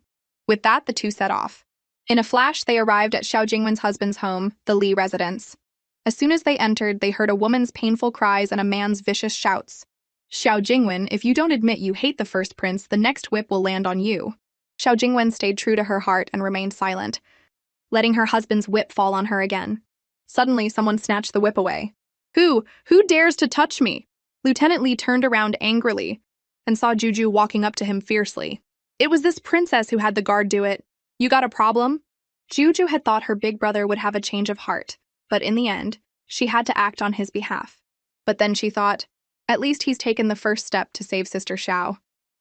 With that, the two set off. In a flash, they arrived at Xiao Jingwen's husband's home, the Li residence. As soon as they entered, they heard a woman's painful cries and a man's vicious shouts. Xiao Jingwen, if you don't admit you hate the first prince, the next whip will land on you. Xiao Jingwen stayed true to her heart and remained silent, letting her husband's whip fall on her again. Suddenly, someone snatched the whip away. Who dares to touch me? Lieutenant Li turned around angrily and saw Juju walking up to him fiercely. It was this princess who had the guard do it. You got a problem? Juju had thought her big brother would have a change of heart, but in the end, she had to act on his behalf. But then she thought, At least he's taken the first step to save Sister Xiao.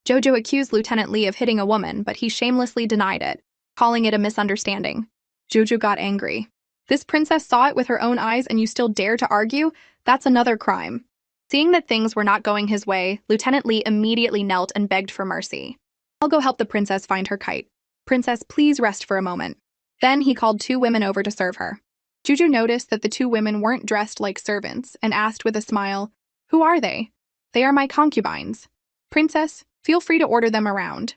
Jojo accused Lieutenant Li of hitting a woman, but he shamelessly denied it, calling it a misunderstanding. Jojo got angry. This princess saw it with her own eyes and you still dare to argue? That's another crime. Seeing that things were not going his way, Lieutenant Li immediately knelt and begged for mercy. I'll go help the princess find her kite. Princess, please rest for a moment. Then he called 2 women over to serve her. Juju noticed that the 2 women weren't dressed like servants and asked with a smile, "Who are they?" "They are my concubines. Princess, feel free to order them around."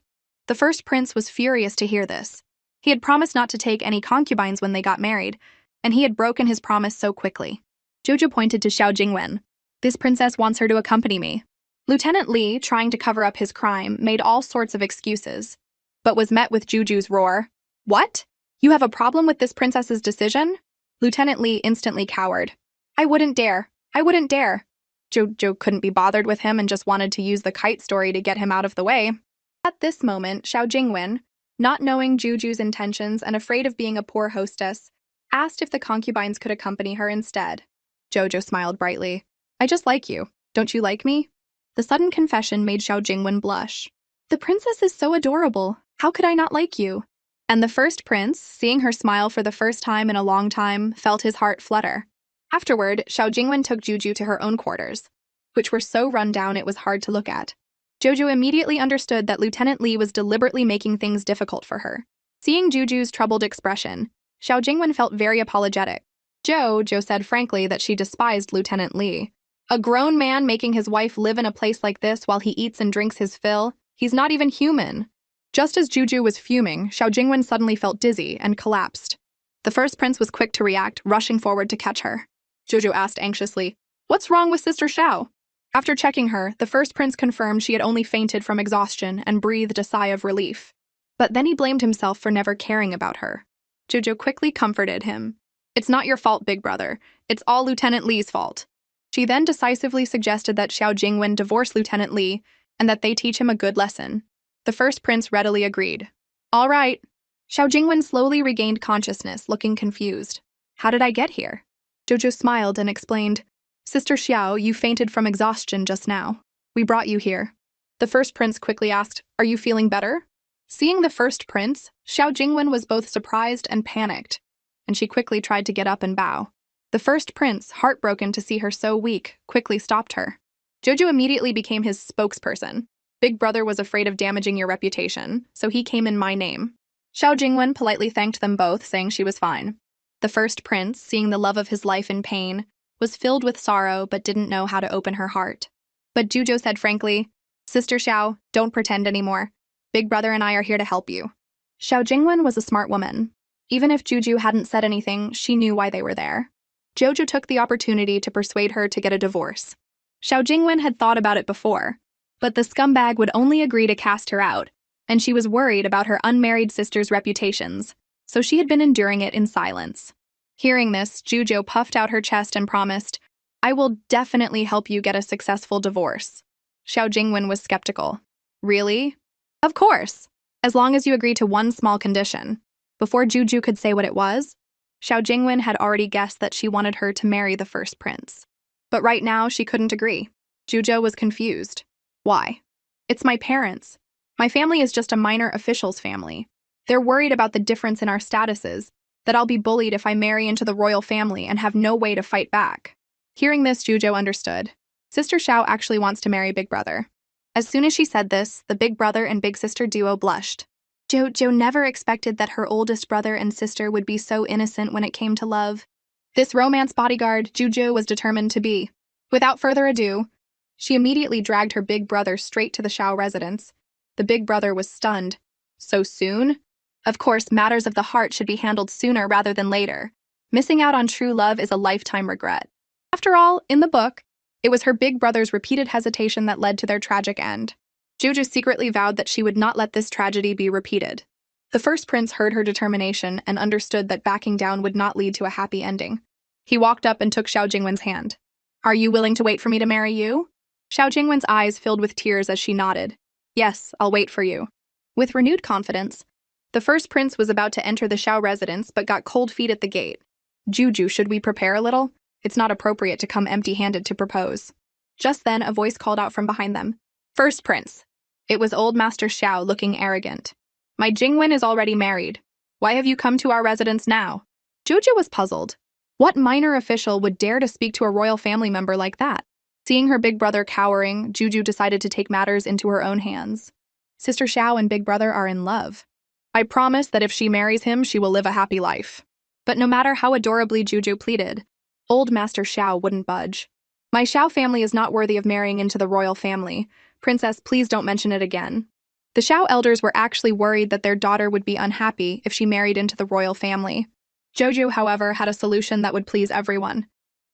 The first prince was furious to hear this. He had promised not to take any concubines when they got married, and he had broken his promise so quickly. Jojo pointed to Xiao Jingwen. "This princess wants her to accompany me." Lieutenant Li, trying to cover up his crime, made all sorts of excuses, but was met with Juju's roar. "What? You have a problem with this princess's decision?" Lieutenant Li instantly cowered. I wouldn't dare. I wouldn't dare." Jojo couldn't be bothered with him and just wanted to use the kite story to get him out of the way. At this moment, Xiao Jingwen, not knowing Juju's intentions and afraid of being a poor hostess, asked if the concubines could accompany her instead. Jojo smiled brightly. "I just like you. Don't you like me?" The sudden confession made Xiao Jingwen blush. "The princess is so adorable. How could I not like you?" And the first prince, seeing her smile for the first time in a long time, felt his heart flutter. Afterward, Xiao Jingwen took Juju to her own quarters, which were so run down it was hard to look at. Jojo immediately understood that Lieutenant Li was deliberately making things difficult for her. Seeing Juju's troubled expression, Xiao Jingwen felt very apologetic. Jojo said frankly that she despised Lieutenant Li. A grown man making his wife live in a place like this while he eats and drinks his fill? He's not even human. Just as Juju was fuming, Xiao Jingwen suddenly felt dizzy and collapsed. The first prince was quick to react, rushing forward to catch her. Jojo asked anxiously, "What's wrong with Sister Xiao?" After checking her, the first prince confirmed she had only fainted from exhaustion and breathed a sigh of relief. But then he blamed himself for never caring about her. Jojo quickly comforted him. "It's not your fault, big brother. It's all Lieutenant Li's fault." She then decisively suggested that Xiao Jingwen divorce Lieutenant Li and that they teach him a good lesson. The first prince readily agreed. "All right." Xiao Jingwen slowly regained consciousness, looking confused. "How did I get here?" Jojo smiled and explained, "Sister Xiao, you fainted from exhaustion just now. We brought you here." The first prince quickly asked, "Are you feeling better?" Seeing the first prince, Xiao Jingwen was both surprised and panicked, and she quickly tried to get up and bow. The first prince, heartbroken to see her so weak, quickly stopped her. Jojo immediately became his spokesperson. "Big brother was afraid of damaging your reputation, so he came in my name." Xiao Jingwen politely thanked them both, saying she was fine. The first prince, seeing the love of his life in pain, was filled with sorrow but didn't know how to open her heart. But Jojo said frankly, "Sister Xiao, don't pretend anymore. Big brother and I are here to help you." Xiao Jingwen was a smart woman. Even if Juju hadn't said anything, she knew why they were there. Jojo took the opportunity to persuade her to get a divorce. Xiao Jingwen had thought about it before, but the scumbag would only agree to cast her out, and she was worried about her unmarried sister's reputations, so she had been enduring it in silence. Hearing this, Jojo puffed out her chest and promised, "I will definitely help you get a successful divorce." Xiao Jingwen was skeptical. "Really?" "Of course, as long as you agree to one small condition." Before Juju could say what it was, Xiao Jingwen had already guessed that she wanted her to marry the first prince. But right now, she couldn't agree. Jojo was confused. "Why?" "It's my parents. My family is just a minor official's family. They're worried about the difference in our statuses, that I'll be bullied if I marry into the royal family and have no way to fight back." Hearing this, Jojo understood. Sister Xiao actually wants to marry Big Brother. As soon as she said this, the Big Brother and Big Sister duo blushed. Jojo never expected that her oldest brother and sister would be so innocent when it came to love. This romance bodyguard Jojo was determined to be. Without further ado, she immediately dragged her big brother straight to the Xiao residence. The big brother was stunned. So soon? Of course, matters of the heart should be handled sooner rather than later. Missing out on true love is a lifetime regret. After all, in the book, it was her big brother's repeated hesitation that led to their tragic end. Jojo secretly vowed that she would not let this tragedy be repeated. The first prince heard her determination and understood that backing down would not lead to a happy ending. He walked up and took Xiao Jingwen's hand. "Are you willing to wait for me to marry you?" Xiao Jingwen's eyes filled with tears as she nodded. "Yes, I'll wait for you." With renewed confidence, the first prince was about to enter the Xiao residence but got cold feet at the gate. "Juju, should we prepare a little? It's not appropriate to come empty-handed to propose." Just then, a voice called out from behind them. First prince. It was old Master Xiao looking arrogant. My Jingwen is already married. Why have you come to our residence now? Jojo was puzzled. What minor official would dare to speak to a royal family member like that? Seeing her big brother cowering, Juju decided to take matters into her own hands. Sister Xiao and big brother are in love. I promise that if she marries him, she will live a happy life. But no matter how adorably Juju pleaded, old Master Xiao wouldn't budge. My Xiao family is not worthy of marrying into the royal family. Princess, please don't mention it again. The Xiao elders were actually worried that their daughter would be unhappy if she married into the royal family. Jojo, however, had a solution that would please everyone.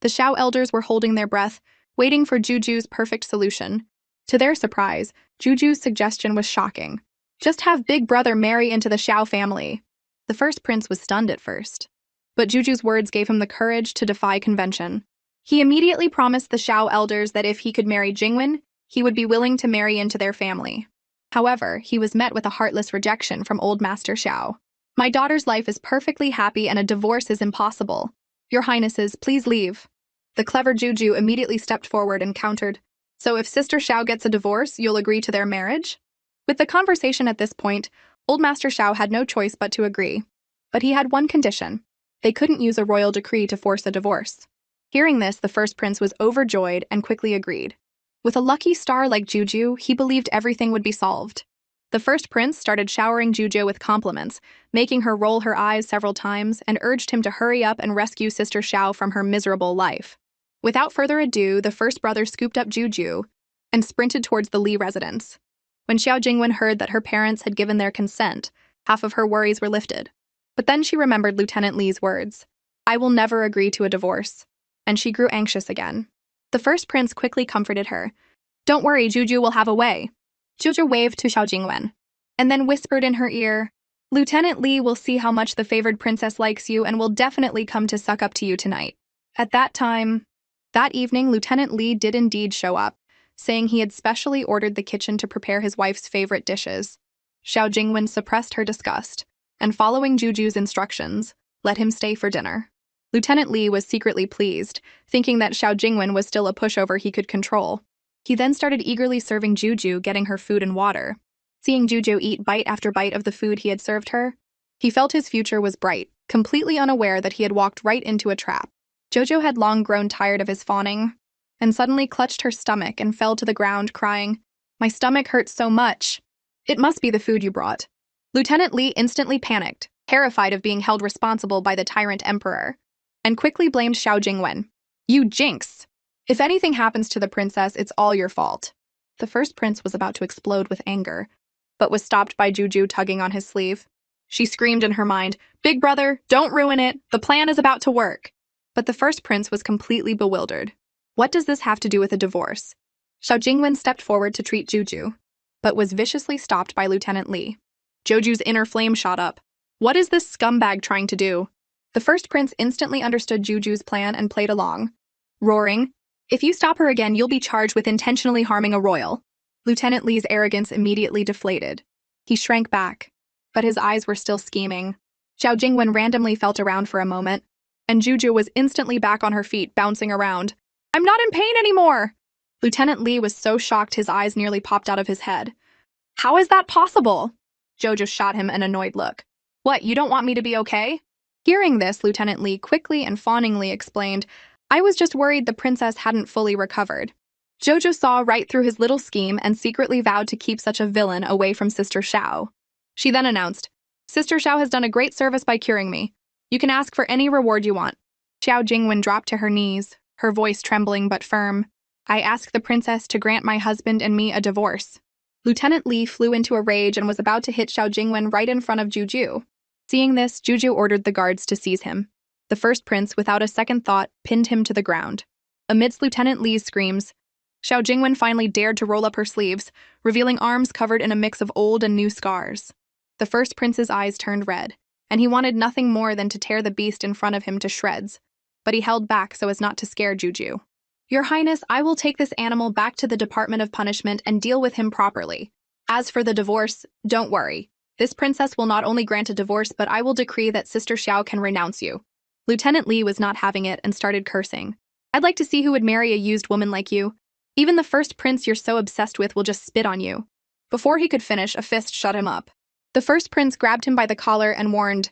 The Xiao elders were holding their breath, waiting for Juju's perfect solution. To their surprise, Juju's suggestion was shocking. Just have Big Brother marry into the Xiao family. The first prince was stunned at first, but Juju's words gave him the courage to defy convention. He immediately promised the Xiao elders that if he could marry Jingwen, he would be willing to marry into their family. However, he was met with a heartless rejection from old Master Xiao. My daughter's life is perfectly happy and a divorce is impossible. Your Highnesses, please leave. The clever Juju immediately stepped forward and countered. So if Sister Xiao gets a divorce, you'll agree to their marriage? With the conversation at this point, old Master Xiao had no choice but to agree. But he had one condition. They couldn't use a royal decree to force a divorce. Hearing this, the first prince was overjoyed and quickly agreed. With a lucky star like Juju, he believed everything would be solved. The first prince started showering Juju with compliments, making her roll her eyes several times, and urged him to hurry up and rescue Sister Xiao from her miserable life. Without further ado, the first brother scooped up Juju and sprinted towards the Li residence. When Xiao Jingwen heard that her parents had given their consent, half of her worries were lifted. But then she remembered Lieutenant Li's words, I will never agree to a divorce. And she grew anxious again. The first prince quickly comforted her. Don't worry, Juju will have a way. Juju waved to Xiao Jingwen, and then whispered in her ear, Lieutenant Li will see how much the favored princess likes you and will definitely come to suck up to you tonight. At that evening, Lieutenant Li did indeed show up, saying he had specially ordered the kitchen to prepare his wife's favorite dishes. Xiao Jingwen suppressed her disgust, and following Juju's instructions, let him stay for dinner. Lieutenant Li was secretly pleased, thinking that Xiao Jingwen was still a pushover he could control. He then started eagerly serving Juju, getting her food and water. Seeing Juju eat bite after bite of the food he had served her, he felt his future was bright, completely unaware that he had walked right into a trap. Jojo had long grown tired of his fawning, and suddenly clutched her stomach and fell to the ground, crying, My stomach hurts so much. It must be the food you brought. Lieutenant Li instantly panicked, terrified of being held responsible by the Tyrant Emperor, and quickly blamed Xiao Jingwen. You jinx! If anything happens to the princess, it's all your fault. The first prince was about to explode with anger, but was stopped by Juju tugging on his sleeve. She screamed in her mind, Big brother, don't ruin it. The plan is about to work. But the first prince was completely bewildered. What does this have to do with a divorce? Xiao Jingwen stepped forward to treat Juju, but was viciously stopped by Lieutenant Li. Joju's inner flame shot up. What is this scumbag trying to do? The first prince instantly understood Juju's plan and played along, roaring, If you stop her again, you'll be charged with intentionally harming a royal. Lieutenant Li's arrogance immediately deflated. He shrank back, but his eyes were still scheming. Xiao Jingwen randomly felt around for a moment, and Juju was instantly back on her feet, bouncing around. I'm not in pain anymore! Lieutenant Li was so shocked his eyes nearly popped out of his head. How is that possible? Jojo shot him an annoyed look. What, you don't want me to be okay? Hearing this, Lieutenant Li quickly and fawningly explained, I was just worried the princess hadn't fully recovered. Jojo saw right through his little scheme and secretly vowed to keep such a villain away from Sister Xiao. She then announced, Sister Xiao has done a great service by curing me. You can ask for any reward you want. Xiao Jingwen dropped to her knees, her voice trembling but firm. I ask the princess to grant my husband and me a divorce. Lieutenant Li flew into a rage and was about to hit Xiao Jingwen right in front of Juju. Seeing this, Juju ordered the guards to seize him. The first prince, without a second thought, pinned him to the ground. Amidst Lieutenant Li's screams, Xiao Jingwen finally dared to roll up her sleeves, revealing arms covered in a mix of old and new scars. The first prince's eyes turned red, and he wanted nothing more than to tear the beast in front of him to shreds, but he held back so as not to scare Juju. Your Highness, I will take this animal back to the Department of Punishment and deal with him properly. As for the divorce, don't worry. This princess will not only grant a divorce, but I will decree that Sister Xiao can renounce you. Lieutenant Li was not having it and started cursing. I'd like to see who would marry a used woman like you. Even the first prince you're so obsessed with will just spit on you." Before he could finish, a fist shut him up. The first prince grabbed him by the collar and warned,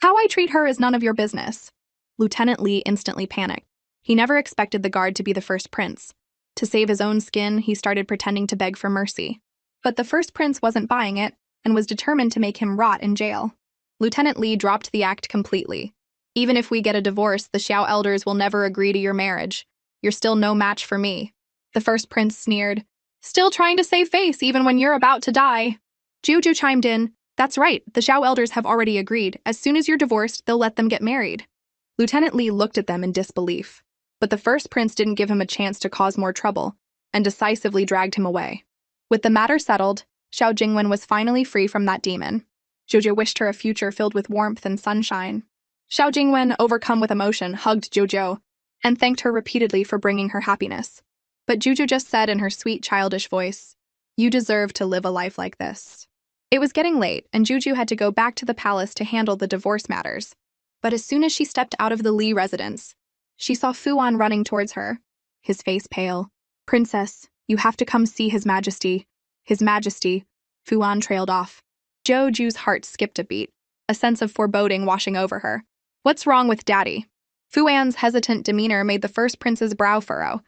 "How I treat her is none of your business." Lieutenant Lee instantly panicked. He never expected the guard to be the first prince. To save his own skin, he started pretending to beg for mercy. But the first prince wasn't buying it and was determined to make him rot in jail. Lieutenant Lee dropped the act completely. "Even if we get a divorce, the Xiao elders will never agree to your marriage. You're still no match for me." The first prince sneered, "Still trying to save face even when you're about to die." Juju chimed in, "That's right, the Xiao elders have already agreed. As soon as you're divorced, they'll let them get married." Lieutenant Lee looked at them in disbelief. But the first prince didn't give him a chance to cause more trouble, and decisively dragged him away. With the matter settled, Xiao Jingwen was finally free from that demon. Jojo wished her a future filled with warmth and sunshine. Xiao Jingwen, overcome with emotion, hugged Jojo and thanked her repeatedly for bringing her happiness. But Juju just said in her sweet, childish voice, "You deserve to live a life like this." It was getting late, and Juju had to go back to the palace to handle the divorce matters. But as soon as she stepped out of the Li residence, she saw Fuan running towards her, his face pale. "Princess, you have to come see His Majesty." "His Majesty." Fuan trailed off. Joju's heart skipped a beat, a sense of foreboding washing over her. "What's wrong with Daddy?" Fuan's hesitant demeanor made the first prince's brow furrow,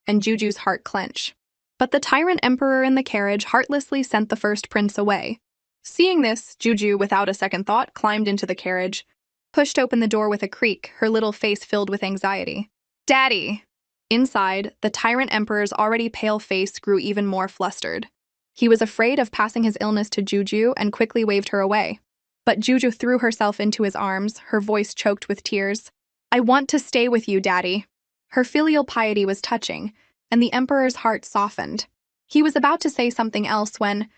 and Juju's heart clench. But the tyrant emperor in the carriage heartlessly sent the first prince away. Seeing this, Juju, without a second thought, climbed into the carriage, pushed open the door with a creak, her little face filled with anxiety. "Daddy!" Inside, the tyrant emperor's already pale face grew even more flustered. He was afraid of passing his illness to Juju and quickly waved her away. But Juju threw herself into his arms, her voice choked with tears. "I want to stay with you, Daddy." Her filial piety was touching, and the emperor's heart softened. He was about to say something else when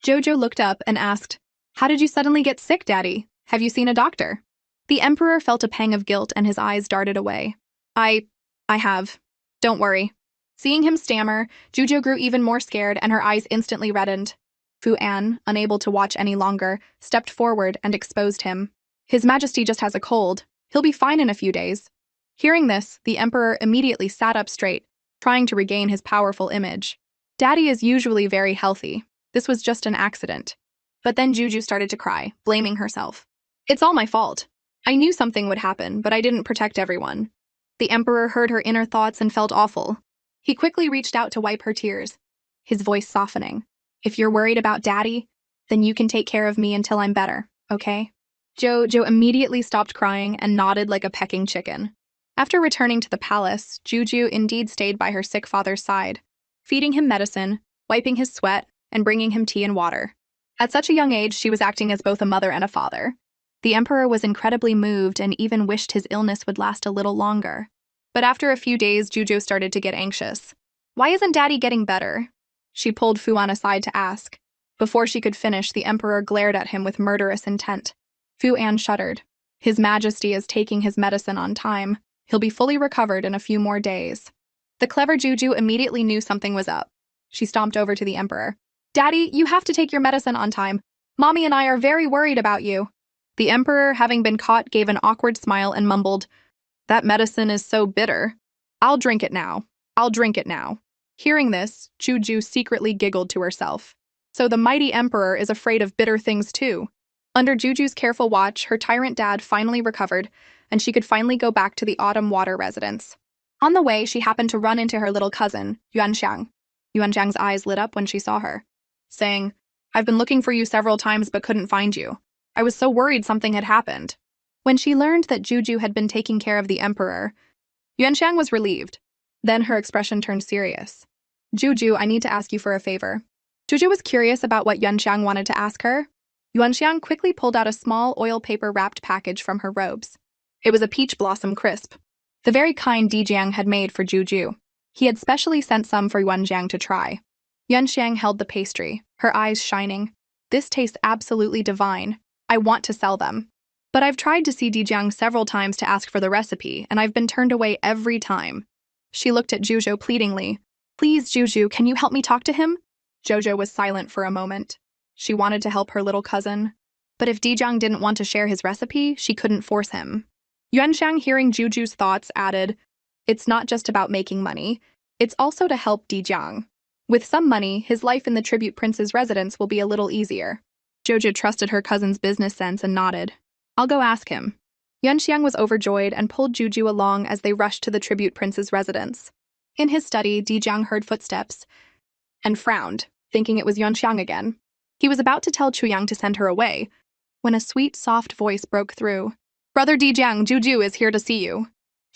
Jojo looked up and asked, "How did you suddenly get sick, Daddy? Have you seen a doctor?" The emperor felt a pang of guilt and his eyes darted away. I have. Don't worry." Seeing him stammer, Jujo grew even more scared and her eyes instantly reddened. Fu An, unable to watch any longer, stepped forward and exposed him. "His Majesty just has a cold. He'll be fine in a few days." Hearing this, the emperor immediately sat up straight, trying to regain his powerful image. Daddy is usually very healthy. This was just an accident. But then Juju started to cry, blaming herself. "It's all my fault. I knew something would happen, but I didn't protect everyone." The emperor heard her inner thoughts and felt awful. He quickly reached out to wipe her tears, his voice softening. "If you're worried about Daddy, then you can take care of me until I'm better, okay?" Jojo immediately stopped crying and nodded like a pecking chicken. After returning to the palace, Juju indeed stayed by her sick father's side, feeding him medicine, wiping his sweat, and bringing him tea and water. At such a young age, she was acting as both a mother and a father. The emperor was incredibly moved and even wished his illness would last a little longer. But after a few days, Juju started to get anxious. "Why isn't Daddy getting better?" She pulled Fuan aside to ask. Before she could finish, the emperor glared at him with murderous intent. Fu An shuddered. "His Majesty is taking his medicine on time. He'll be fully recovered in a few more days." The clever Juju immediately knew something was up. She stomped over to the emperor. "Daddy, you have to take your medicine on time. Mommy and I are very worried about you." The emperor, having been caught, gave an awkward smile and mumbled, "That medicine is so bitter. I'll drink it now. I'll drink it now." Hearing this, Juju secretly giggled to herself. So the mighty emperor is afraid of bitter things too. Under Juju's careful watch, her tyrant dad finally recovered, and she could finally go back to the Autumn Water residence. On the way, she happened to run into her little cousin, Yuanxiang. Yuanxiang's eyes lit up when she saw her, saying, "I've been looking for you several times but couldn't find you. I was so worried something had happened." When she learned that Juju had been taking care of the emperor, Yuanxiang was relieved. Then her expression turned serious. "Juju, I need to ask you for a favor." Juju was curious about what Yuanxiang wanted to ask her. Yuanxiang quickly pulled out a small oil paper wrapped package from her robes. It was a peach blossom crisp, the very kind Dijiang had made for Juju. He had specially sent some for Yuanxiang to try. Yuanxiang held the pastry, her eyes shining. "This tastes absolutely divine. I want to sell them. But I've tried to see Dijiang several times to ask for the recipe, and I've been turned away every time." She looked at Juju pleadingly. "Please, Juju, can you help me talk to him?" Jojo was silent for a moment. She wanted to help her little cousin. But if Dijiang didn't want to share his recipe, she couldn't force him. Yuanxiang, hearing Juju's thoughts, added, "It's not just about making money. It's also to help Dijiang. With some money, his life in the tribute prince's residence will be a little easier. Jojo trusted her cousin's business sense and nodded. I'll go ask him. Yunxiang was overjoyed and pulled Juju along as they rushed to the tribute prince's residence. In his study, Dijiang heard footsteps and frowned, thinking it was Yunxiang again. He was about to tell Chuyang to send her away when a sweet, soft voice broke through. Brother Dijiang, Juju is here to see you.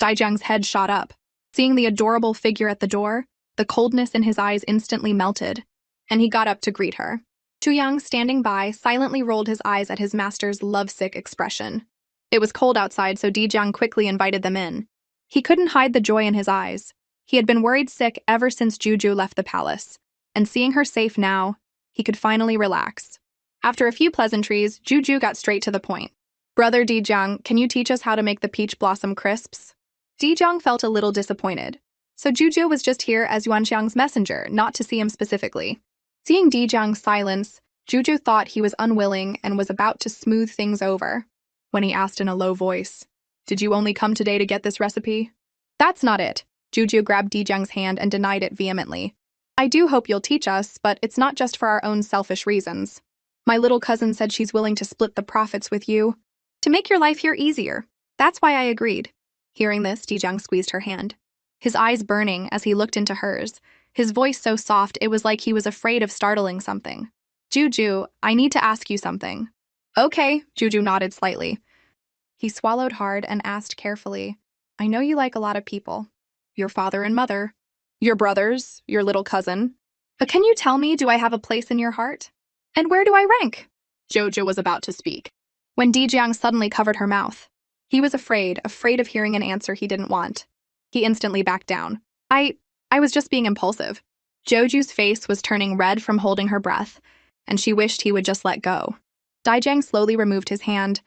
Dijiang's head shot up. Seeing the adorable figure at the door, the coldness in his eyes instantly melted, and he got up to greet her. Chuyang, standing by, silently rolled his eyes at his master's lovesick expression. It was cold outside, so Dijiang quickly invited them in. He couldn't hide the joy in his eyes. He had been worried sick ever since Juju left the palace, and seeing her safe now, he could finally relax. After a few pleasantries, Juju got straight to the point. Brother Dijiang, can you teach us how to make the peach blossom crisps? Dijiang felt a little disappointed. So Juju was just here as Yuanxiang's messenger, not to see him specifically. Seeing Dijiang's silence, Juju thought he was unwilling and was about to smooth things over, when he asked in a low voice, Did you only come today to get this recipe? That's not it. Juju grabbed Dijiang's hand and denied it vehemently. I do hope you'll teach us, but it's not just for our own selfish reasons. My little cousin said she's willing to split the profits with you, to make your life here easier. That's why I agreed. Hearing this, Dijiang squeezed her hand, his eyes burning as he looked into hers, his voice so soft it was like he was afraid of startling something. Juju, I need to ask you something. Okay, Juju nodded slightly. He swallowed hard and asked carefully, I know you like a lot of people. Your father and mother. Your brothers, your little cousin. But can you tell me, do I have a place in your heart? And where do I rank? Jojo was about to speak, when Dijiang suddenly covered her mouth. He was afraid of hearing an answer he didn't want. He instantly backed down. I was just being impulsive. Joju's face was turning red from holding her breath, and she wished he would just let go. Dijiang slowly removed his hand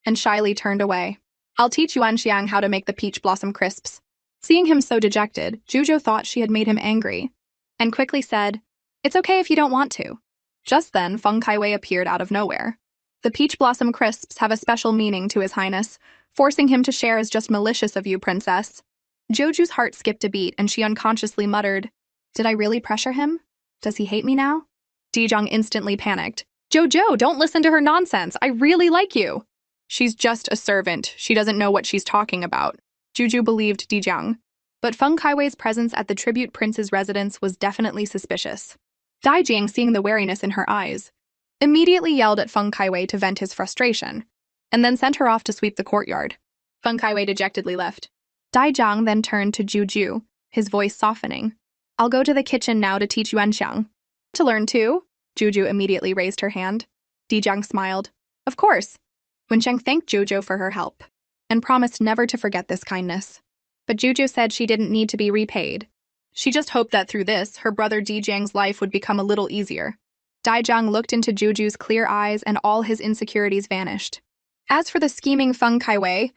and shyly turned away. I'll teach Yuanxiang how to make the peach blossom crisps. Seeing him so dejected, Juju thought she had made him angry, and quickly said, It's okay if you don't want to. Just then, Feng Kaiwei appeared out of nowhere. The peach blossom crisps have a special meaning to His Highness. Forcing him to share is just malicious of you, Princess. Joju's heart skipped a beat, and she unconsciously muttered, Did I really pressure him? Does he hate me now? Dijiang instantly panicked. Jojo, don't listen to her nonsense. I really like you. She's just a servant. She doesn't know what she's talking about. Juju believed Dijiang. But Feng Kaiwei's presence at the tribute prince's residence was definitely suspicious. Dijiang, seeing the wariness in her eyes, immediately yelled at Feng Kaiwei to vent his frustration, and then sent her off to sweep the courtyard. Feng Kaiwei dejectedly left. Dijiang then turned to Juju, his voice softening. I'll go to the kitchen now to teach Yuanxiang. To learn too? Juju immediately raised her hand. Dijiang smiled. Of course. Wensheng thanked Jojo for her help, and promised never to forget this kindness. But Juju said she didn't need to be repaid. She just hoped that through this, her brother Dijiang's life would become a little easier. Dijiang looked into Juju's clear eyes and all his insecurities vanished. As for the scheming Feng Kaiwei,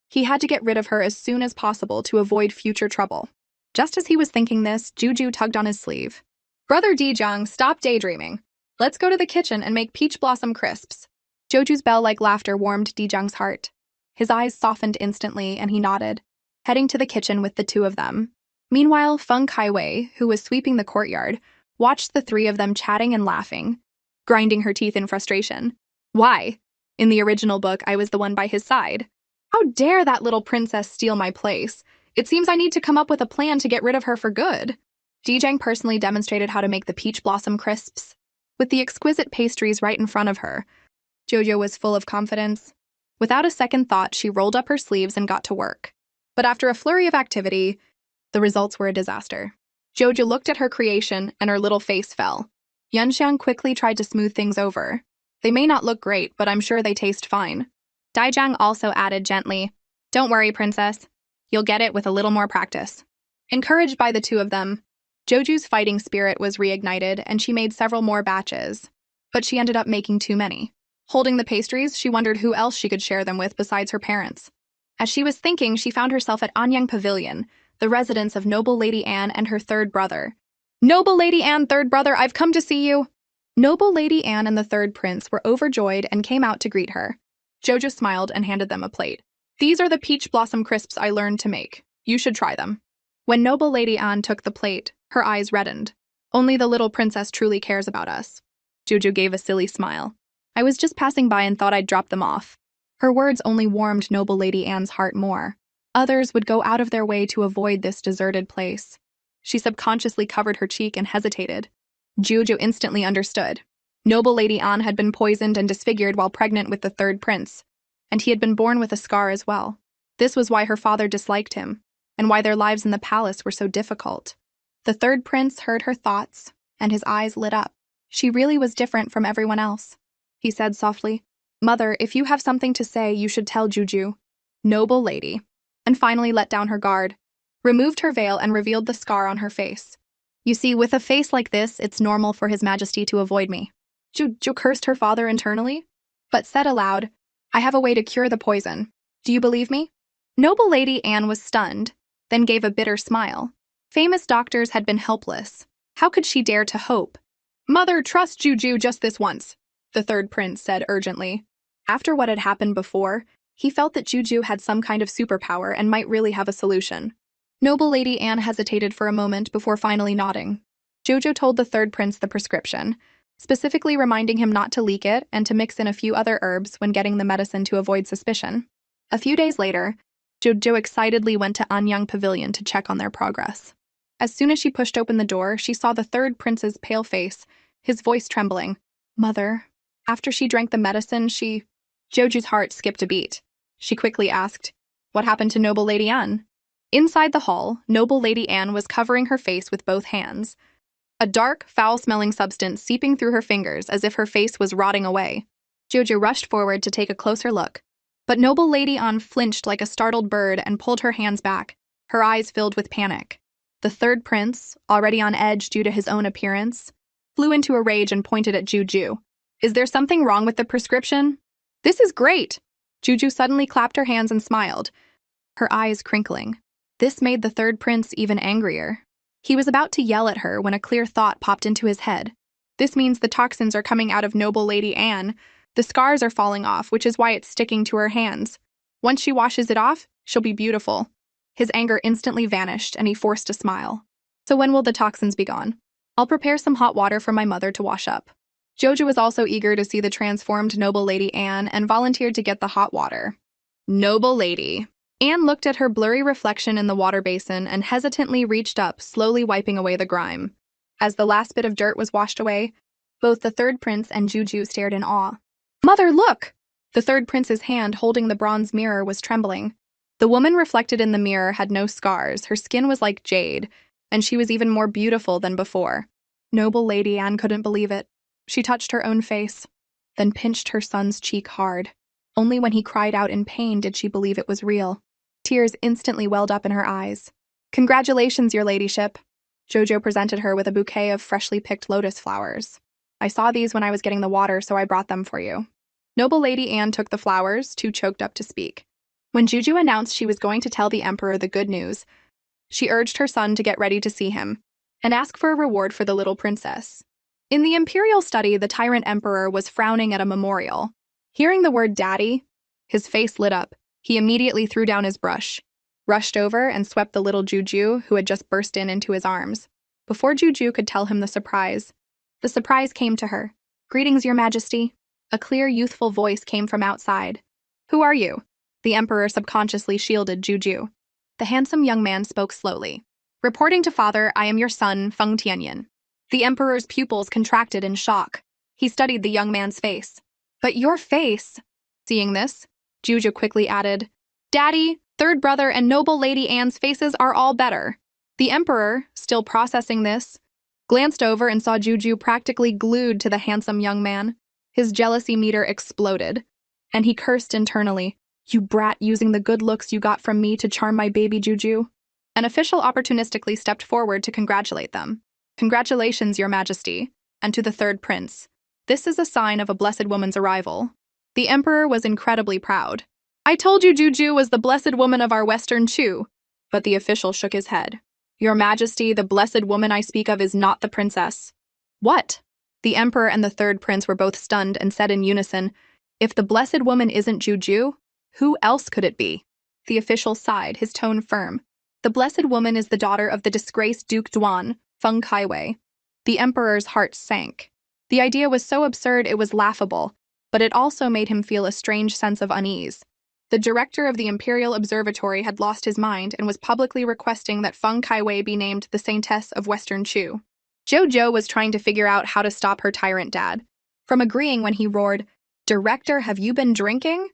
he had to get rid of her as soon as possible to avoid future trouble. Just as he was thinking this, Juju tugged on his sleeve. Brother Dijiang, stop daydreaming. Let's go to the kitchen and make peach blossom crisps. Joju's bell-like laughter warmed Dijiang's heart. His eyes softened instantly, and he nodded, heading to the kitchen with the two of them. Meanwhile, Feng Kaiwei, who was sweeping the courtyard, watched the three of them chatting and laughing, grinding her teeth in frustration. Why? In the original book, I was the one by his side. How dare that little princess steal my place? It seems I need to come up with a plan to get rid of her for good. Dijiang personally demonstrated how to make the peach blossom crisps. With the exquisite pastries right in front of her, Jojo was full of confidence. Without a second thought, she rolled up her sleeves and got to work. But after a flurry of activity, the results were a disaster. Jojo looked at her creation, and her little face fell. Yunxiang quickly tried to smooth things over. They may not look great, but I'm sure they taste fine. Dijiang also added gently, Don't worry, princess. You'll get it with a little more practice. Encouraged by the two of them, Joju's fighting spirit was reignited, and she made several more batches. But she ended up making too many. Holding the pastries, she wondered who else she could share them with besides her parents. As she was thinking, she found herself at Anyang Pavilion, the residence of Noble Lady Anne and her third brother. Noble Lady Anne, third brother, I've come to see you. Noble Lady Anne and the third prince were overjoyed and came out to greet her. Jojo smiled and handed them a plate. These are the peach blossom crisps I learned to make. You should try them. When noble Lady An took the plate, her eyes reddened. Only the little princess truly cares about us. Juju gave a silly smile. I was just passing by and thought I'd drop them off. Her words only warmed noble Lady Anne's heart more. Others would go out of their way to avoid this deserted place. She subconsciously covered her cheek and hesitated. Juju instantly understood. Noble Lady Anne had been poisoned and disfigured while pregnant with the third prince, and he had been born with a scar as well. This was why her father disliked him, and why their lives in the palace were so difficult. The third prince heard her thoughts, and his eyes lit up. She really was different from everyone else. He said softly, "Mother, if you have something to say, you should tell Juju." Noble lady. And finally let down her guard, removed her veil and revealed the scar on her face. You see, with a face like this, it's normal for His Majesty to avoid me. Juju cursed her father internally, but said aloud, I have a way to cure the poison. Do you believe me? Noble Lady Anne was stunned, then gave a bitter smile. Famous doctors had been helpless. How could she dare to hope? Mother, trust Juju just this once, the third prince said urgently. After what had happened before, he felt that Juju had some kind of superpower and might really have a solution. Noble Lady Anne hesitated for a moment before finally nodding. Jojo told the third prince the prescription, specifically reminding him not to leak it and to mix in a few other herbs when getting the medicine to avoid suspicion. A few days later, Jojo excitedly went to Anyang Pavilion to check on their progress. As soon as she pushed open the door, she saw the third prince's pale face, his voice trembling. Mother. After she drank the medicine, Joju's heart skipped a beat. She quickly asked, What happened to Noble Lady Anne? Inside the hall, Noble Lady Anne was covering her face with both hands, a dark, foul-smelling substance seeping through her fingers as if her face was rotting away. Jojo rushed forward to take a closer look, but Noble Lady Anne flinched like a startled bird and pulled her hands back, her eyes filled with panic. The third prince, already on edge due to his own appearance, flew into a rage and pointed at Juju. Is there something wrong with the prescription? This is great! Juju suddenly clapped her hands and smiled, her eyes crinkling. This made the third prince even angrier. He was about to yell at her when a clear thought popped into his head. This means the toxins are coming out of Noble Lady Anne. The scars are falling off, which is why it's sticking to her hands. Once she washes it off, she'll be beautiful. His anger instantly vanished, and he forced a smile. So when will the toxins be gone? I'll prepare some hot water for my mother to wash up. Jojo was also eager to see the transformed Noble Lady Anne and volunteered to get the hot water. Noble Lady. Anne looked at her blurry reflection in the water basin and hesitantly reached up, slowly wiping away the grime. As the last bit of dirt was washed away, both the third prince and Juju stared in awe. Mother, look! The third prince's hand holding the bronze mirror was trembling. The woman reflected in the mirror had no scars, her skin was like jade, and she was even more beautiful than before. Noble Lady Anne couldn't believe it. She touched her own face, then pinched her son's cheek hard. Only when he cried out in pain did she believe it was real. Tears instantly welled up in her eyes. Congratulations, your ladyship. Jojo presented her with a bouquet of freshly picked lotus flowers. I saw these when I was getting the water, so I brought them for you. Noble Lady Anne took the flowers, too choked up to speak. When Juju announced she was going to tell the emperor the good news, she urged her son to get ready to see him and ask for a reward for the little princess. In the imperial study, the tyrant emperor was frowning at a memorial. Hearing the word daddy, his face lit up. He immediately threw down his brush, rushed over and swept the little Juju, who had just burst into his arms. Before Juju could tell him the surprise came to her. Greetings, your majesty. A clear, youthful voice came from outside. Who are you? The emperor subconsciously shielded Juju. The handsome young man spoke slowly. Reporting to father, I am your son, Feng Tianyin. The emperor's pupils contracted in shock. He studied the young man's face. But your face... Seeing this, Juju quickly added, Daddy, third brother, and Noble Lady Anne's faces are all better. The emperor, still processing this, glanced over and saw Juju practically glued to the handsome young man. His jealousy meter exploded, and he cursed internally. You brat, using the good looks you got from me to charm my baby Juju. An official opportunistically stepped forward to congratulate them. Congratulations, your majesty, and to the third prince. This is a sign of a blessed woman's arrival. The emperor was incredibly proud. I told you Juju was the blessed woman of our Western Chu. But the official shook his head. Your majesty, the blessed woman I speak of is not the princess. What? The emperor and the third prince were both stunned and said in unison, If the blessed woman isn't Juju, who else could it be? The official sighed, his tone firm. The blessed woman is the daughter of the disgraced Duke Duan, Feng Kaiwei. The emperor's heart sank. The idea was so absurd it was laughable, but it also made him feel a strange sense of unease. The director of the Imperial Observatory had lost his mind and was publicly requesting that Feng Kaiwei be named the Saintess of Western Chu. Jojo was trying to figure out how to stop her tyrant dad from agreeing when he roared, "Director, have you been drinking?"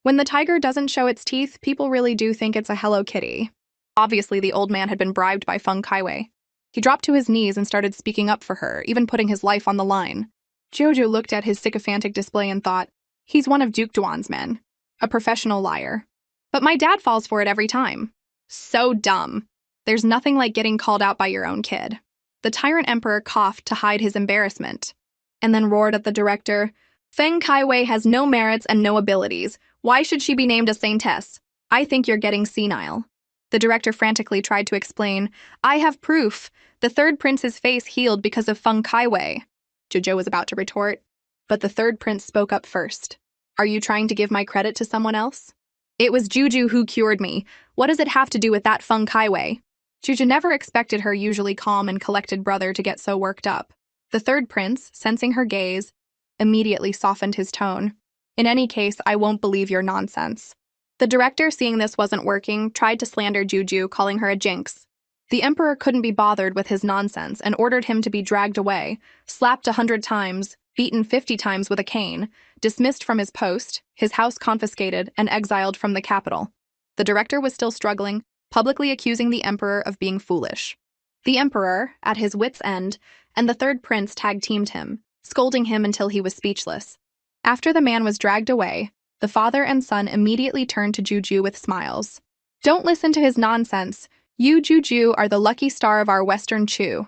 When the tiger doesn't show its teeth, people really do think it's a Hello Kitty. Obviously, the old man had been bribed by Feng Kaiwei. He dropped to his knees and started speaking up for her, even putting his life on the line. Jojo looked at his sycophantic display and thought, he's one of Duke Duan's men, a professional liar. But my dad falls for it every time. So dumb. There's nothing like getting called out by your own kid. The tyrant emperor coughed to hide his embarrassment, and then roared at the director, Feng Kaiwei has no merits and no abilities. Why should she be named a saintess? I think you're getting senile. The director frantically tried to explain, I have proof. The third prince's face healed because of Feng Kaiwei. Jojo was about to retort, but the third prince spoke up first. Are you trying to give my credit to someone else? It was Juju who cured me. What does it have to do with that Feng Kaiwei? Juju never expected her usually calm and collected brother to get so worked up. The third prince, sensing her gaze, immediately softened his tone. In any case, I won't believe your nonsense. The director, seeing this wasn't working, tried to slander Juju, calling her a jinx. The emperor couldn't be bothered with his nonsense and ordered him to be dragged away, slapped 100 times, beaten 50 times with a cane, dismissed from his post, his house confiscated, and exiled from the capital. The director was still struggling, publicly accusing the emperor of being foolish. The emperor, at his wits' end, and the third prince tag-teamed him, scolding him until he was speechless. After the man was dragged away, the father and son immediately turned to Juju with smiles. Don't listen to his nonsense. You, Juju, are the lucky star of our Western Chu.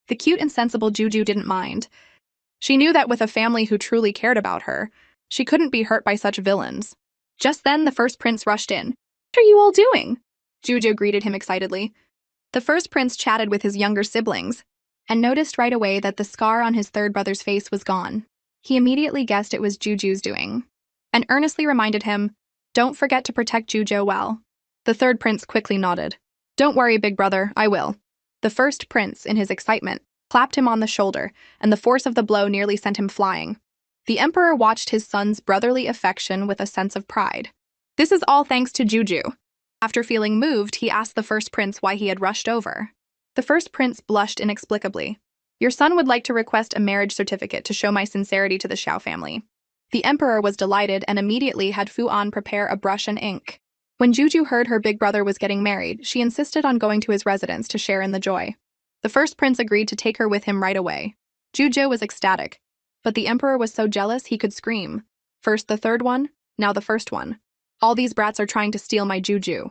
The cute and sensible Juju didn't mind. She knew that with a family who truly cared about her, she couldn't be hurt by such villains. Just then, the first prince rushed in. What are you all doing? Juju greeted him excitedly. The first prince chatted with his younger siblings and noticed right away that the scar on his third brother's face was gone. He immediately guessed it was Juju's doing and earnestly reminded him, don't forget to protect Juju well. The third prince quickly nodded. Don't worry, big brother, I will. The first prince, in his excitement, clapped him on the shoulder, and the force of the blow nearly sent him flying. The emperor watched his son's brotherly affection with a sense of pride. This is all thanks to Juju. After feeling moved, he asked the first prince why he had rushed over. The first prince blushed inexplicably. Your son would like to request a marriage certificate to show my sincerity to the Xiao family. The emperor was delighted and immediately had Fu An prepare a brush and ink. When Juju heard her big brother was getting married, she insisted on going to his residence to share in the joy. The first prince agreed to take her with him right away. Juju was ecstatic, but the emperor was so jealous he could scream. First the third one, now the first one. All these brats are trying to steal my Juju.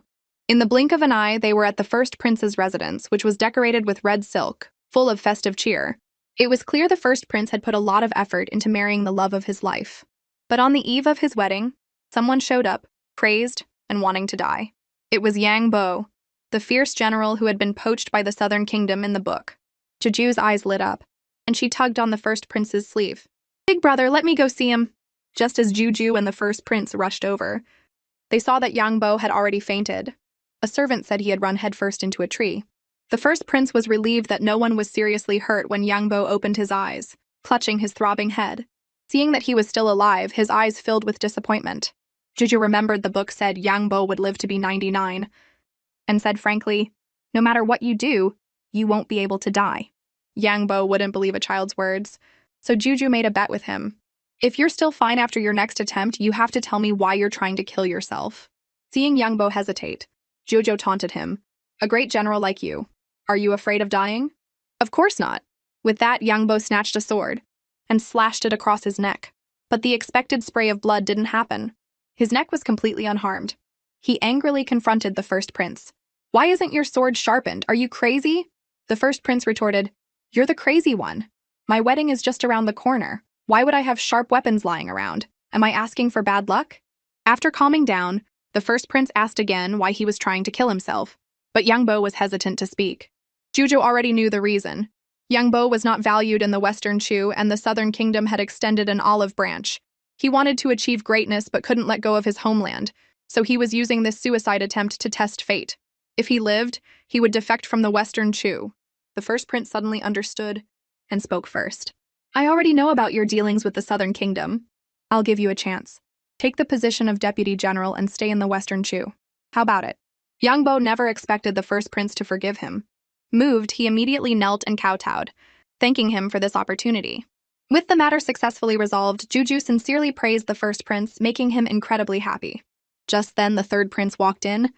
In the blink of an eye, they were at the first prince's residence, which was decorated with red silk, full of festive cheer. It was clear the first prince had put a lot of effort into marrying the love of his life. But on the eve of his wedding, someone showed up, crazed and wanting to die. It was Yang Bo, the fierce general who had been poached by the southern kingdom in the book. Juju's eyes lit up, and she tugged on the first prince's sleeve. Big brother, let me go see him. Just as Juju and the first prince rushed over, they saw that Yang Bo had already fainted. A servant said he had run headfirst into a tree. The first prince was relieved that no one was seriously hurt when Yang Bo opened his eyes, clutching his throbbing head. Seeing that he was still alive, his eyes filled with disappointment. Juju remembered the book said Yang Bo would live to be 99, and said frankly, no matter what you do, you won't be able to die. Yang Bo wouldn't believe a child's words, so Juju made a bet with him. If you're still fine after your next attempt, you have to tell me why you're trying to kill yourself. Seeing Yang Bo hesitate, Juju taunted him. A great general like you. Are you afraid of dying? Of course not. With that, Yang Bo snatched a sword and slashed it across his neck. But the expected spray of blood didn't happen. His neck was completely unharmed. He angrily confronted the first prince. Why isn't your sword sharpened? Are you crazy? The first prince retorted, you're the crazy one. My wedding is just around the corner. Why would I have sharp weapons lying around? Am I asking for bad luck? After calming down, the first prince asked again why he was trying to kill himself. But Yang Bo was hesitant to speak. Juju already knew the reason. Yang Bo was not valued in the Western Chu, and the Southern Kingdom had extended an olive branch. He wanted to achieve greatness but couldn't let go of his homeland, so he was using this suicide attempt to test fate. If he lived, he would defect from the Western Chu. The first prince suddenly understood and spoke first. I already know about your dealings with the Southern Kingdom. I'll give you a chance. Take the position of deputy general and stay in the Western Chu. How about it? Yang Bo never expected the first prince to forgive him. Moved, he immediately knelt and kowtowed, thanking him for this opportunity. With the matter successfully resolved, Juju sincerely praised the first prince, making him incredibly happy. Just then, the third prince walked in,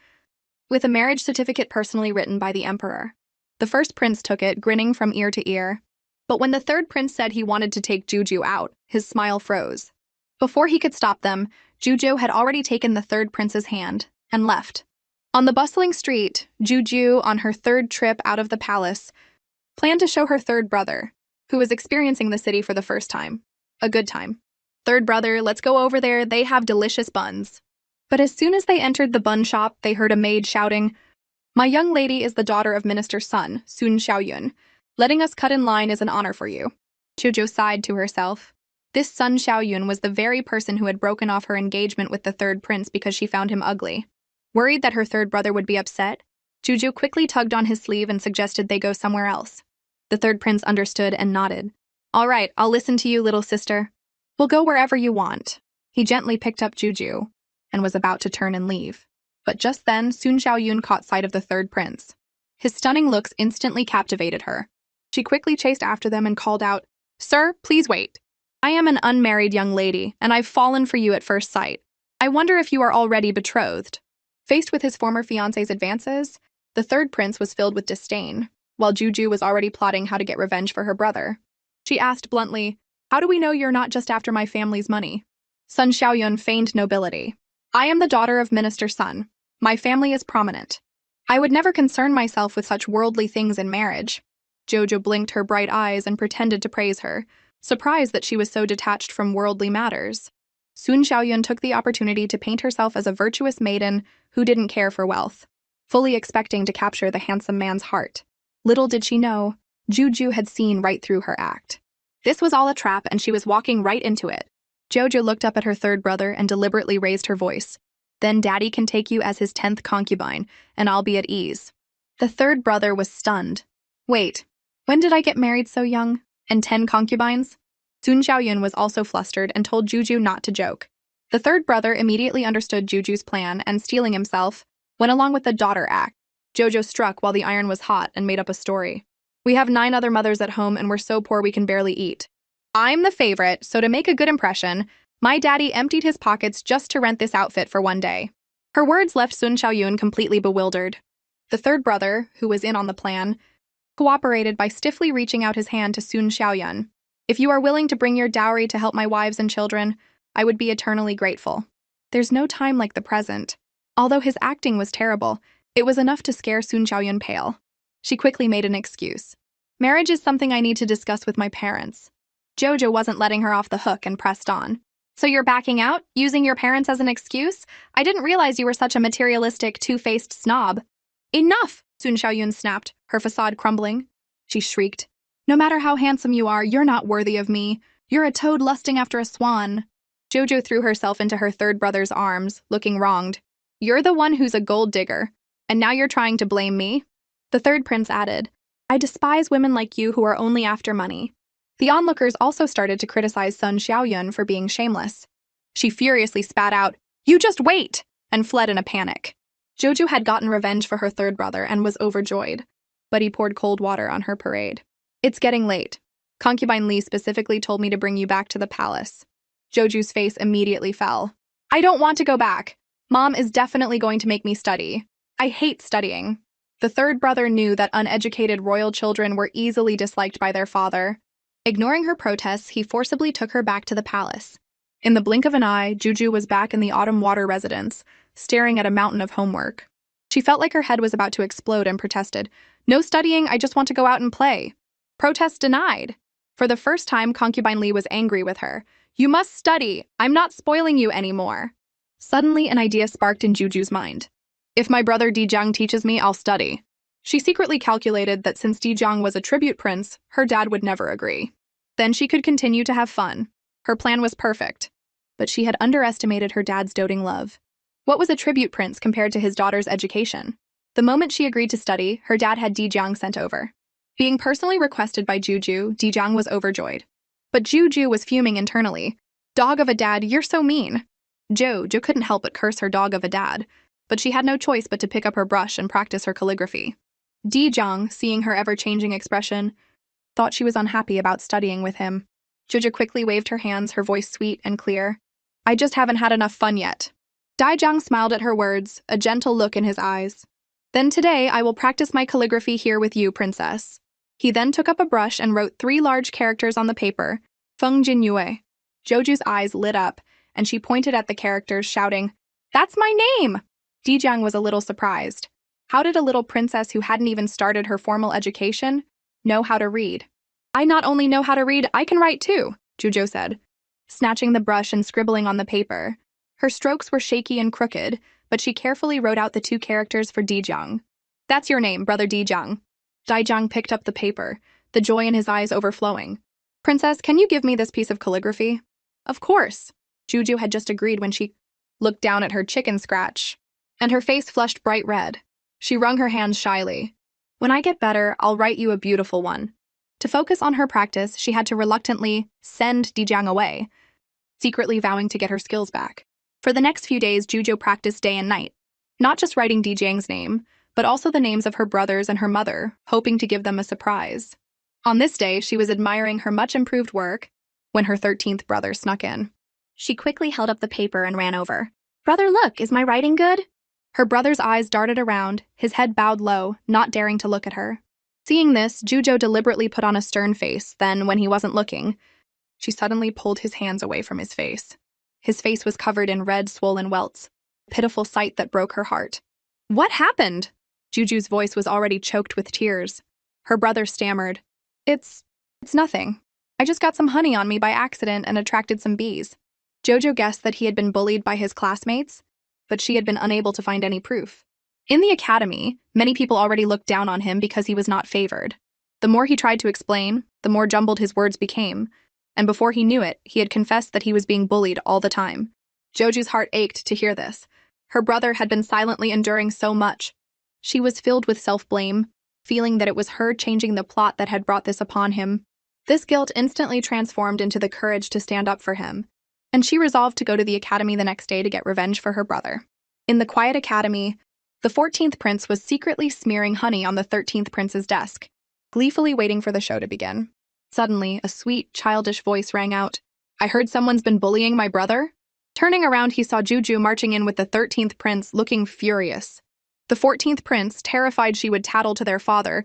with a marriage certificate personally written by the emperor. The first prince took it, grinning from ear to ear. But when the third prince said he wanted to take Juju out, his smile froze. Before he could stop them, Juju had already taken the third prince's hand and left. On the bustling street, Juju, on her third trip out of the palace, planned to show her third brother, who was experiencing the city for the first time, a good time. Third brother, let's go over there, they have delicious buns. But as soon as they entered the bun shop, they heard a maid shouting, My young lady is the daughter of Minister's son, Sun Xiaoyun. Letting us cut in line is an honor for you. Juju sighed to herself. This Sun Xiaoyun was the very person who had broken off her engagement with the third prince because she found him ugly. Worried that her third brother would be upset, Juju quickly tugged on his sleeve and suggested they go somewhere else. The third prince understood and nodded. All right, I'll listen to you, little sister. We'll go wherever you want. He gently picked up Juju and was about to turn and leave. But just then, Sun Xiaoyun caught sight of the third prince. His stunning looks instantly captivated her. She quickly chased after them and called out, Sir, please wait. I am an unmarried young lady, and I've fallen for you at first sight. I wonder if you are already betrothed. Faced with his former fiancé's advances, the third prince was filled with disdain, while Juju was already plotting how to get revenge for her brother. She asked bluntly, How do we know you're not just after my family's money? Sun Xiaoyun feigned nobility. I am the daughter of Minister's son. My family is prominent. I would never concern myself with such worldly things in marriage. Jojo blinked her bright eyes and pretended to praise her, surprised that she was so detached from worldly matters. Sun Xiaoyun took the opportunity to paint herself as a virtuous maiden who didn't care for wealth, fully expecting to capture the handsome man's heart. Little did she know, Juju had seen right through her act. This was all a trap, and she was walking right into it. Jojo looked up at her third brother and deliberately raised her voice. Then Daddy can take you as his 10th concubine, and I'll be at ease. The third brother was stunned. Wait, when did I get married so young? And 10 concubines? Sun Xiaoyun was also flustered and told Juju not to joke. The third brother immediately understood Juju's plan and, steeling himself, went along with the daughter act. Jojo struck while the iron was hot and made up a story. We have 9 other mothers at home and we're so poor we can barely eat. I'm the favorite, so to make a good impression, my daddy emptied his pockets just to rent this outfit for one day. Her words left Sun Xiaoyun completely bewildered. The third brother, who was in on the plan, cooperated by stiffly reaching out his hand to Sun Xiaoyun. If you are willing to bring your dowry to help my wives and children, I would be eternally grateful. There's no time like the present. Although his acting was terrible, it was enough to scare Sun Xiaoyun pale. She quickly made an excuse. Marriage is something I need to discuss with my parents. Jojo wasn't letting her off the hook and pressed on. So you're backing out, using your parents as an excuse? I didn't realize you were such a materialistic, two-faced snob. Enough! Sun Xiaoyun snapped, her facade crumbling. She shrieked. No matter how handsome you are, you're not worthy of me. You're a toad lusting after a swan. Jojo threw herself into her third brother's arms, looking wronged. You're the one who's a gold digger, and now you're trying to blame me? The third prince added, I despise women like you who are only after money. The onlookers also started to criticize Sun Xiaoyun for being shameless. She furiously spat out, You just wait! And fled in a panic. Jojo had gotten revenge for her third brother and was overjoyed, but he poured cold water on her parade. It's getting late. Concubine Li specifically told me to bring you back to the palace. Joju's face immediately fell. I don't want to go back. Mom is definitely going to make me study. I hate studying. The third brother knew that uneducated royal children were easily disliked by their father. Ignoring her protests, he forcibly took her back to the palace. In the blink of an eye, Juju was back in the Autumn Water residence, staring at a mountain of homework. She felt like her head was about to explode and protested, No studying, I just want to go out and play. Protest denied. For the first time, Concubine Li was angry with her. You must study. I'm not spoiling you anymore. Suddenly, an idea sparked in Juju's mind. If my brother Dijiang teaches me, I'll study. She secretly calculated that since Dijiang was a tribute prince, her dad would never agree. Then she could continue to have fun. Her plan was perfect. But she had underestimated her dad's doting love. What was a tribute prince compared to his daughter's education? The moment she agreed to study, her dad had Dijiang sent over. Being personally requested by Juju, Dijiang was overjoyed. But Juju was fuming internally. Dog of a dad, you're so mean. Jo couldn't help but curse her dog of a dad, but she had no choice but to pick up her brush and practice her calligraphy. Dijiang, seeing her ever-changing expression, thought she was unhappy about studying with him. Juju quickly waved her hands, her voice sweet and clear. I just haven't had enough fun yet. Dijiang smiled at her words, a gentle look in his eyes. Then today I will practice my calligraphy here with you, princess. He then took up a brush and wrote 3 large characters on the paper. Feng Jin Yue. Joju's eyes lit up, and she pointed at the characters, shouting, That's my name! Dijiang was a little surprised. How did a little princess who hadn't even started her formal education know how to read? I not only know how to read, I can write too, Juju said, snatching the brush and scribbling on the paper. Her strokes were shaky and crooked, but she carefully wrote out the 2 characters for Dijiang. That's your name, brother Dijiang. Dijiang picked up the paper, the joy in his eyes overflowing. Princess, can you give me this piece of calligraphy? Of course. Juju had just agreed when she looked down at her chicken scratch, and her face flushed bright red. She wrung her hands shyly. When I get better, I'll write you a beautiful one. To focus on her practice, she had to reluctantly send Dijiang away, secretly vowing to get her skills back. For the next few days, Juju practiced day and night, not just writing Dijiang's name, but also the names of her brothers and her mother, hoping to give them a surprise. On this day, she was admiring her much-improved work when her 13th brother snuck in. She quickly held up the paper and ran over. Brother, look, is my writing good? Her brother's eyes darted around, his head bowed low, not daring to look at her. Seeing this, Juju deliberately put on a stern face, then, when he wasn't looking, she suddenly pulled his hands away from his face. His face was covered in red, swollen welts, a pitiful sight that broke her heart. What happened? Juju's voice was already choked with tears. Her brother stammered, It's nothing. I just got some honey on me by accident and attracted some bees. Jojo guessed that he had been bullied by his classmates, but she had been unable to find any proof. In the academy, many people already looked down on him because he was not favored. The more he tried to explain, the more jumbled his words became, and before he knew it, he had confessed that he was being bullied all the time. Joju's heart ached to hear this. Her brother had been silently enduring so much. She was filled with self-blame, feeling that it was her changing the plot that had brought this upon him. This guilt instantly transformed into the courage to stand up for him, and she resolved to go to the academy the next day to get revenge for her brother. In the quiet academy, the 14th prince was secretly smearing honey on the 13th prince's desk, gleefully waiting for the show to begin. Suddenly, a sweet, childish voice rang out, I heard someone's been bullying my brother? Turning around, he saw Juju marching in with the 13th prince, looking furious. The 14th prince, terrified she would tattle to their father,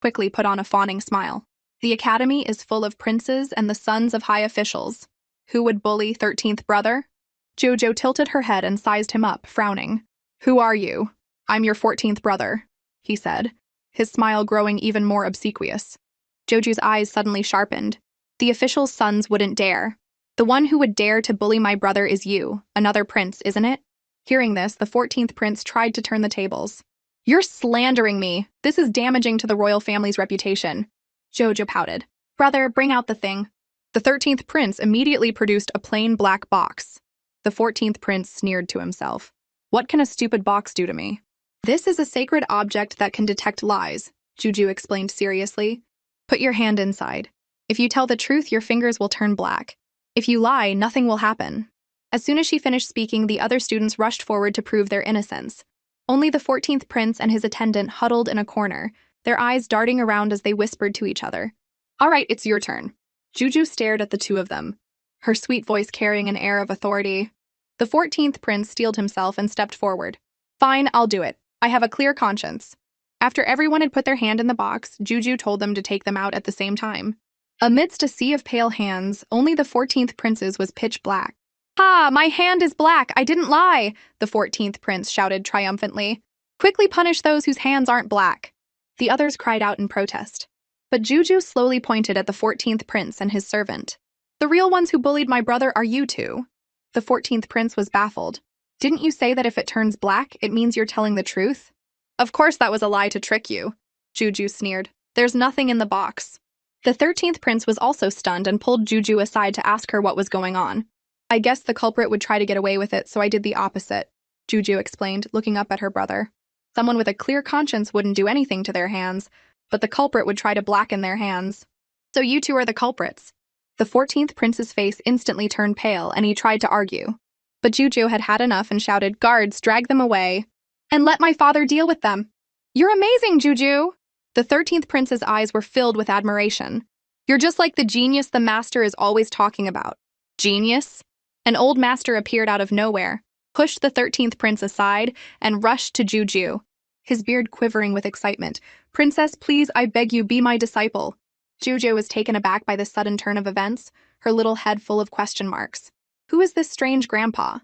quickly put on a fawning smile. The academy is full of princes and the sons of high officials. Who would bully 13th brother? Jojo tilted her head and sized him up, frowning. Who are you? I'm your 14th brother, he said, his smile growing even more obsequious. Joju's eyes suddenly sharpened. The officials' sons wouldn't dare. The one who would dare to bully my brother is you, another prince, isn't it? Hearing this, the 14th prince tried to turn the tables. You're slandering me. This is damaging to the royal family's reputation. Jojo pouted. Brother, bring out the thing. The 13th prince immediately produced a plain black box. The 14th prince sneered to himself. What can a stupid box do to me? This is a sacred object that can detect lies, Juju explained seriously. Put your hand inside. If you tell the truth, your fingers will turn black. If you lie, nothing will happen. As soon as she finished speaking, the other students rushed forward to prove their innocence. Only the 14th prince and his attendant huddled in a corner, their eyes darting around as they whispered to each other. All right, it's your turn. Juju stared at the two of them, her sweet voice carrying an air of authority. The 14th prince steeled himself and stepped forward. Fine, I'll do it. I have a clear conscience. After everyone had put their hand in the box, Juju told them to take them out at the same time. Amidst a sea of pale hands, only the 14th prince's was pitch black. Ha! My hand is black! I didn't lie! The 14th prince shouted triumphantly. Quickly punish those whose hands aren't black. The others cried out in protest. But Juju slowly pointed at the 14th prince and his servant. The real ones who bullied my brother are you two. The 14th prince was baffled. Didn't you say that if it turns black, it means you're telling the truth? Of course that was a lie to trick you, Juju sneered. There's nothing in the box. The 13th prince was also stunned and pulled Juju aside to ask her what was going on. I guess the culprit would try to get away with it, so I did the opposite, Juju explained, looking up at her brother. Someone with a clear conscience wouldn't do anything to their hands, but the culprit would try to blacken their hands. So you two are the culprits. The 14th prince's face instantly turned pale, and he tried to argue. But Juju had had enough and shouted, "Guards, drag them away, and let my father deal with them." "You're amazing, Juju!" The 13th prince's eyes were filled with admiration. "You're just like the genius the master is always talking about." Genius? An old master appeared out of nowhere, pushed the 13th prince aside, and rushed to Juju, his beard quivering with excitement. "Princess, please, I beg you, be my disciple." Juju was taken aback by this sudden turn of events, her little head full of question marks. Who is this strange grandpa?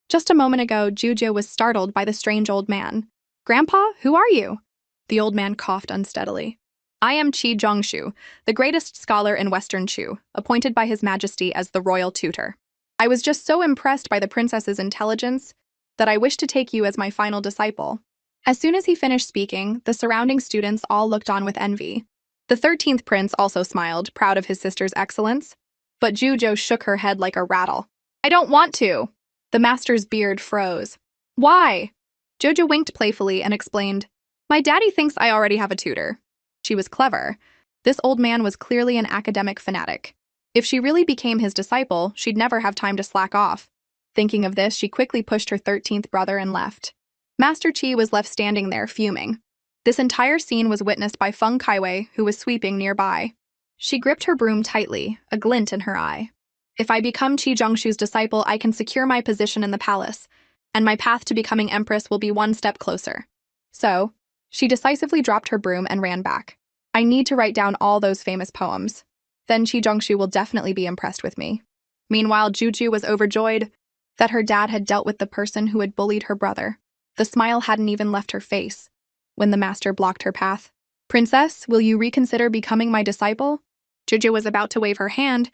Just a moment ago, Juju was startled by the strange old man. "Grandpa, who are you?" The old man coughed unsteadily. "I am Qi Zhongshu, the greatest scholar in Western Chu, appointed by His Majesty as the royal tutor. I was just so impressed by the princess's intelligence that I wish to take you as my final disciple." As soon as he finished speaking, the surrounding students all looked on with envy. The 13th prince also smiled, proud of his sister's excellence, but Juju shook her head like a rattle. "I don't want to." The master's beard froze. "Why?" Juju winked playfully and explained, "My daddy thinks I already have a tutor." She was clever. This old man was clearly an academic fanatic. If she really became his disciple, she'd never have time to slack off. Thinking of this, she quickly pushed her 13th brother and left. Master Qi was left standing there, fuming. This entire scene was witnessed by Feng Kaiwei, who was sweeping nearby. She gripped her broom tightly, a glint in her eye. "If I become Qi Zhongshu's disciple, I can secure my position in the palace, and my path to becoming empress will be one step closer." So, she decisively dropped her broom and ran back. "I need to write down all those famous poems. Then Qi Zhongshu will definitely be impressed with me." Meanwhile, Juju was overjoyed that her dad had dealt with the person who had bullied her brother. The smile hadn't even left her face when the master blocked her path. "Princess, will you reconsider becoming my disciple?" Juju was about to wave her hand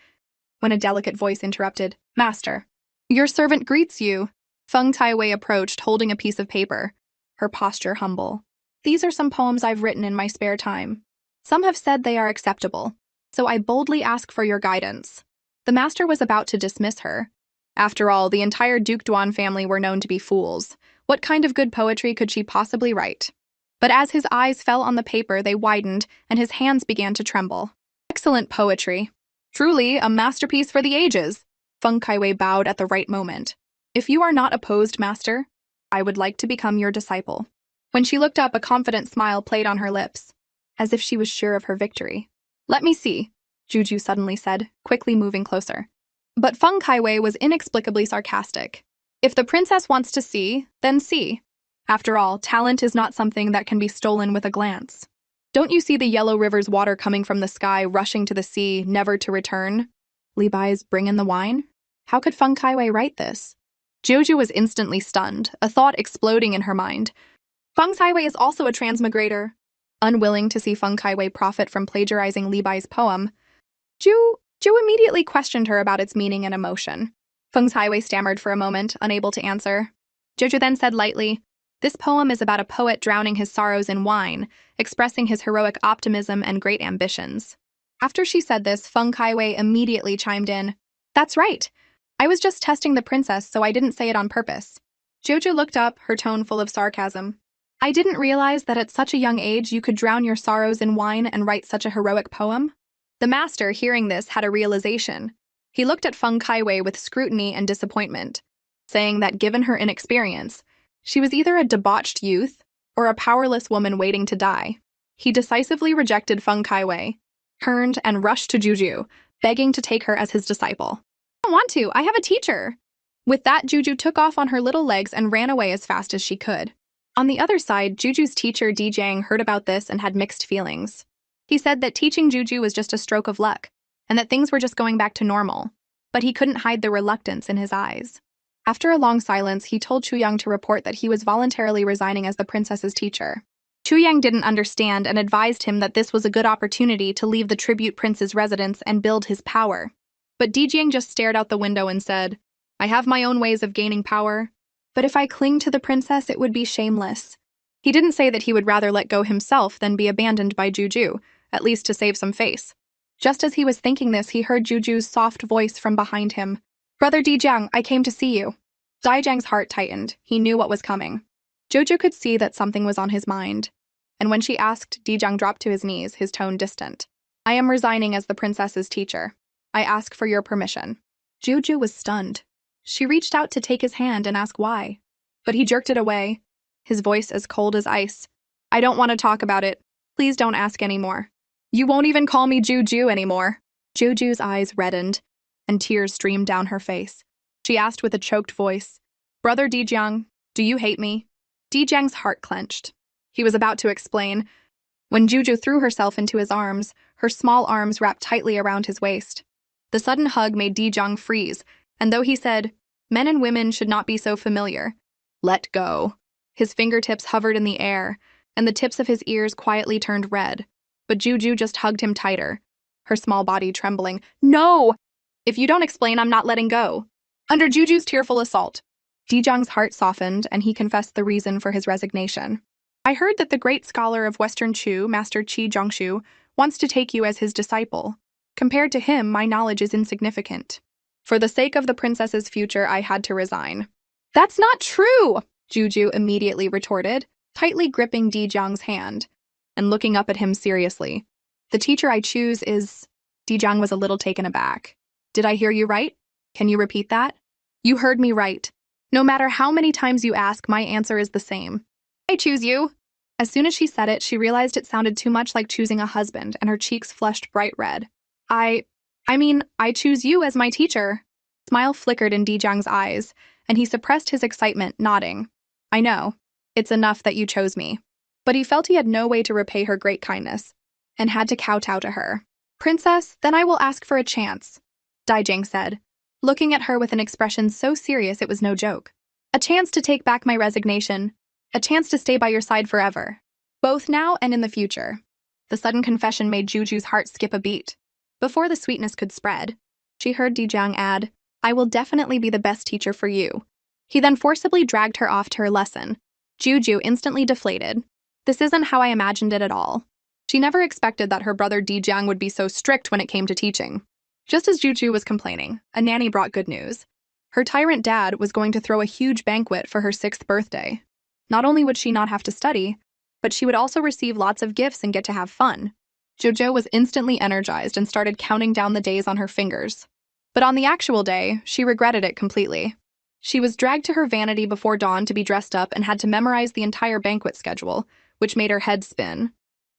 when a delicate voice interrupted. "Master, your servant greets you." Feng Taiwei approached, holding a piece of paper, her posture humble. "These are some poems I've written in my spare time. Some have said they are acceptable, so I boldly ask for your guidance." The master was about to dismiss her. After all, the entire Duke Duan family were known to be fools. What kind of good poetry could she possibly write? But as his eyes fell on the paper, they widened, and his hands began to tremble. "Excellent poetry. Truly a masterpiece for the ages." Feng Kaiwei bowed at the right moment. "If you are not opposed, master, I would like to become your disciple." When she looked up, a confident smile played on her lips, as if she was sure of her victory. "Let me see," Juju suddenly said, quickly moving closer. But Feng Kaiwei was inexplicably sarcastic. "If the princess wants to see, then see. After all, talent is not something that can be stolen with a glance. Don't you see the yellow river's water coming from the sky, rushing to the sea, never to return? Li Bai's bring in the wine?" How could Feng Kaiwei write this? Juju was instantly stunned, a thought exploding in her mind. Feng Kaiwei is also a transmigrator. Unwilling to see Feng Kaiwei profit from plagiarizing Li Bai's poem, Ju immediately questioned her about its meaning and emotion. Feng Kaiwei stammered for a moment, unable to answer. Juju then said lightly, "This poem is about a poet drowning his sorrows in wine, expressing his heroic optimism and great ambitions." After she said this, Feng Kaiwei immediately chimed in, "That's right. I was just testing the princess, so I didn't say it on purpose." Juju looked up, her tone full of sarcasm. "I didn't realize that at such a young age you could drown your sorrows in wine and write such a heroic poem." The master, hearing this, had a realization. He looked at Feng Kaiwei with scrutiny and disappointment, saying that given her inexperience, she was either a debauched youth or a powerless woman waiting to die. He decisively rejected Feng Kaiwei, turned and rushed to Juju, begging to take her as his disciple. "I don't want to. I have a teacher." With that, Juju took off on her little legs and ran away as fast as she could. On the other side, Juju's teacher, Di Jiang, heard about this and had mixed feelings. He said that teaching Juju was just a stroke of luck, and that things were just going back to normal, but he couldn't hide the reluctance in his eyes. After a long silence, he told Chu Yang to report that he was voluntarily resigning as the princess's teacher. Chu Yang didn't understand and advised him that this was a good opportunity to leave the tribute prince's residence and build his power. But Di Jiang just stared out the window and said, "I have my own ways of gaining power, but if I cling to the princess, it would be shameless." He didn't say that he would rather let go himself than be abandoned by Juju, at least to save some face. Just as he was thinking this, he heard Juju's soft voice from behind him. "Brother Di Jiang, I came to see you." Di Jiang's heart tightened. He knew what was coming. Jojo could see that something was on his mind, and when she asked, Dijang dropped to his knees, his tone distant. I am resigning as the princess's teacher. I ask for your permission. Jojo was stunned. She reached out to take his hand and ask why, but he jerked it away, his voice as cold as ice. I don't want to talk about it. Please don't ask anymore. You won't even call me Juju anymore. Jojo's eyes reddened, and tears streamed down her face. She asked with a choked voice, Brother Dijang, do you hate me? Dijang's heart clenched. He was about to explain, when Juju threw herself into his arms, her small arms wrapped tightly around his waist. The sudden hug made Dijang freeze, and though he said, men and women should not be so familiar, let go. His fingertips hovered in the air, and the tips of his ears quietly turned red. But Juju just hugged him tighter, her small body trembling. No! If you don't explain, I'm not letting go. Under Juju's tearful assault, Dijang's heart softened, and he confessed the reason for his resignation. I heard that the great scholar of Western Chu, Master Qi Zhongshu, wants to take you as his disciple. Compared to him, my knowledge is insignificant. For the sake of the princess's future, I had to resign. That's not true! Juju immediately retorted, tightly gripping Dijang's hand and looking up at him seriously. The teacher I choose is... Dijang was a little taken aback. Did I hear you right? Can you repeat that? You heard me right. No matter how many times you ask, my answer is the same. I choose you. As soon as she said it, she realized it sounded too much like choosing a husband, and her cheeks flushed bright red. I choose you as my teacher. A smile flickered in Dijang's eyes, and he suppressed his excitement, nodding. I know. It's enough that you chose me. But he felt he had no way to repay her great kindness, and had to kowtow to her. Princess, then I will ask for a chance, Dijang said, looking at her with an expression so serious it was no joke. A chance to take back my resignation. A chance to stay by your side forever. Both now and in the future. The sudden confession made Juju's heart skip a beat. Before the sweetness could spread, she heard Dijang add, I will definitely be the best teacher for you. He then forcibly dragged her off to her lesson. Juju instantly deflated. This isn't how I imagined it at all. She never expected that her brother Dijang would be so strict when it came to teaching. Just as Juju was complaining, a nanny brought good news. Her tyrant dad was going to throw a huge banquet for her 6th birthday. Not only would she not have to study, but she would also receive lots of gifts and get to have fun. Jojo was instantly energized and started counting down the days on her fingers. But on the actual day, she regretted it completely. She was dragged to her vanity before dawn to be dressed up and had to memorize the entire banquet schedule, which made her head spin.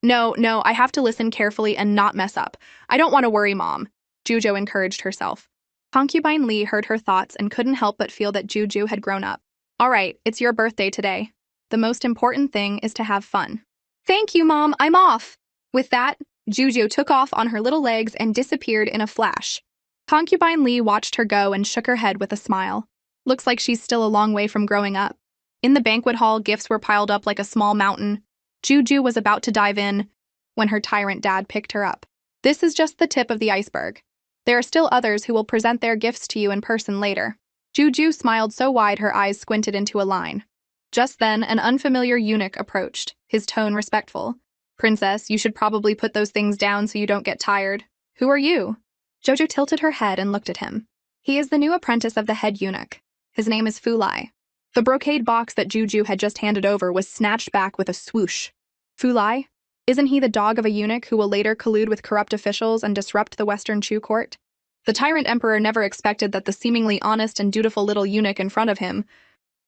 No, I have to listen carefully and not mess up. I don't want to worry, Mom, Jujo encouraged herself. Concubine Lee heard her thoughts and couldn't help but feel that Juju had grown up. All right, it's your birthday today. The most important thing is to have fun. Thank you, Mom, I'm off. With that, Juju took off on her little legs and disappeared in a flash. Concubine Lee watched her go and shook her head with a smile. Looks like she's still a long way from growing up. In the banquet hall, gifts were piled up like a small mountain. Juju was about to dive in when her tyrant dad picked her up. This is just the tip of the iceberg. There are still others who will present their gifts to you in person later. Juju smiled so wide her eyes squinted into a line. Just then, an unfamiliar eunuch approached, his tone respectful. Princess, you should probably put those things down so you don't get tired. Who are you? Jojo tilted her head and looked at him. He is the new apprentice of the head eunuch. His name is Fulai. The brocade box that Juju had just handed over was snatched back with a swoosh. Fulai? Isn't he the dog of a eunuch who will later collude with corrupt officials and disrupt the Western Chu court? The tyrant emperor never expected that the seemingly honest and dutiful little eunuch in front of him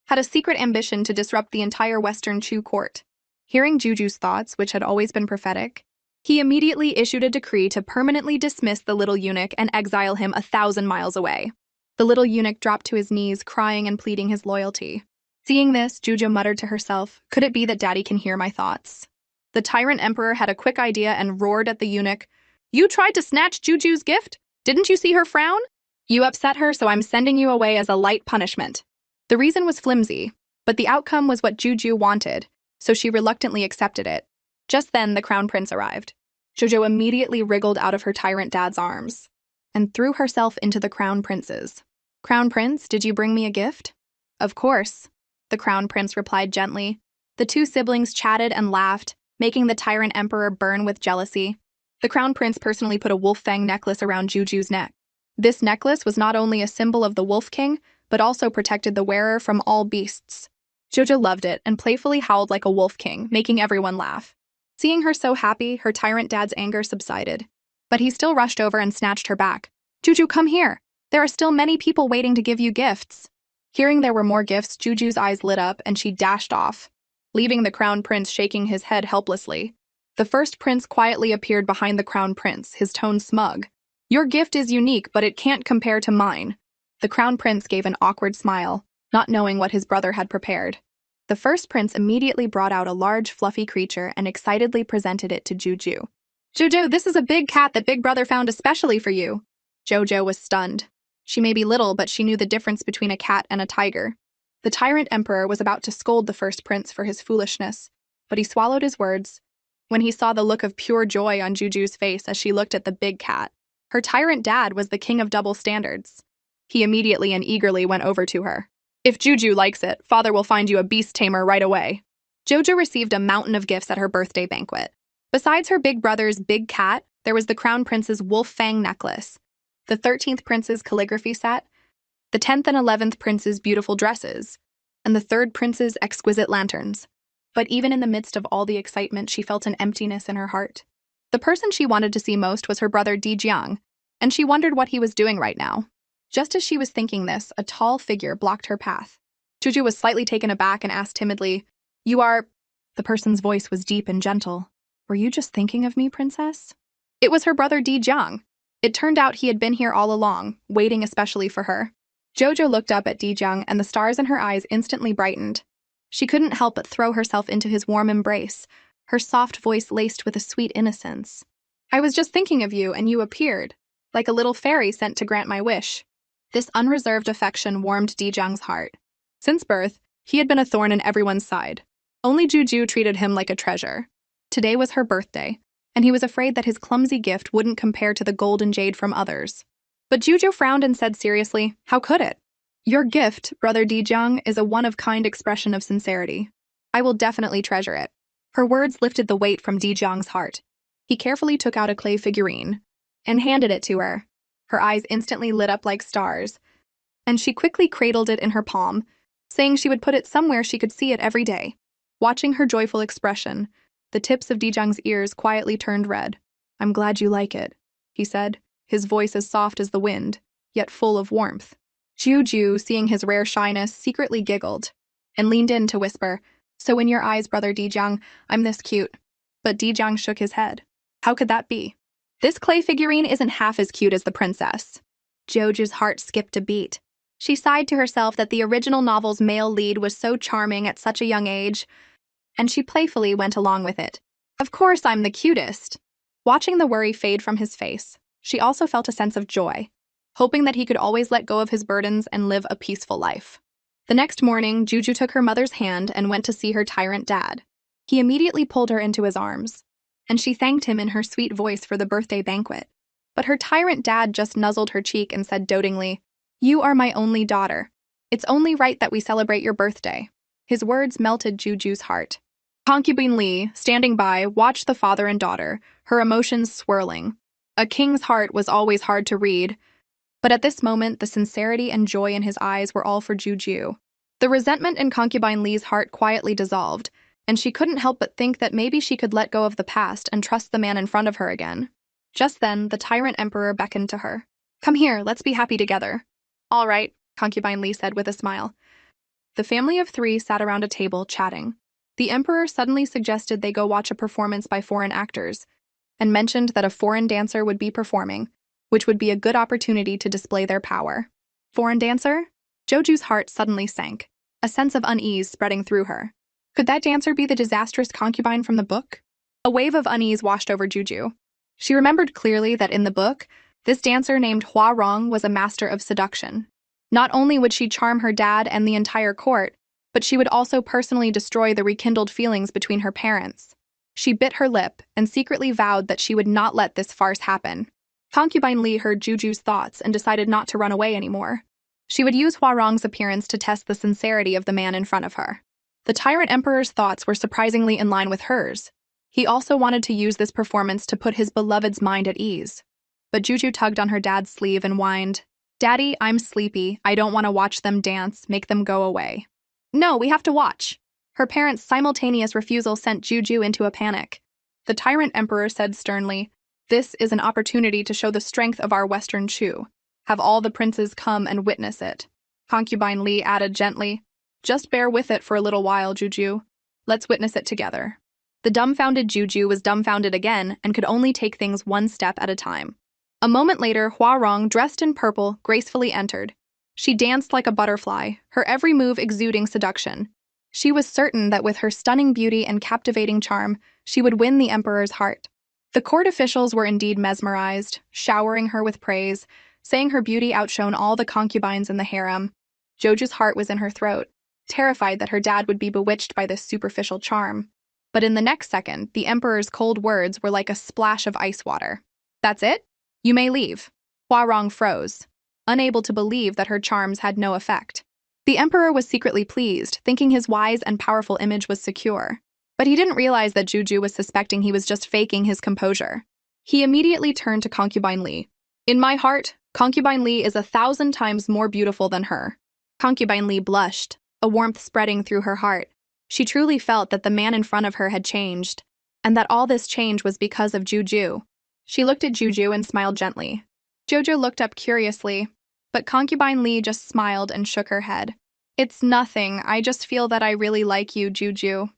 had a secret ambition to disrupt the entire Western Chu court. Hearing Juju's thoughts, which had always been prophetic, he immediately issued a decree to permanently dismiss the little eunuch and exile him 1,000 miles away. The little eunuch dropped to his knees, crying and pleading his loyalty. Seeing this, Juju muttered to herself, could it be that Daddy can hear my thoughts? The tyrant emperor had a quick idea and roared at the eunuch, You tried to snatch Juju's gift? Didn't you see her frown? You upset her, so I'm sending you away as a light punishment. The reason was flimsy, but the outcome was what Juju wanted, so she reluctantly accepted it. Just then, the crown prince arrived. Jojo immediately wriggled out of her tyrant dad's arms and threw herself into the crown prince's. Crown Prince, did you bring me a gift? Of course, the crown prince replied gently. The two siblings chatted and laughed, making the tyrant emperor burn with jealousy. The crown prince personally put a wolf fang necklace around Juju's neck. This necklace was not only a symbol of the Wolf King, but also protected the wearer from all beasts. Jojo loved it and playfully howled like a wolf king, making everyone laugh. Seeing her so happy, her tyrant dad's anger subsided. But he still rushed over and snatched her back. Juju, come here. There are still many people waiting to give you gifts. Hearing there were more gifts, Juju's eyes lit up and she dashed off, leaving the crown prince shaking his head helplessly. The first prince quietly appeared behind the crown prince, his tone smug. Your gift is unique, but it can't compare to mine. The crown prince gave an awkward smile, not knowing what his brother had prepared. The first prince immediately brought out a large, fluffy creature and excitedly presented it to Juju. Jojo, this is a big cat that Big Brother found especially for you. Jojo was stunned. She may be little, but she knew the difference between a cat and a tiger. The tyrant emperor was about to scold the first prince for his foolishness, but he swallowed his words when he saw the look of pure joy on Juju's face as she looked at the big cat. Her tyrant dad was the king of double standards. He immediately and eagerly went over to her. If Juju likes it, father will find you a beast tamer right away. Jojo received a mountain of gifts at her birthday banquet. Besides her big brother's big cat, there was the crown prince's wolf fang necklace, the 13th prince's calligraphy set, the 10th and 11th prince's beautiful dresses, and the 3rd prince's exquisite lanterns. But even in the midst of all the excitement, she felt an emptiness in her heart. The person she wanted to see most was her brother Jiang, and she wondered what he was doing right now. Just as she was thinking this, a tall figure blocked her path. Juju was slightly taken aback and asked timidly, "You are—" The person's voice was deep and gentle. "Were you just thinking of me, princess?" It was her brother Jiang. It turned out he had been here all along, waiting especially for her. Jojo looked up at Jiang and the stars in her eyes instantly brightened. She couldn't help but throw herself into his warm embrace, her soft voice laced with a sweet innocence. "I was just thinking of you and you appeared, like a little fairy sent to grant my wish." This unreserved affection warmed Jiang's heart. Since birth, he had been a thorn in everyone's side. Only Juju treated him like a treasure. Today was her birthday, and he was afraid that his clumsy gift wouldn't compare to the gold and jade from others. But Juju frowned and said seriously, "How could it? Your gift, brother Jiang, is a one-of-kind expression of sincerity. I will definitely treasure it." Her words lifted the weight from Jiang's heart. He carefully took out a clay figurine and handed it to her. Her eyes instantly lit up like stars, and she quickly cradled it in her palm, saying she would put it somewhere she could see it every day. Watching her joyful expression, the tips of Jiang's ears quietly turned red. "I'm glad you like it," he said, his voice as soft as the wind, yet full of warmth. Juju, seeing his rare shyness, secretly giggled and leaned in to whisper, "So in your eyes, brother Jiang, I'm this cute." But Jiang shook his head. "How could that be? This clay figurine isn't half as cute as the princess." Joju's heart skipped a beat. She sighed to herself that the original novel's male lead was so charming at such a young age, and she playfully went along with it. "Of course I'm the cutest." Watching the worry fade from his face, she also felt a sense of joy, hoping that he could always let go of his burdens and live a peaceful life. The next morning, Juju took her mother's hand and went to see her tyrant dad. He immediately pulled her into his arms, and she thanked him in her sweet voice for the birthday banquet. But her tyrant dad just nuzzled her cheek and said dotingly, "You are my only daughter. It's only right that we celebrate your birthday." His words melted Juju's heart. Concubine Li, standing by, watched the father and daughter, her emotions swirling. A king's heart was always hard to read, but at this moment, the sincerity and joy in his eyes were all for Juju. The resentment in Concubine Li's heart quietly dissolved, and she couldn't help but think that maybe she could let go of the past and trust the man in front of her again. Just then, the tyrant emperor beckoned to her. "Come here, let's be happy together." "All right," Concubine Li said with a smile. The family of 3 sat around a table, chatting. The emperor suddenly suggested they go watch a performance by foreign actors, and mentioned that a foreign dancer would be performing, which would be a good opportunity to display their power. Foreign dancer? Joju's heart suddenly sank, a sense of unease spreading through her. Could that dancer be the disastrous concubine from the book? A wave of unease washed over Juju. She remembered clearly that in the book, this dancer named Hua Rong was a master of seduction. Not only would she charm her dad and the entire court, but she would also personally destroy the rekindled feelings between her parents. She bit her lip and secretly vowed that she would not let this farce happen. Concubine Li heard Juju's thoughts and decided not to run away anymore. She would use Hua Rong's appearance to test the sincerity of the man in front of her. The tyrant emperor's thoughts were surprisingly in line with hers. He also wanted to use this performance to put his beloved's mind at ease. But Juju tugged on her dad's sleeve and whined, "Daddy, I'm sleepy. I don't want to watch them dance. Make them go away." No, we have to watch. Her parents' simultaneous refusal sent Juju into a panic. The tyrant emperor said sternly, "This is an opportunity to show the strength of our Western Chu. Have all the princes come and witness it." Concubine Li added gently, "Just bear with it for a little while, Juju. Let's witness it together." The dumbfounded Juju was dumbfounded again and could only take things one step at a time. A moment later, Huarong, dressed in purple, gracefully entered. She danced like a butterfly, her every move exuding seduction. She was certain that with her stunning beauty and captivating charm, she would win the emperor's heart. The court officials were indeed mesmerized, showering her with praise, saying her beauty outshone all the concubines in the harem. Joju's heart was in her throat, terrified that her dad would be bewitched by this superficial charm. But in the next second, the emperor's cold words were like a splash of ice water. "That's it? You may leave." Huarong froze, unable to believe that her charms had no effect. The emperor was secretly pleased, thinking his wise and powerful image was secure. But he didn't realize that Juju was suspecting he was just faking his composure. He immediately turned to Concubine Li. "In my heart, Concubine Li is 1,000 times more beautiful than her." Concubine Li blushed, a warmth spreading through her heart. She truly felt that the man in front of her had changed, and that all this change was because of Juju. She looked at Juju and smiled gently. Jojo looked up curiously, but Concubine Li just smiled and shook her head. "It's nothing, I just feel that I really like you, Juju."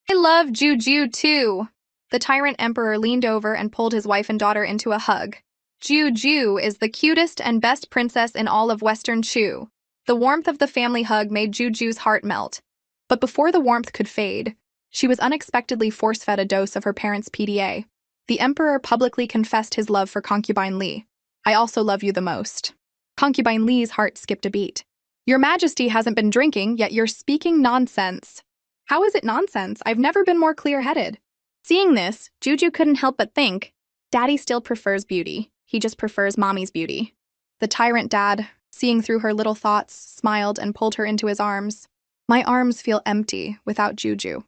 "I love Juju too." The tyrant emperor leaned over and pulled his wife and daughter into a hug. "Juju is the cutest and best princess in all of Western Chu." The warmth of the family hug made Juju's heart melt. But before the warmth could fade, she was unexpectedly force-fed a dose of her parents' PDA. The emperor publicly confessed his love for Concubine Li. "I also love you the most." Concubine Li's heart skipped a beat. "Your Majesty hasn't been drinking, yet you're speaking nonsense." "How is it nonsense? I've never been more clear-headed." Seeing this, Juju couldn't help but think, Daddy still prefers beauty. He just prefers Mommy's beauty. The tyrant dad, seeing through her little thoughts, smiled and pulled her into his arms. "My arms feel empty without Juju."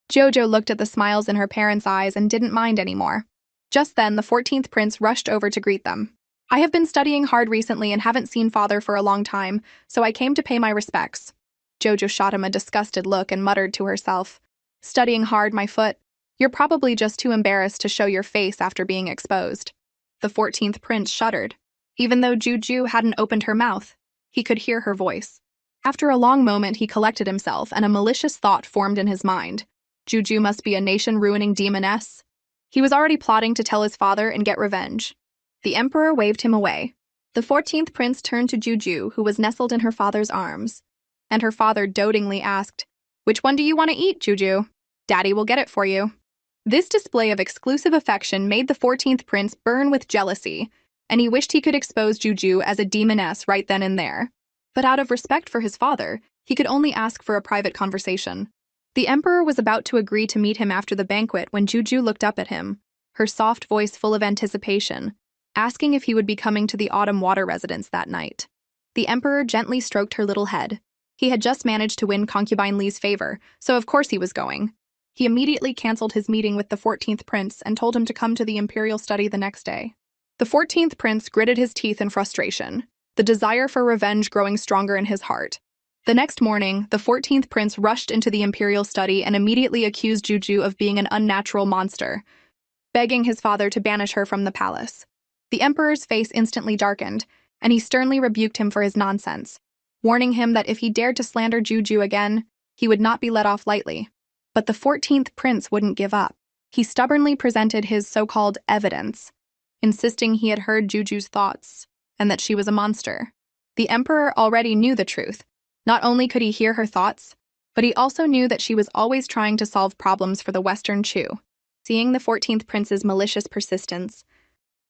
Jojo looked at the smiles in her parents' eyes and didn't mind anymore. Just then, the 14th prince rushed over to greet them. "I have been studying hard recently and haven't seen father for a long time, so I came to pay my respects." Jojo shot him a disgusted look and muttered to herself, "Studying hard, my foot? You're probably just too embarrassed to show your face after being exposed." The 14th prince shuddered. Even though Juju hadn't opened her mouth, he could hear her voice. After a long moment, he collected himself, and a malicious thought formed in his mind. Juju must be a nation-ruining demoness. He was already plotting to tell his father and get revenge. The emperor waved him away. The 14th prince turned to Juju, who was nestled in her father's arms. And her father dotingly asked, "Which one do you want to eat, Juju? Daddy will get it for you." This display of exclusive affection made the 14th prince burn with jealousy, and he wished he could expose Juju as a demoness right then and there. But out of respect for his father, he could only ask for a private conversation. The emperor was about to agree to meet him after the banquet when Juju looked up at him, her soft voice full of anticipation, asking if he would be coming to the autumn water residence that night. The emperor gently stroked her little head. He had just managed to win Concubine Li's favor, so of course he was going. He immediately canceled his meeting with the 14th prince and told him to come to the imperial study the next day. The 14th prince gritted his teeth in frustration, the desire for revenge growing stronger in his heart. The next morning, the 14th prince rushed into the imperial study and immediately accused Juju of being an unnatural monster, begging his father to banish her from the palace. The emperor's face instantly darkened, and he sternly rebuked him for his nonsense, warning him that if he dared to slander Juju again, he would not be let off lightly. But the 14th prince wouldn't give up. He stubbornly presented his so-called evidence, insisting he had heard Juju's thoughts, and that she was a monster. The emperor already knew the truth. Not only could he hear her thoughts, but he also knew that she was always trying to solve problems for the Western Chu. Seeing the 14th prince's malicious persistence,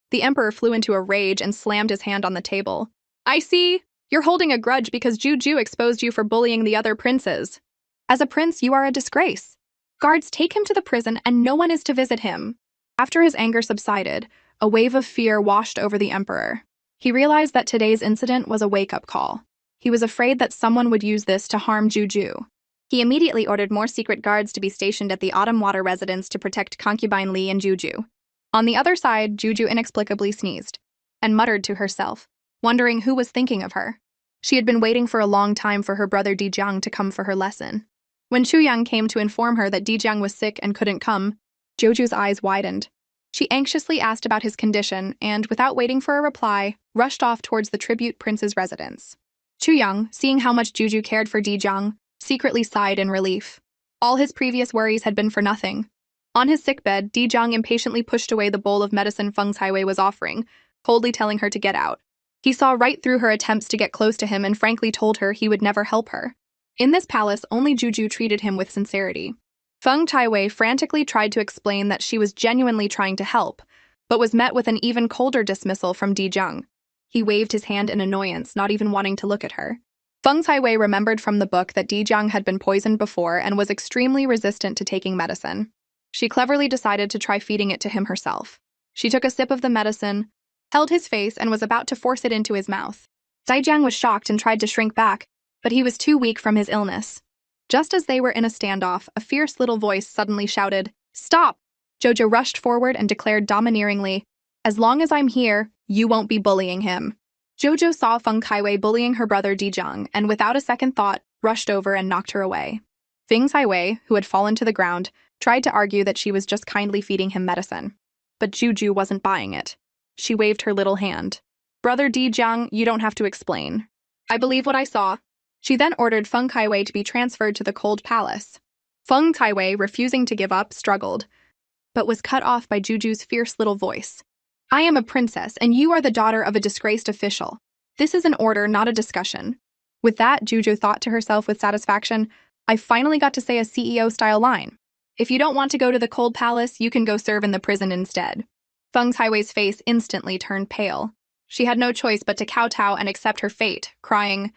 the emperor flew into a rage and slammed his hand on the table. "I see! You're holding a grudge because Juju exposed you for bullying the other princes. As a prince, you are a disgrace. Guards, take him to the prison and no one is to visit him." After his anger subsided, a wave of fear washed over the emperor. He realized that today's incident was a wake-up call. He was afraid that someone would use this to harm Juju. He immediately ordered more secret guards to be stationed at the Autumn Water residence to protect Concubine Li and Juju. On the other side, Juju inexplicably sneezed and muttered to herself, wondering who was thinking of her. She had been waiting for a long time for her brother Dijiang to come for her lesson. When Chuyang came to inform her that Dijiang was sick and couldn't come, Joju's eyes widened. She anxiously asked about his condition and, without waiting for a reply, rushed off towards the tribute prince's residence. Chuyang, seeing how much Juju cared for Dijiang, secretly sighed in relief. All his previous worries had been for nothing. On his sickbed, Dijiang impatiently pushed away the bowl of medicine Feng Caiwei was offering, coldly telling her to get out. He saw right through her attempts to get close to him and frankly told her he would never help her. In this palace, only Juju treated him with sincerity. Feng Caiwei frantically tried to explain that she was genuinely trying to help, but was met with an even colder dismissal from Dijiang. He waved his hand in annoyance, not even wanting to look at her. Feng Caiwei remembered from the book that Dijiang had been poisoned before and was extremely resistant to taking medicine. She cleverly decided to try feeding it to him herself. She took a sip of the medicine, held his face, and was about to force it into his mouth. Dijiang was shocked and tried to shrink back, but he was too weak from his illness. Just as they were in a standoff, a fierce little voice suddenly shouted, "Stop!" Jojo rushed forward and declared domineeringly, "As long as I'm here, you won't be bullying him." Jojo saw Feng Caiwei bullying her brother Dijiang and, without a second thought, rushed over and knocked her away. Feng Caiwei, who had fallen to the ground, tried to argue that she was just kindly feeding him medicine. But Juju wasn't buying it. She waved her little hand. "Brother Dijiang, you don't have to explain. I believe what I saw." She then ordered Feng Caiwei to be transferred to the cold palace. Feng Caiwei, refusing to give up, struggled, but was cut off by Juju's fierce little voice. "I am a princess, and you are the daughter of a disgraced official. This is an order, not a discussion." With that, Juju thought to herself with satisfaction, "I finally got to say a CEO-style line. If you don't want to go to the cold palace, you can go serve in the prison instead." Feng Caiwei's face instantly turned pale. She had no choice but to kowtow and accept her fate, crying,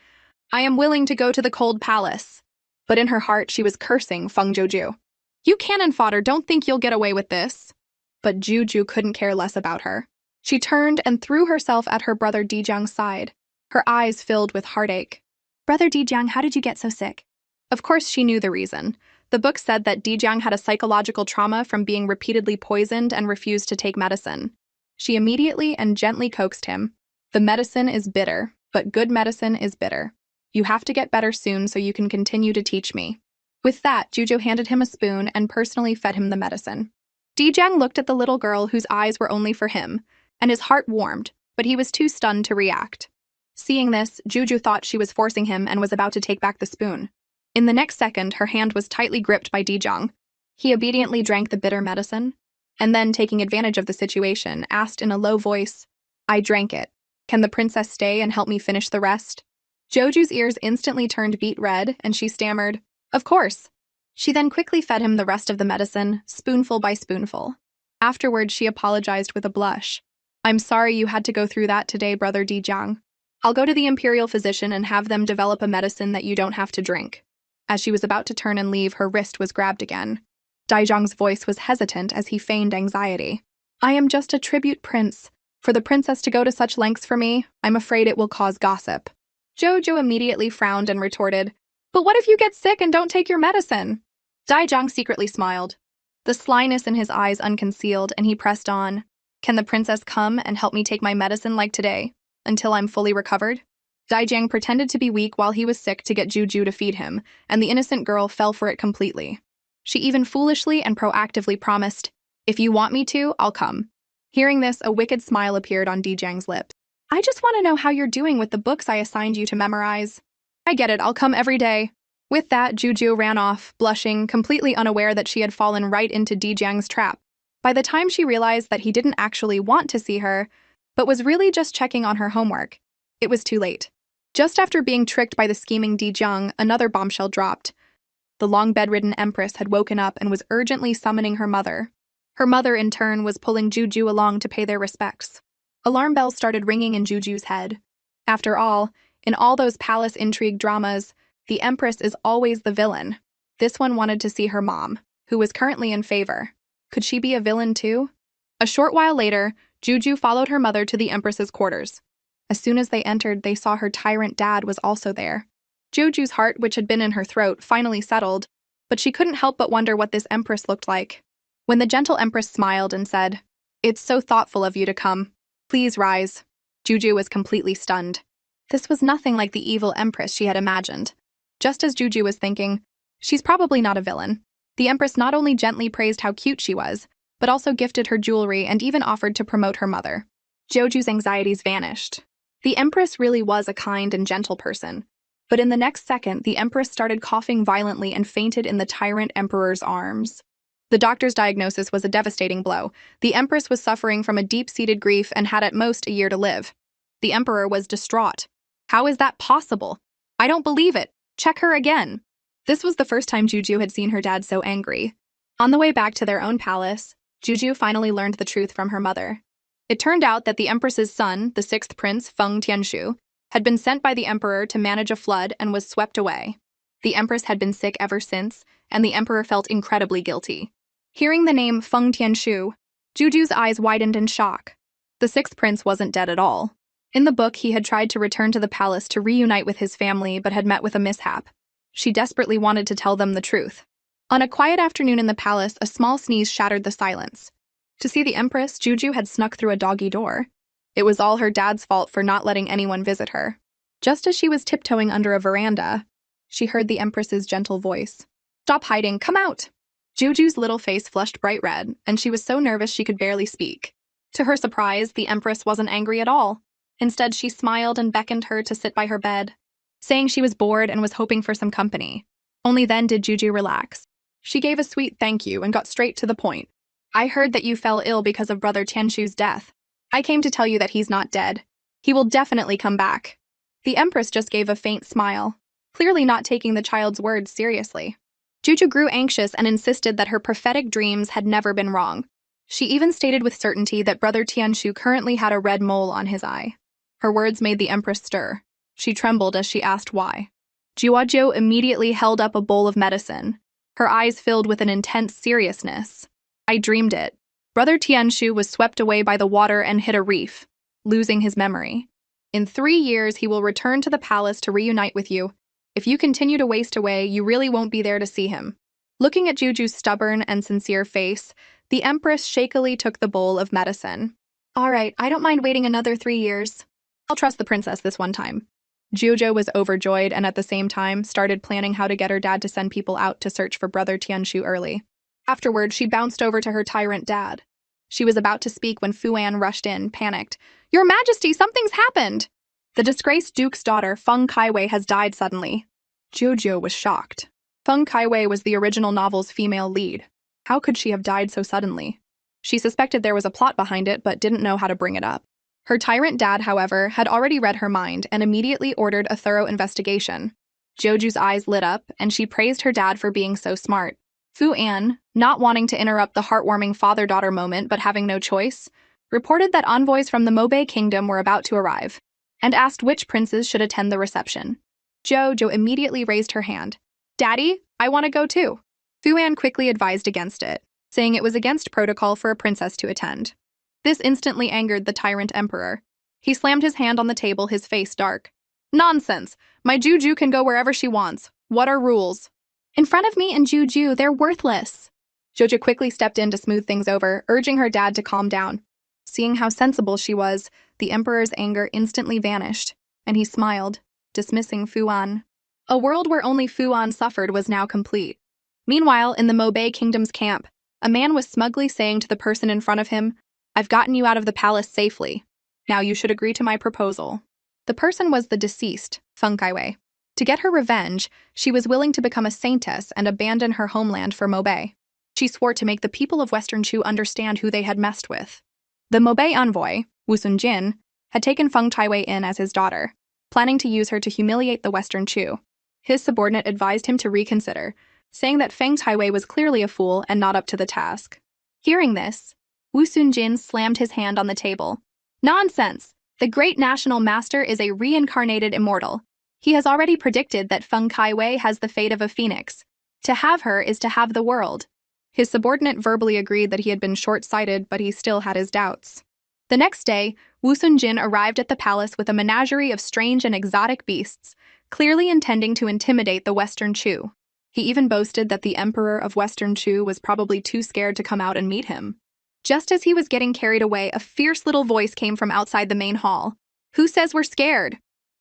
"I am willing to go to the cold palace." But in her heart, she was cursing Feng Joju. "You cannon fodder, don't think you'll get away with this." But Juju couldn't care less about her. She turned and threw herself at her brother Dijiang's side, her eyes filled with heartache. "Brother Dijiang, how did you get so sick?" Of course she knew the reason. The book said that Dijiang had a psychological trauma from being repeatedly poisoned and refused to take medicine. She immediately and gently coaxed him. "The medicine is bitter, but good medicine is bitter. You have to get better soon so you can continue to teach me." With that, Juju handed him a spoon and personally fed him the medicine. Dijiang looked at the little girl whose eyes were only for him, and his heart warmed, but he was too stunned to react. Seeing this, Juju thought she was forcing him and was about to take back the spoon. In the next second, her hand was tightly gripped by Dijiang. He obediently drank the bitter medicine, and then, taking advantage of the situation, asked in a low voice, "I drank it. Can the princess stay and help me finish the rest?" Joju's ears instantly turned beet red, and she stammered, "Of course." She then quickly fed him the rest of the medicine, spoonful by spoonful. Afterwards, she apologized with a blush. "I'm sorry you had to go through that today, brother Dijiang. I'll go to the imperial physician and have them develop a medicine that you don't have to drink." As she was about to turn and leave, her wrist was grabbed again. Dijiang's voice was hesitant as he feigned anxiety. "I am just a tribute prince. For the princess to go to such lengths for me, I'm afraid it will cause gossip." Jojo immediately frowned and retorted, "But what if you get sick and don't take your medicine?" Dijiang secretly smiled, the slyness in his eyes unconcealed, and he pressed on. "Can the princess come and help me take my medicine like today, until I'm fully recovered?" Dijiang pretended to be weak while he was sick to get Juju to feed him, and the innocent girl fell for it completely. She even foolishly and proactively promised, "If you want me to, I'll come." Hearing this, a wicked smile appeared on Dijiang's lips. "I just want to know how you're doing with the books I assigned you to memorize." "I get it, I'll come every day." With that, Juju ran off, blushing, completely unaware that she had fallen right into Dijiang's trap. By the time she realized that he didn't actually want to see her, but was really just checking on her homework, it was too late. Just after being tricked by the scheming Dijiang, another bombshell dropped. The long bedridden empress had woken up and was urgently summoning her mother. Her mother, in turn, was pulling Juju along to pay their respects. Alarm bells started ringing in Juju's head. After all, in all those palace intrigue dramas, the empress is always the villain. This one wanted to see her mom, who was currently in favor. Could she be a villain too? A short while later, Juju followed her mother to the empress's quarters. As soon as they entered, they saw her tyrant dad was also there. Juju's heart, which had been in her throat, finally settled, but she couldn't help but wonder what this empress looked like. When the gentle empress smiled and said, "It's so thoughtful of you to come. Please rise," Juju was completely stunned. This was nothing like the evil empress she had imagined. Just as Juju was thinking, she's probably not a villain. The empress not only gently praised how cute she was, but also gifted her jewelry and even offered to promote her mother. Joju's anxieties vanished. The empress really was a kind and gentle person. But in the next second, the empress started coughing violently and fainted in the tyrant emperor's arms. The doctor's diagnosis was a devastating blow. The empress was suffering from a deep-seated grief and had at most a year to live. The emperor was distraught. How is that possible? I don't believe it. Check her again. This was the first time Juju had seen her dad so angry. On the way back to their own palace, Juju finally learned the truth from her mother. It turned out that the empress's son, the sixth prince, Feng Tianshu, had been sent by the emperor to manage a flood and was swept away. The empress had been sick ever since, and the emperor felt incredibly guilty. Hearing the name Feng Tianshu, Juju's eyes widened in shock. The sixth prince wasn't dead at all. In the book, he had tried to return to the palace to reunite with his family but had met with a mishap. She desperately wanted to tell them the truth. On a quiet afternoon in the palace, a small sneeze shattered the silence. To see the empress, Juju had snuck through a doggy door. It was all her dad's fault for not letting anyone visit her. Just as she was tiptoeing under a veranda, she heard the empress's gentle voice. "Stop hiding, come out!" Juju's little face flushed bright red, and she was so nervous she could barely speak. To her surprise, the empress wasn't angry at all. Instead, she smiled and beckoned her to sit by her bed, saying she was bored and was hoping for some company. Only then did Juju relax. She gave a sweet thank you and got straight to the point. "I heard that you fell ill because of Brother Tianshu's death. I came to tell you that he's not dead. He will definitely come back." The empress just gave a faint smile, clearly not taking the child's words seriously. Juju grew anxious and insisted that her prophetic dreams had never been wrong. She even stated with certainty that Brother Tianshu currently had a red mole on his eye. Her words made the empress stir. She trembled as she asked why. Jiwajo immediately held up a bowl of medicine, her eyes filled with an intense seriousness. "I dreamed it. Brother Tianshu was swept away by the water and hit a reef, losing his memory. In 3 years, he will return to the palace to reunite with you. If you continue to waste away, you really won't be there to see him." Looking at Juju's stubborn and sincere face, the empress shakily took the bowl of medicine. "All right, I don't mind waiting another 3 years. I'll trust the princess this one time." Juju was overjoyed and at the same time started planning how to get her dad to send people out to search for Brother Tianshu early. Afterward, she bounced over to her tyrant dad. She was about to speak when Fuan rushed in, panicked. "Your Majesty, something's happened!" "The disgraced duke's daughter, Feng Kaiwei, has died suddenly." Juju was shocked. Feng Kaiwei was the original novel's female lead. How could she have died so suddenly? She suspected there was a plot behind it, but didn't know how to bring it up. Her tyrant dad, however, had already read her mind and immediately ordered a thorough investigation. Joju's eyes lit up, and she praised her dad for being so smart. Fu An, not wanting to interrupt the heartwarming father-daughter moment but having no choice, reported that envoys from the Mobe kingdom were about to arrive, and asked which princes should attend the reception. Jojo immediately raised her hand. "Daddy, I want to go too." Fu An quickly advised against it, saying it was against protocol for a princess to attend. This instantly angered the tyrant emperor. He slammed his hand on the table, his face dark. "Nonsense! My Juju can go wherever she wants. What are rules?" "In front of me and Juju, they're worthless." Jojo quickly stepped in to smooth things over, urging her dad to calm down. Seeing how sensible she was, the emperor's anger instantly vanished, and he smiled, dismissing Fuan. A world where only Fuan suffered was now complete. Meanwhile, in the Mobe Kingdom's camp, a man was smugly saying to the person in front of him, "I've gotten you out of the palace safely. Now you should agree to my proposal." The person was the deceased, Feng Kaiwei. To get her revenge, she was willing to become a saintess and abandon her homeland for Mobe. She swore to make the people of Western Chu understand who they had messed with. The Mobe envoy, Wu Sunjin, had taken Feng Kaiwei in as his daughter, planning to use her to humiliate the Western Chu. His subordinate advised him to reconsider, saying that Feng Kaiwei was clearly a fool and not up to the task. Hearing this, Wu Sunjin slammed his hand on the table. "Nonsense! The great national master is a reincarnated immortal. He has already predicted that Feng Kaiwei has the fate of a phoenix. To have her is to have the world." His subordinate verbally agreed that he had been short-sighted, but he still had his doubts. The next day, Wu Sunjin arrived at the palace with a menagerie of strange and exotic beasts, clearly intending to intimidate the Western Chu. He even boasted that the emperor of Western Chu was probably too scared to come out and meet him. Just as he was getting carried away, a fierce little voice came from outside the main hall. "Who says we're scared?"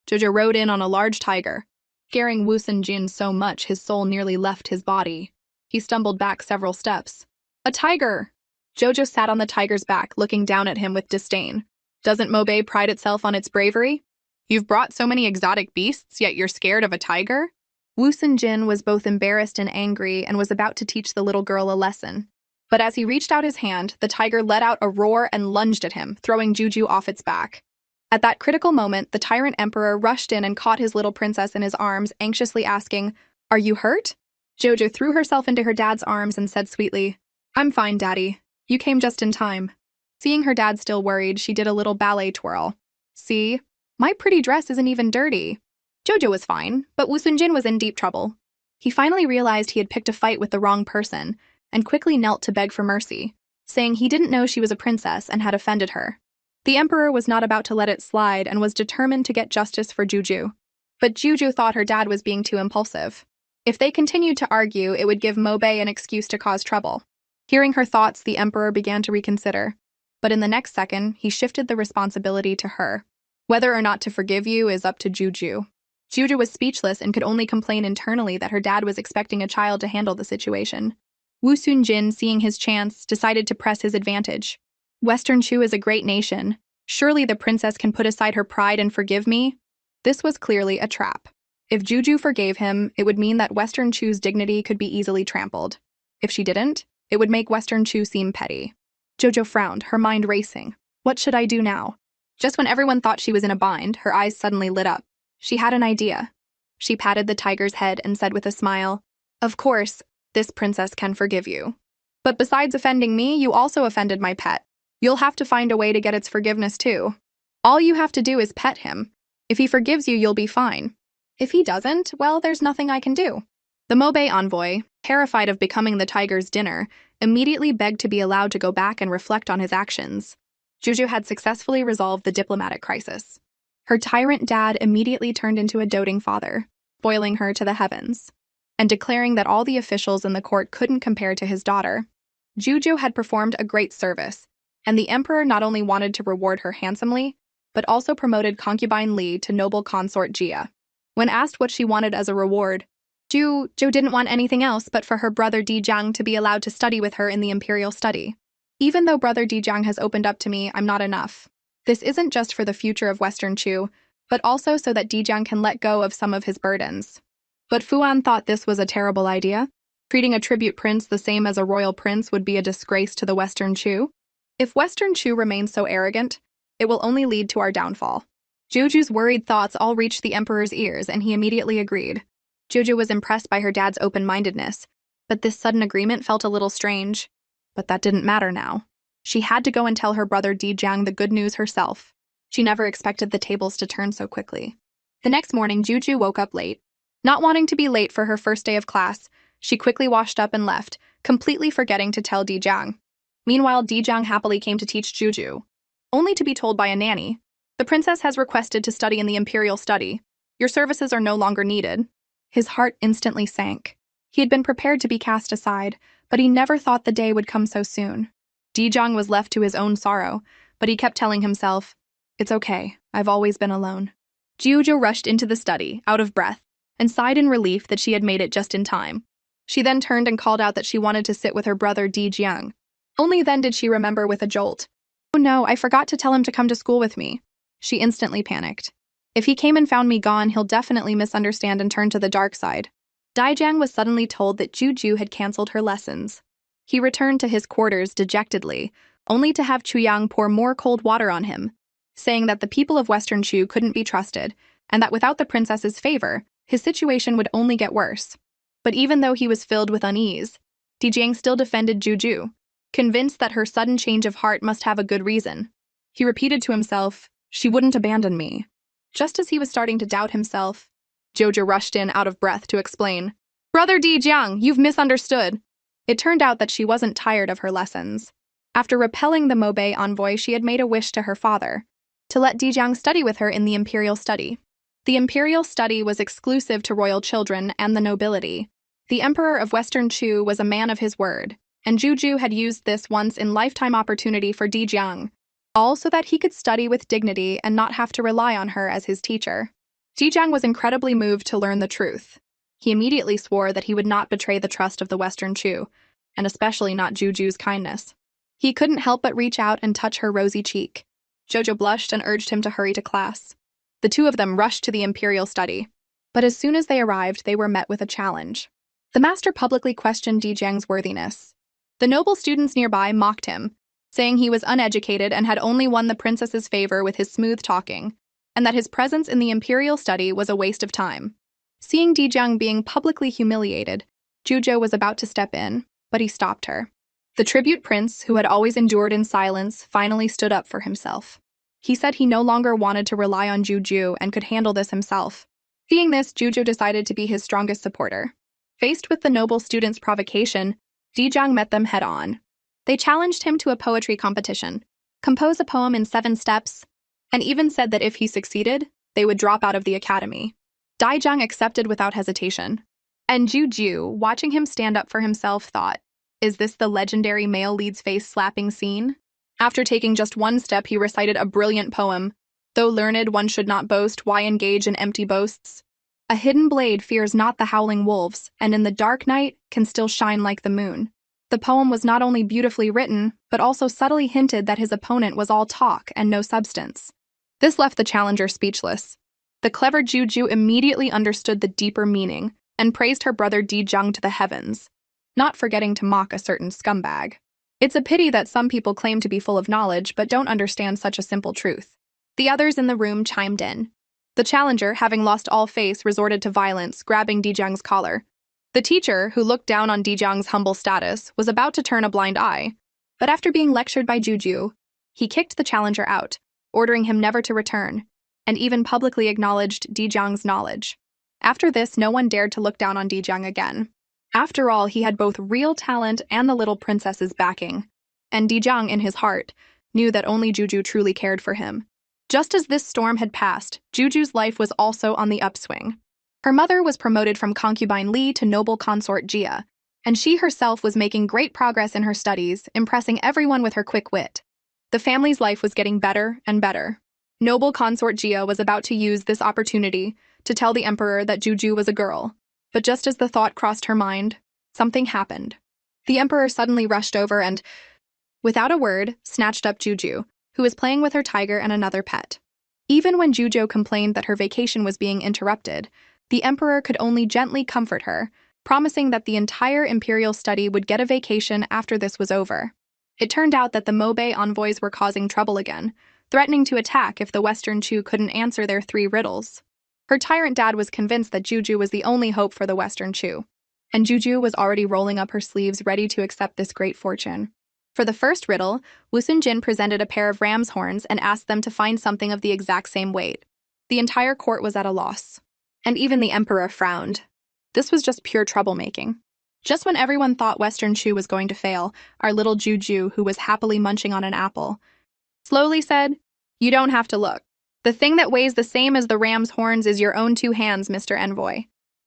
Jojo rode in on a large tiger, scaring Wu Jin so much his soul nearly left his body. He stumbled back several steps. A tiger! Jojo sat on the tiger's back, looking down at him with disdain. Doesn't Mobe pride itself on its bravery? You've brought so many exotic beasts, yet you're scared of a tiger? Wu Jin was both embarrassed and angry and was about to teach the little girl a lesson. But as he reached out his hand, the tiger let out a roar and lunged at him, throwing Juju off its back. At that critical moment, the Tyrant Emperor rushed in and caught his little princess in his arms, anxiously asking, "Are you hurt?" Jojo threw herself into her dad's arms and said sweetly, "I'm fine, Daddy. You came just in time." Seeing her dad still worried, she did a little ballet twirl. "See? My pretty dress isn't even dirty." Jojo was fine, but Wu Jin was in deep trouble. He finally realized he had picked a fight with the wrong person and quickly knelt to beg for mercy, saying he didn't know she was a princess and had offended her. The Emperor was not about to let it slide and was determined to get justice for Juju. But Juju thought her dad was being too impulsive. If they continued to argue, it would give Mobe an excuse to cause trouble. Hearing her thoughts, the Emperor began to reconsider. But in the next second, he shifted the responsibility to her. Whether or not to forgive you is up to Juju. Juju was speechless and could only complain internally that her dad was expecting a child to handle the situation. Wu Jin, seeing his chance, decided to press his advantage. "Western Chu is a great nation. Surely the princess can put aside her pride and forgive me?" This was clearly a trap. If Juju forgave him, it would mean that Western Chu's dignity could be easily trampled. If she didn't, it would make Western Chu seem petty. Jojo frowned, her mind racing. What should I do now? Just when everyone thought she was in a bind, her eyes suddenly lit up. She had an idea. She patted the tiger's head and said with a smile, "Of course, this princess can forgive you. But besides offending me, you also offended my pet. You'll have to find a way to get its forgiveness too. All you have to do is pet him. If he forgives you, you'll be fine. If he doesn't, well, there's nothing I can do." The Mobe envoy, terrified of becoming the tiger's dinner, immediately begged to be allowed to go back and reflect on his actions. Juju had successfully resolved the diplomatic crisis. Her tyrant dad immediately turned into a doting father, spoiling her to the heavens, and declaring that all the officials in the court couldn't compare to his daughter. Juju had performed a great service, and the emperor not only wanted to reward her handsomely, but also promoted concubine Li to noble consort Jia. When asked what she wanted as a reward, Ju didn't want anything else but for her brother Dijiang to be allowed to study with her in the imperial study. "Even though brother Dijiang has opened up to me, I'm not enough. This isn't just for the future of Western Chu, but also so that Dijiang can let go of some of his burdens." But Fuan thought this was a terrible idea. Treating a tribute prince the same as a royal prince would be a disgrace to the Western Chu. If Western Chu remains so arrogant, it will only lead to our downfall. Juju's worried thoughts all reached the emperor's ears, and he immediately agreed. Juju was impressed by her dad's open-mindedness, but this sudden agreement felt a little strange. But that didn't matter now. She had to go and tell her brother Dijiang the good news herself. She never expected the tables to turn so quickly. The next morning, Juju woke up late. Not wanting to be late for her first day of class, she quickly washed up and left, completely forgetting to tell Dijiang. Meanwhile, Dijiang happily came to teach Juju, only to be told by a nanny, "The princess has requested to study in the imperial study. Your services are no longer needed." His heart instantly sank. He had been prepared to be cast aside, but he never thought the day would come so soon. Dijiang was left to his own sorrow, but he kept telling himself, "It's okay, I've always been alone." Juju rushed into the study, out of breath, and sighed in relief that she had made it just in time. She then turned and called out that she wanted to sit with her brother Dijiang. Only then did she remember with a jolt. "Oh no, I forgot to tell him to come to school with me." She instantly panicked. If he came and found me gone, he'll definitely misunderstand and turn to the dark side. Dijiang was suddenly told that Juju had canceled her lessons. He returned to his quarters dejectedly, only to have Chuyang pour more cold water on him, saying that the people of Western Chu couldn't be trusted, and that without the princess's favor, his situation would only get worse. But even though he was filled with unease, Dijiang still defended Juju, convinced that her sudden change of heart must have a good reason. He repeated to himself, "She wouldn't abandon me." Just as he was starting to doubt himself, Jojo rushed in out of breath to explain, "Brother Dijiang, you've misunderstood." It turned out that she wasn't tired of her lessons. After repelling the Mobe envoy, she had made a wish to her father, to let Dijiang study with her in the imperial study. The imperial study was exclusive to royal children and the nobility. The emperor of Western Chu was a man of his word, and Juju had used this once-in-lifetime opportunity for Dijiang, all so that he could study with dignity and not have to rely on her as his teacher. Jijiang was incredibly moved to learn the truth. He immediately swore that he would not betray the trust of the Western Chu, and especially not Juju's kindness. He couldn't help but reach out and touch her rosy cheek. Jojo blushed and urged him to hurry to class. The two of them rushed to the imperial study. But as soon as they arrived, they were met with a challenge. The master publicly questioned Jijiang's worthiness. The noble students nearby mocked him, saying he was uneducated and had only won the princess's favor with his smooth talking, and that his presence in the imperial study was a waste of time. Seeing Jijiang being publicly humiliated, Jujo was about to step in, but he stopped her. The tribute prince, who had always endured in silence, finally stood up for himself. He said he no longer wanted to rely on Juju and could handle this himself. Seeing this, Jujo decided to be his strongest supporter. Faced with the noble student's provocation, Jijiang met them head-on. They challenged him to a poetry competition, compose a poem in 7 steps, and even said that if he succeeded, they would drop out of the academy. Jijiang accepted without hesitation. And Juju, watching him stand up for himself, thought, is this the legendary male lead's face-slapping scene? After taking just 1 step, he recited a brilliant poem. Though learned, one should not boast, why engage in empty boasts? A hidden blade fears not the howling wolves, and in the dark night can still shine like the moon. The poem was not only beautifully written, but also subtly hinted that his opponent was all talk and no substance. This left the challenger speechless. The clever Juju immediately understood the deeper meaning and praised her brother Jijiang to the heavens, not forgetting to mock a certain scumbag. It's a pity that some people claim to be full of knowledge but don't understand such a simple truth. The others in the room chimed in. The challenger, having lost all face, resorted to violence, grabbing Jijiang's collar. The teacher, who looked down on Jijiang's humble status, was about to turn a blind eye, but after being lectured by Juju, he kicked the challenger out, ordering him never to return, and even publicly acknowledged Jijiang's knowledge. After this, no one dared to look down on Jijiang again. After all, he had both real talent and the little princess's backing, and Jijiang, in his heart, knew that only Juju truly cared for him. Just as this storm had passed, Juju's life was also on the upswing. Her mother was promoted from concubine Li to noble consort Jia, and she herself was making great progress in her studies, impressing everyone with her quick wit. The family's life was getting better and better. Noble consort Jia was about to use this opportunity to tell the emperor that Juju was a girl, but just as the thought crossed her mind, something happened. The emperor suddenly rushed over and, without a word, snatched up Juju, who was playing with her tiger and another pet. Even when Juju complained that her vacation was being interrupted, the emperor could only gently comfort her, promising that the entire imperial study would get a vacation after this was over. It turned out that the Mobe envoys were causing trouble again, threatening to attack if the Western Chu couldn't answer their 3 riddles. Her tyrant dad was convinced that Juju was the only hope for the Western Chu, and Juju was already rolling up her sleeves ready to accept this great fortune. For the first riddle, Wusun Jin presented a pair of ram's horns and asked them to find something of the exact same weight. The entire court was at a loss, and even the emperor frowned. This was just pure troublemaking. Just when everyone thought Western Chu was going to fail, our little Juju, who was happily munching on an apple, slowly said, "You don't have to look. The thing that weighs the same as the ram's horns is your own 2 hands, Mr. Envoy."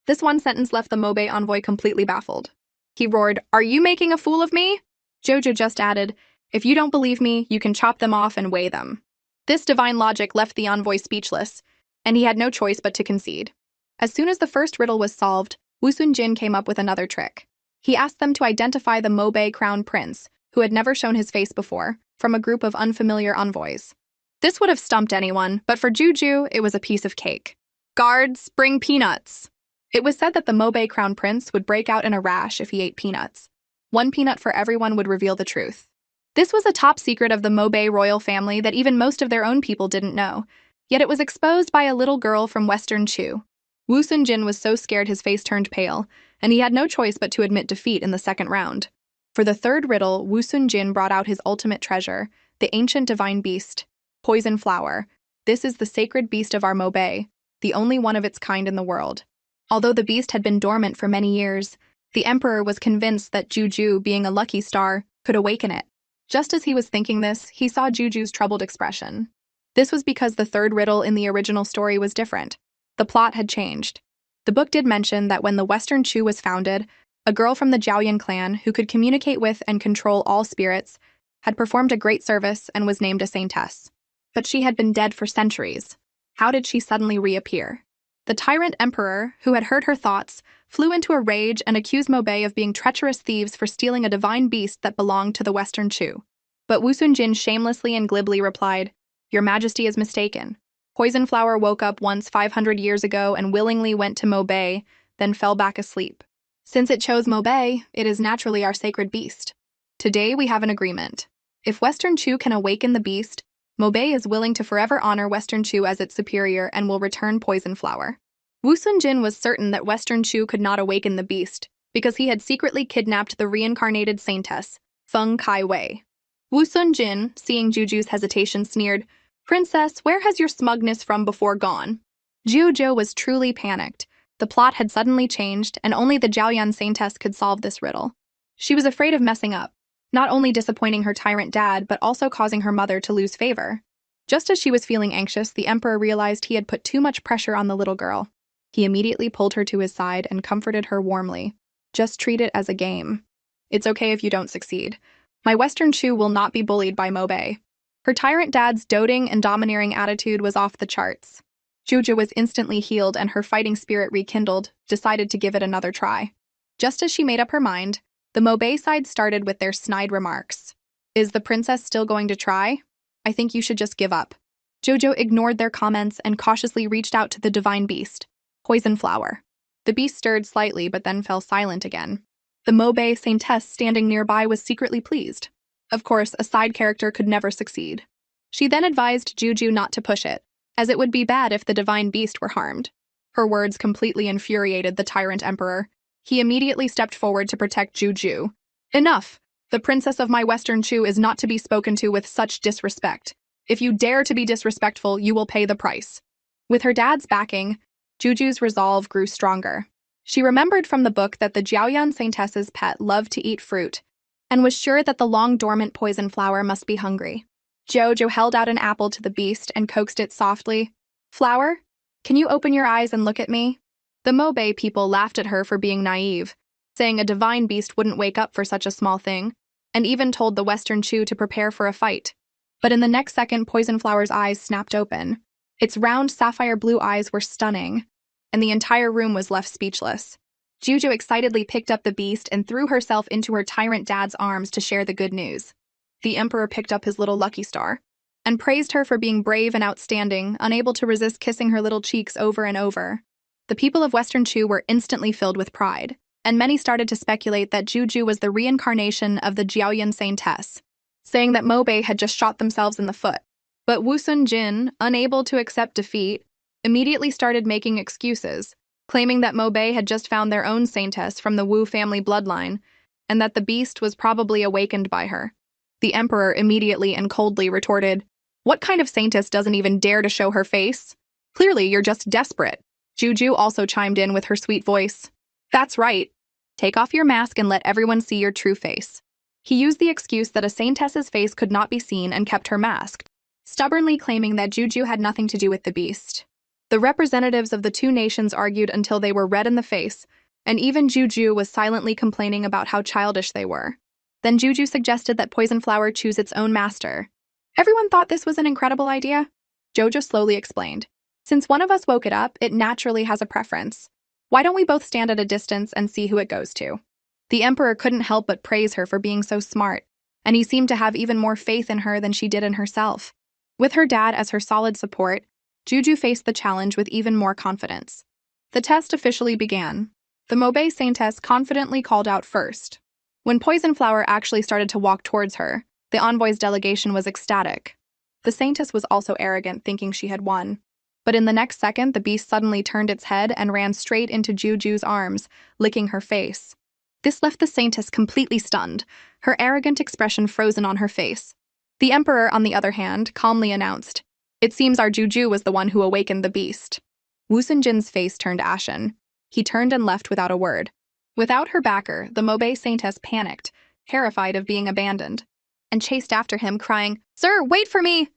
This one sentence left the Mobe envoy completely baffled. He roared, "Are you making a fool of me?" Jojo just added, "If you don't believe me, you can chop them off and weigh them." This divine logic left the envoy speechless, and he had no choice but to concede. As soon as the first riddle was solved, Wusun Jin came up with another trick. He asked them to identify the Mobe crown prince, who had never shown his face before, from a group of unfamiliar envoys. This would have stumped anyone, but for Juju, it was a piece of cake. "Guards, bring peanuts." It was said that the Mobe crown prince would break out in a rash if he ate peanuts. 1 peanut for everyone would reveal the truth. This was a top secret of the Mobe royal family that even most of their own people didn't know, yet it was exposed by a little girl from Western Chu. Wusun Jin was so scared his face turned pale, and he had no choice but to admit defeat in the second round. For the third riddle, Wusun Jin brought out his ultimate treasure, the ancient divine beast, Poison Flower. This is the sacred beast of our Mobe, the only one of its kind in the world. Although the beast had been dormant for many years, the emperor was convinced that Juju, being a lucky star, could awaken it. Just as he was thinking this, he saw Juju's troubled expression. This was because the third riddle in the original story was different. The plot had changed. The book did mention that when the Western Chu was founded, a girl from the Jiaoyan clan, who could communicate with and control all spirits, had performed a great service and was named a saintess. But she had been dead for centuries. How did she suddenly reappear? The Tyrant Emperor, who had heard her thoughts, flew into a rage and accused Mobei of being treacherous thieves for stealing a divine beast that belonged to the Western Chu. But Wu Sunjin shamelessly and glibly replied, "Your Majesty is mistaken. Poison Flower woke up once 500 years ago and willingly went to Mobei, then fell back asleep. Since it chose Mobei, it is naturally our sacred beast. Today we have an agreement. If Western Chu can awaken the beast, Mobei is willing to forever honor Western Chu as its superior and will return Poison Flower." Wu Sunjin was certain that Western Chu could not awaken the beast because he had secretly kidnapped the reincarnated saintess, Feng Kai Wei. Wu Sunjin, seeing Juju's hesitation, sneered, "Princess, where has your smugness from before gone?" Juju was truly panicked. The plot had suddenly changed, and only the Jiaoyan saintess could solve this riddle. She was afraid of messing up, not only disappointing her tyrant dad, but also causing her mother to lose favor. Just as she was feeling anxious, the emperor realized he had put too much pressure on the little girl. He immediately pulled her to his side and comforted her warmly. "Just treat it as a game. It's okay if you don't succeed. My Western Chu will not be bullied by Mobei." Her tyrant dad's doting and domineering attitude was off the charts. Juju was instantly healed and her fighting spirit rekindled, decided to give it another try. Just as she made up her mind, the Mobei side started with their snide remarks. "Is the princess still going to try? I think you should just give up." Jojo ignored their comments and cautiously reached out to the divine beast, Poison Flower. The beast stirred slightly but then fell silent again. The Mobei saintess standing nearby was secretly pleased. Of course, a side character could never succeed. She then advised Juju not to push it, as it would be bad if the divine beast were harmed. Her words completely infuriated the tyrant emperor. He immediately stepped forward to protect Juju. "Enough! The princess of my Western Chu is not to be spoken to with such disrespect. If you dare to be disrespectful, you will pay the price." With her dad's backing, Juju's resolve grew stronger. She remembered from the book that the Jiaoyan saintess's pet loved to eat fruit, and was sure that the long-dormant poison flower must be hungry. Jojo held out an apple to the beast and coaxed it softly. "Flower, can you open your eyes and look at me?" The Mobei people laughed at her for being naive, saying a divine beast wouldn't wake up for such a small thing, and even told the Western Chu to prepare for a fight. But in the next second, Poison Flower's eyes snapped open. Its round sapphire blue eyes were stunning, and the entire room was left speechless. Juju excitedly picked up the beast and threw herself into her tyrant dad's arms to share the good news. The emperor picked up his little lucky star and praised her for being brave and outstanding, unable to resist kissing her little cheeks over and over. The people of Western Chu were instantly filled with pride, and many started to speculate that Juju was the reincarnation of the Jiaoyan saintess, saying that Mobei had just shot themselves in the foot. But Wu Sunjin, unable to accept defeat, immediately started making excuses, claiming that Mobei had just found their own saintess from the Wu family bloodline, and that the beast was probably awakened by her. The emperor immediately and coldly retorted, "What kind of saintess doesn't even dare to show her face? Clearly, you're just desperate." Juju also chimed in with her sweet voice. "That's right. Take off your mask and let everyone see your true face." He used the excuse that a saintess's face could not be seen and kept her masked, stubbornly claiming that Juju had nothing to do with the beast. The representatives of the two nations argued until they were red in the face, and even Juju was silently complaining about how childish they were. Then Juju suggested that Poison Flower choose its own master. Everyone thought this was an incredible idea. Jojo slowly explained, "Since one of us woke it up, it naturally has a preference. Why don't we both stand at a distance and see who it goes to?" The emperor couldn't help but praise her for being so smart, and he seemed to have even more faith in her than she did in herself. With her dad as her solid support, Juju faced the challenge with even more confidence. The test officially began. The Mobei saintess confidently called out first. When Poison Flower actually started to walk towards her, the envoy's delegation was ecstatic. The saintess was also arrogant, thinking she had won. But in the next second, the beast suddenly turned its head and ran straight into Juju's arms, licking her face. This left the saintess completely stunned, her arrogant expression frozen on her face. The emperor, on the other hand, calmly announced, "It seems our Juju was the one who awakened the beast." Wu Sunjin's face turned ashen. He turned and left without a word. Without her backer, the Mobei saintess panicked, terrified of being abandoned, and chased after him, crying, "Sir, wait for me!"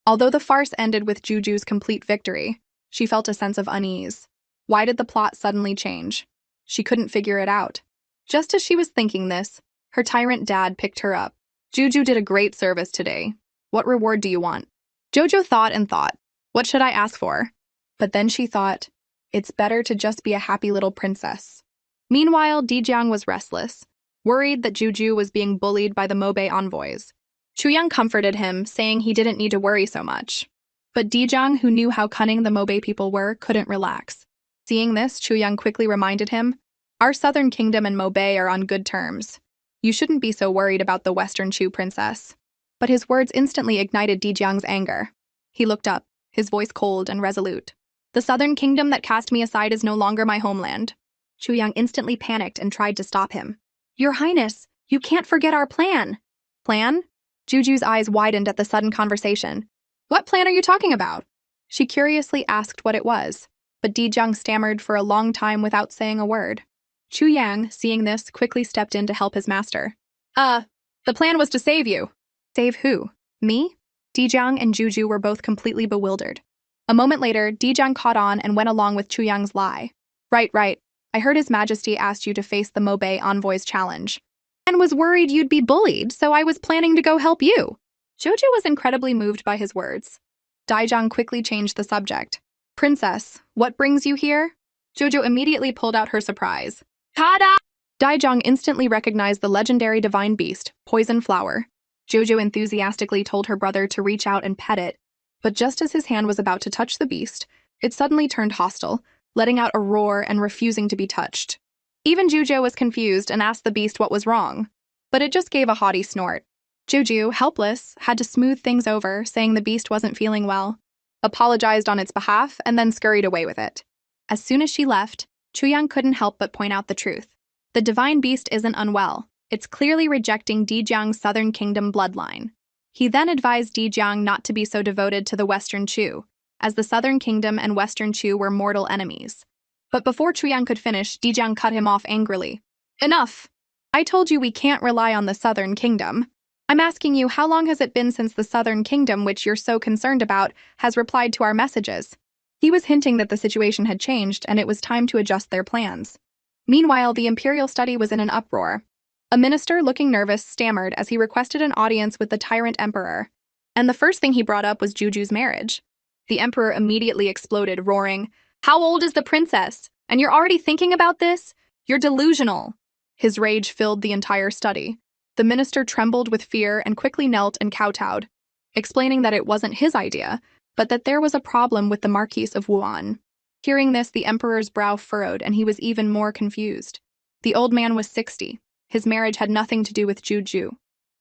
Although the farce ended with Juju's complete victory, she felt a sense of unease. Why did the plot suddenly change? She couldn't figure it out. Just as she was thinking this, her tyrant dad picked her up. "Juju did a great service today. What reward do you want?" Jojo thought and thought. What should I ask for? But then she thought, It's better to just be a happy little princess. Meanwhile, Dijiang was restless, worried that Juju was being bullied by the Mobe envoys. Chuyang comforted him, saying he didn't need to worry so much. But Dijiang, who knew how cunning the Mobe people were, couldn't relax. Seeing this, Chuyang quickly reminded him, "Our southern kingdom and Mobe are on good terms. You shouldn't be so worried about the Western Chu princess." But his words instantly ignited Dijiang's anger. He looked up, his voice cold and resolute. "The southern kingdom that cast me aside is no longer my homeland." Chuyang instantly panicked and tried to stop him. "Your Highness, you can't forget our plan." "Plan?" Juju's eyes widened at the sudden conversation. "What plan are you talking about?" She curiously asked what it was, but Dijiang stammered for a long time without saying a word. Chuyang, seeing this, quickly stepped in to help his master. The plan was to save you." "Save who? Me?" Dijiang and Juju were both completely bewildered. A moment later, Dijiang caught on and went along with Chuyang's lie. Right. I heard His Majesty asked you to face the Mobe envoy's challenge. And was worried you'd be bullied, so I was planning to go help you." Jojo was incredibly moved by his words. Dijiang quickly changed the subject. "Princess, what brings you here?" Jojo immediately pulled out her surprise. "Ta-da!" Dijiang instantly recognized the legendary divine beast, Poison Flower. Jojo enthusiastically told her brother to reach out and pet it, but just as his hand was about to touch the beast, it suddenly turned hostile, letting out a roar and refusing to be touched. Even Jojo was confused and asked the beast what was wrong, but it just gave a haughty snort. Jojo, helpless, had to smooth things over, saying the beast wasn't feeling well, apologized on its behalf, and then scurried away with it. As soon as she left, Chuyang couldn't help but point out the truth. The divine beast isn't unwell. It's clearly rejecting Dijiang's Southern Kingdom bloodline. He then advised Dijiang not to be so devoted to the Western Chu, as the Southern Kingdom and Western Chu were mortal enemies. But before Chuyang could finish, Dijiang cut him off angrily. "Enough! I told you we can't rely on the Southern Kingdom. I'm asking you, how long has it been since the Southern Kingdom, which you're so concerned about, has replied to our messages?" He was hinting that the situation had changed and it was time to adjust their plans. Meanwhile, the imperial study was in an uproar. A minister, looking nervous, stammered as he requested an audience with the Tyrant Emperor. And the first thing he brought up was Juju's marriage. The emperor immediately exploded, roaring, "How old is the princess? And you're already thinking about this? You're delusional." His rage filled the entire study. The minister trembled with fear and quickly knelt and kowtowed, explaining that it wasn't his idea, but that there was a problem with the Marquis of Wuan. Hearing this, the emperor's brow furrowed and he was even more confused. The old man was 60. His marriage had nothing to do with Juju.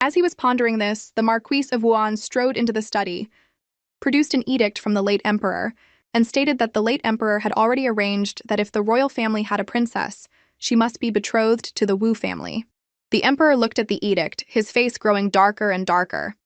As he was pondering this, the Marquis of Wuan strode into the study, produced an edict from the late emperor, and stated that the late emperor had already arranged that if the royal family had a princess, she must be betrothed to the Wu family. The emperor looked at the edict, his face growing darker and darker.